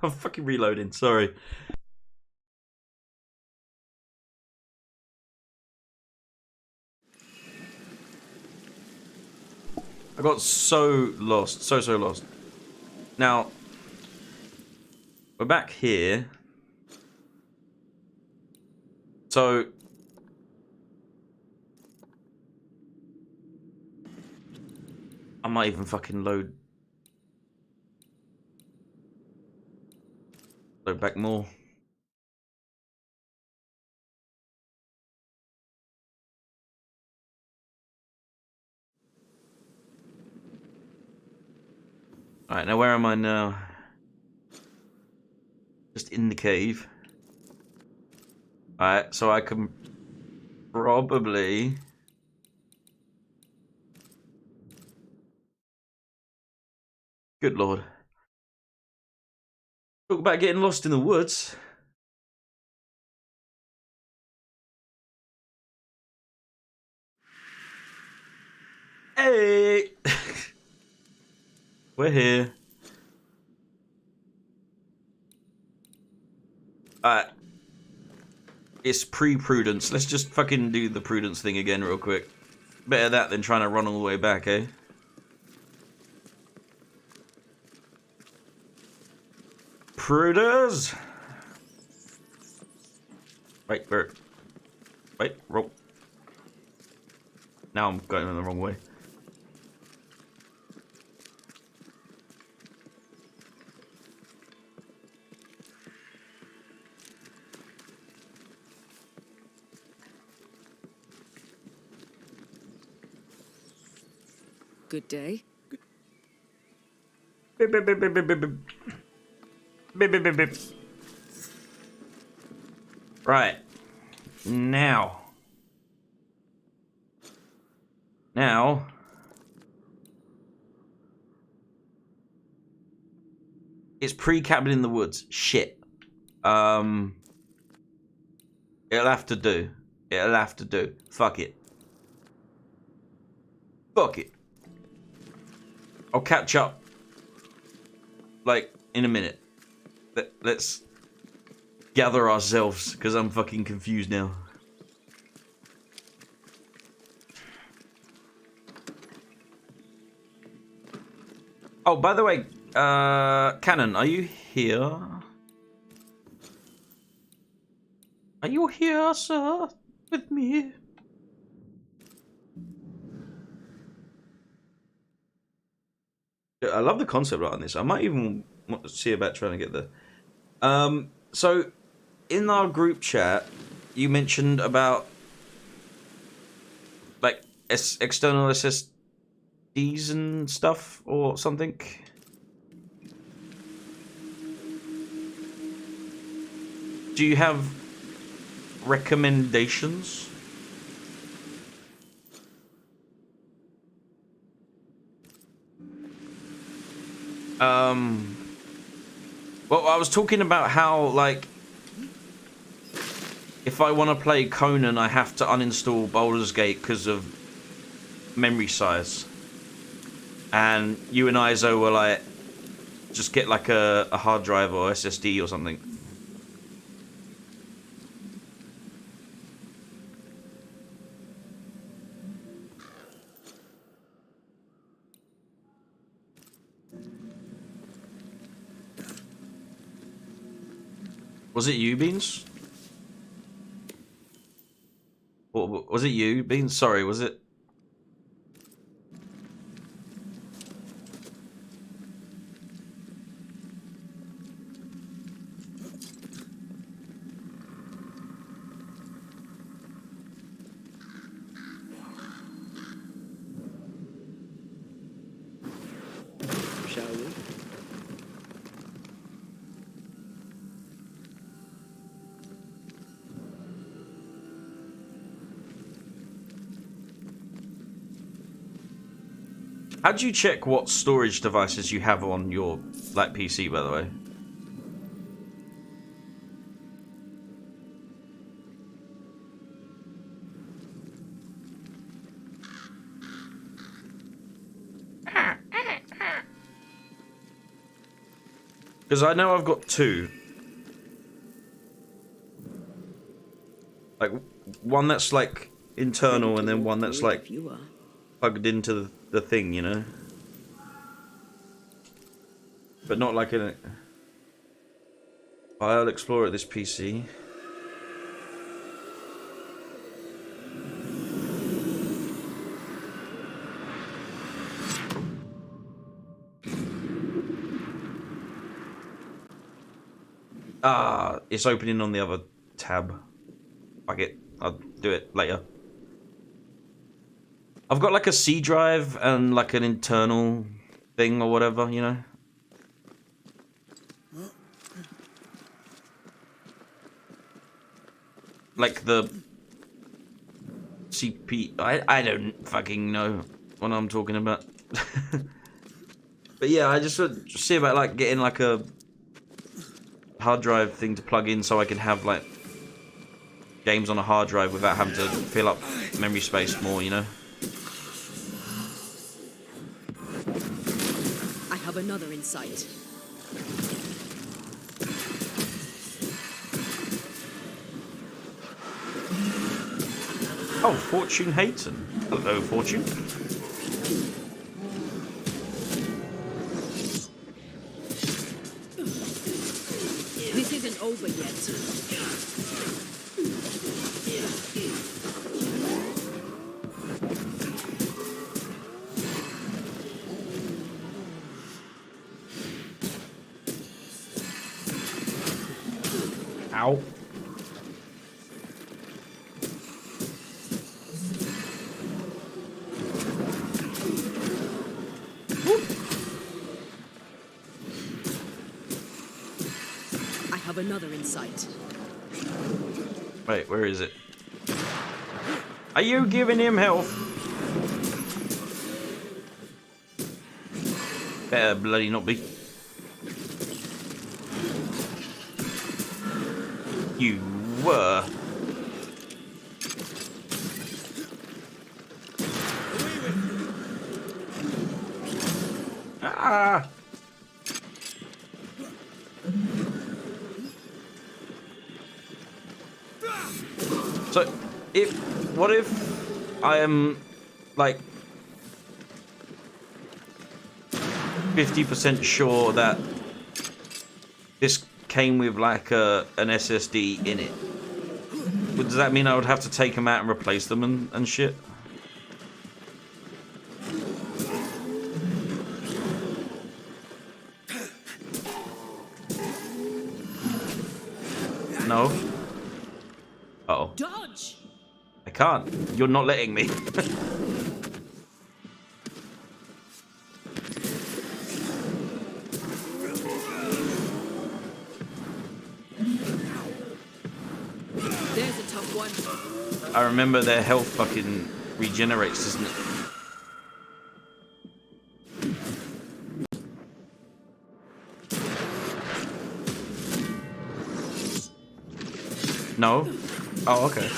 I'm fucking reloading, sorry. I got so lost, so lost. Now, we're back here. So... I might even fucking load back more. Alright, now where am I now? Just in the cave. Alright, so I can probably... Good lord. Talk about getting lost in the woods. Hey! We're here. Alright. It's pre-prudence. Let's just fucking do the prudence thing again real quick. Better that than trying to run all the way back, eh? Pruders! Wait, where? Wait, roll. Now I'm going in the wrong way. Good day. Beep, beep, beep, beep, beep, beep, beep. Beep, beep, beep, beep. Right. Now. It's pre-cabin in the woods. Shit. It'll have to do. It'll have to do. Fuck it. Fuck it. I'll catch up. Like, in a minute. Let's gather ourselves, because I'm fucking confused now. Oh, by the way, Cannon, are you here? Are you here, sir? With me? I love the concept art on this. I might even want to see about trying to get the... So, in our group chat, you mentioned about, like, external SSDs and stuff, or something? Do you have recommendations? Well, I was talking about how, like, if I want to play Conan, I have to uninstall Baldur's Gate because of memory size. And you and Izo were like, just get like a hard drive or SSD or something. Was it you, Beans? Or was it you, Beans? Sorry, was it? Shall we? How do you check what storage devices you have on your, like, PC, by the way? Because I know I've got two. Like, one that's, like, internal and then one that's, like, plugged into the thing, you know? But not like in a File Explorer at this PC. Ah, it's opening on the other tab. Fuck it, I'll do it later. I've got like a C drive and like an internal thing or whatever, you know? like the CP. I don't fucking know what I'm talking about. But yeah, I just would see about like getting like a hard drive thing to plug in so I can have like games on a hard drive without having to fill up memory space more, you know? I have another in sight. Oh, Fortune Hayton. Hello, Fortune. This isn't over yet. Ow. I have another in sight. Wait, where is it? Are you giving him health? Better bloody not be. You were. Ah! So, what if I am like 50% sure that this came with like an SSD in it? Does that mean I would have to take them out and replace them and shit? No. Uh-oh. Dodge! I can't. You're not letting me. There's a tough one. I remember their health fucking regenerates, doesn't it? No? Oh, okay.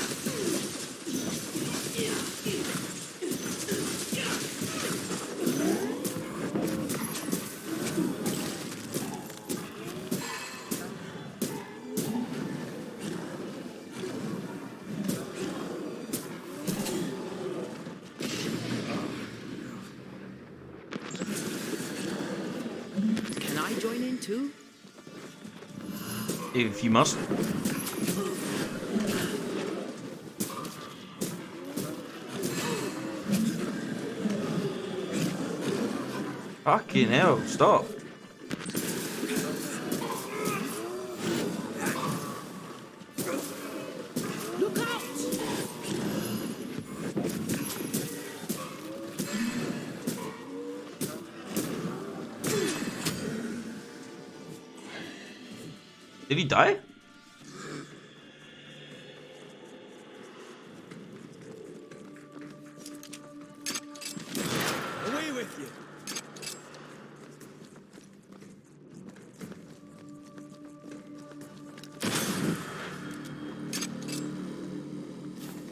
Can I join in too? If you must. Fucking hell, stop. Look out! Did he die? Away with you.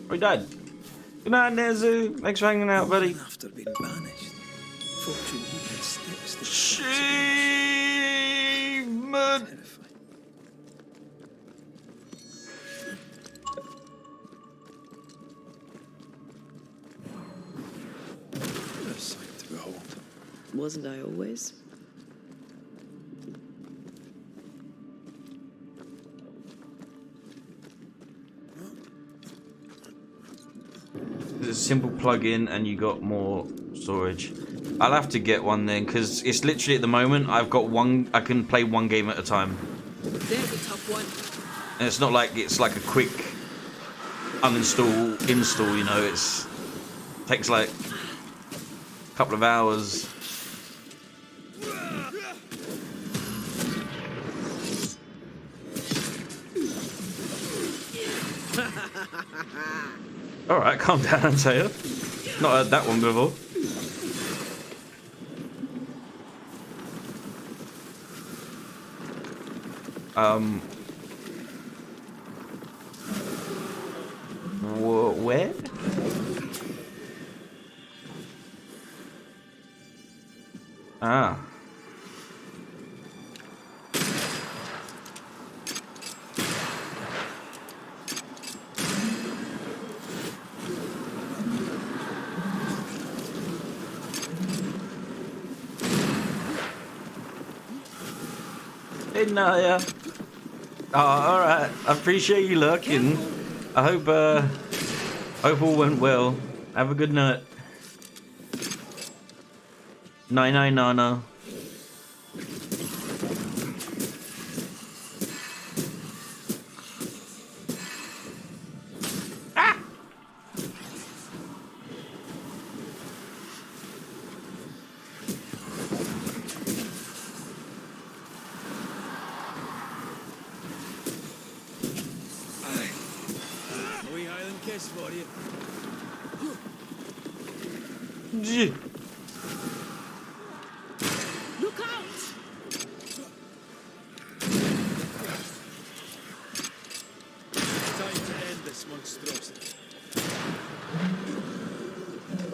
Oh, he died. Good night, Nezu. Thanks for hanging out, buddy. After being banished, Fortune even sticks the Achievement. What a sight to behold. Wasn't I always? It's a simple plug-in and you got more storage. I'll have to get one then, because it's literally at the moment I've got one. I can play one game at a time. There's a tough one. And it's not like it's like a quick uninstall, install, you know, it's takes like a couple of hours. Alright, calm down, Antea. Not heard that one before. Where? Ah. Hey, Naya. Oh, alright. I appreciate you looking. I hope all went well. Have a good night. Night night, Nana. A wee Highland kiss for you. Look out! Time to end this monstrosity.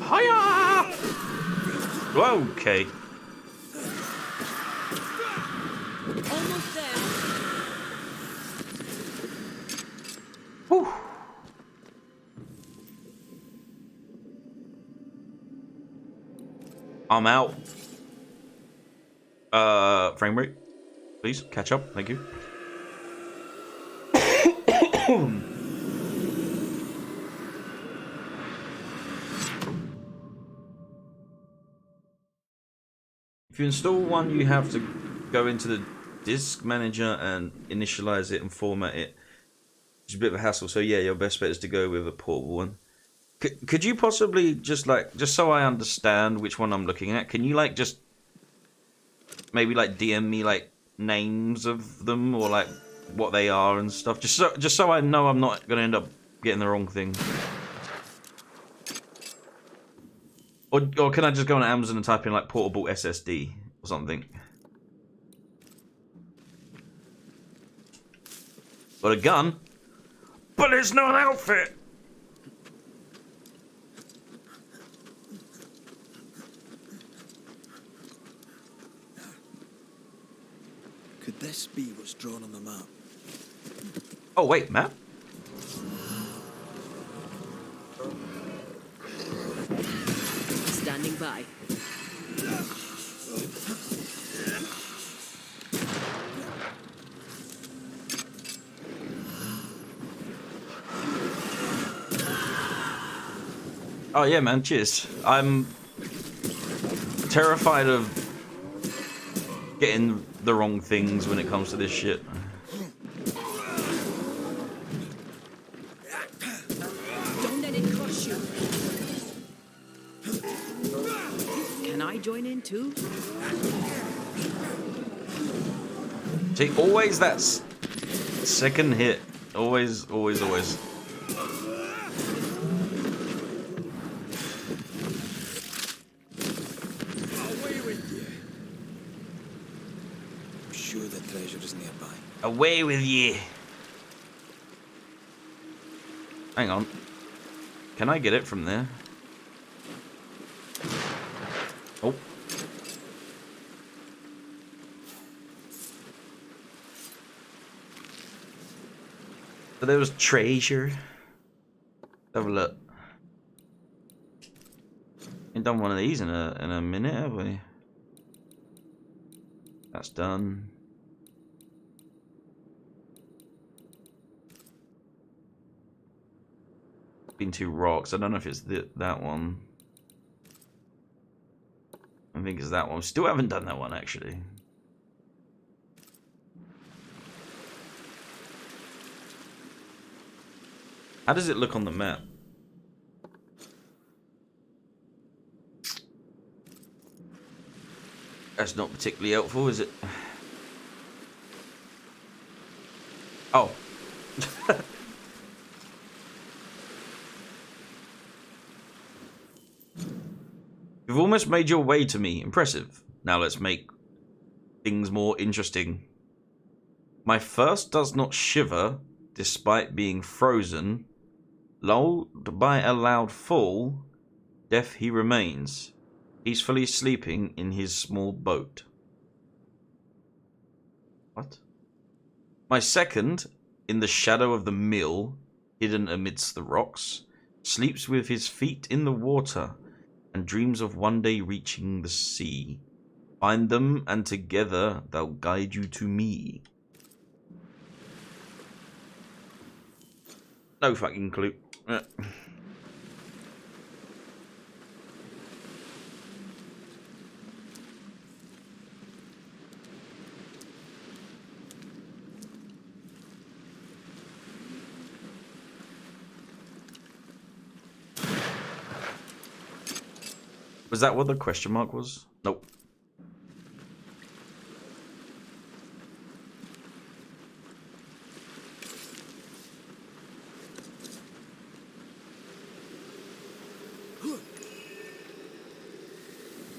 Hiya! Okay. Almost there. Whew. I'm out. Frame rate, please catch up. Thank you. If you install one, you have to go into the disk manager and initialize it and format it. It's a bit of a hassle. So yeah, your best bet is to go with a portable one. Could you possibly just so I understand which one I'm looking at, can you like just maybe like DM me like names of them or like what they are and stuff, just so I know I'm not gonna end up getting the wrong thing. Or can I just go on Amazon and type in like portable SSD or something? Got a gun, but it's not an outfit. Could this be what's drawn on the map? Oh wait, map? Standing by. Oh yeah, man, cheers. I'm terrified of getting the wrong things when it comes to this shit. Don't let it crush you. Can I join in too? See, always that second hit. Always. Away with ye. Hang on. Can I get it from there? Oh. So there was treasure. Let's have a look. Ain't done one of these in a minute, have we? That's done. Been two rocks. I don't know if it's that one. I think it's that one. Still haven't done that one actually. How does it look on the map? That's not particularly helpful, is it? Oh. You've almost made your way to me. Impressive. Now let's make things more interesting. My first does not shiver, despite being frozen. Lulled by a loud fall, deaf he remains, peacefully sleeping in his small boat. What? My second, in the shadow of the mill, hidden amidst the rocks, sleeps with his feet in the water, and dreams of one day reaching the sea. Find them, and together they'll guide you to me. No fucking clue. Was that what the question mark was? Nope.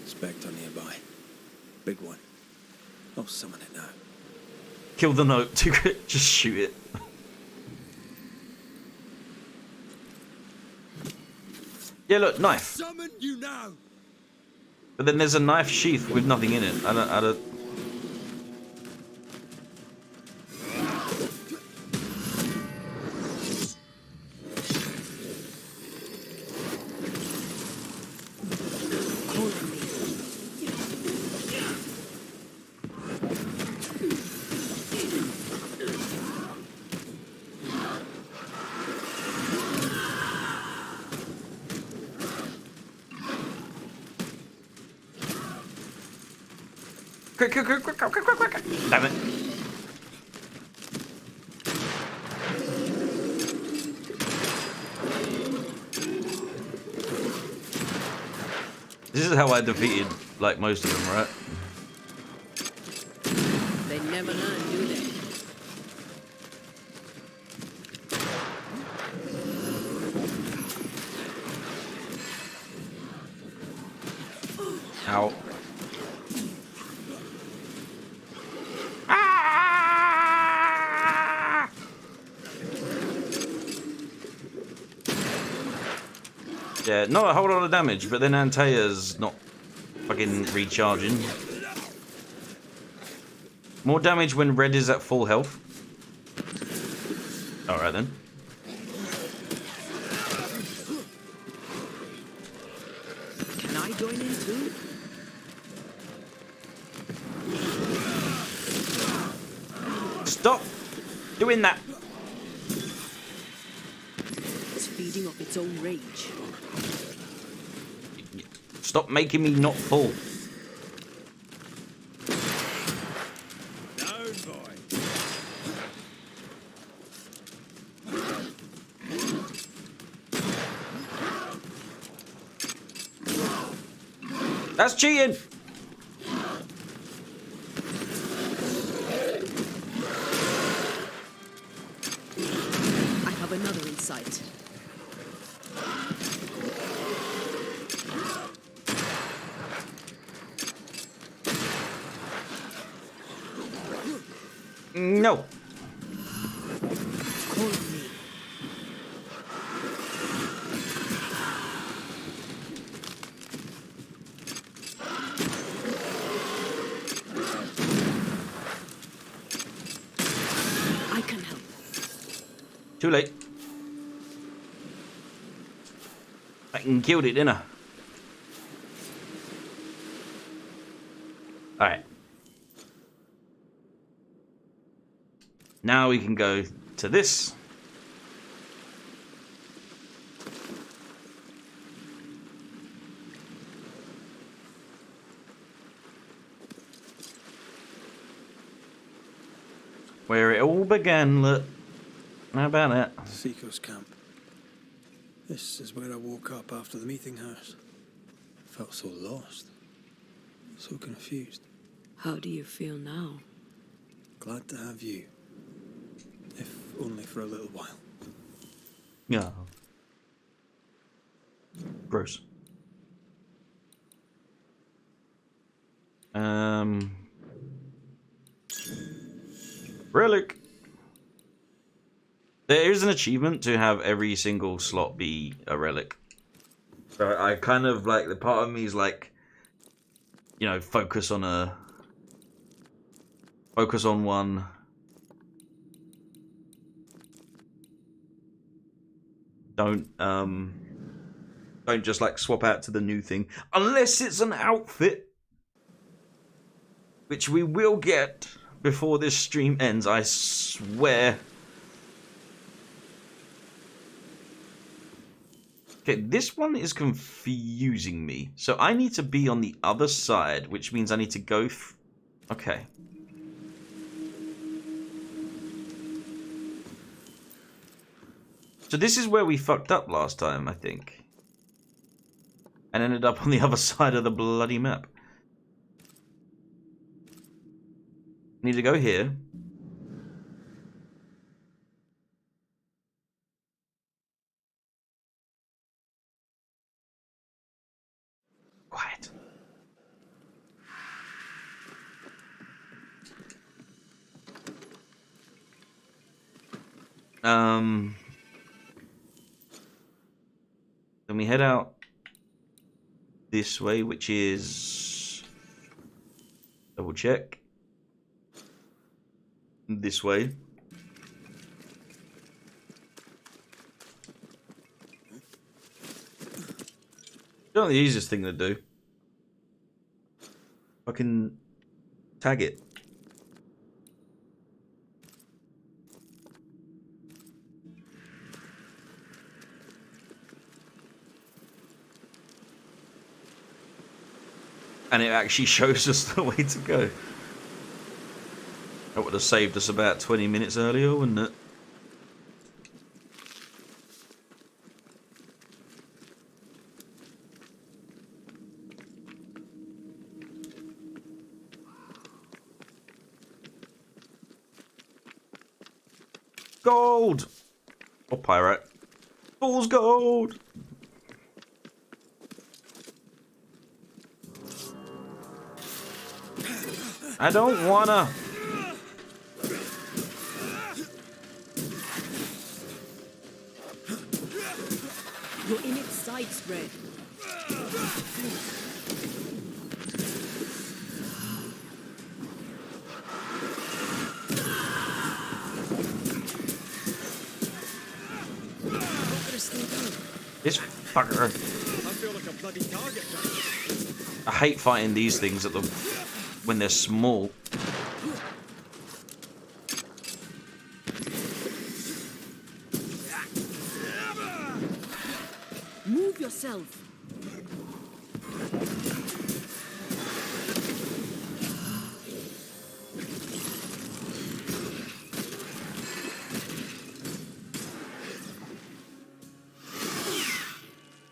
Spectre nearby. Big one. I'll summon it now. Kill the note. Just shoot it. Yeah, look, knife. Summon you now. But then there's a knife sheath with nothing in it. I don't. Quick. Damn it. This is how I defeated, like, most of them, right? They never learn, do they? Ow. Yeah, not a whole lot of damage, but then Antaea's not fucking recharging. More damage when red is at full health. Alright then. Can I join in too? Stop doing that. It's feeding off its own rage. Stop making me not full. Down, boy. That's cheating. I have another in sight. No. Call on me. I can help. Too late. I can killed it, didn't I? Alright. Now we can go to this. Where it all began, look. How about that? Seiko's camp. This is where I woke up after the meeting house. Felt so lost. So confused. How do you feel now? Glad to have you. If only for a little while. Yeah. Gross. Relic. There is an achievement to have every single slot be a relic. So I kind of like, the part of me is like, you know, focus on one. Don't just like swap out to the new thing unless it's an outfit, which we will get before this stream ends, I swear. Okay, this one is confusing me. So I need to be on the other side, which means I need to go... Okay. So this is where we fucked up last time, I think. And ended up on the other side of the bloody map. Need to go here. Quiet. Then we head out this way, which is... Double check. This way. Not the easiest thing to do. Fucking tag it. And it actually shows us the way to go. That would have saved us about 20 minutes earlier, wouldn't it? Gold! Or pirate. Fool's gold! I don't wanna. You're in its sights, Red. This fucker. I feel like a bloody target. I hate fighting these things at the when they're small. Move yourself.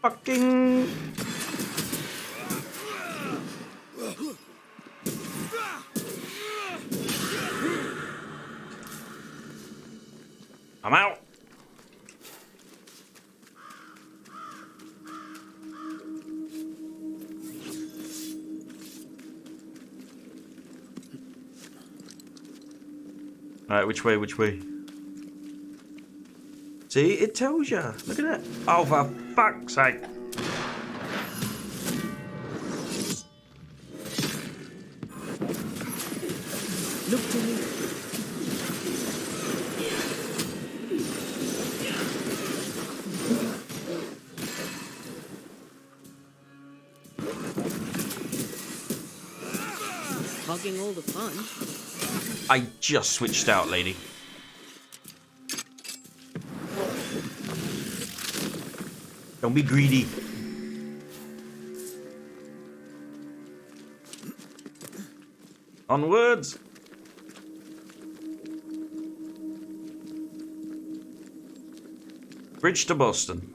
Fucking... I'm out. Alright, which way, which way? See, it tells you. Look at that. Oh, for fuck's sake. Look to me. Hogging all the fun. I just switched out, lady. Don't be greedy. Onwards. Bridge to Boston.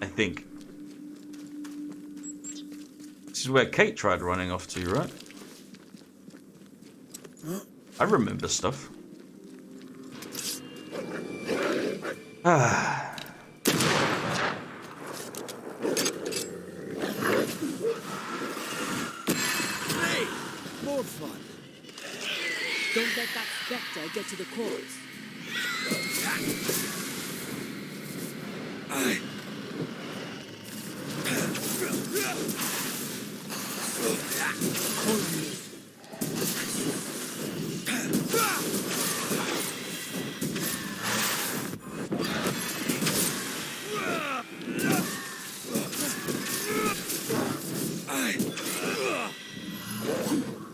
I think. This is where Kate tried running off to, right? I remember stuff. Ah. fun. Don't let that spectre get to the cause.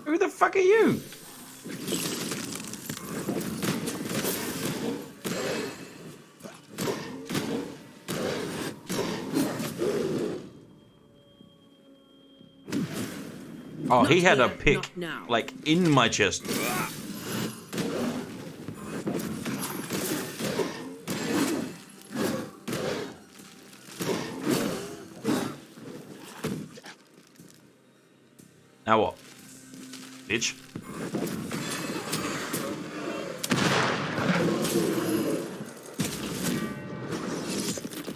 Who the fuck are you? Oh, he had a pick, like, in my chest. Now what? Bitch.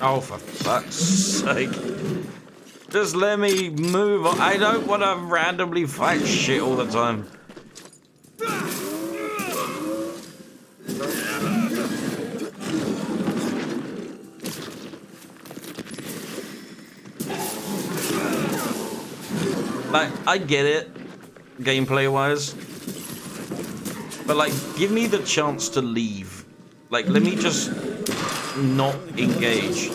Oh, for fuck's sake. Just let me move on. I don't want to randomly fight shit all the time. Like, I get it, gameplay-wise. But, like, give me the chance to leave. Like, let me just not engage.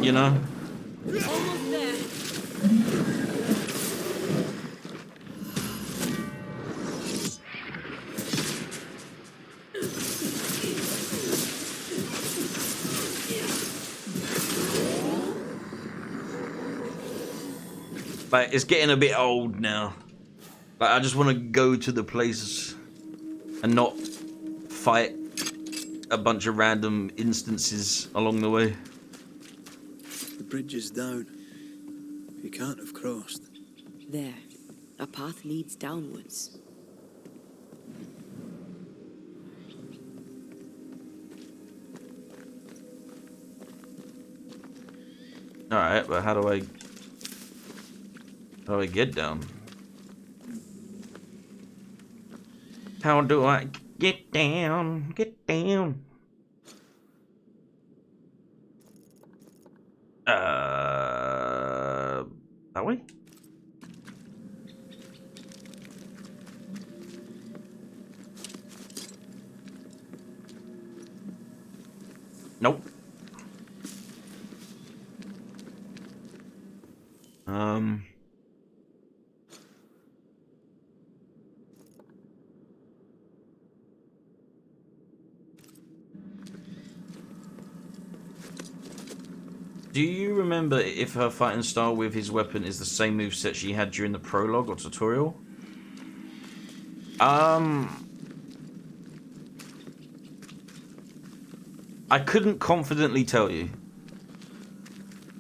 You know? Almost there. Like, it's getting a bit old now. Like, I just want to go to the places and not fight a bunch of random instances along the way. The bridge is down. You can't have crossed. There. A path leads downwards. Alright, but how do I get down? How do I get down? Get down. That way? Nope. Do you remember if her fighting style with his weapon is the same moveset she had during the prologue or tutorial? I couldn't confidently tell you.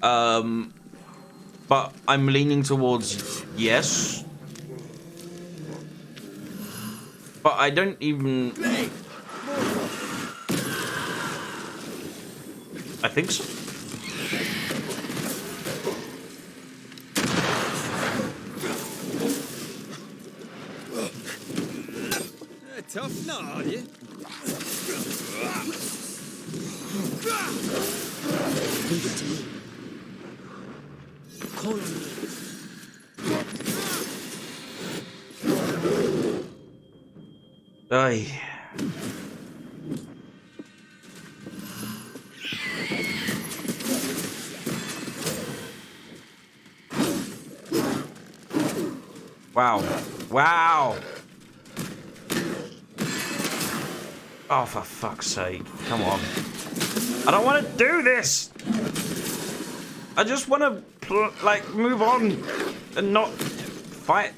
But I'm leaning towards yes. But I don't even... I think so. Tough nut, are you? Leave it to me. Call on me. Aye. Wow. Wow. Oh, for fuck's sake. Come on. I don't want to do this. I just want to, like, move on and not fight.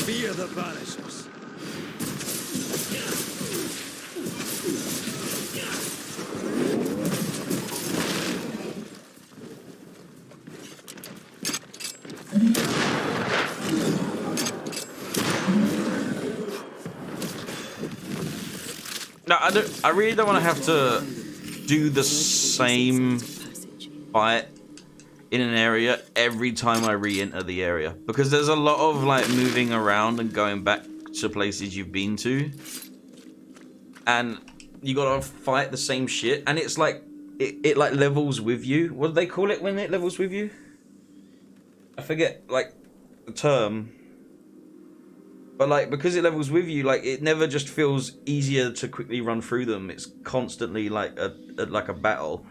Fear the Banishers. I really don't want to have to do the same fight in an area every time I re-enter the area, because there's a lot of like moving around and going back to places you've been to, and you gotta fight the same shit, and it's like it like levels with you. What do they call it when it levels with you? I forget like the term, but like because it levels with you, like it never just feels easier to quickly run through them. It's constantly like a battle.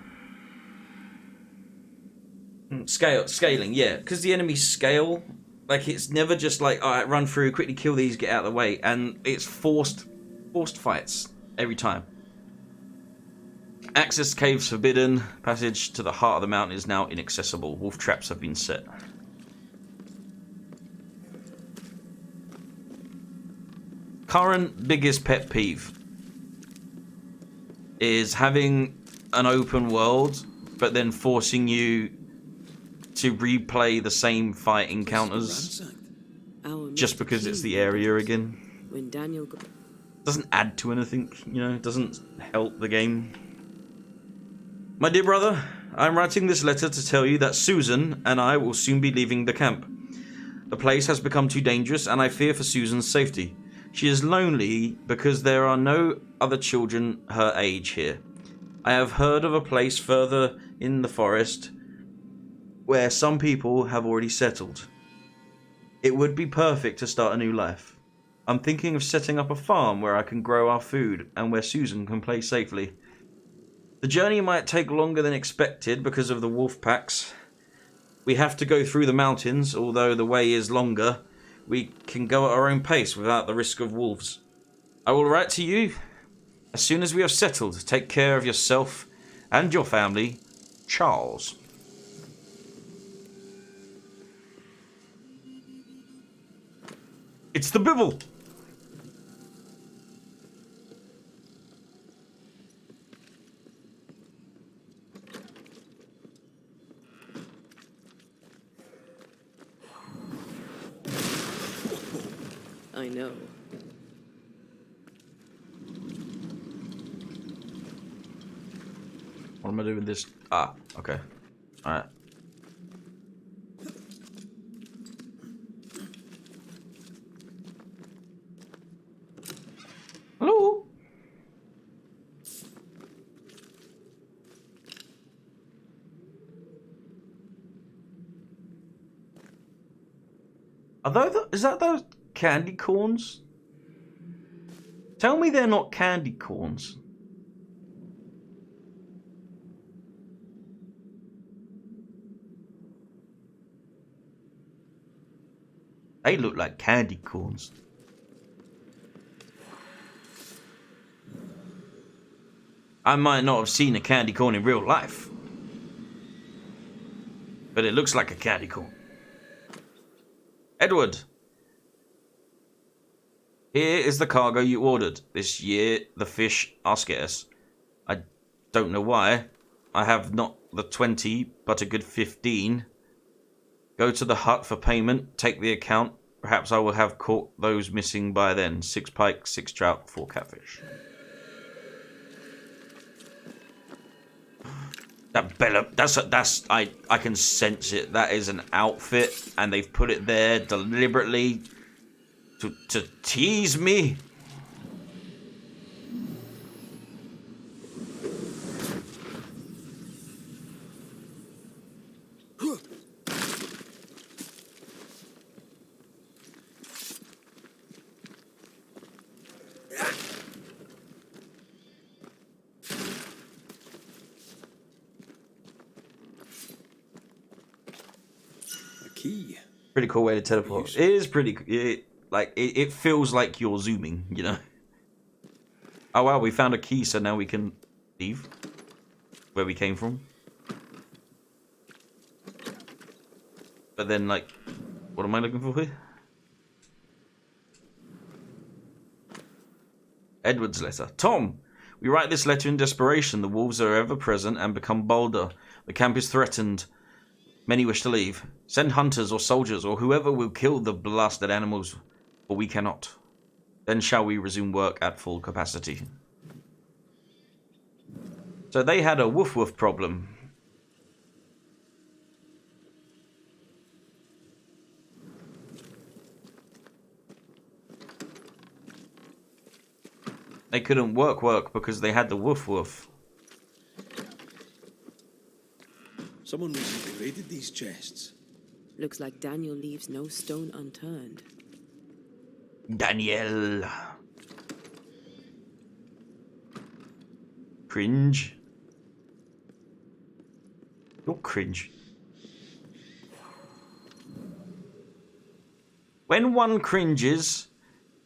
Scaling, yeah, because the enemies scale. Like it's never just like, all right, run through, quickly kill these, get out of the way, and it's forced fights every time. Access caves forbidden. Passage to the heart of the mountain is now inaccessible. Wolf traps have been set. Current biggest pet peeve is having an open world, but then forcing you to replay the same fight encounters just because it's the area again. When Daniel Doesn't add to anything, you know, it doesn't help the game. My dear brother, I'm writing this letter to tell you that Susan and I will soon be leaving the camp. The place has become too dangerous and I fear for Susan's safety. She is lonely because there are no other children her age here. I have heard of a place further in the forest where some people have already settled. It would be perfect to start a new life. I'm thinking of setting up a farm where I can grow our food and where Susan can play safely. The journey might take longer than expected because of the wolf packs. We have to go through the mountains, although the way is longer. We can go at our own pace without the risk of wolves. I will write to you as soon as we have settled. Take care of yourself and your family, Charles. It's the Bibble! I know. What am I doing with this? Ah, okay. Alright. Hello? Is that those candy corns? Tell me they're not candy corns. They look like candy corns. I might not have seen a candy corn in real life, but it looks like a candy corn. Edward, here is the cargo you ordered. This year the fish are scarce. I don't know why. I have not the 20, but a good 15. Go to the hut for payment. Take the account. Perhaps I will have caught those missing by then. 6 pike, 6 trout, 4 catfish. That Bella, I can sense it. That is an outfit, and they've put it there deliberately to tease me. Key. Pretty cool way to teleport. It is pretty. It feels like you're zooming, you know. Oh wow, we found a key, so now we can leave where we came from. But then, like, what am I looking for here? Edward's letter. Tom, we write this letter in desperation. The wolves are ever present and become bolder. The camp is threatened. Many wish to leave. Send hunters or soldiers or whoever will kill the blasted animals, for we cannot. Then shall we resume work at full capacity. So they had a woof woof problem. They couldn't work because they had the woof woof. Someone recently raided these chests. Looks like Daniel leaves no stone unturned. Daniel. Cringe. You're cringe. When one cringes,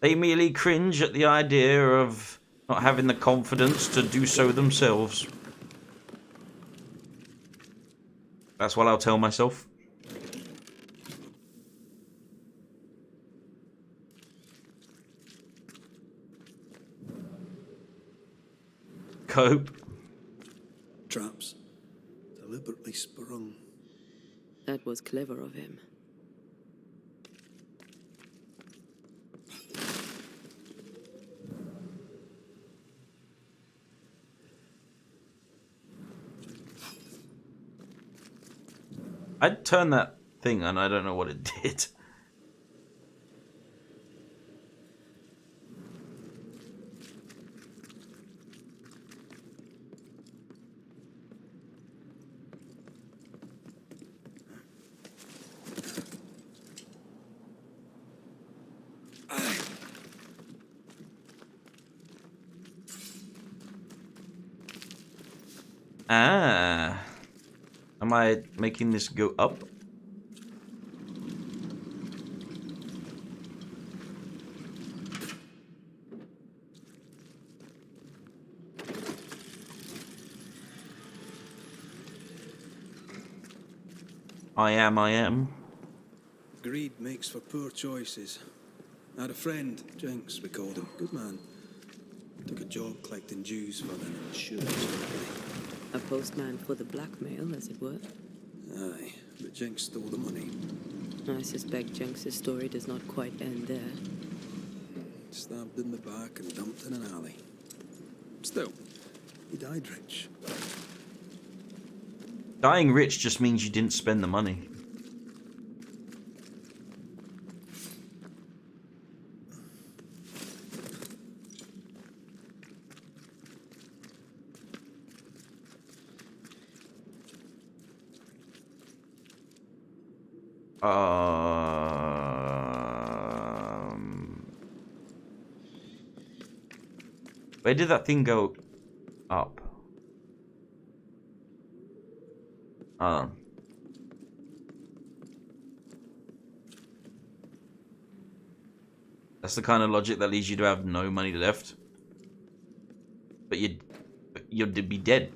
they merely cringe at the idea of not having the confidence to do so themselves. That's what I'll tell myself. Cope. Traps. Deliberately sprung. That was clever of him. I'd turn that thing and I don't know what it did. Ah. Am I making this go up? I am. Greed makes for poor choices. I had a friend, Jinx, we called him. Good man. Took a job collecting dues for them. Sure, A postman for the blackmail, as it were. aye, but Jinx stole the money. I suspect Jenks's story does not quite end there. Stabbed in the back and dumped in an alley. Still, he died rich. Dying rich just means you didn't spend the money. Where did that thing go up? That's the kind of logic that leads you to have no money left. But you'd be dead.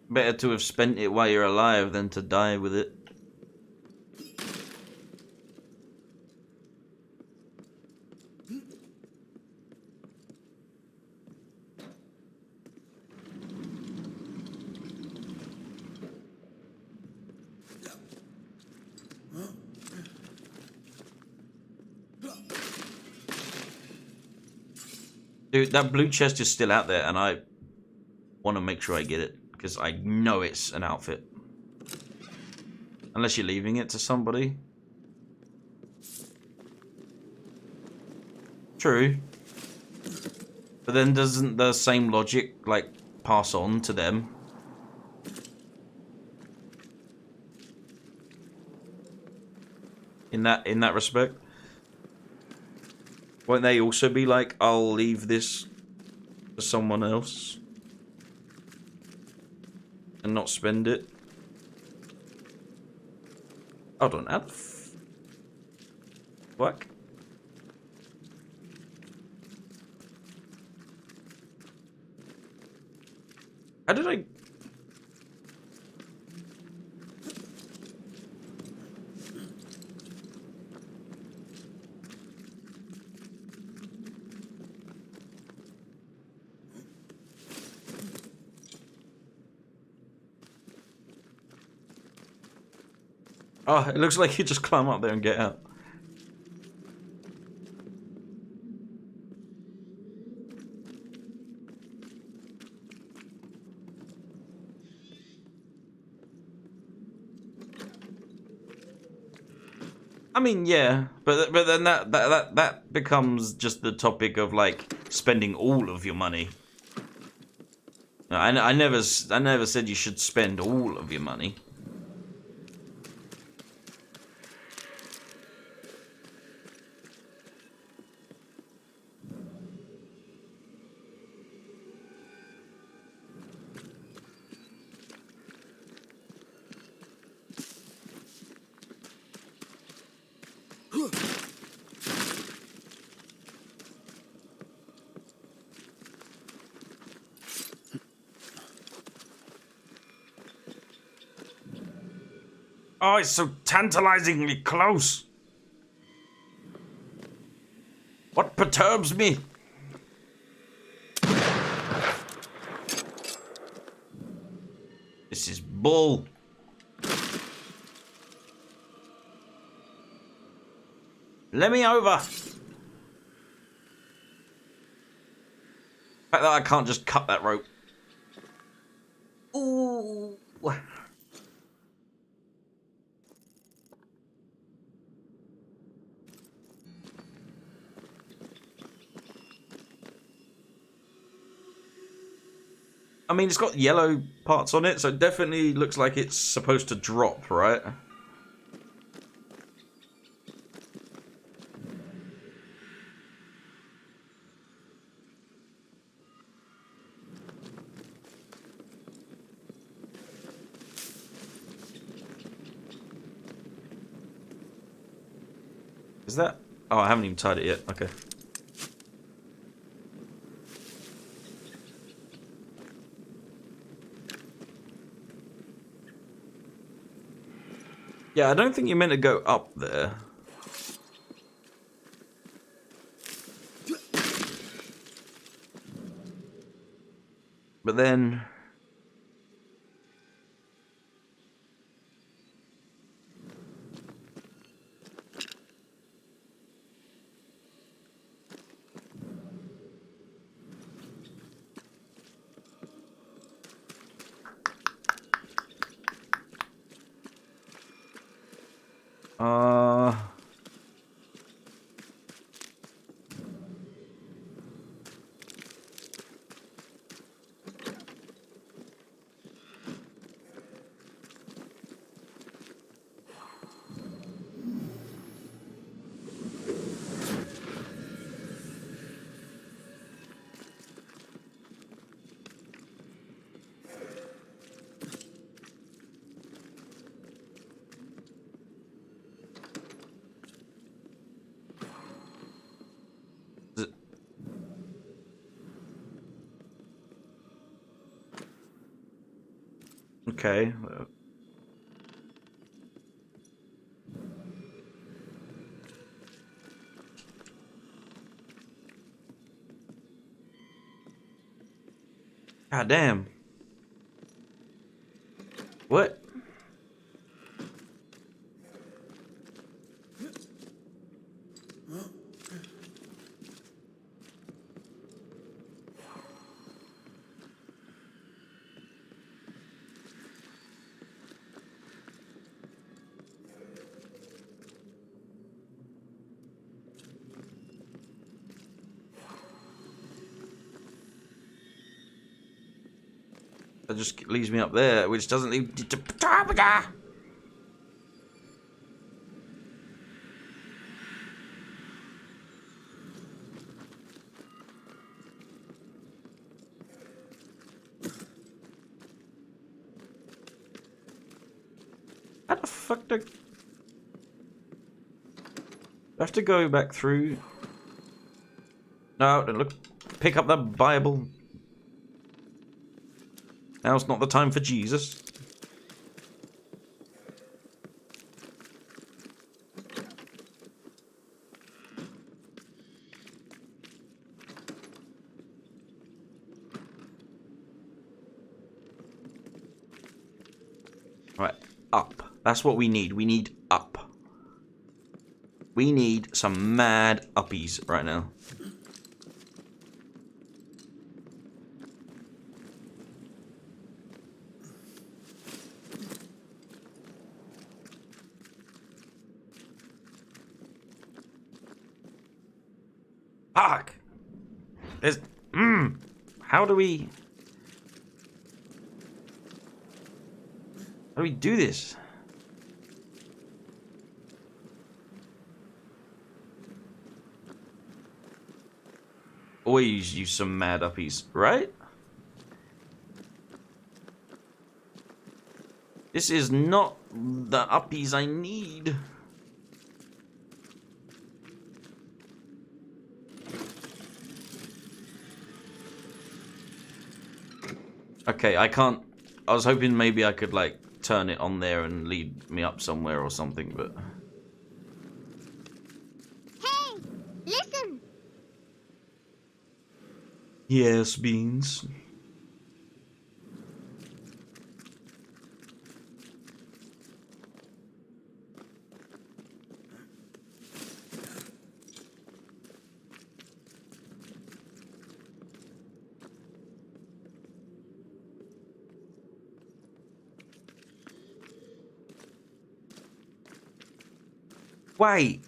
Better to have spent it while you're alive than to die with it. Dude, that blue chest is still out there, and I want to make sure I get it, because I know it's an outfit. Unless you're leaving it to somebody. True. But then doesn't the same logic, like, pass on to them? In that respect? Won't they also be like, I'll leave this for someone else and not spend it? Hold on, how the fuck? How did I... Oh, it looks like you just climb up there and get out. I mean, yeah, but then that becomes just the topic of like spending all of your money. I never said you should spend all of your money. Oh, it's so tantalizingly close. What perturbs me? This is bull. Let me over. The fact that I can't just cut that rope. Ooh. I mean, it's got yellow parts on it, so it definitely looks like it's supposed to drop, right? Is that... Oh, I haven't even tied it yet. Okay. Yeah, I don't think you're meant to go up there. But then... Uh... Okay. God damn. What? That just leaves me up there, which doesn't leave... How the fuck do I have to go back through? No, look, pick up the Bible. Now's not the time for Jesus. Right, up. That's what we need. We need up. We need some mad uppies right now. There's... How do we... How do we do this? Always use some mad uppies, right? This is not the uppies I need. Okay, I can't... I was hoping maybe I could, like, turn it on there and lead me up somewhere or something, but... Hey! Listen! Yes, Beans. Wait.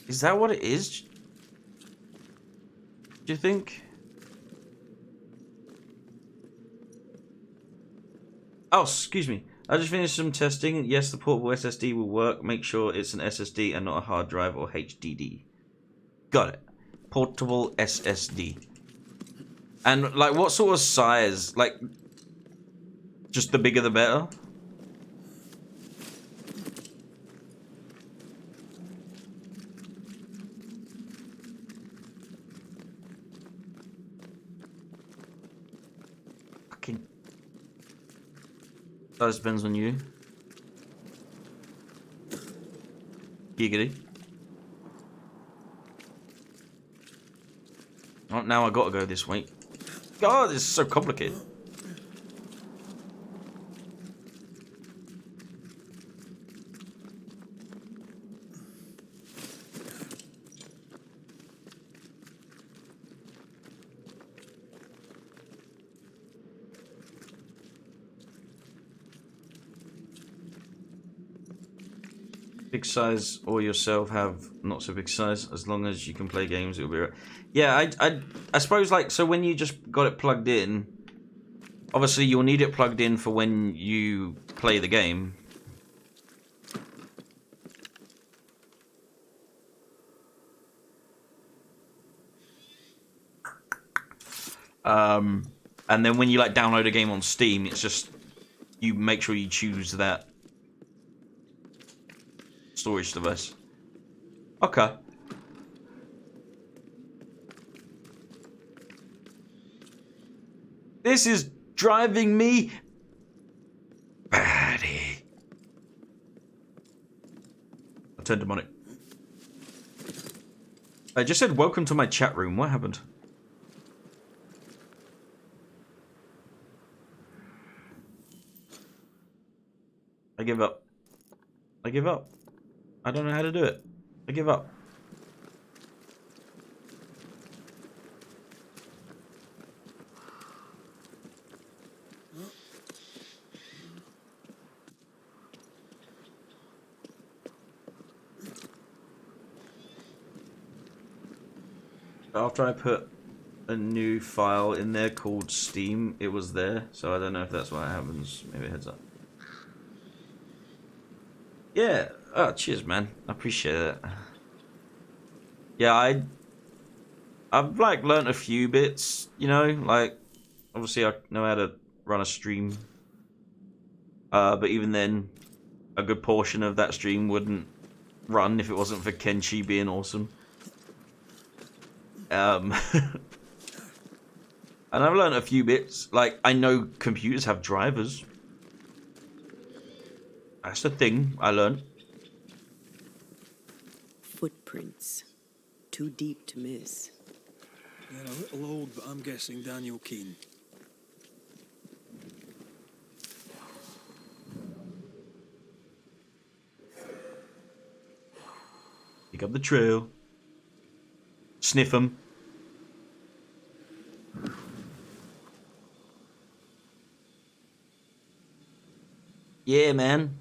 Is that what it is? Do you think? Oh, excuse me. I just finished some testing. Yes, the portable SSD will work. Make sure it's an SSD and not a hard drive or HDD. Got it. Portable SSD. And, like, what sort of size? Like, just the bigger the better? Fucking... That depends on you. Giggity. Oh, now I gotta go this way. God, this is so complicated. Big size or yourself have not so big size. As long as you can play games, it'll be right. Yeah, I suppose, like, so when you just got it plugged in, obviously you'll need it plugged in for when you play the game. And then when you, like, download a game on Steam, it's just, you make sure you choose that storage device. Okay. This is driving me batty. I turned demonic. I just said welcome to my chat room. What happened? I give up. I give up. I don't know how to do it. I give up. After I put a new file in there called Steam, it was there, so I don't know if that's what happens. Maybe a heads up. Yeah. Oh, cheers, man. I appreciate it. Yeah, I've like learnt a few bits, you know, like obviously I know how to run a stream. But even then, a good portion of that stream wouldn't run if it wasn't for Kenshi being awesome. And I've learned a few bits. Like, I know computers have drivers. That's the thing I learned. Footprints. Too deep to miss. They're a little old, but I'm guessing Daniel Keane. Pick up the trail. Sniff them. Yeah, man.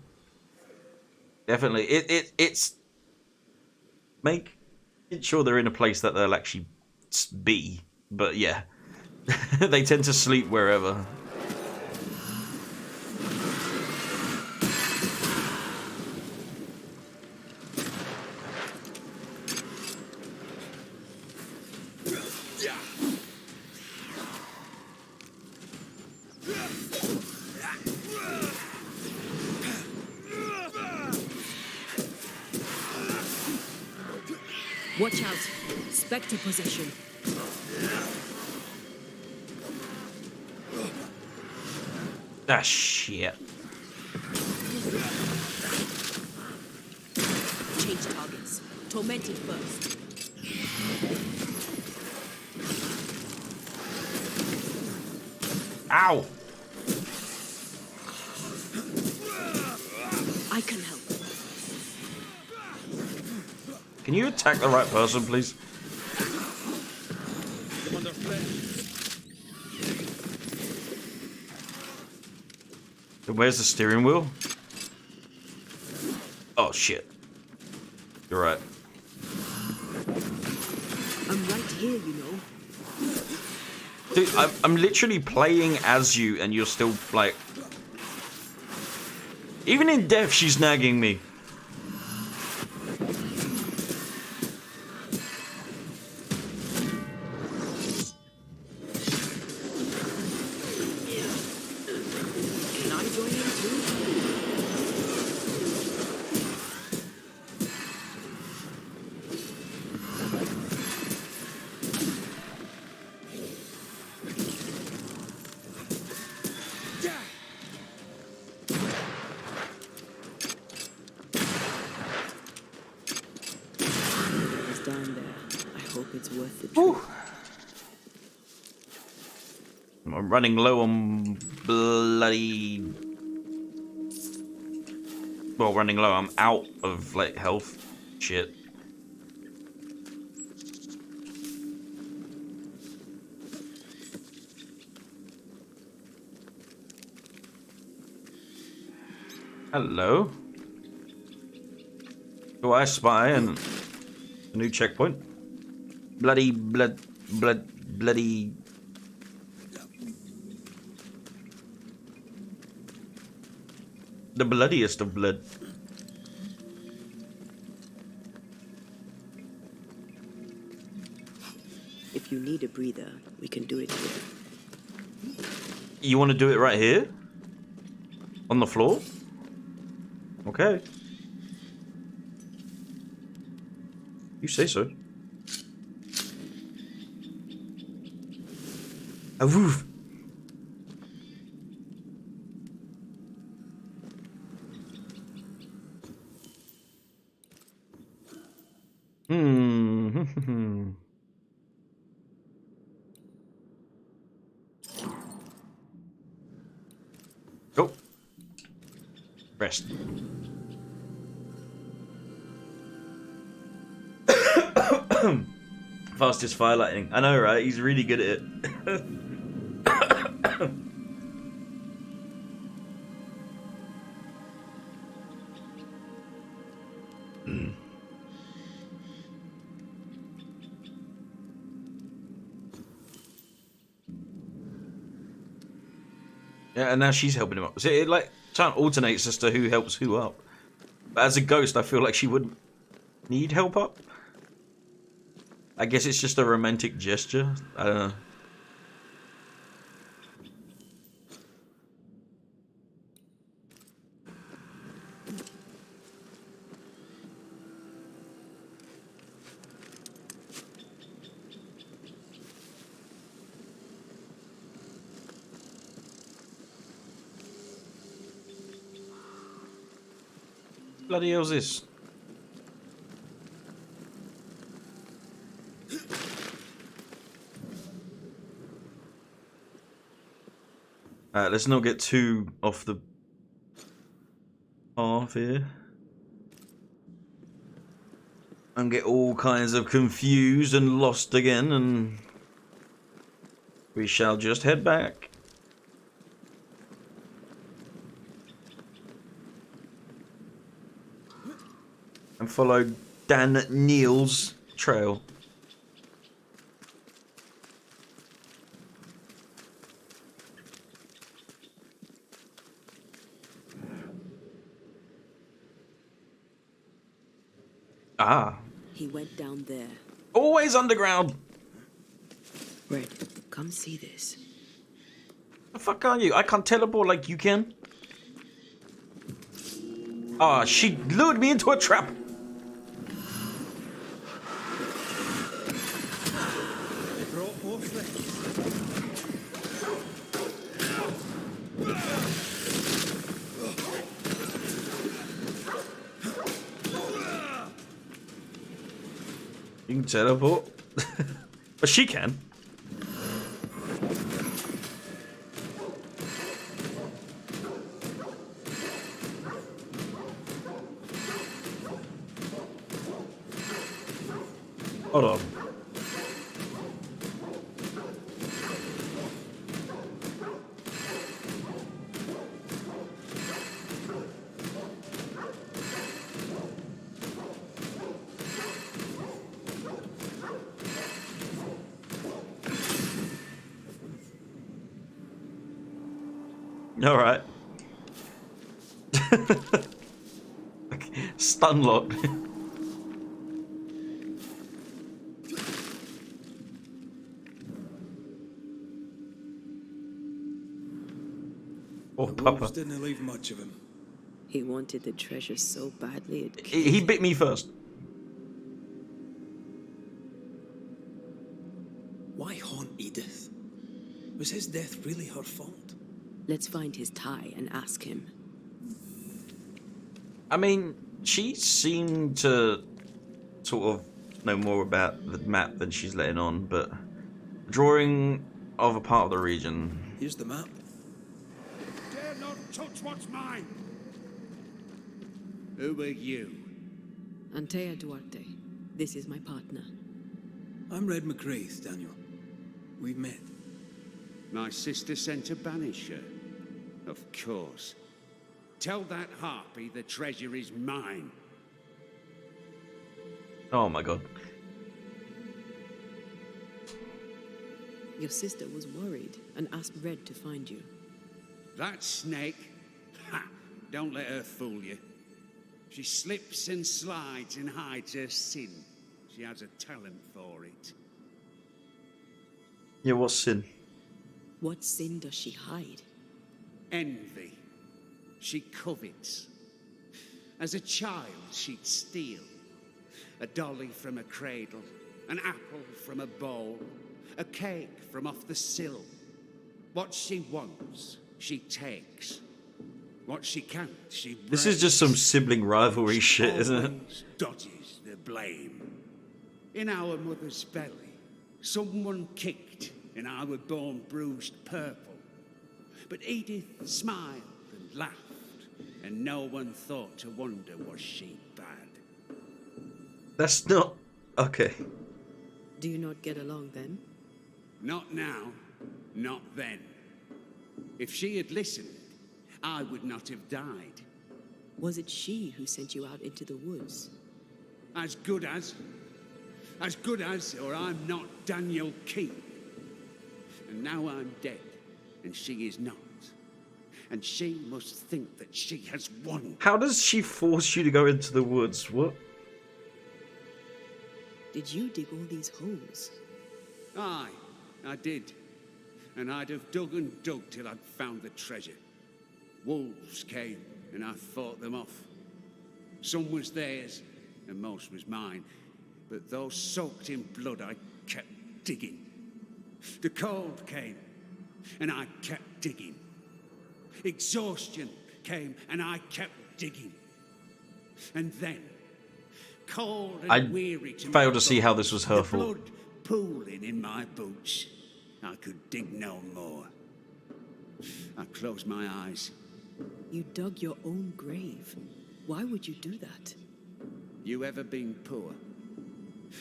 Definitely. It's make sure they're in a place that they'll actually be. But yeah, they tend to sleep wherever. Watch out. Spectre possession. Ah, shit. Change targets. Tormented first. Ow! I can help. Can you attack the right person, please? Where's the steering wheel? Oh, shit. You're right. I'm right here, you know. Dude, I'm literally playing as you, and you're still, like... Even in death, she's nagging me. Can I join in too? It's down there. I hope it's worth the trip. I'm running low on bloody... Well, running low. I'm out of, like, health. Shit. Hello. Do I spy a new checkpoint? Bloody... The bloodiest of blood. If you need a breather, we can do it here. You want to do it right here? On the floor? Okay. You say so. A woof. Hmm. Go. Rest. Fastest fire lightning. I know, right? He's really good at it. Yeah, and now she's helping him up. So it like kind of alternates as to who helps who up. But as a ghost, I feel like she wouldn't need help up. I guess it's just a romantic gesture. I don't know. Bloody hell's this? Alright, let's not get too off the path here. And get all kinds of confused and lost again, and we shall just head back. and follow Dan Neal's trail. Ah. He went down there. Always underground. Red, come see this. The fuck are you? I can't teleport like you can. Ah, she lured me into a trap. They brought both things. You can teleport. But she can. Hold on. All right. Stun lock. Oh, The Papa. wolves didn't leave much of him. He wanted the treasure so badly it He bit me first. Why haunt Edith? Was his death really her fault? Let's find his tie and ask him. I mean, she seemed to sort of know more about the map than she's letting on, but drawing of a part of the region. Here's the map. Dare not touch what's mine! Who are you? Antea Duarte. This is my partner. I'm Red McCraith, Daniel. We've met. My sister sent a banisher. Of course. Tell that harpy the treasure is mine. Oh my god. Your sister was worried and asked Red to find you. That snake? Ha! Don't let her fool you. She slips and slides and hides her sin. She has a talent for it. Yeah, what's sin? What sin does she hide? Envy. She covets. As a child, she'd steal. A dolly from a cradle, an apple from a bowl, a cake from off the sill. What she wants, she takes. What she can't, she breaks. This is just some sibling rivalry shit, isn't it? Always dodges the blame. In our mother's belly, someone kicked, and I were born bruised purple. But Edith smiled and laughed, and no one thought to wonder, was she bad? That's not... Okay. Do you not get along then? Not now, not then. If she had listened, I would not have died. Was it she who sent you out into the woods? As good as, or I'm not Daniel Keane. And now I'm dead, and she is not. And she must think that she has won. How does she force you to go into the woods? What? Did you dig all these holes? Aye, I did. And I'd have dug and dug till I'd found the treasure. Wolves came, and I fought them off. Some was theirs, and most was mine. But those soaked in blood, I kept digging. The cold came, and I kept digging. Exhaustion came, and I kept digging. And then, cold and weary to failed my to see how this was her the fault. blood pooling in my boots, I could dig no more. I closed my eyes. You dug your own grave. Why would you do that? You ever been poor?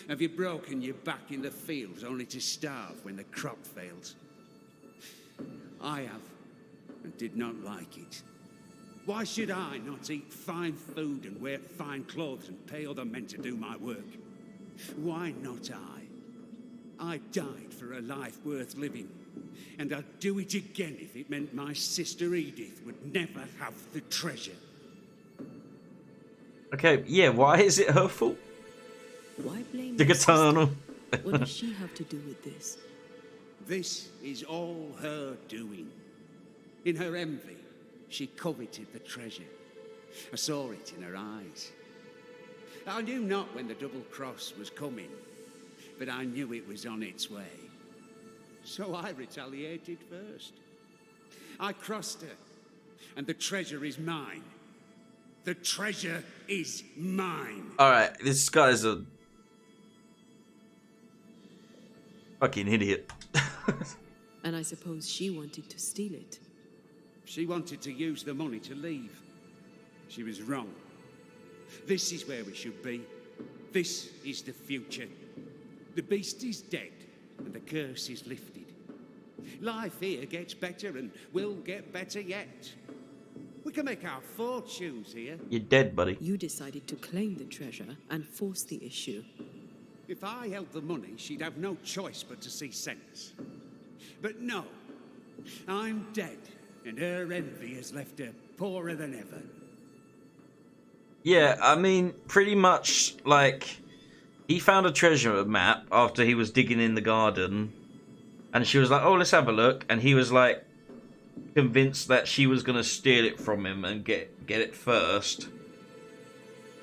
Have you broken your back in the fields only to starve when the crop fails? I have, and did not like it. Why should I not eat fine food and wear fine clothes and pay other men to do my work? Why not I? I died for a life worth living, and I'd do it again if it meant my sister Edith would never have the treasure. Okay, yeah, why is it her fault? Why blame The your Gitano. sister? What does she have to do with this? This is all her doing. In her envy, she coveted the treasure. I saw it in her eyes. I knew not when the double cross was coming, but I knew it was on its way. So I retaliated first. I crossed her, and the treasure is mine. The treasure is mine. Alright, this guy's a fucking idiot. And I suppose she wanted to steal it. She wanted to use the money to leave. She was wrong. This is where we should be. This is the future. The beast is dead, and the curse is lifted. Life here gets better and will get better yet. We can make our fortunes here. You're dead, buddy. You decided to claim the treasure and force the issue. If I held the money, she'd have no choice but to see sense. But no, I'm dead, and her envy has left her poorer than ever. Yeah, I mean, pretty much, like, he found a treasure map after he was digging in the garden, and she was like, oh, let's have a look, and he was like, convinced that she was going to steal it from him and get it first,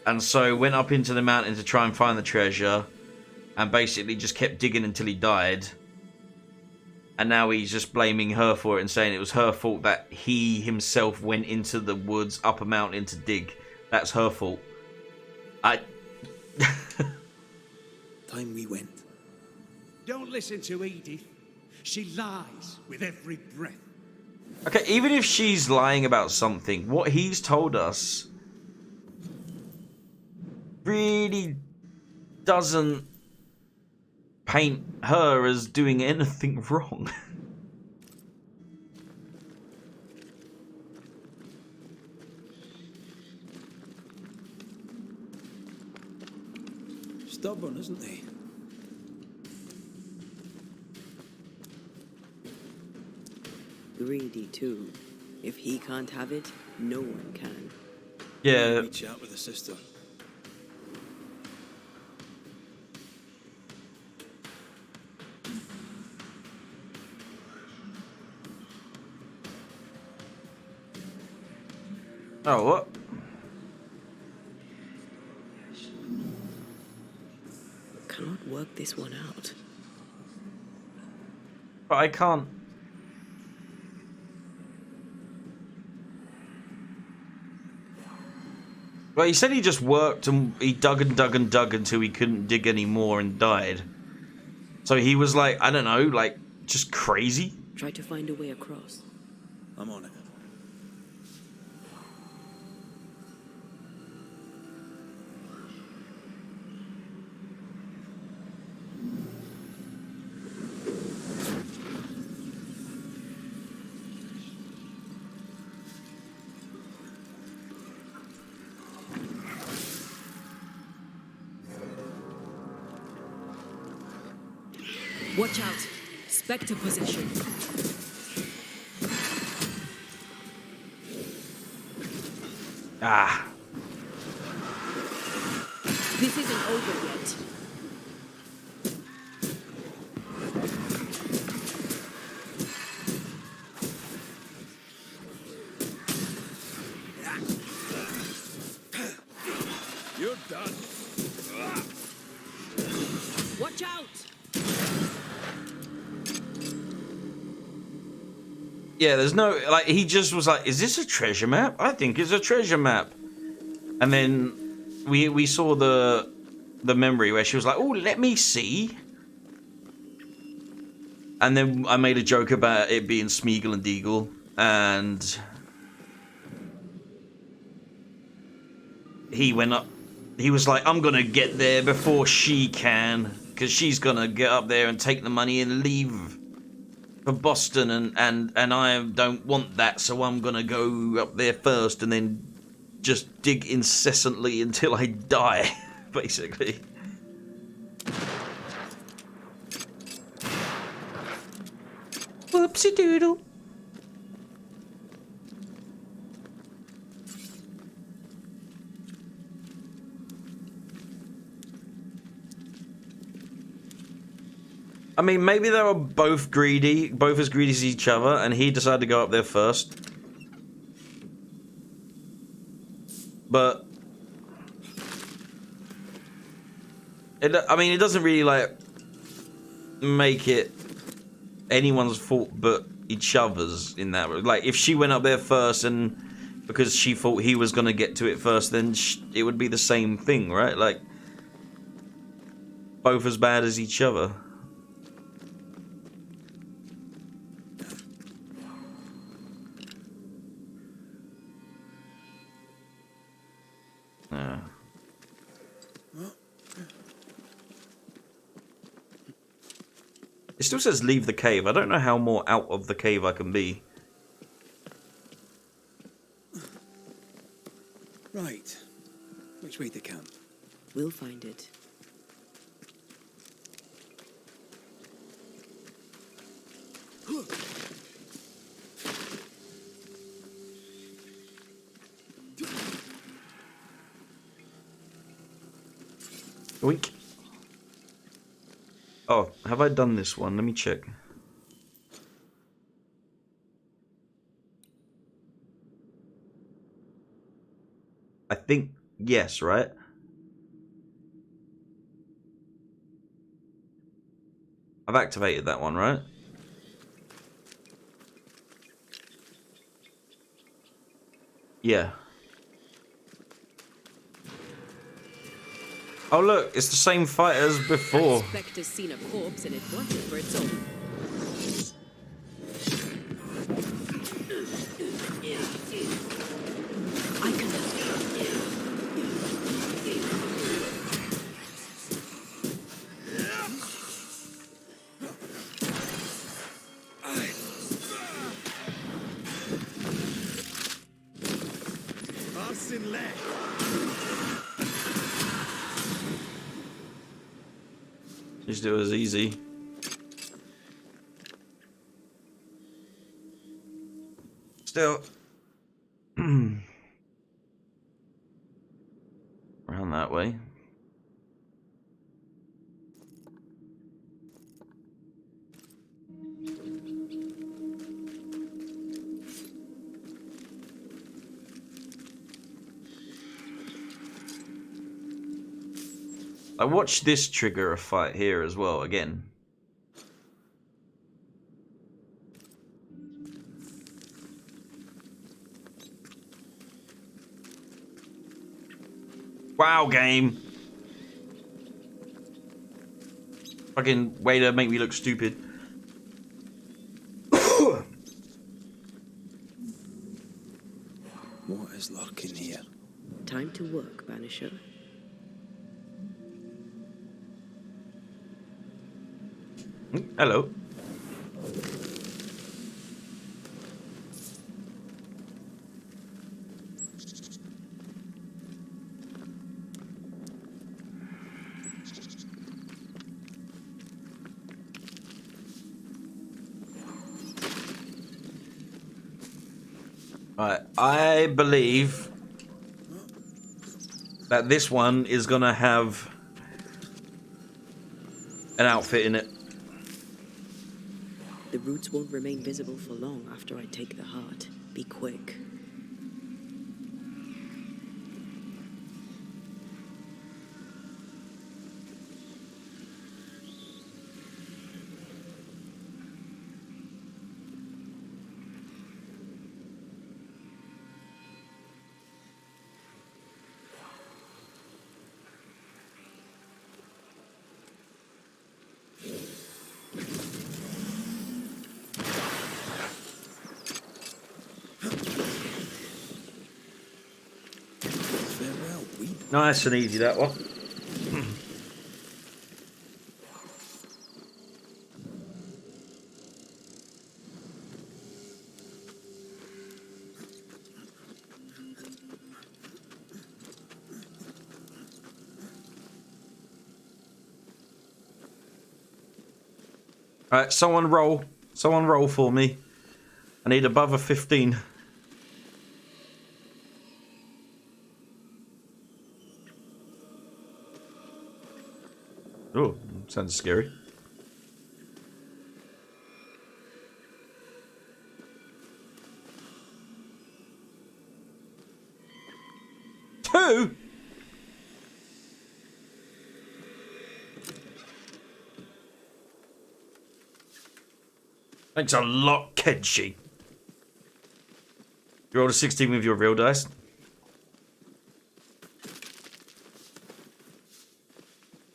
and so went up into the mountain to try and find the treasure, and basically just kept digging until he died. And now he's just blaming her for it and saying it was her fault that he himself went into the woods up a mountain to dig. That's her fault. Time we went. Don't listen to Edith. She lies with every breath. Okay, even if she's lying about something, what he's told us really doesn't paint her as doing anything wrong. Stubborn, isn't he? Greedy too. If he can't have it, no one can. Yeah. Reach out with the sister. Oh, what? Cannot work this one out. But I can't. Well, he said he just worked and he dug and dug and dug until he couldn't dig anymore and died. So he was like, I don't know, like, just crazy. Try to find a way across. I'm on it. Watch out! Spectre possession. Ah. This isn't over yet. You're done. Watch out! Yeah, there's no, like, he just was like, is this a treasure map? I think it's a treasure map. And then we saw the memory where she was like, oh, let me see. And then I made a joke about it being Smeagol and Deagle. And he went up, he was like, I'm going to get there before she can. Because she's going to get up there and take the money and leave. for Boston, and I don't want that, so I'm gonna go up there first and then just dig incessantly until I die, basically. Whoopsie doodle. I mean, maybe they were both greedy, both as greedy as each other, and he decided to go up there first. But I mean, it doesn't really like make it anyone's fault but each other's in that. Like, if she went up there first and because she thought he was gonna get to it first, then it would be the same thing, right? Like, both as bad as each other. Yeah. It still says leave the cave. I don't know how more out of the cave I can be. Right. Which way to camp? We'll find it. Oink. Oh, have I done this one? Let me check. I think yes, right? I've activated that one, right? Yeah. Oh look, it's the same fight as before. That spectre's seen a corpse and it wants it for its own. I can Arson left. Just do it as easy. Still. Around that way. I watched this trigger a fight here as well, again. Wow, game. Fucking way to make me look stupid. What is lurking here? Time to work, Banisher. Hello. Right, I believe that this one is gonna have an outfit in it. The roots won't remain visible for long after I take the heart. Be quick. Nice and easy, that one. Alright, someone roll. Someone roll for me. I need above a 15. Oh, sounds scary. Two? Thanks a lot, Kenshi. You rolled a 16 with your real dice.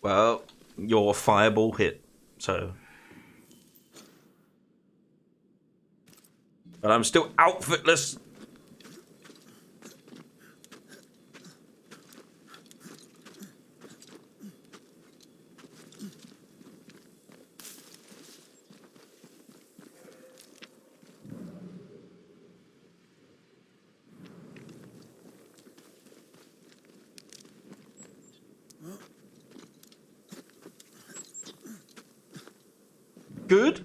Well, your fireball hit, so. But I'm still outfitless. Good.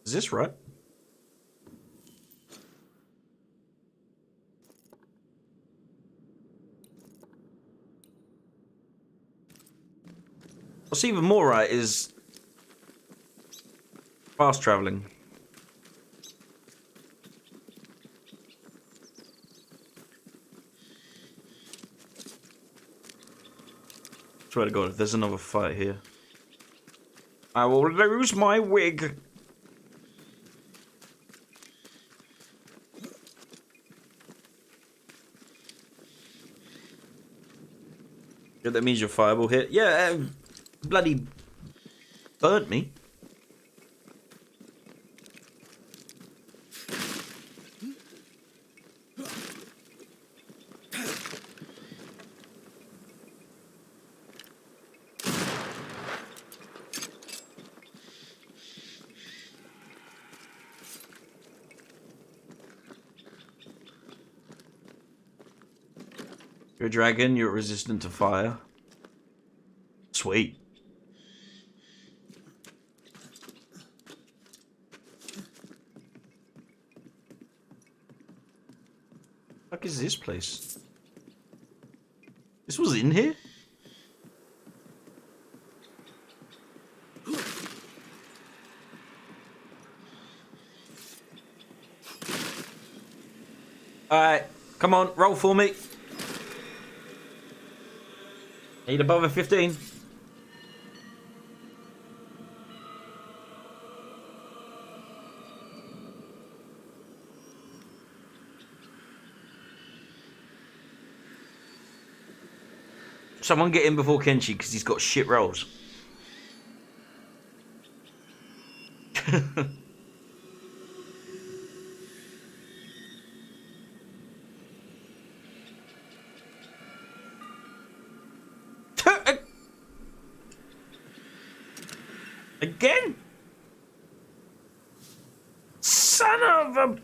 Is this right? What's even more right is fast traveling. Swear to God, if there's another fight here, I will lose my wig. Good, that means your fireball hit. Yeah, bloody burnt me. You're a dragon, you're resistant to fire. Sweet. What the fuck is this place? This was in here? Alright, come on, roll for me. Need above a 15. Someone get in before Kenshi because he's got shit rolls. Again? Son of a...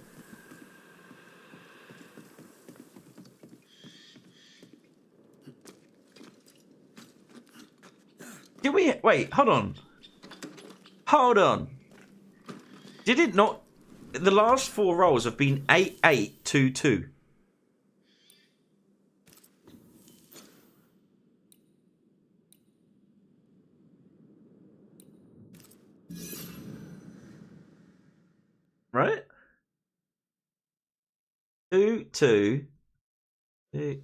Did we... Wait, hold on. Hold on. Did it not... The last 4 rolls have been 8, 8, 2, 2. Right? 2, 2. 2.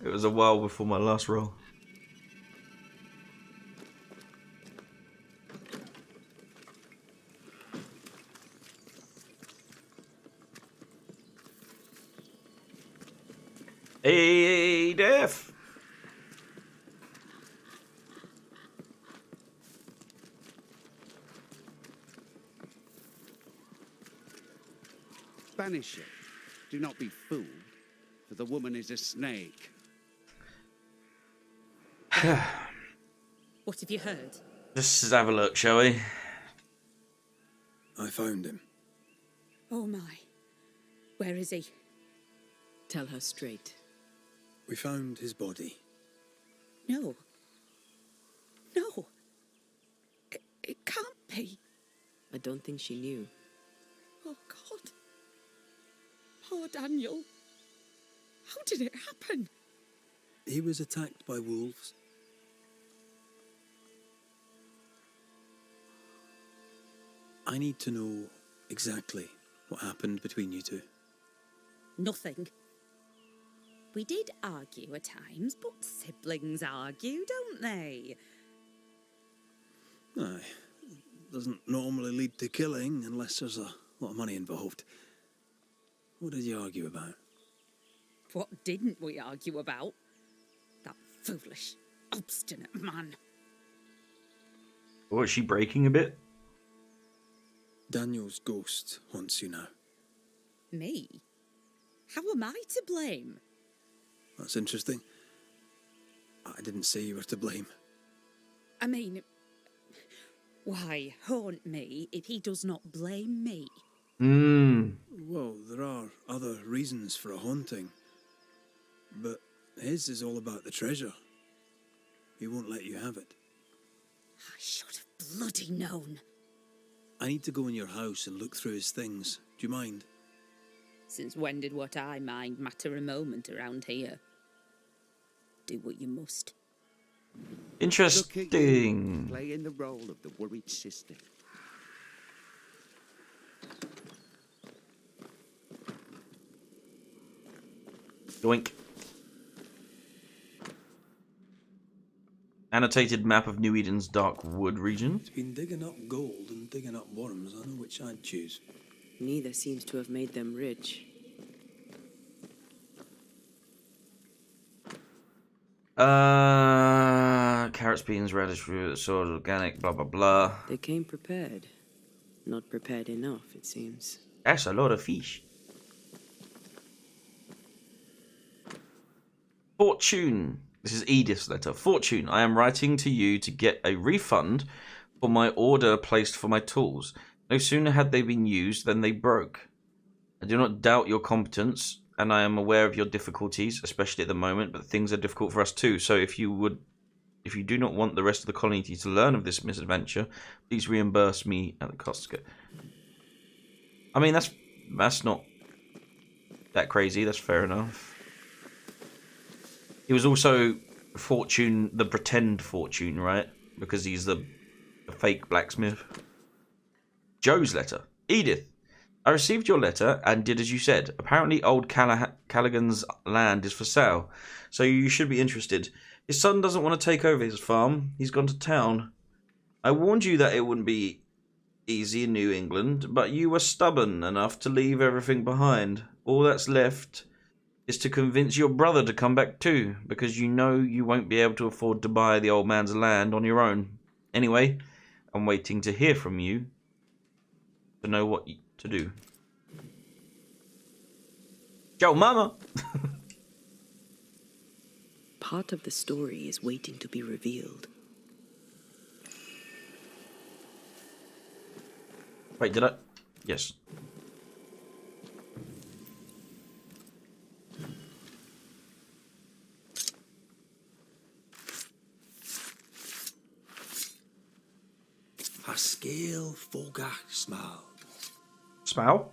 It was a while before my last roll. Edith! Banisher, do not be fooled, for the woman is a snake. What have you heard? Just have a look, shall we? I found him. Oh my. Where is he? Tell her straight. We found his body. No. No. It can't be. I don't think she knew. Oh, God. Poor Daniel. How did it happen? He was attacked by wolves. I need to know exactly what happened between you two. Nothing. We did argue at times, but siblings argue, don't they? Aye. Doesn't normally lead to killing unless there's a lot of money involved. What did you argue about? What didn't we argue about? That foolish, obstinate man. Oh, is she breaking a bit? Daniel's ghost haunts you now. Me? How am I to blame? That's interesting. I didn't say you were to blame. I mean, why haunt me if he does not blame me? Well, there are other reasons for a haunting. But his is all about the treasure. He won't let you have it. I should have bloody known. I need to go in your house and look through his things. Do you mind? Since when did what I mind matter a moment around here? Do what you must. Interesting. Playing the role of the worried sister. Doink. Annotated map of New Eden's Dark Wood region. It's been digging up gold and digging up worms. I know which I'd choose. Neither seems to have made them rich. Carrots, beans, radish, fruit, sword, organic, blah, blah, blah. They came prepared. Not prepared enough, it seems. That's a lot of fish. Fortune. This is Edith's letter. Fortune, I am writing to you to get a refund for my order placed for my tools. No sooner had they been used than they broke. I do not doubt your competence, and I am aware of your difficulties, especially at the moment, but things are difficult for us too. So if you do not want the rest of the colony to learn of this misadventure, please reimburse me at the cost. I mean, that's not that crazy. That's fair enough. He was also Fortune, the pretend Fortune, right? Because he's the fake blacksmith. Joe's letter. Edith, I received your letter and did as you said. Apparently old Callaghan's land is for sale, so you should be interested. His son doesn't want to take over his farm. He's gone to town. I warned you that it wouldn't be easy in New England, but you were stubborn enough to leave everything behind. All that's left is to convince your brother to come back too, because you know you won't be able to afford to buy the old man's land on your own. Anyway, I'm waiting to hear from you to know what to do. Joe Mama! Part of the story is waiting to be revealed. Wait, did I? Yes. Haskell Fogach Smal. Smell?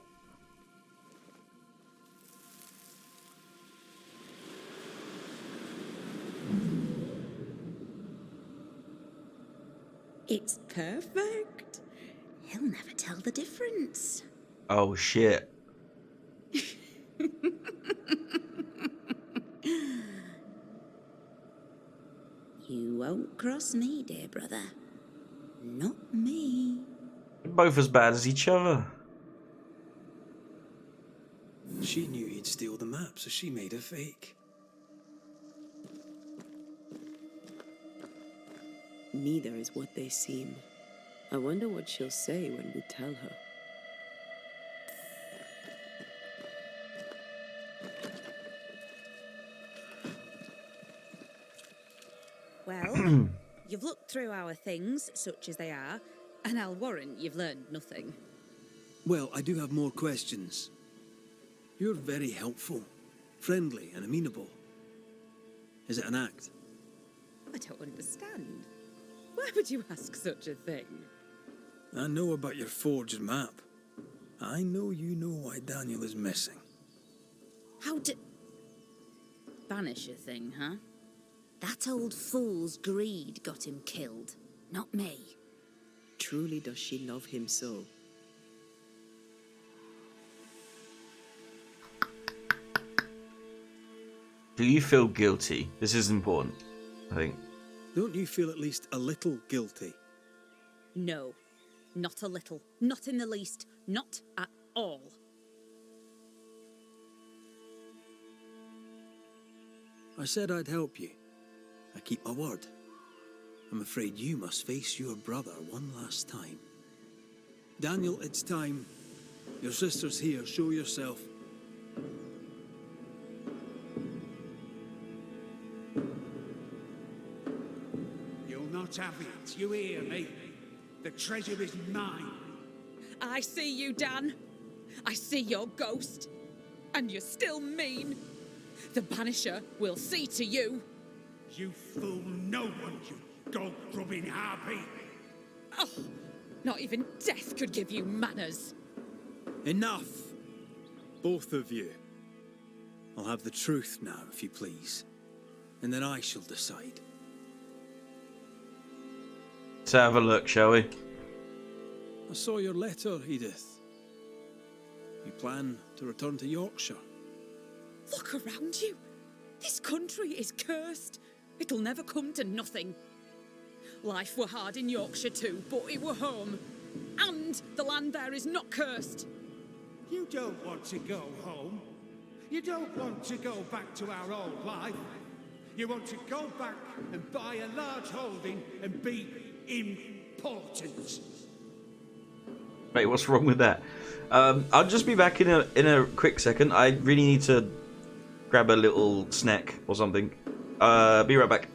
It's perfect. He'll never tell the difference. Oh shit. You won't cross me, dear brother. Not me. They're both as bad as each other. She knew he'd steal the map, so she made a fake. neither is what they seem. I wonder what she'll say when we tell her. Well, you've looked through our things, such as they are, and I'll warrant you've learned nothing. Well, I do have more questions. You're very helpful, friendly and amenable. Is it an act? I don't understand. Why would you ask such a thing? I know about your forged map. I know you know why Daniel is missing. How did... Banisher thing, huh? That old fool's greed got him killed, not me. Truly does she love him so? Do you feel guilty? This is important, I think. Don't you feel at least a little guilty? No, not a little. Not in the least. Not at all. I said I'd help you. I keep my word. I'm afraid you must face your brother one last time. Daniel, it's time. Your sister's here. Show yourself. You'll not have it. You hear me? The treasure is mine. I see you, Dan. I see your ghost. And you're still mean. The Banisher will see to you. You fool no one, you dog-grubbing harpy. Oh, not even death could give you manners. Enough! Both of you. I'll have the truth now, if you please. And then I shall decide. Let's have a look, shall we? I saw your letter, Edith. You plan to return to Yorkshire? Look around you. This country is cursed. It'll never come to nothing. Life were hard in Yorkshire too, but it were home. And the land there is not cursed. You don't want to go home. You don't want to go back to our old life. You want to go back and buy a large holding and be important. Wait, what's wrong with that? I'll just be back in a quick second. I really need to grab a little snack or something. Be right back.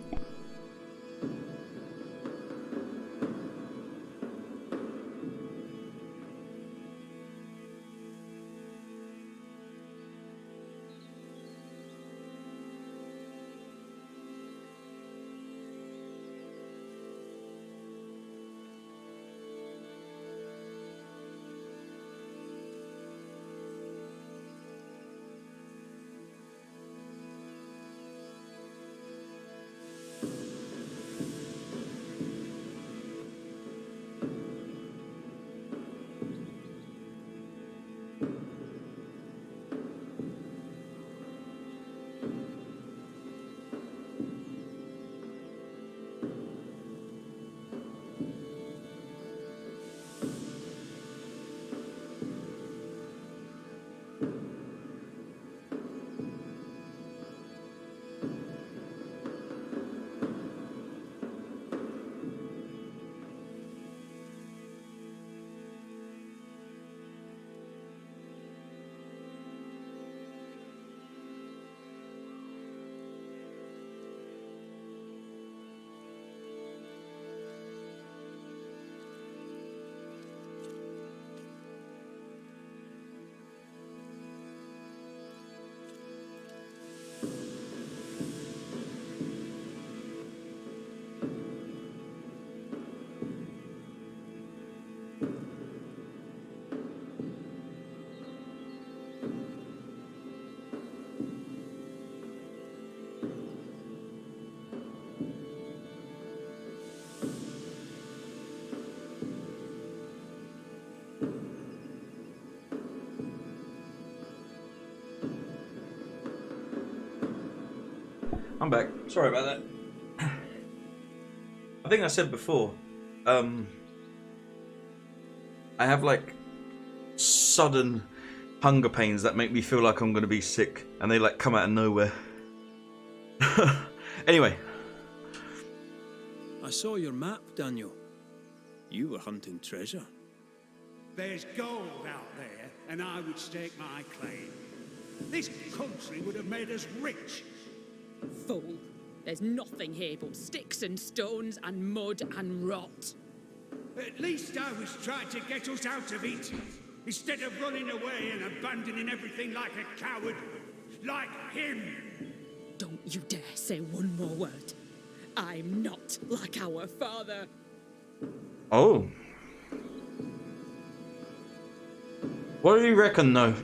I'm back. Sorry about that. I think I said before, I have like sudden hunger pains that make me feel like I'm gonna be sick, and they like come out of nowhere. Anyway, I saw your map, Daniel. You were hunting treasure. There's gold out there, and I would stake my claim. This country would have made us rich. Fool. There's nothing here but sticks and stones and mud and rot. At least I was trying to get us out of it, instead of running away and abandoning everything like a coward, like him. Don't you dare say one more word. I'm not like our father. Oh. What do you reckon, though?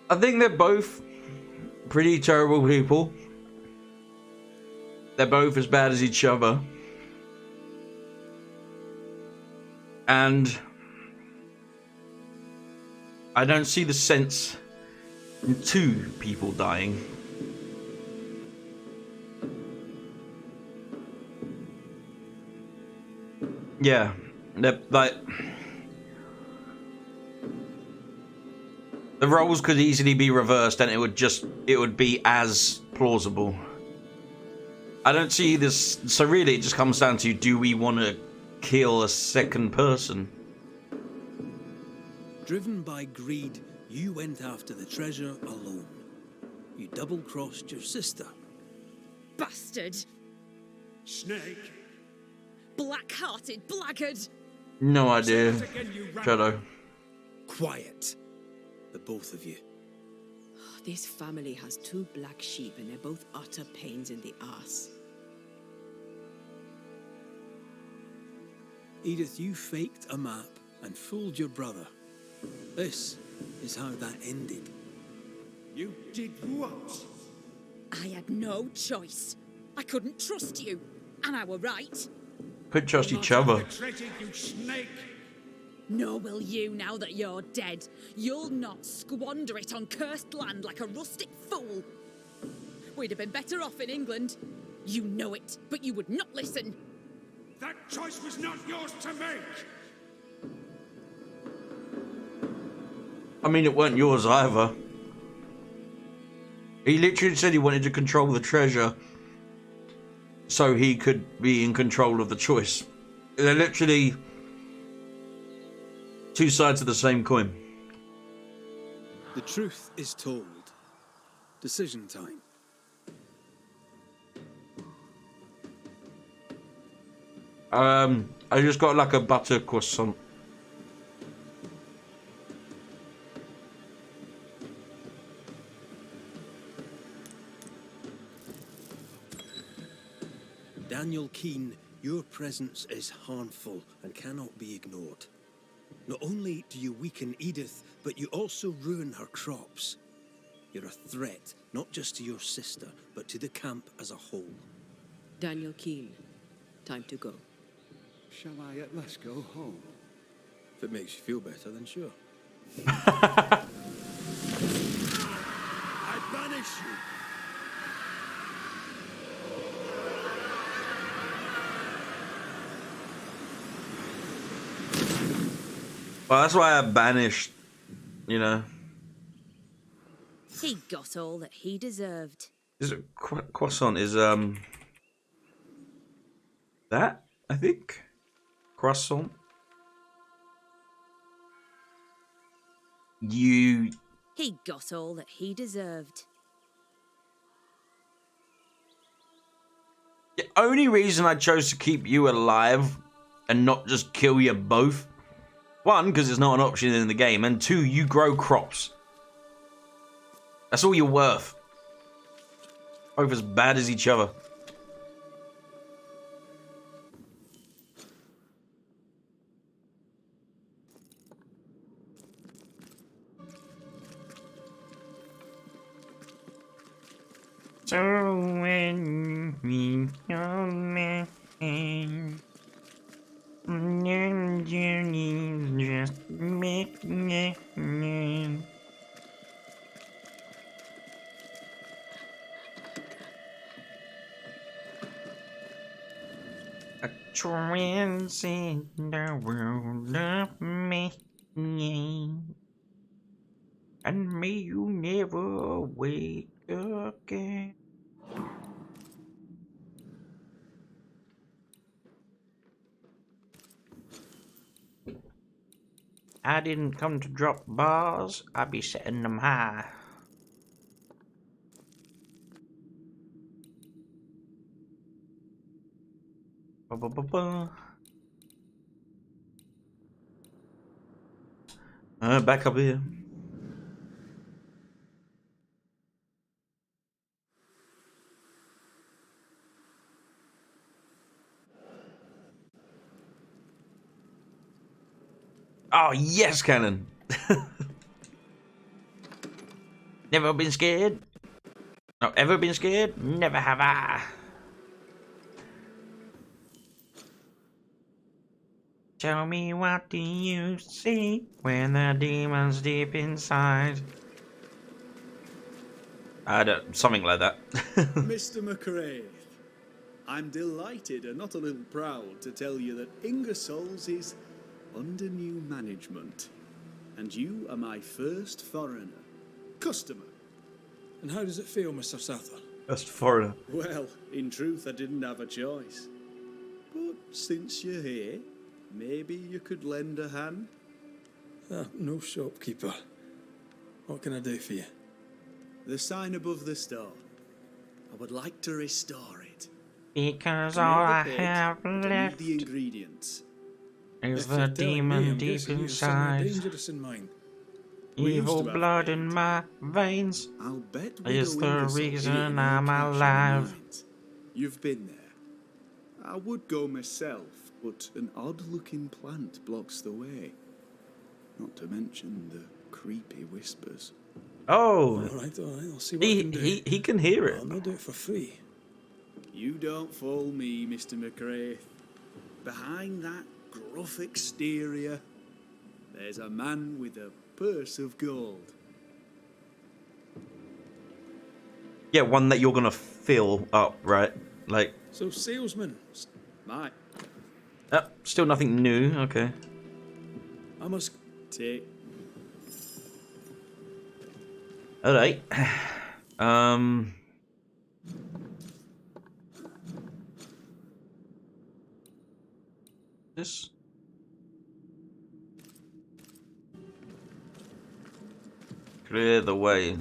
I think they're both pretty terrible people. They're both as bad as each other. And I don't see the sense in two people dying. Yeah, they're like... The roles could easily be reversed and it would be as plausible. I don't see this, so really it just comes down to, do we want to kill a second person? Driven by greed, you went after the treasure alone. You double-crossed your sister. Bastard! Snake! Black-hearted blackguard! No idea. Shadow. Quiet. The both of you. This family has two black sheep and they're both utter pains in the ass. Edith, you faked a map and fooled your brother. This is how that ended. You did what? I had no choice. I couldn't trust you, and I were right. Could trust each other. Treasure, you snake! Nor will you now that you're dead. You'll not squander it on cursed land like a rustic fool. We'd have been better off in England. You know it, but you would not listen. That choice was not yours to make! I mean, it weren't yours either. He literally said he wanted to control the treasure so he could be in control of the choice. They're literally two sides of the same coin. The truth is told. Decision time. I just got like a butter croissant. Daniel Keane, your presence is harmful and cannot be ignored. Not only do you weaken Edith, but you also ruin her crops. You're a threat, not just to your sister, but to the camp as a whole. Daniel Keane, time to go. Shall I at last go home? If it makes you feel better, then sure. I banish you. Well, that's why I banished, you know. He got all that he deserved. Is it croissant? Is that, I think, croissant. You. He got all that he deserved. The only reason I chose to keep you alive and not just kill you both, one, because it's not an option in the game, and two, you grow crops. That's all you're worth. Both as bad as each other. So when we just trends in the world of me. And may you never wake again. I didn't come to drop bars, I be setting them high. Ba-ba-ba-ba. Back up here. Oh, yes, Cannon. Never been scared? Not ever been scared? Never have I. Tell me, what do you see when the demon's deep inside? I don't, something like that. Mr. McRae, I'm delighted and not a little proud to tell you that Ingersoll's is under new management. And you are my first foreigner. Customer. And how does it feel, Mr. Southwell? First foreigner. Well, in truth, I didn't have a choice. But since you're here, maybe you could lend a hand? No shopkeeper. What can I do for you? The sign above the store. I would like to restore it. Because all I have left the ingredients. is the demon deep inside. Dangerous in mind. Evil blood in my veins I'll bet is the Ingersoll reason ate I'm no cash alive. overnight. You've been there. I would go myself, but an odd-looking plant blocks the way. Not to mention the creepy whispers. Oh, all right. I'll see what I can do. He can hear it. I'll not do it for free. You don't fool me, Mr. McRae. Behind that gruff exterior, there's a man with a purse of gold. Yeah, one that you're gonna fill up, right? Like. So, salesman. My. Still nothing new. Okay. I must take. All right. This. Clear the way.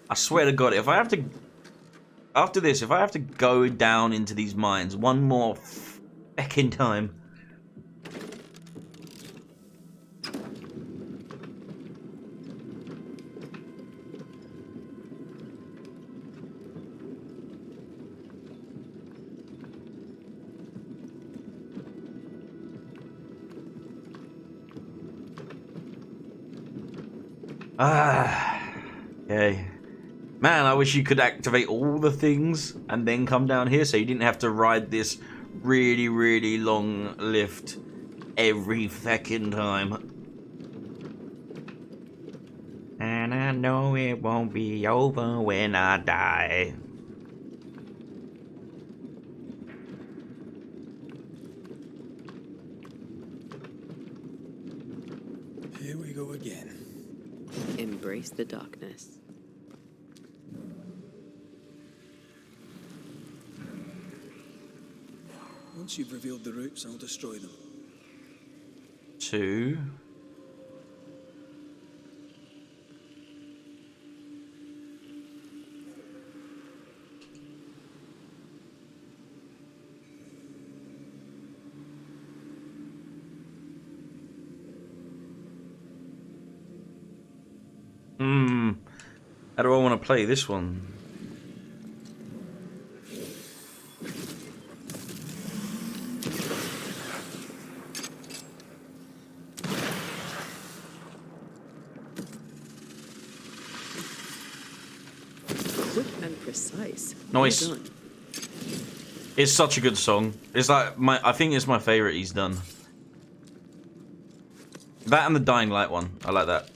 I swear to God, if I have to, after this, if I have to go down into these mines one more feckin' time. Okay. Man, I wish you could activate all the things and then come down here so you didn't have to ride this really, really long lift every feckin' time. And I know it won't be over when I die. Here we go again. Embrace the darkness. Once you've revealed the roots, I'll destroy them. 2. How do I want to play this one? Quick and precise. Nice. Well done. It's such a good song. It's like I think it's my favorite he's done. That and the Dying Light one. I like that.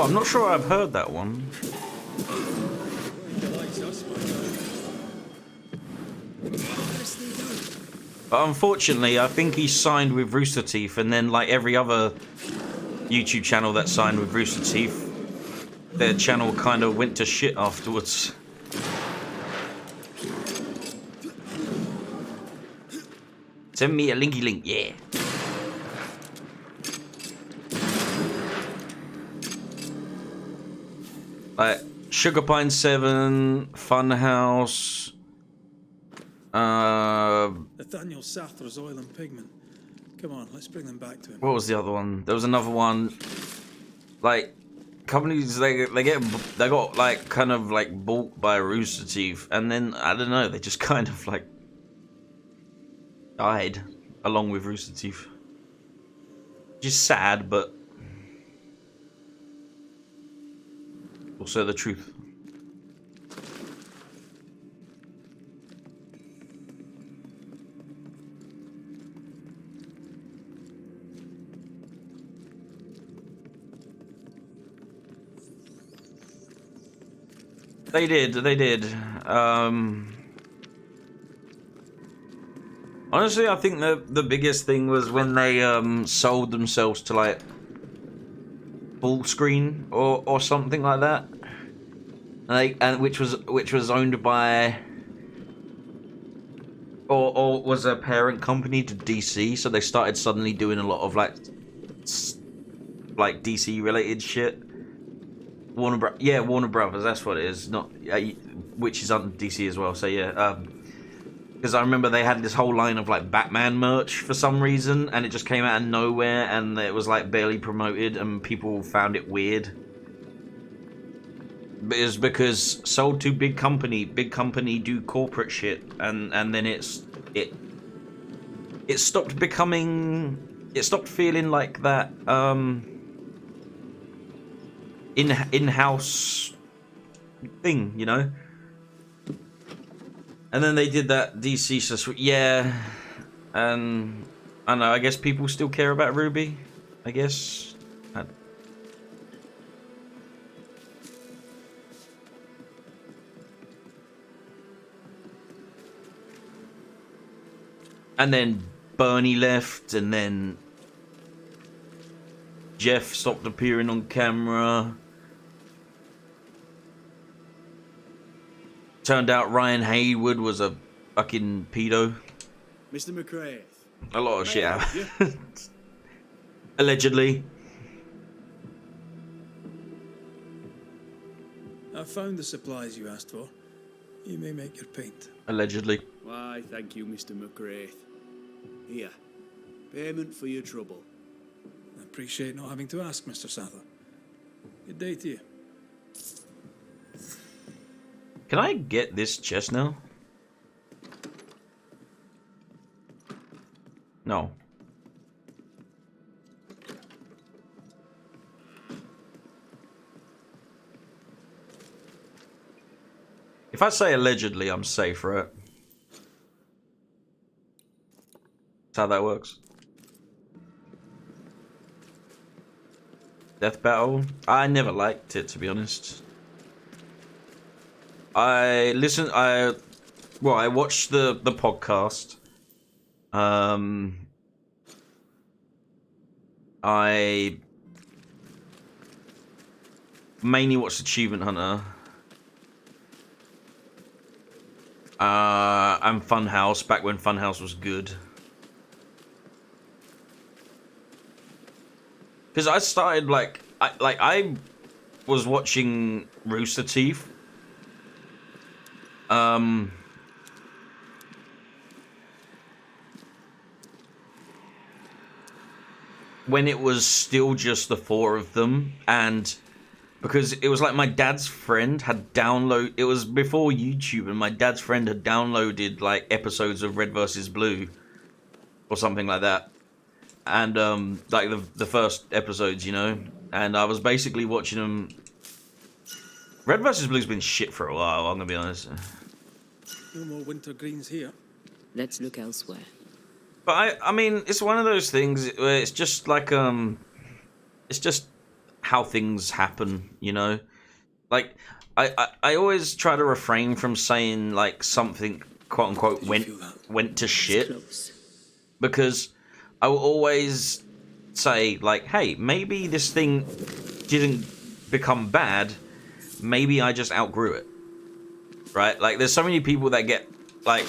I'm not sure I've heard that one. But unfortunately, I think he signed with Rooster Teeth, and then like every other YouTube channel that signed with Rooster Teeth, their channel kind of went to shit afterwards. Send me a linky link, yeah. Like Sugar Pine 7, Funhouse. Nathaniel Sathra's oil and pigment. Come on, let's bring them back to him. What was the other one? There was another one. Like companies, they got like kind of like bought by Rooster Teeth, and then I don't know, they just kind of like died along with Rooster Teeth. Just sad, but also the truth. They did. Honestly, I think the biggest thing was when they sold themselves to like full screen or something like that, and which was owned by or was a parent company to DC, so they started suddenly doing a lot of like DC related shit. Warner Brothers, that's what it is. Not which is under DC as well. So yeah, because I remember they had this whole line of like Batman merch for some reason, and it just came out of nowhere, and it was like barely promoted, and people found it weird. But it's because sold to big company do corporate shit, and then it stopped becoming, it stopped feeling like that in-house thing, you know. And then they did that DC, so yeah, and I don't know, I guess people still care about Ruby, I guess. And then Bernie left, and then Jeff stopped appearing on camera. Turned out Ryan Haywood was a fucking pedo. Mr. McRae. A lot of shit happened. Allegedly. I found the supplies you asked for. You may make your paint. Allegedly. Why, thank you, Mr. McRae. Here, payment for your trouble. I appreciate not having to ask, Mr. Sather. Good day to you. Can I get this chest now? No. If I say allegedly, I'm safe, right? That's how that works. Death Battle? I never liked it, to be honest. I watched the podcast. I mainly watched Achievement Hunter. And Funhouse, back when Funhouse was good. Because I started I was watching Rooster Teeth. When it was still just the four of them, and because it was like my dad's friend had it was before YouTube, and my dad's friend had downloaded like episodes of Red vs. Blue or something like that, and like the first episodes, you know, and I was basically watching them. Red vs. Blue's been shit for a while, I'm gonna be honest. No more wintergreens here. Let's look elsewhere. But I mean, it's one of those things where it's just like it's just how things happen, you know? Like, I always try to refrain from saying, like, something, quote-unquote, went to shit. Because I will always say, like, hey, maybe this thing didn't become bad. Maybe I just outgrew it. Right? Like, there's so many people that get, like,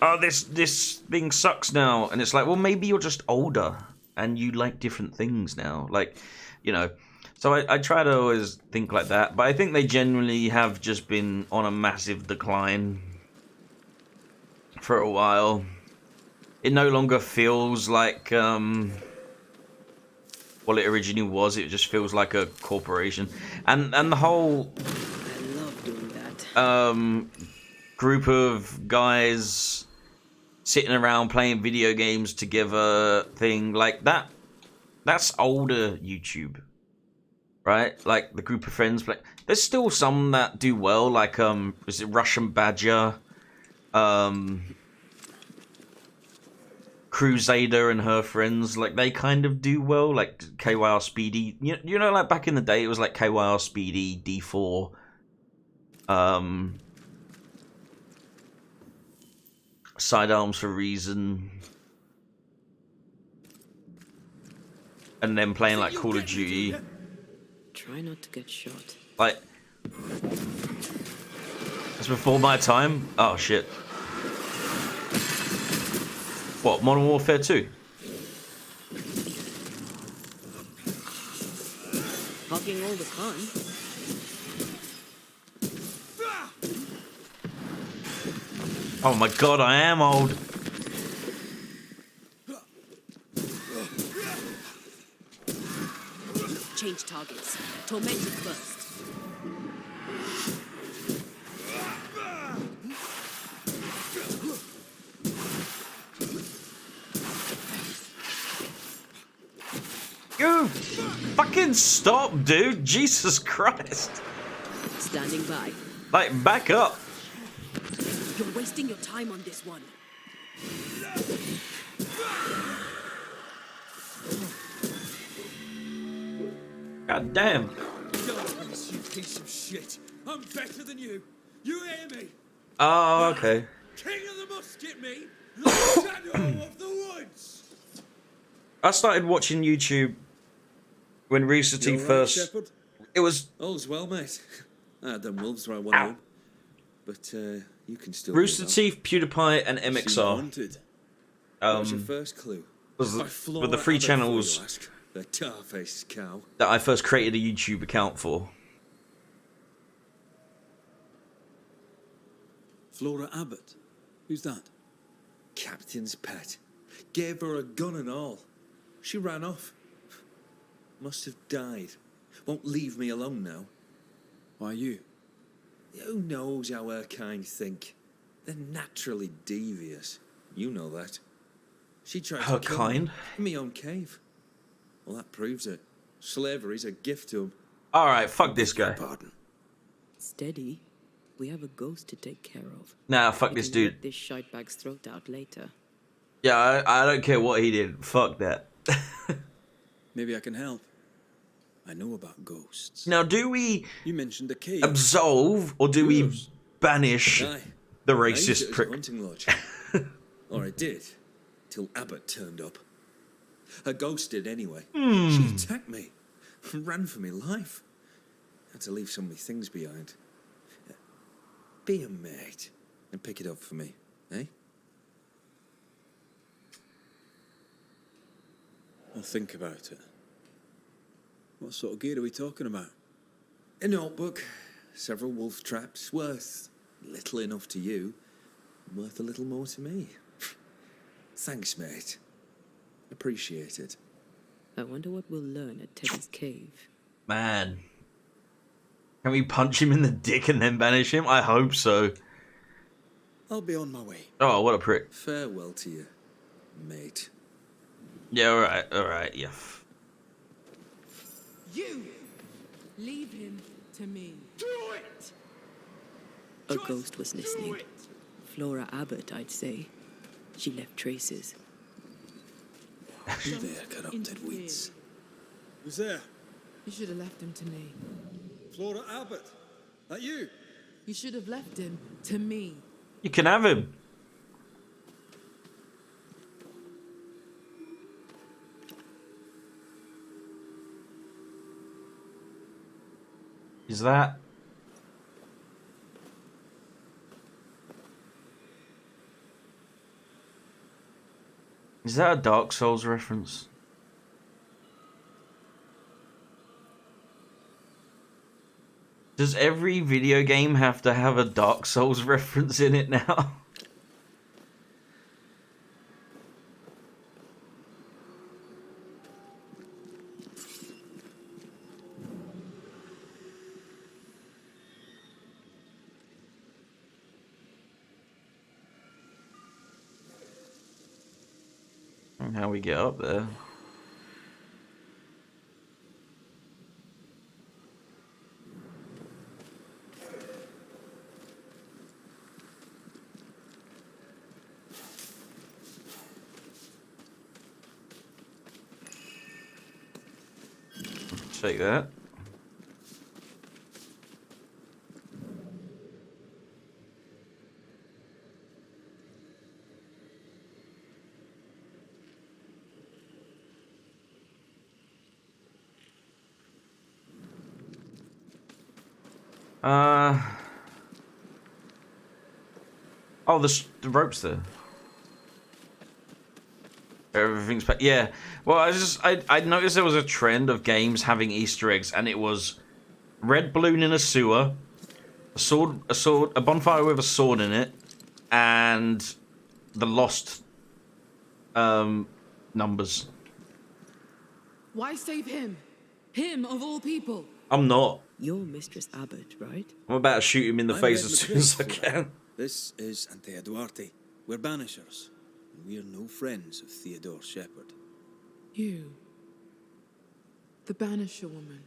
oh, this thing sucks now. And it's like, well, maybe you're just older and you like different things now. Like, you know. So I try to always think like that. But I think they generally have just been on a massive decline for a while. It no longer feels like what it originally was. It just feels like a corporation. And the whole group of guys sitting around playing video games together thing, like that's older YouTube. Right? Like the group of friends play. There's still some that do well, like is it Russian Badger? Crusader and her friends, like they kind of do well, like KYR Speedy. You know, like back in the day, it was like KYR Speedy, D4, Sidearms for Reason, and then playing like Call of Duty. Try not to get shot. Like, that's before my time. Oh shit. What, Modern Warfare 2? Hugging all the time. Oh my god, I am old. Change targets. Tormented first. You fucking stop, dude. Jesus Christ. Standing by. Like, back up. You're wasting your time on this one. God damn. Darkness, you piece of shit. I'm better than you. You hear me? Oh, okay. King of the musket, me. The shadow of the woods. I started watching YouTube when Rooster Teeth first... Shepherd? It was... All's well, mate. I had them wolves where I wanted them. But, you can still... Rooster Teeth, PewDiePie, and MXR. What was your first clue? Were the three channels The tar-faced cow. that I first created a YouTube account for. Flora Abbott? Who's that? Captain's pet. Gave her a gun and all. She ran off. Must have died. Won't leave me alone now. Why you? Who knows how her kind think? They're naturally devious. You know that. She tried Her to kill kind? me in my own cave. Well, that proves it. Slavery's a gift to him. Alright, fuck this guy. Pardon. Steady. We have a ghost to take care of. Nah, fuck We this can dude. rip this shitebag's throat out later. Yeah, I don't care what he did. Fuck that. Maybe I can help. I know about ghosts. Now, do we You mentioned a cave. absolve or do we banish Aye. the I used it racist as a prick? hunting lodge. Or I did, till Abbott turned up. Her ghost did anyway. She attacked me, ran for my life. Had to leave so many things behind. Be a mate and pick it up for me, eh? I'll think about it. What sort of gear are we talking about? A notebook, several wolf traps, worth little enough to you, worth a little more to me. Thanks, mate. Appreciate it. I wonder what we'll learn at Teddy's cave. Man. Can we punch him in the dick and then banish him? I hope so. I'll be on my way. Oh, what a prick. Farewell to you, mate. Yeah, alright, yeah. You! Leave him to me. Do it! A ghost was listening. Flora Abbott, I'd say. She left traces. There, corrupted weeds. Who's there? You should have left him to me. Flora Abbott, that you? You should have left him to me. You can have him. Is that? Is that a Dark Souls reference? Does every video game have to have a Dark Souls reference in it now? How we get up there? Take that. Oh, the rope's there. Everything's back. Yeah. Well, I noticed there was a trend of games having Easter eggs, and it was red balloon in a sewer, a bonfire with a sword in it, and the lost numbers. Why save him? Him of all people. I'm not. You're Mistress Abbott, right? I'm about to shoot him in the I'm face Red as soon as I McCrae, can. This is Antea Duarte. We're Banishers. And we're no friends of Theodore Shepherd. You. The Banisher woman.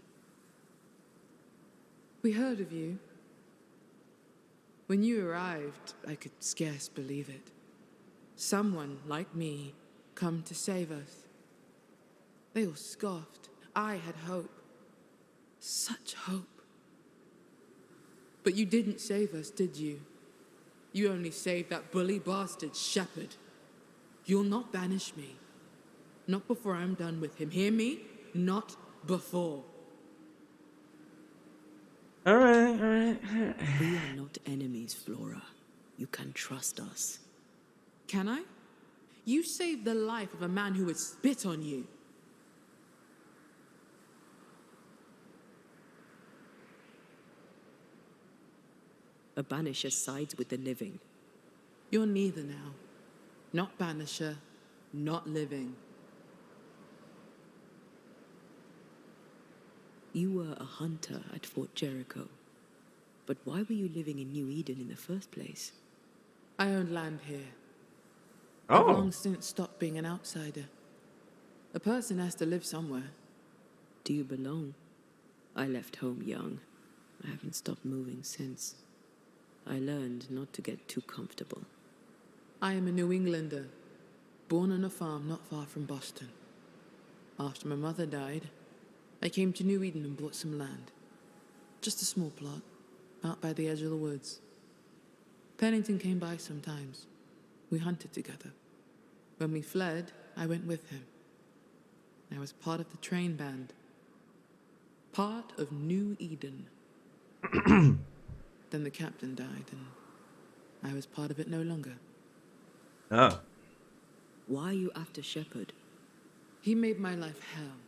We heard of you. When you arrived, I could scarce believe it. Someone like me come to save us. They all scoffed. I had hope. Such hope. But you didn't save us, did you? You only saved that bully bastard, Shepherd. You'll not banish me. Not before I'm done with him. Hear me? Not before. Alright. We are not enemies, Flora. You can trust us. Can I? You saved the life of a man who would spit on you. A banisher sides with the living. You're neither now. Not banisher, not living. You were a hunter at Fort Jericho. But why were you living in New Eden in the first place? I owned land here. Oh. I've long since stopped being an outsider. A person has to live somewhere. Do you belong? I left home young. I haven't stopped moving since. I learned not to get too comfortable. I am a New Englander, born on a farm not far from Boston. After my mother died, I came to New Eden and bought some land. Just a small plot, out by the edge of the woods. Pennington came by sometimes. We hunted together. When we fled, I went with him. I was part of the train band. Part of New Eden. Then the captain died, and I was part of it no longer. Oh. Why are you after Shepherd? He made my life hell.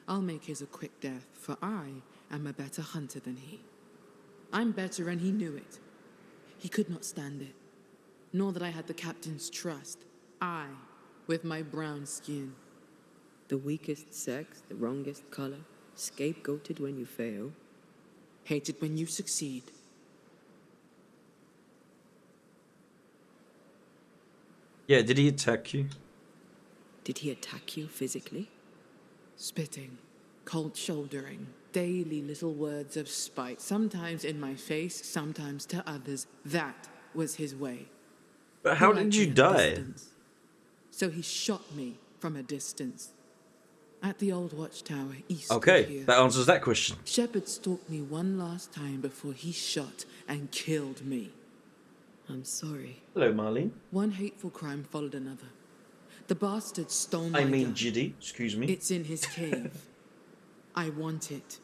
I'll make his a quick death, for I am a better hunter than he. I'm better, and he knew it. He could not stand it, nor that I had the captain's trust. I, with my brown skin. The weakest sex, the wrongest color, scapegoated when you fail. Hated when you succeed. Yeah, did he attack you? Did he attack you physically? Spitting, cold shouldering, daily little words of spite, sometimes in my face, sometimes to others. That was his way. But how He did liked you me at die? distance. So he shot me from a distance. At the old watchtower east of Okay, here. that answers that question. Shepard stalked me one last time before he shot and killed me. I'm sorry. Hello, Marlene. One hateful crime followed another. The bastard stole my I mean, gun. Jiddy. Excuse me. It's in his cave. I want it.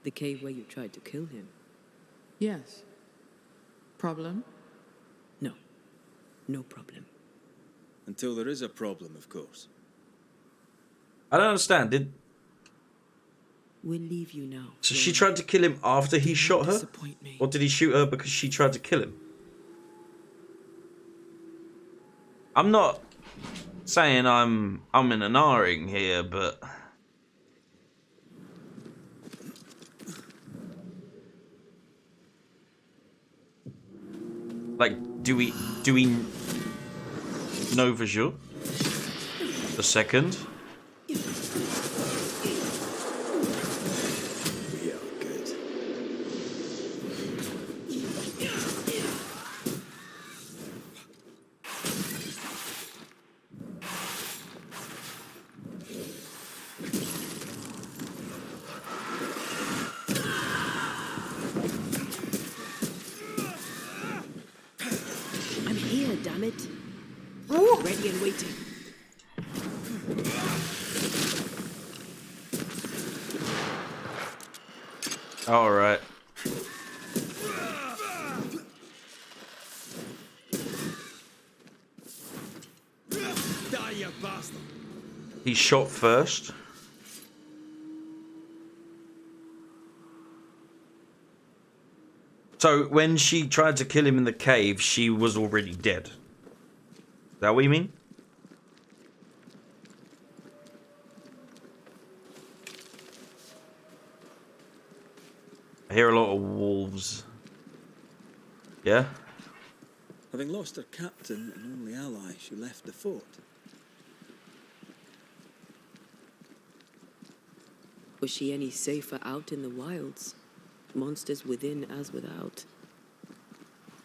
The cave where you tried to kill him? Yes. Problem? No. No problem. Until there is a problem, of course. I don't understand. We'll leave you now. So she tried to kill him after he shot her? Or did he shoot her because she tried to kill him? I'm not saying I'm in an R-ing here, but like, do we know for sure? The second? I'm here, damn it. Ready and waiting. All right. Die, you bastard! He shot first. So when she tried to kill him in the cave, she was already dead. Is that what you mean? I hear a lot of wolves. Yeah? Having lost her captain and only ally, she left the fort. Was she any safer out in the wilds? Monsters within as without.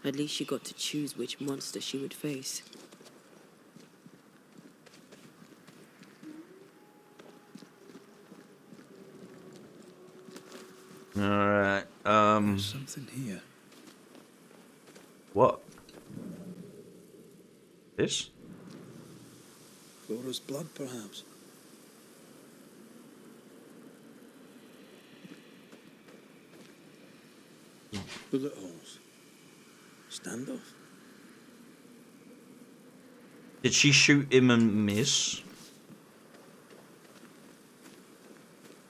At least she got to choose which monster she would face. Alright, There's something here. What? This? Flora's blood, perhaps. Bullet holes. Standoff. Did she shoot him and miss?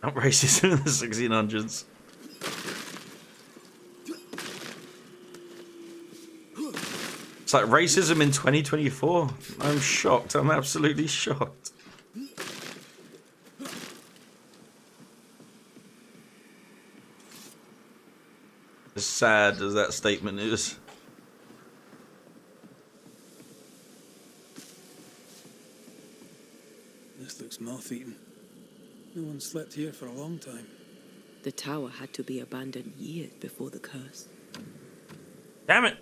Not racist in the 1600s. It's like racism in 2024. I'm shocked. I'm absolutely shocked. As sad as that statement is. This looks moth-eaten. No one slept here for a long time. The tower had to be abandoned years before the curse. Damn it!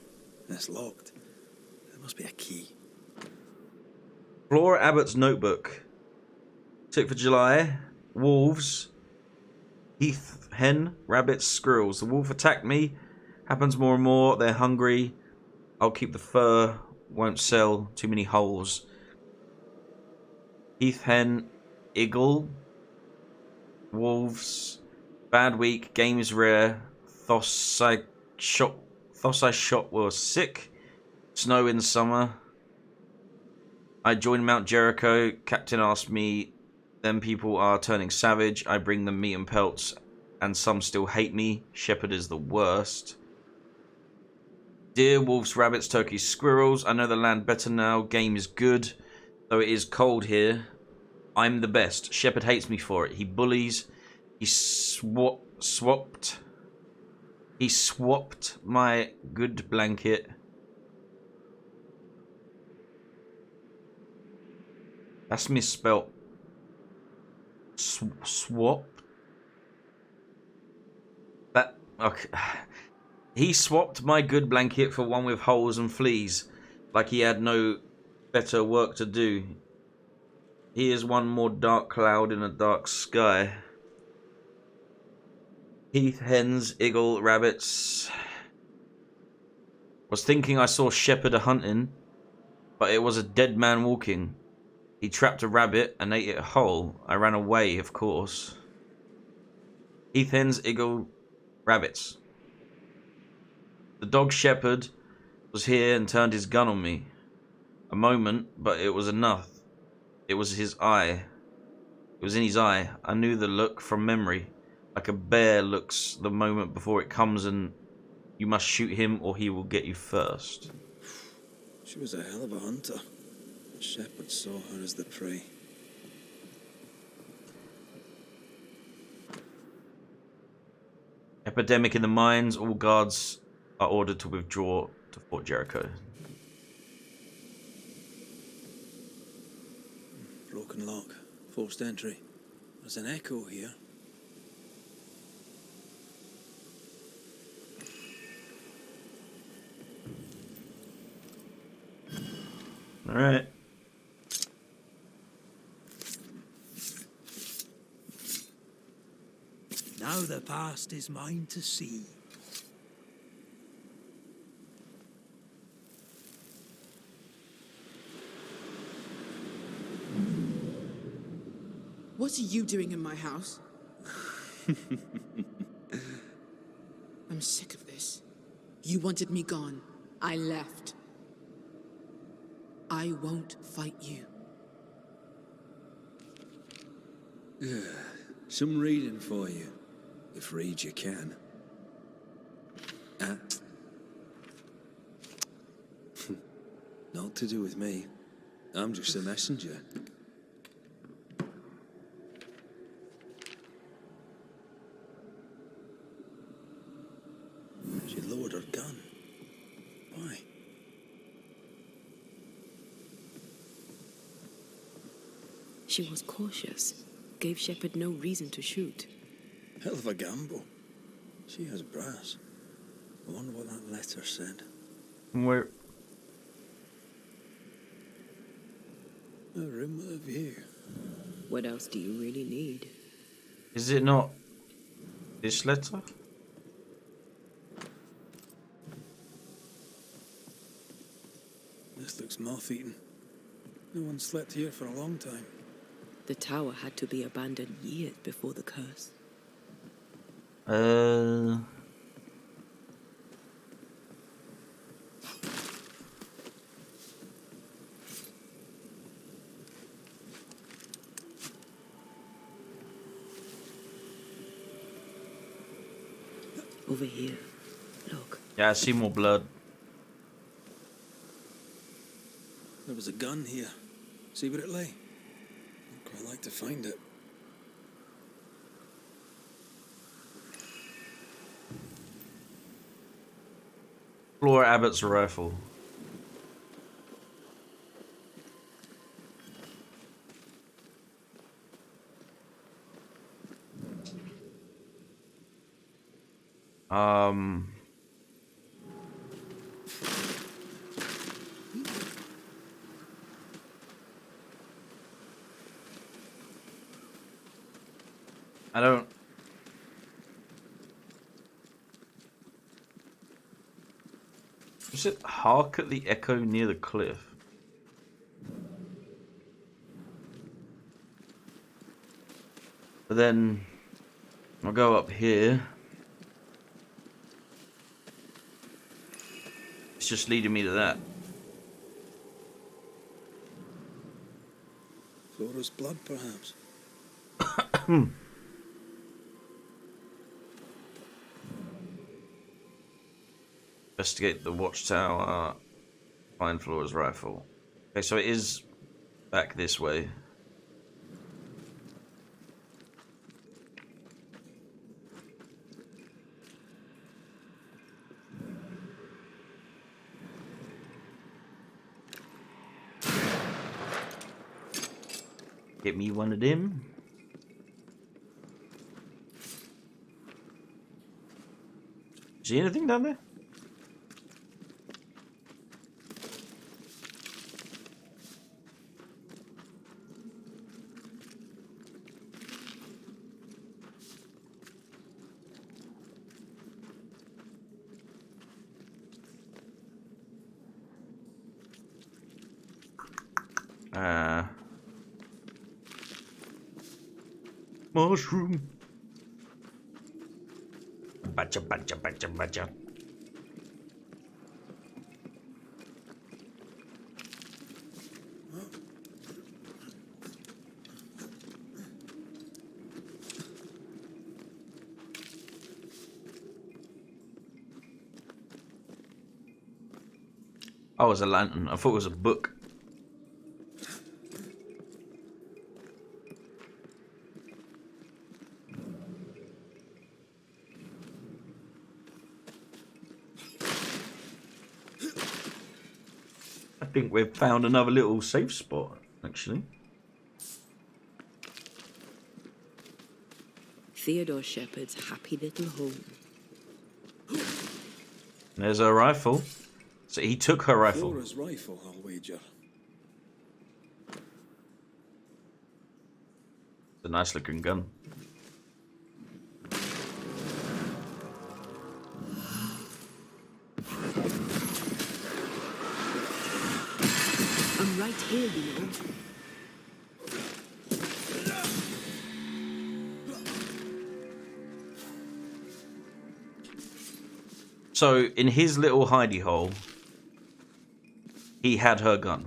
It's locked. There must be a key. Flora Abbott's notebook. 6th of July. Wolves. Heath hen. Rabbits. Squirrels. The wolf attacked me. Happens more and more. They're hungry. I'll keep the fur. Won't sell. Too many holes. Heath hen. Eagle. Wolves. Bad week. Game is rare. Thos I shot was sick. Snow in summer. I joined Mount Jericho. Captain asked me, them people are turning savage. I bring them meat and pelts, and some still hate me. Shepherd is the worst. Deer, wolves, rabbits, turkeys, squirrels. I know the land better now. Game is good, though it is cold here. I'm the best. Shepherd hates me for it. He bullies. He swapped my good blanket. That's misspelt. Swap? That... Okay. He swapped my good blanket for one with holes and fleas. like he had no better work to do. He is one more dark cloud in a dark sky. Heath, hens, eagle, rabbits. Was thinking I saw shepherd a hunting, but it was a dead man walking. He trapped a rabbit and ate it whole. I ran away, of course. Heath, hens, eagle, rabbits. The dog shepherd was here and turned his gun on me. A moment, but it was enough. It was his eye. It was in his eye. I knew the look from memory. Like a bear looks the moment before it comes, and you must shoot him or he will get you first. She was a hell of a hunter. The shepherd saw her as the prey. Epidemic in the mines. All guards are ordered to withdraw to Fort Jericho. Broken lock. Forced entry. There's an echo here. All right. Now the past is mine to see. What are you doing in my house? I'm sick of this. You wanted me gone. I left. I won't fight you. Some reading for you, if read you can. Not to do with me. I'm just a messenger. She lowered her gun. Why? She was cautious. Gave Shepard no reason to shoot. Hell of a gamble. She has brass. I wonder what that letter said. Where? A room with a view. What else do you really need? Is it not this letter? This looks moth-eaten. No one slept here for a long time. The tower had to be abandoned years before the curse. Over here. Look. Yeah, I see more blood. There was a gun here. See where it lay? I'd quite like to find it. Flora Abbott's rifle. I don't. Is it hark at the echo near the cliff? But then I'll go up here. It's just leading me to that. Flora's blood, perhaps. Investigate the watchtower. Find Flora's rifle. Okay, so it is back this way. Get me one of them. See anything down there? Mushroom. Bacha, bacha, bacha, bacha. Oh, it was a lantern. I thought it was a book. I think we've found another little safe spot, actually. Theodore Shepherd's happy little home. There's her rifle. So he took her rifle. Flora's rifle, I'll wager. It's a nice looking gun. I'm right here, you know. So in his little hidey hole, he had her gun.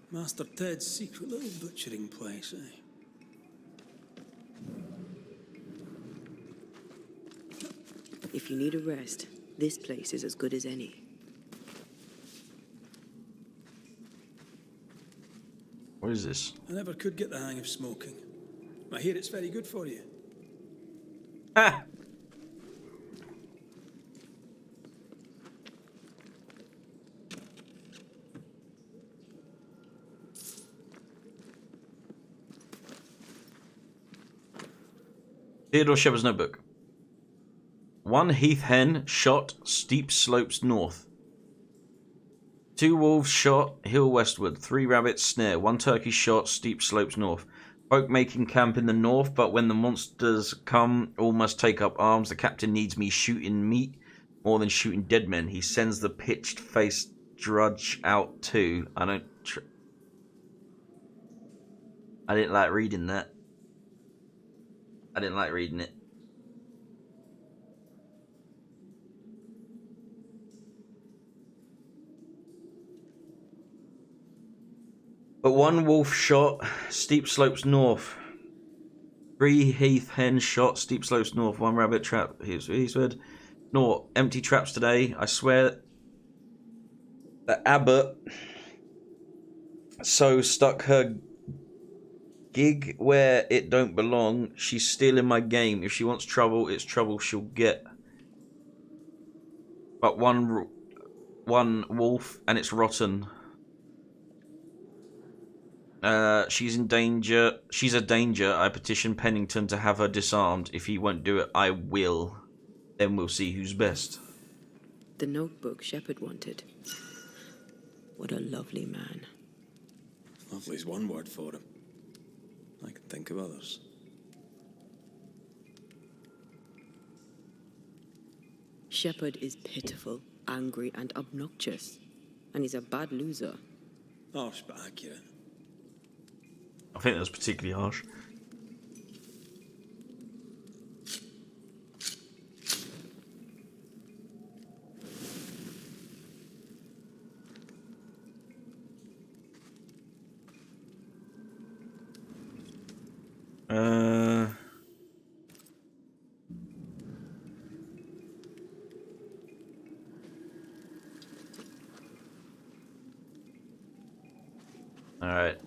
Master Ted's secret little butchering place, eh? If you need a rest, this place is as good as any. What is this? I never could get the hang of smoking. I hear it's very good for you. Ah! Theodore Shepherd's notebook. 1 heath hen shot steep slopes north. 2 wolves shot hill westward. 3 rabbits snare. 1 turkey shot steep slopes north. Folk making camp in the north, but when the monsters come, all must take up arms. The captain needs me shooting meat more than shooting dead men. He sends the pitched-faced drudge out too. I didn't like reading that. I didn't like reading it. But 1 wolf shot steep slopes north. 3 heath hen shot steep slopes north. 1 rabbit trap eastward. North. Empty traps today. I swear the abbot so stuck her gig where it don't belong. She's stealing my game. If she wants trouble, it's trouble she'll get. But one wolf and it's rotten. She's in danger. She's a danger. I petition Pennington to have her disarmed. If he won't do it, I will. Then we'll see who's best. The notebook Shepherd wanted. What a lovely man. Lovely's one word for him. I can think of others. Shepherd is pitiful, angry, and obnoxious. And he's a bad loser. Harsh but accurate. I think that was particularly harsh. All right.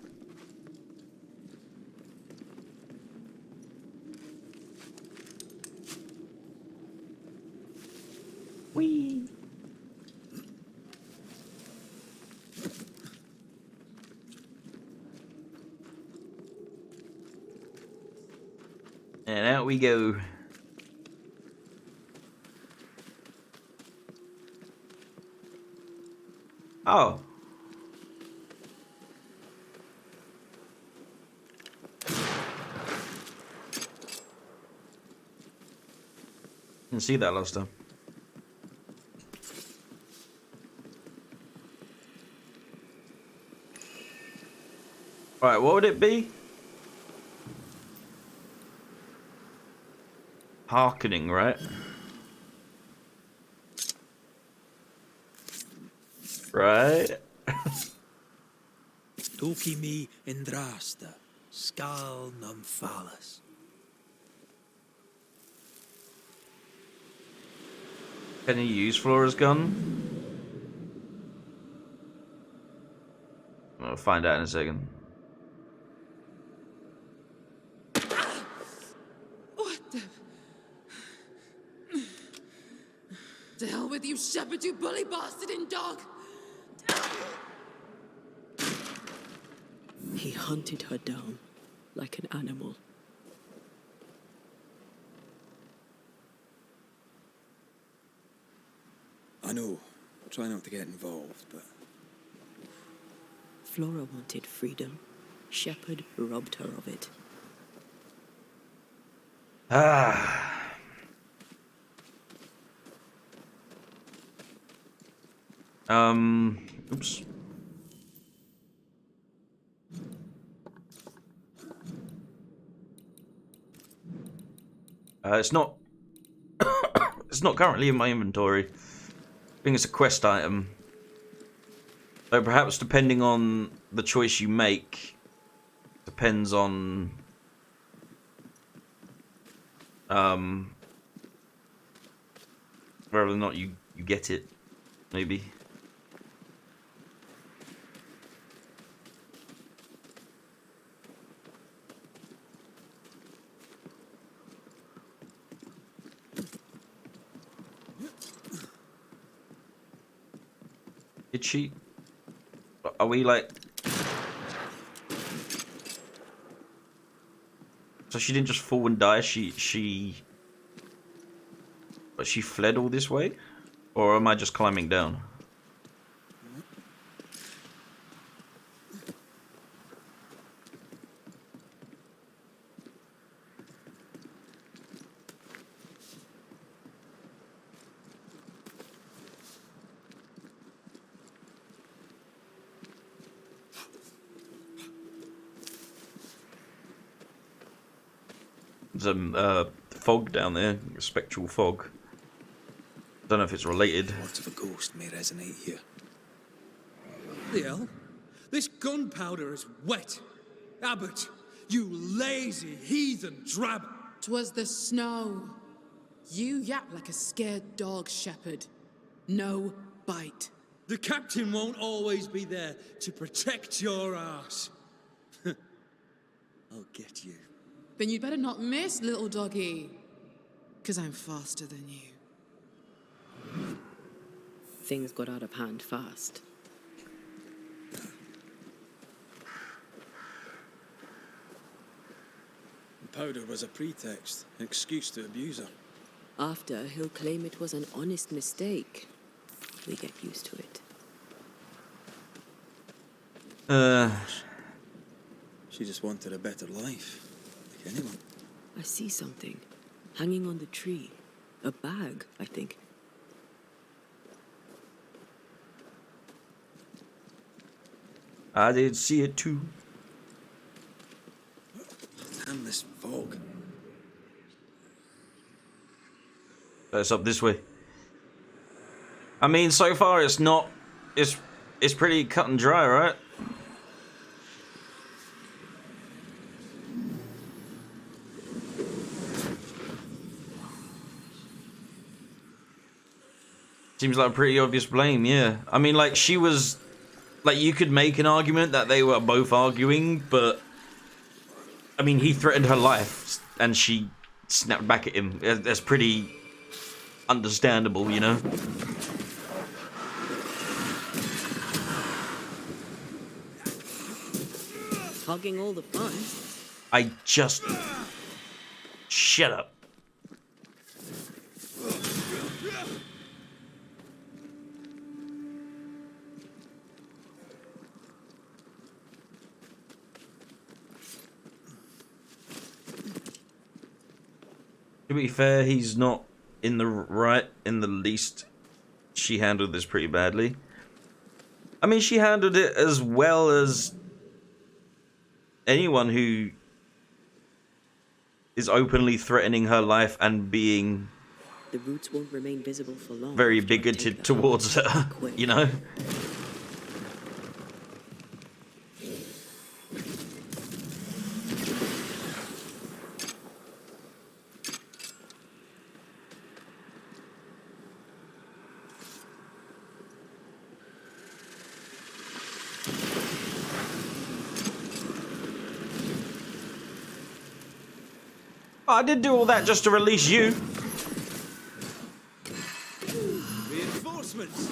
Whee! And out we go. Oh. Didn't see that last time. Right, what would it be? Hearkening, right? Right? Toki mi indrasta, skal num phalas. Can you use Flora's gun? I'll find out in a second. What the... To hell with you, shepherd, you bully bastard and dog! He hunted her down like an animal. I know. Try not to get involved, but... Flora wanted freedom. Shepherd robbed her of it. Ah. Oops. It's not. It's not currently in my inventory. I think it's a quest item. So perhaps depending on the choice you make, depends on whether or not you get it, maybe. Did she? Are we like? So she didn't just fall and die. But she fled all this way, or am I just climbing down? There's a fog down there, a spectral fog. Don't know if it's related. Words of a ghost may resonate here. The hell? This gunpowder is wet. Abbott, you lazy heathen drab. 'Twas the snow. You yap like a scared dog, shepherd. No bite. The captain won't always be there to protect your ass. I'll get you. Then you'd better not miss, little doggy. 'Cause I'm faster than you. Things got out of hand fast. The powder was a pretext, an excuse to abuse her. After, he'll claim it was an honest mistake. We get used to it. She just wanted a better life, like anyone. I see something. Hanging on the tree. A bag, I think. I did see it too. Damn this fog. It's up this way. I mean, so far it's not. It's pretty cut and dry, right? Seems like a pretty obvious blame, yeah. I mean, like, she was... Like, you could make an argument that they were both arguing, but... I mean, he threatened her life, and she snapped back at him. That's pretty understandable, you know? Hogging all the fun. I just... Shut up. To be fair, he's not in the right in the least. She handled this pretty badly. I mean, she handled it as well as anyone who is openly threatening her life and being The roots won't remain visible for long. very after I take bigoted the towards heart. her, Quick. you know? I did do all that just to release you. Reinforcements.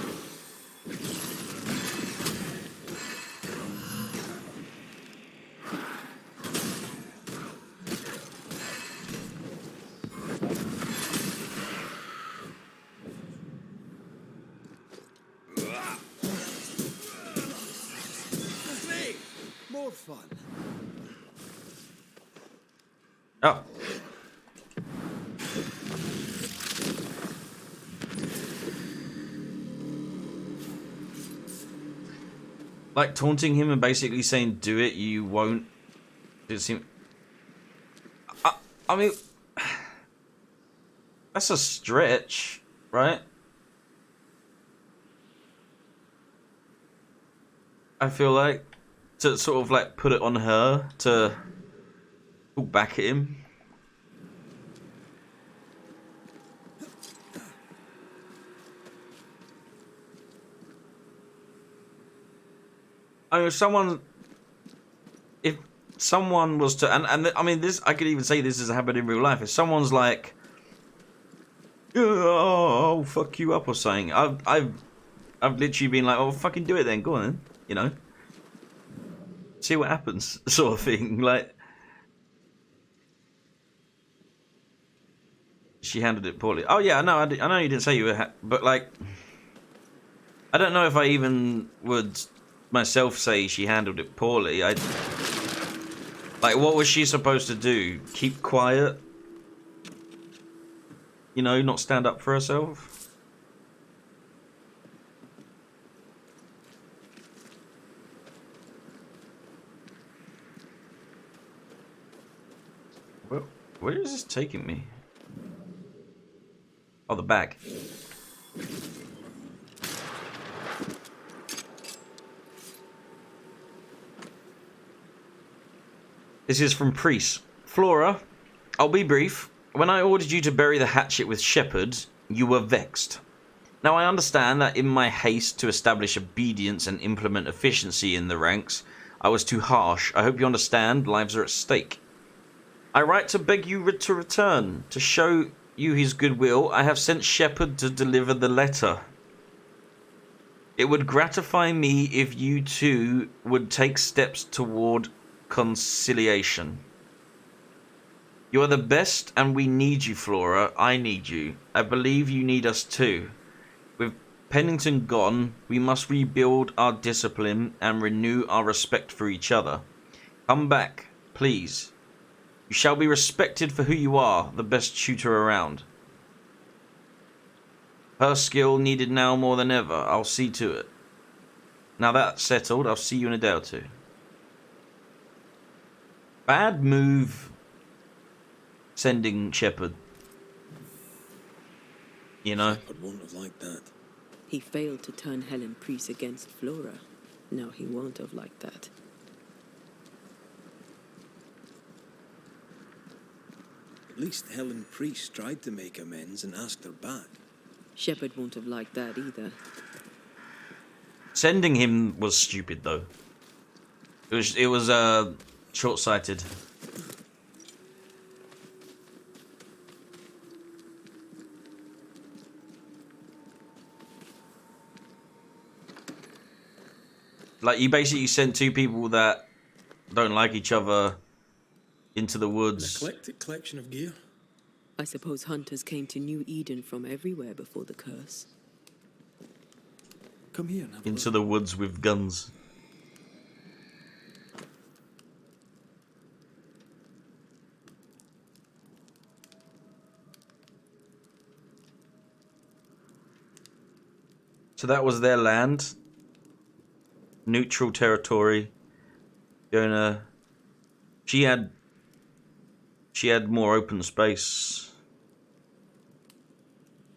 More fun. Oh. Like taunting him and basically saying, do it, you won't. It seem... I mean, that's a stretch, right? I feel like to sort of like put it on her to talk back at him. I mean, if someone was to, and I mean, this, I could even say this has happened in real life. If someone's like, oh, I'll fuck you up or something, I've literally been like, oh, fucking do it then, go on then, you know, see what happens, sort of thing. Like, she handled it poorly. Oh yeah, I know you didn't say you were, but like, I don't know if I even would myself say she handled it poorly. Like, what was she supposed to do? Keep quiet? You know, not stand up for herself? Well, where is this taking me? Oh, the bag. This is from Priest. Flora, I'll be brief. When I ordered you to bury the hatchet with Shepherd, you were vexed. Now I understand that in my haste to establish obedience and implement efficiency in the ranks, I was too harsh. I hope you understand, lives are at stake. I write to beg you to return. To show you his goodwill, I have sent Shepherd to deliver the letter. It would gratify me if you two would take steps toward conciliation. You are the best and we need you, Flora. I need you. I believe you need us too. With Pennington gone, we must rebuild our discipline and renew our respect for each other. Come back, please. You shall be respected for who you are, the best shooter around. Her skill needed now more than ever. I'll see to it. Now that's settled, I'll see you in a day or two. Bad move sending Shepherd. You know? Shepherd won't have liked that. He failed to turn Helen Priest against Flora. Now he won't have liked that. At least Helen Priest tried to make amends and asked her back. Shepherd won't have liked that either. Sending him was stupid though. It was short-sighted. Like, you basically sent two people that don't like each other into the woods. An eclectic collection of gear. I suppose hunters came to New Eden from everywhere before the curse. Come here and have Into the woods with guns. So that was their land. Neutral territory. Gonna She had more open space.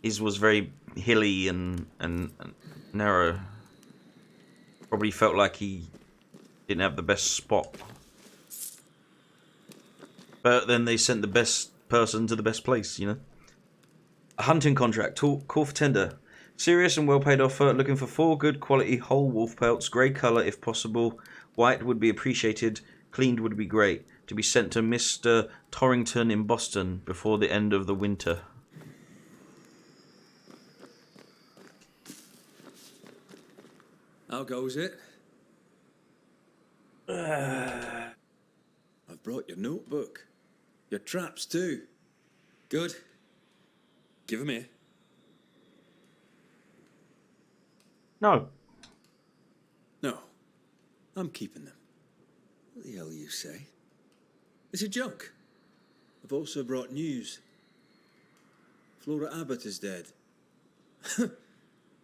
His was very hilly and narrow. Probably felt like he didn't have the best spot. But then they sent the best person to the best place, you know. A hunting contract. Call for tender. Serious and well-paid offer. Looking for 4 good quality whole wolf pelts. Grey colour if possible. White would be appreciated. Cleaned would be great. To be sent to Mr. Torrington in Boston before the end of the winter. How goes it? I've brought your notebook. Your traps too. Good. Give them here. No. No. I'm keeping them. What the hell you say? It's a joke. I've also brought news. Flora Abbott is dead.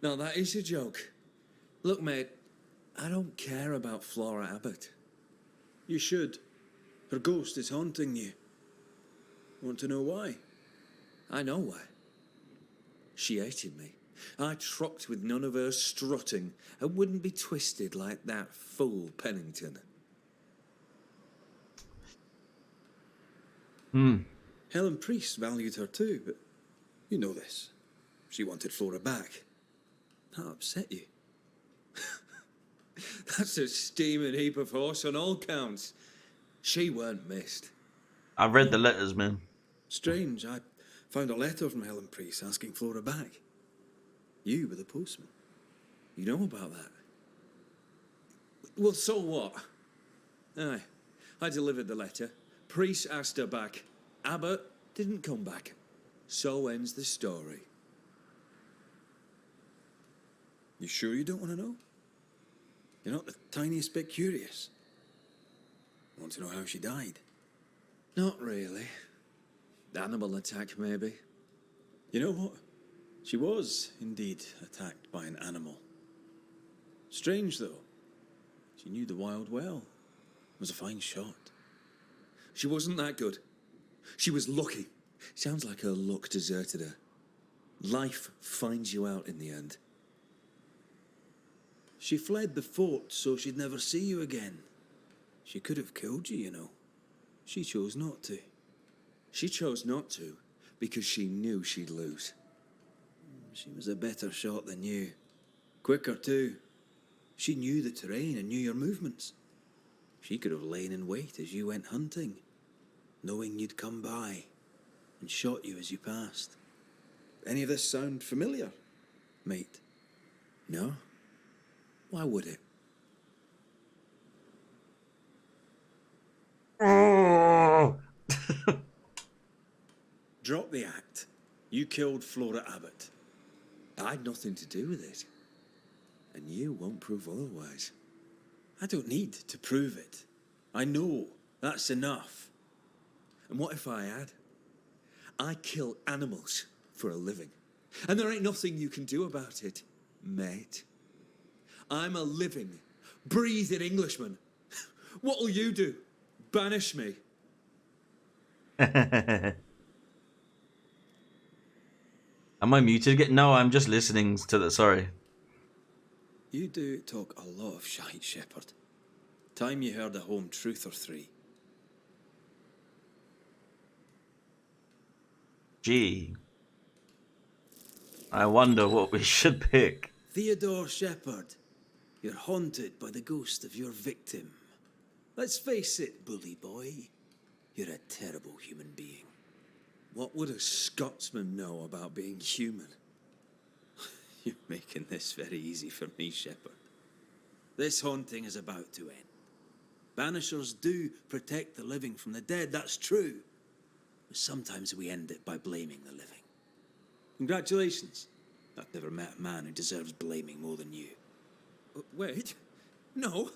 Now that is a joke. Look, mate, I don't care about Flora Abbott. You should. Her ghost is haunting you. Want to know why? I know why. She hated me. I trucked with none of her strutting and wouldn't be twisted like that fool Pennington. Helen Priest valued her too, but you know this. She wanted Flora back. That upset you. That's a steaming heap of horse on all counts. She weren't missed. I read the letters, man. Strange, I found a letter from Helen Priest asking Flora back. You were the postman. You know about that? Well, so what? Aye, I delivered the letter. Priest asked her back. Abbott didn't come back. So ends the story. You sure you don't want to know? You're not the tiniest bit curious. Want to know how she died? Not really. Animal attack, maybe. You know what? She was indeed attacked by an animal. Strange, though. She knew the wild well. Was a fine shot. She wasn't that good. She was lucky. Sounds like her luck deserted her. Life finds you out in the end. She fled the fort so she'd never see you again. She could have killed you, you know. She chose not to. She chose not to because she knew she'd lose. She was a better shot than you. Quicker, too. She knew the terrain and knew your movements. She could have lain in wait as you went hunting, knowing you'd come by, and shot you as you passed. Any of this sound familiar, mate? No? Why would it? Drop the act. You killed Flora Abbott. I had nothing to do with it. And you won't prove otherwise. I don't need to prove it. I know that's enough. And what if I had? I kill animals for a living. And there ain't nothing you can do about it, mate. I'm a living, breathing Englishman. What'll you do? Banish me? Am I muted again? No, I'm just listening to the... Sorry. You do talk a lot of shite, Shepherd. Time you heard a home truth or three. Gee. I wonder what we should pick. Theodore Shepherd, you're haunted by the ghost of your victim. Let's face it, bully boy. You're a terrible human being. What would a Scotsman know about being human? You're making this very easy for me, Shepherd. This haunting is about to end. Banishers do protect the living from the dead, that's true. But sometimes we end it by blaming the living. Congratulations. I've never met a man who deserves blaming more than you. Wait. No.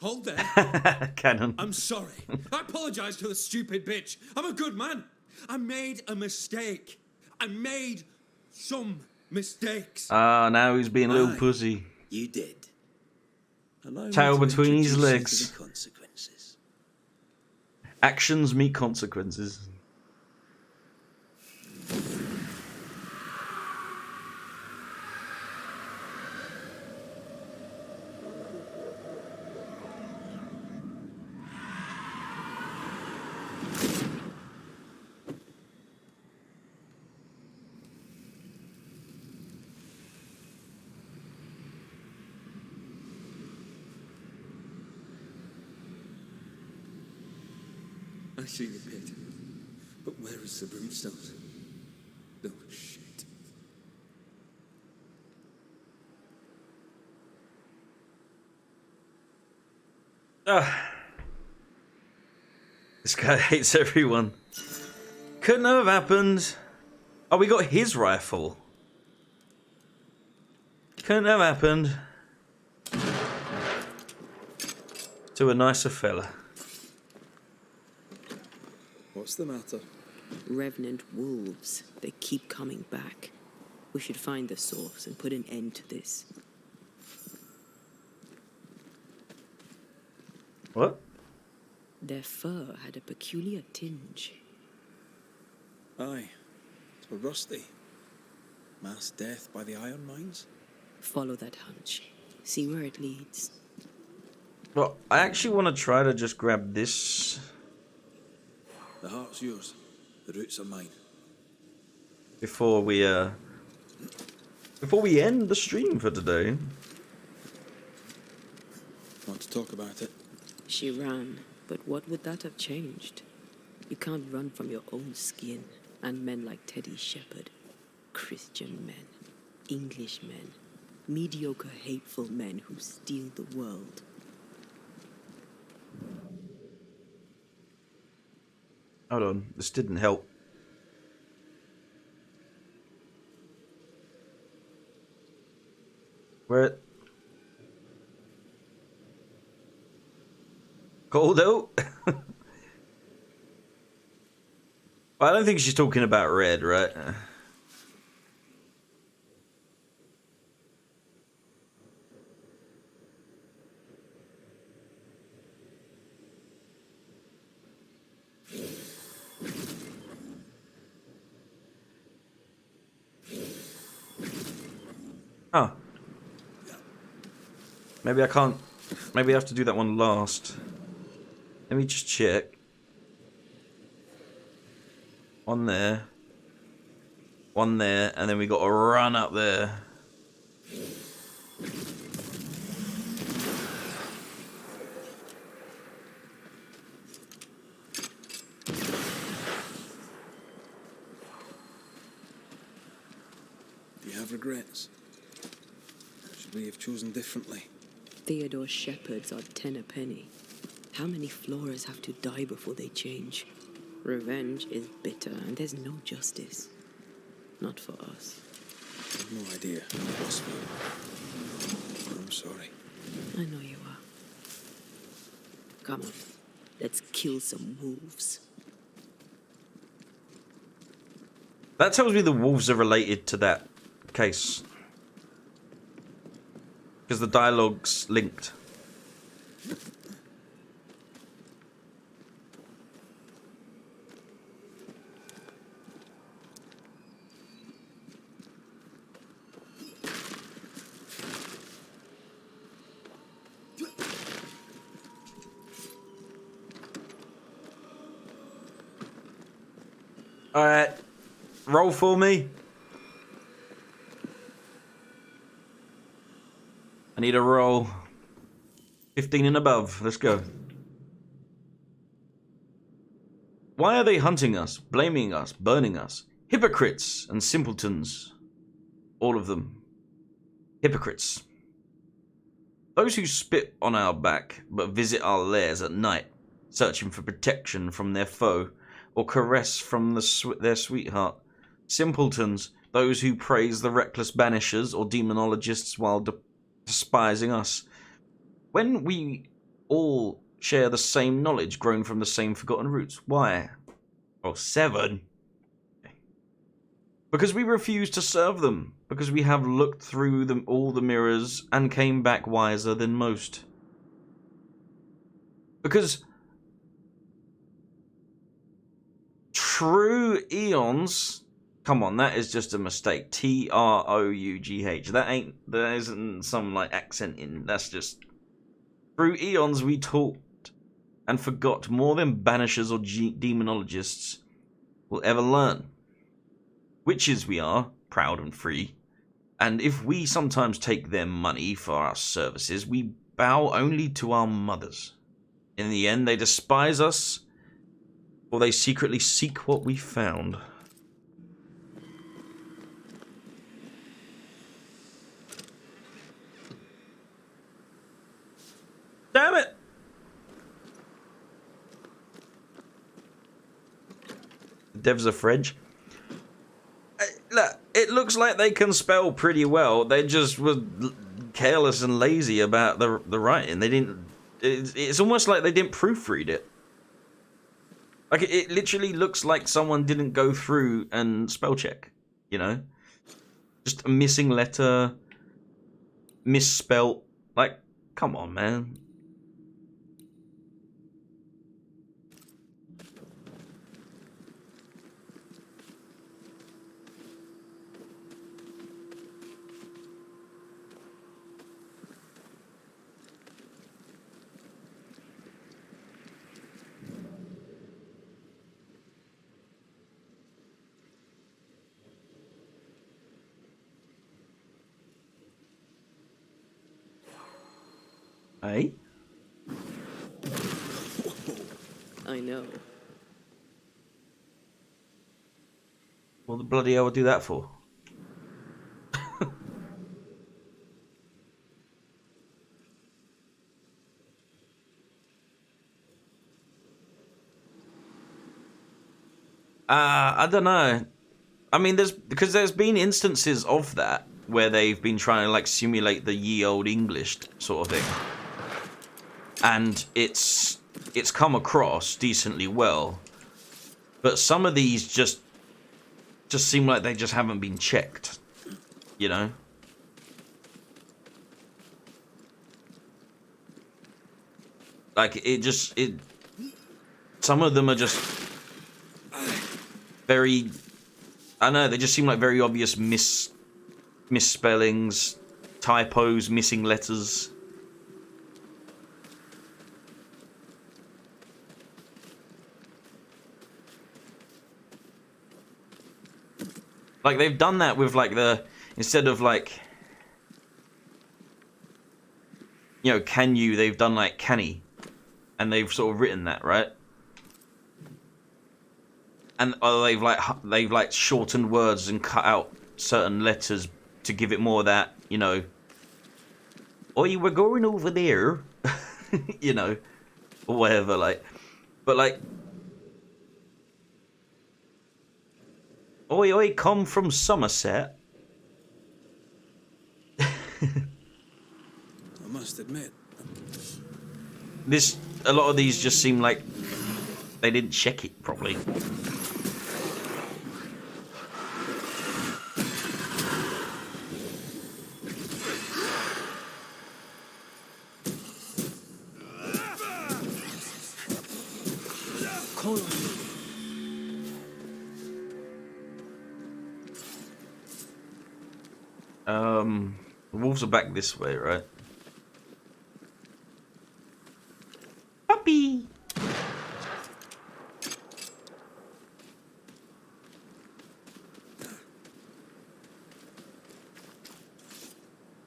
Hold there. Canon. I'm sorry. I apologize to the stupid bitch. I'm a good man. I made a mistake. I made some mistakes. Ah, now he's being a little Aye, pussy. You did. Allow me Tail to between his introduce you to legs. the consequences. Actions meet consequences. I see the pit. But where is the broodstones? Oh, shit. This guy hates everyone. Couldn't have happened. Oh, we got his rifle. Couldn't have happened to a nicer fella. What's the matter? Revenant wolves. They keep coming back. We should find the source and put an end to this. What? Their fur had a peculiar tinge. Aye. It's rusty. Mass death by the iron mines? Follow that hunch. See where it leads. Well, I actually want to try to just grab this The heart's yours. The roots are mine. before we end the stream for today. Want to talk about it? She ran, but what would that have changed? You can't run from your own skin, and men like Teddy Shepherd. Christian men. English men. Mediocre, hateful men who steal the world. Hold on, this didn't help. Where? Cold out? I don't think she's talking about red, right? Oh. Maybe I can't. Maybe I have to do that one last. Let me just check. One there. One there, and then we got to run up there. Do you have regrets? Should we have chosen differently? Theodore Shepherds are 10 a penny. How many Floras have to die before they change? Revenge is bitter, and there's no justice. Not for us. I have no idea. I'm sorry. I know you are. Come on, let's kill some wolves. That tells me the wolves are related to that case. Because the dialogue's linked. Alright. Roll for me. I need a roll. 15 and above. Let's go. Why are they hunting us, blaming us, burning us? Hypocrites and simpletons. All of them. Hypocrites. Those who spit on our back, but visit our lairs at night, searching for protection from their foe, or caress from their sweetheart. Simpletons, those who praise the reckless banishers or demonologists while despising us. When we all share the same knowledge grown from the same forgotten roots. Why? Oh, 7. Because we refuse to serve them. Because we have looked through them all the mirrors and came back wiser than most. Because True Eons. Come on, that is just a mistake. Trough. That isn't some like accent in. That's just through eons we taught and forgot more than banishers or demonologists will ever learn. Witches we are, proud and free, and if we sometimes take their money for our services, we bow only to our mothers. In the end, they despise us, for they secretly seek what we found. Damn it! Devs are French. Look, it looks like they can spell pretty well. They just were careless and lazy about the writing. They didn't. It's almost like they didn't proofread it. Like it literally looks like someone didn't go through and spell check. You know, just a missing letter, misspelt. Like, come on, man. Hey? I know. What the bloody hell would do that for? I don't know. I mean, there's been instances of that where they've been trying to like simulate the ye old English sort of thing, and it's come across decently well. But some of these just seem like they just haven't been checked, you know. Like some of them are just very, I don't know, they just seem like very obvious misspellings, typos, missing letters. Like they've done that with like instead of like, you know, can you, they've done like canny, and they've sort of written that, right? And they've like shortened words and cut out certain letters to give it more of that, you know. Oi, we're going over there, you know, or whatever. Like, but like, oi, come from Somerset. I must admit, A lot of these just seem like they didn't check it properly. The wolves are back this way, right? Puppy!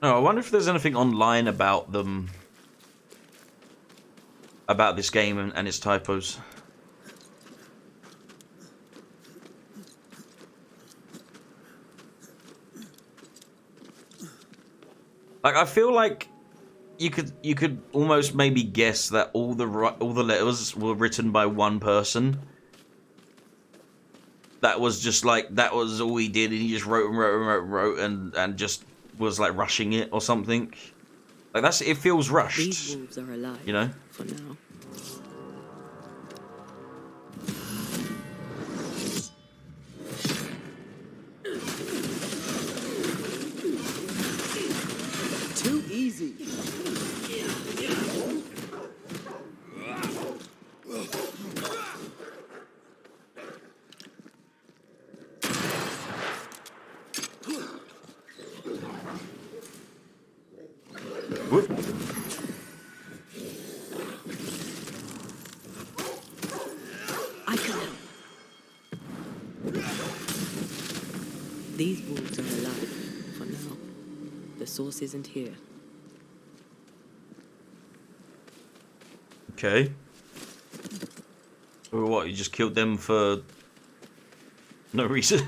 Oh, I wonder if there's anything online about them, about this game and its typos. Like, I feel like you could almost maybe guess that all the letters were written by one person. That was just like, that was all he did, and he just wrote and just was like rushing it or something. Like it feels rushed. These wolves are alive, you know? for now. Too easy. I can help. These wolves are alive for now. The source isn't here. Okay. Or what, you just killed them for no reason?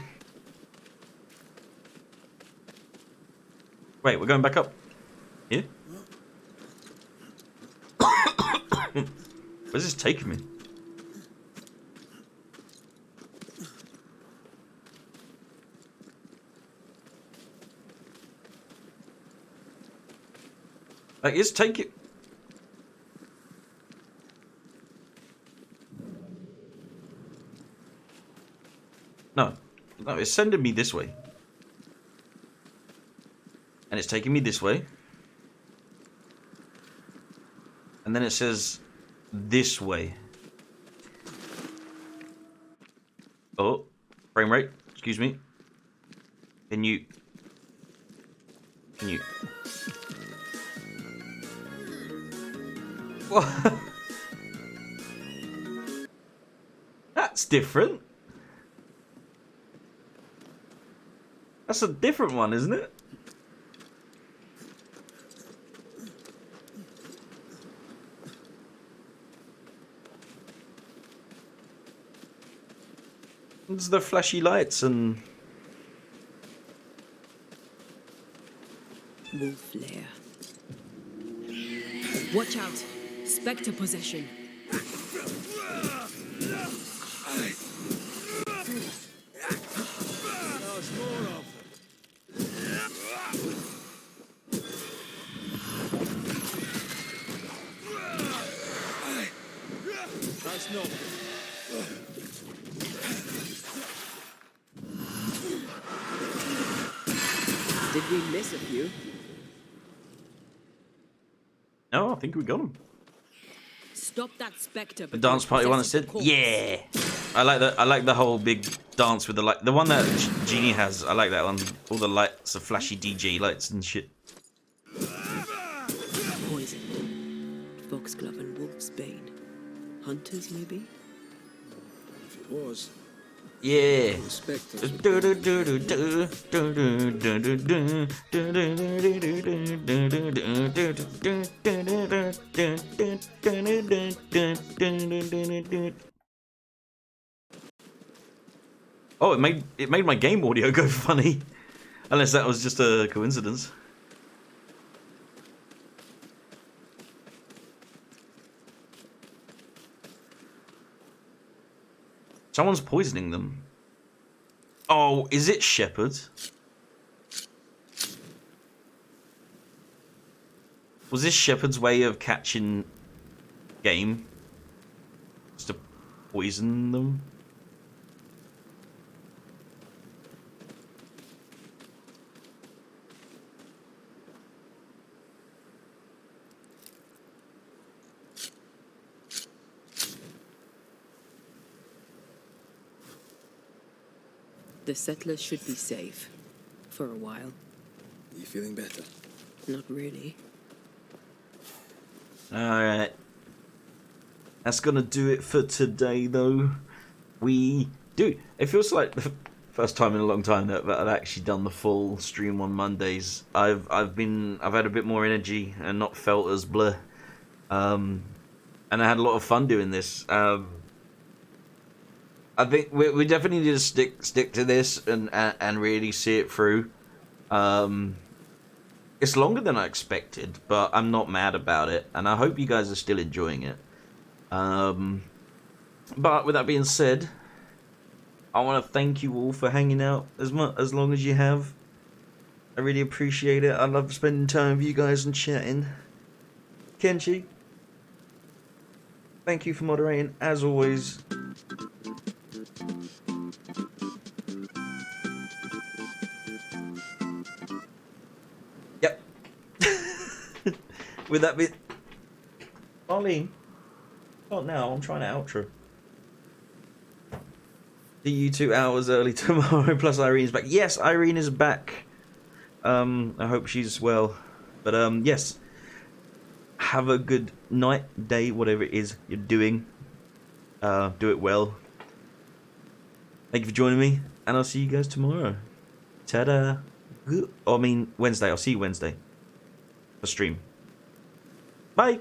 Wait, we're going back up? Here? Where's this taking me? Like, it's taking... No, it's sending me this way. And it's taking me this way. And then it says this way. Oh, frame rate, excuse me. Can you... What? That's different. That's a different one, isn't it? It's the flashy lights and... Wolf lair. Watch out! Spectre possession. There's more of That's not. Did we miss a few? No, I think we got him. Stop that spectre. The dance party one instead? Yeah! I like the whole big dance with the light. The one that Genie has, I like that one. All the lights, the flashy DJ lights and shit. Poison. Foxglove and wolf's bane. Hunters, maybe? If it was. Yeah. Oh, it made my game audio go funny. Unless that was just a coincidence. Someone's poisoning them. Oh, is it Shepherd? Was this Shepherd's way of catching game? Just to poison them? The settlers should be safe. For a while. You feeling better? Not really. Alright. That's gonna do it for today, though. It feels like the first time in a long time that I've actually done the full stream on Mondays. I've had a bit more energy and not felt as bleh. And I had a lot of fun doing this. I think we definitely need to stick to this and really see it through. It's longer than I expected, but I'm not mad about it, and I hope you guys are still enjoying it. But with that being said, I want to thank you all for hanging out as long as you have. I really appreciate it. I love spending time with you guys and chatting. Kenshi, thank you for moderating as always. Yep. With that bit, Arlene, not now. I'm trying to outro. See you 2 hours early tomorrow. Plus Irene's back. Yes, Irene is back. I hope she's well. But yes. Have a good night, day, whatever it is you're doing. Do it well. Thank you for joining me, and I'll see you guys tomorrow. Ta-da. I mean, Wednesday. I'll see you Wednesday for stream. Bye.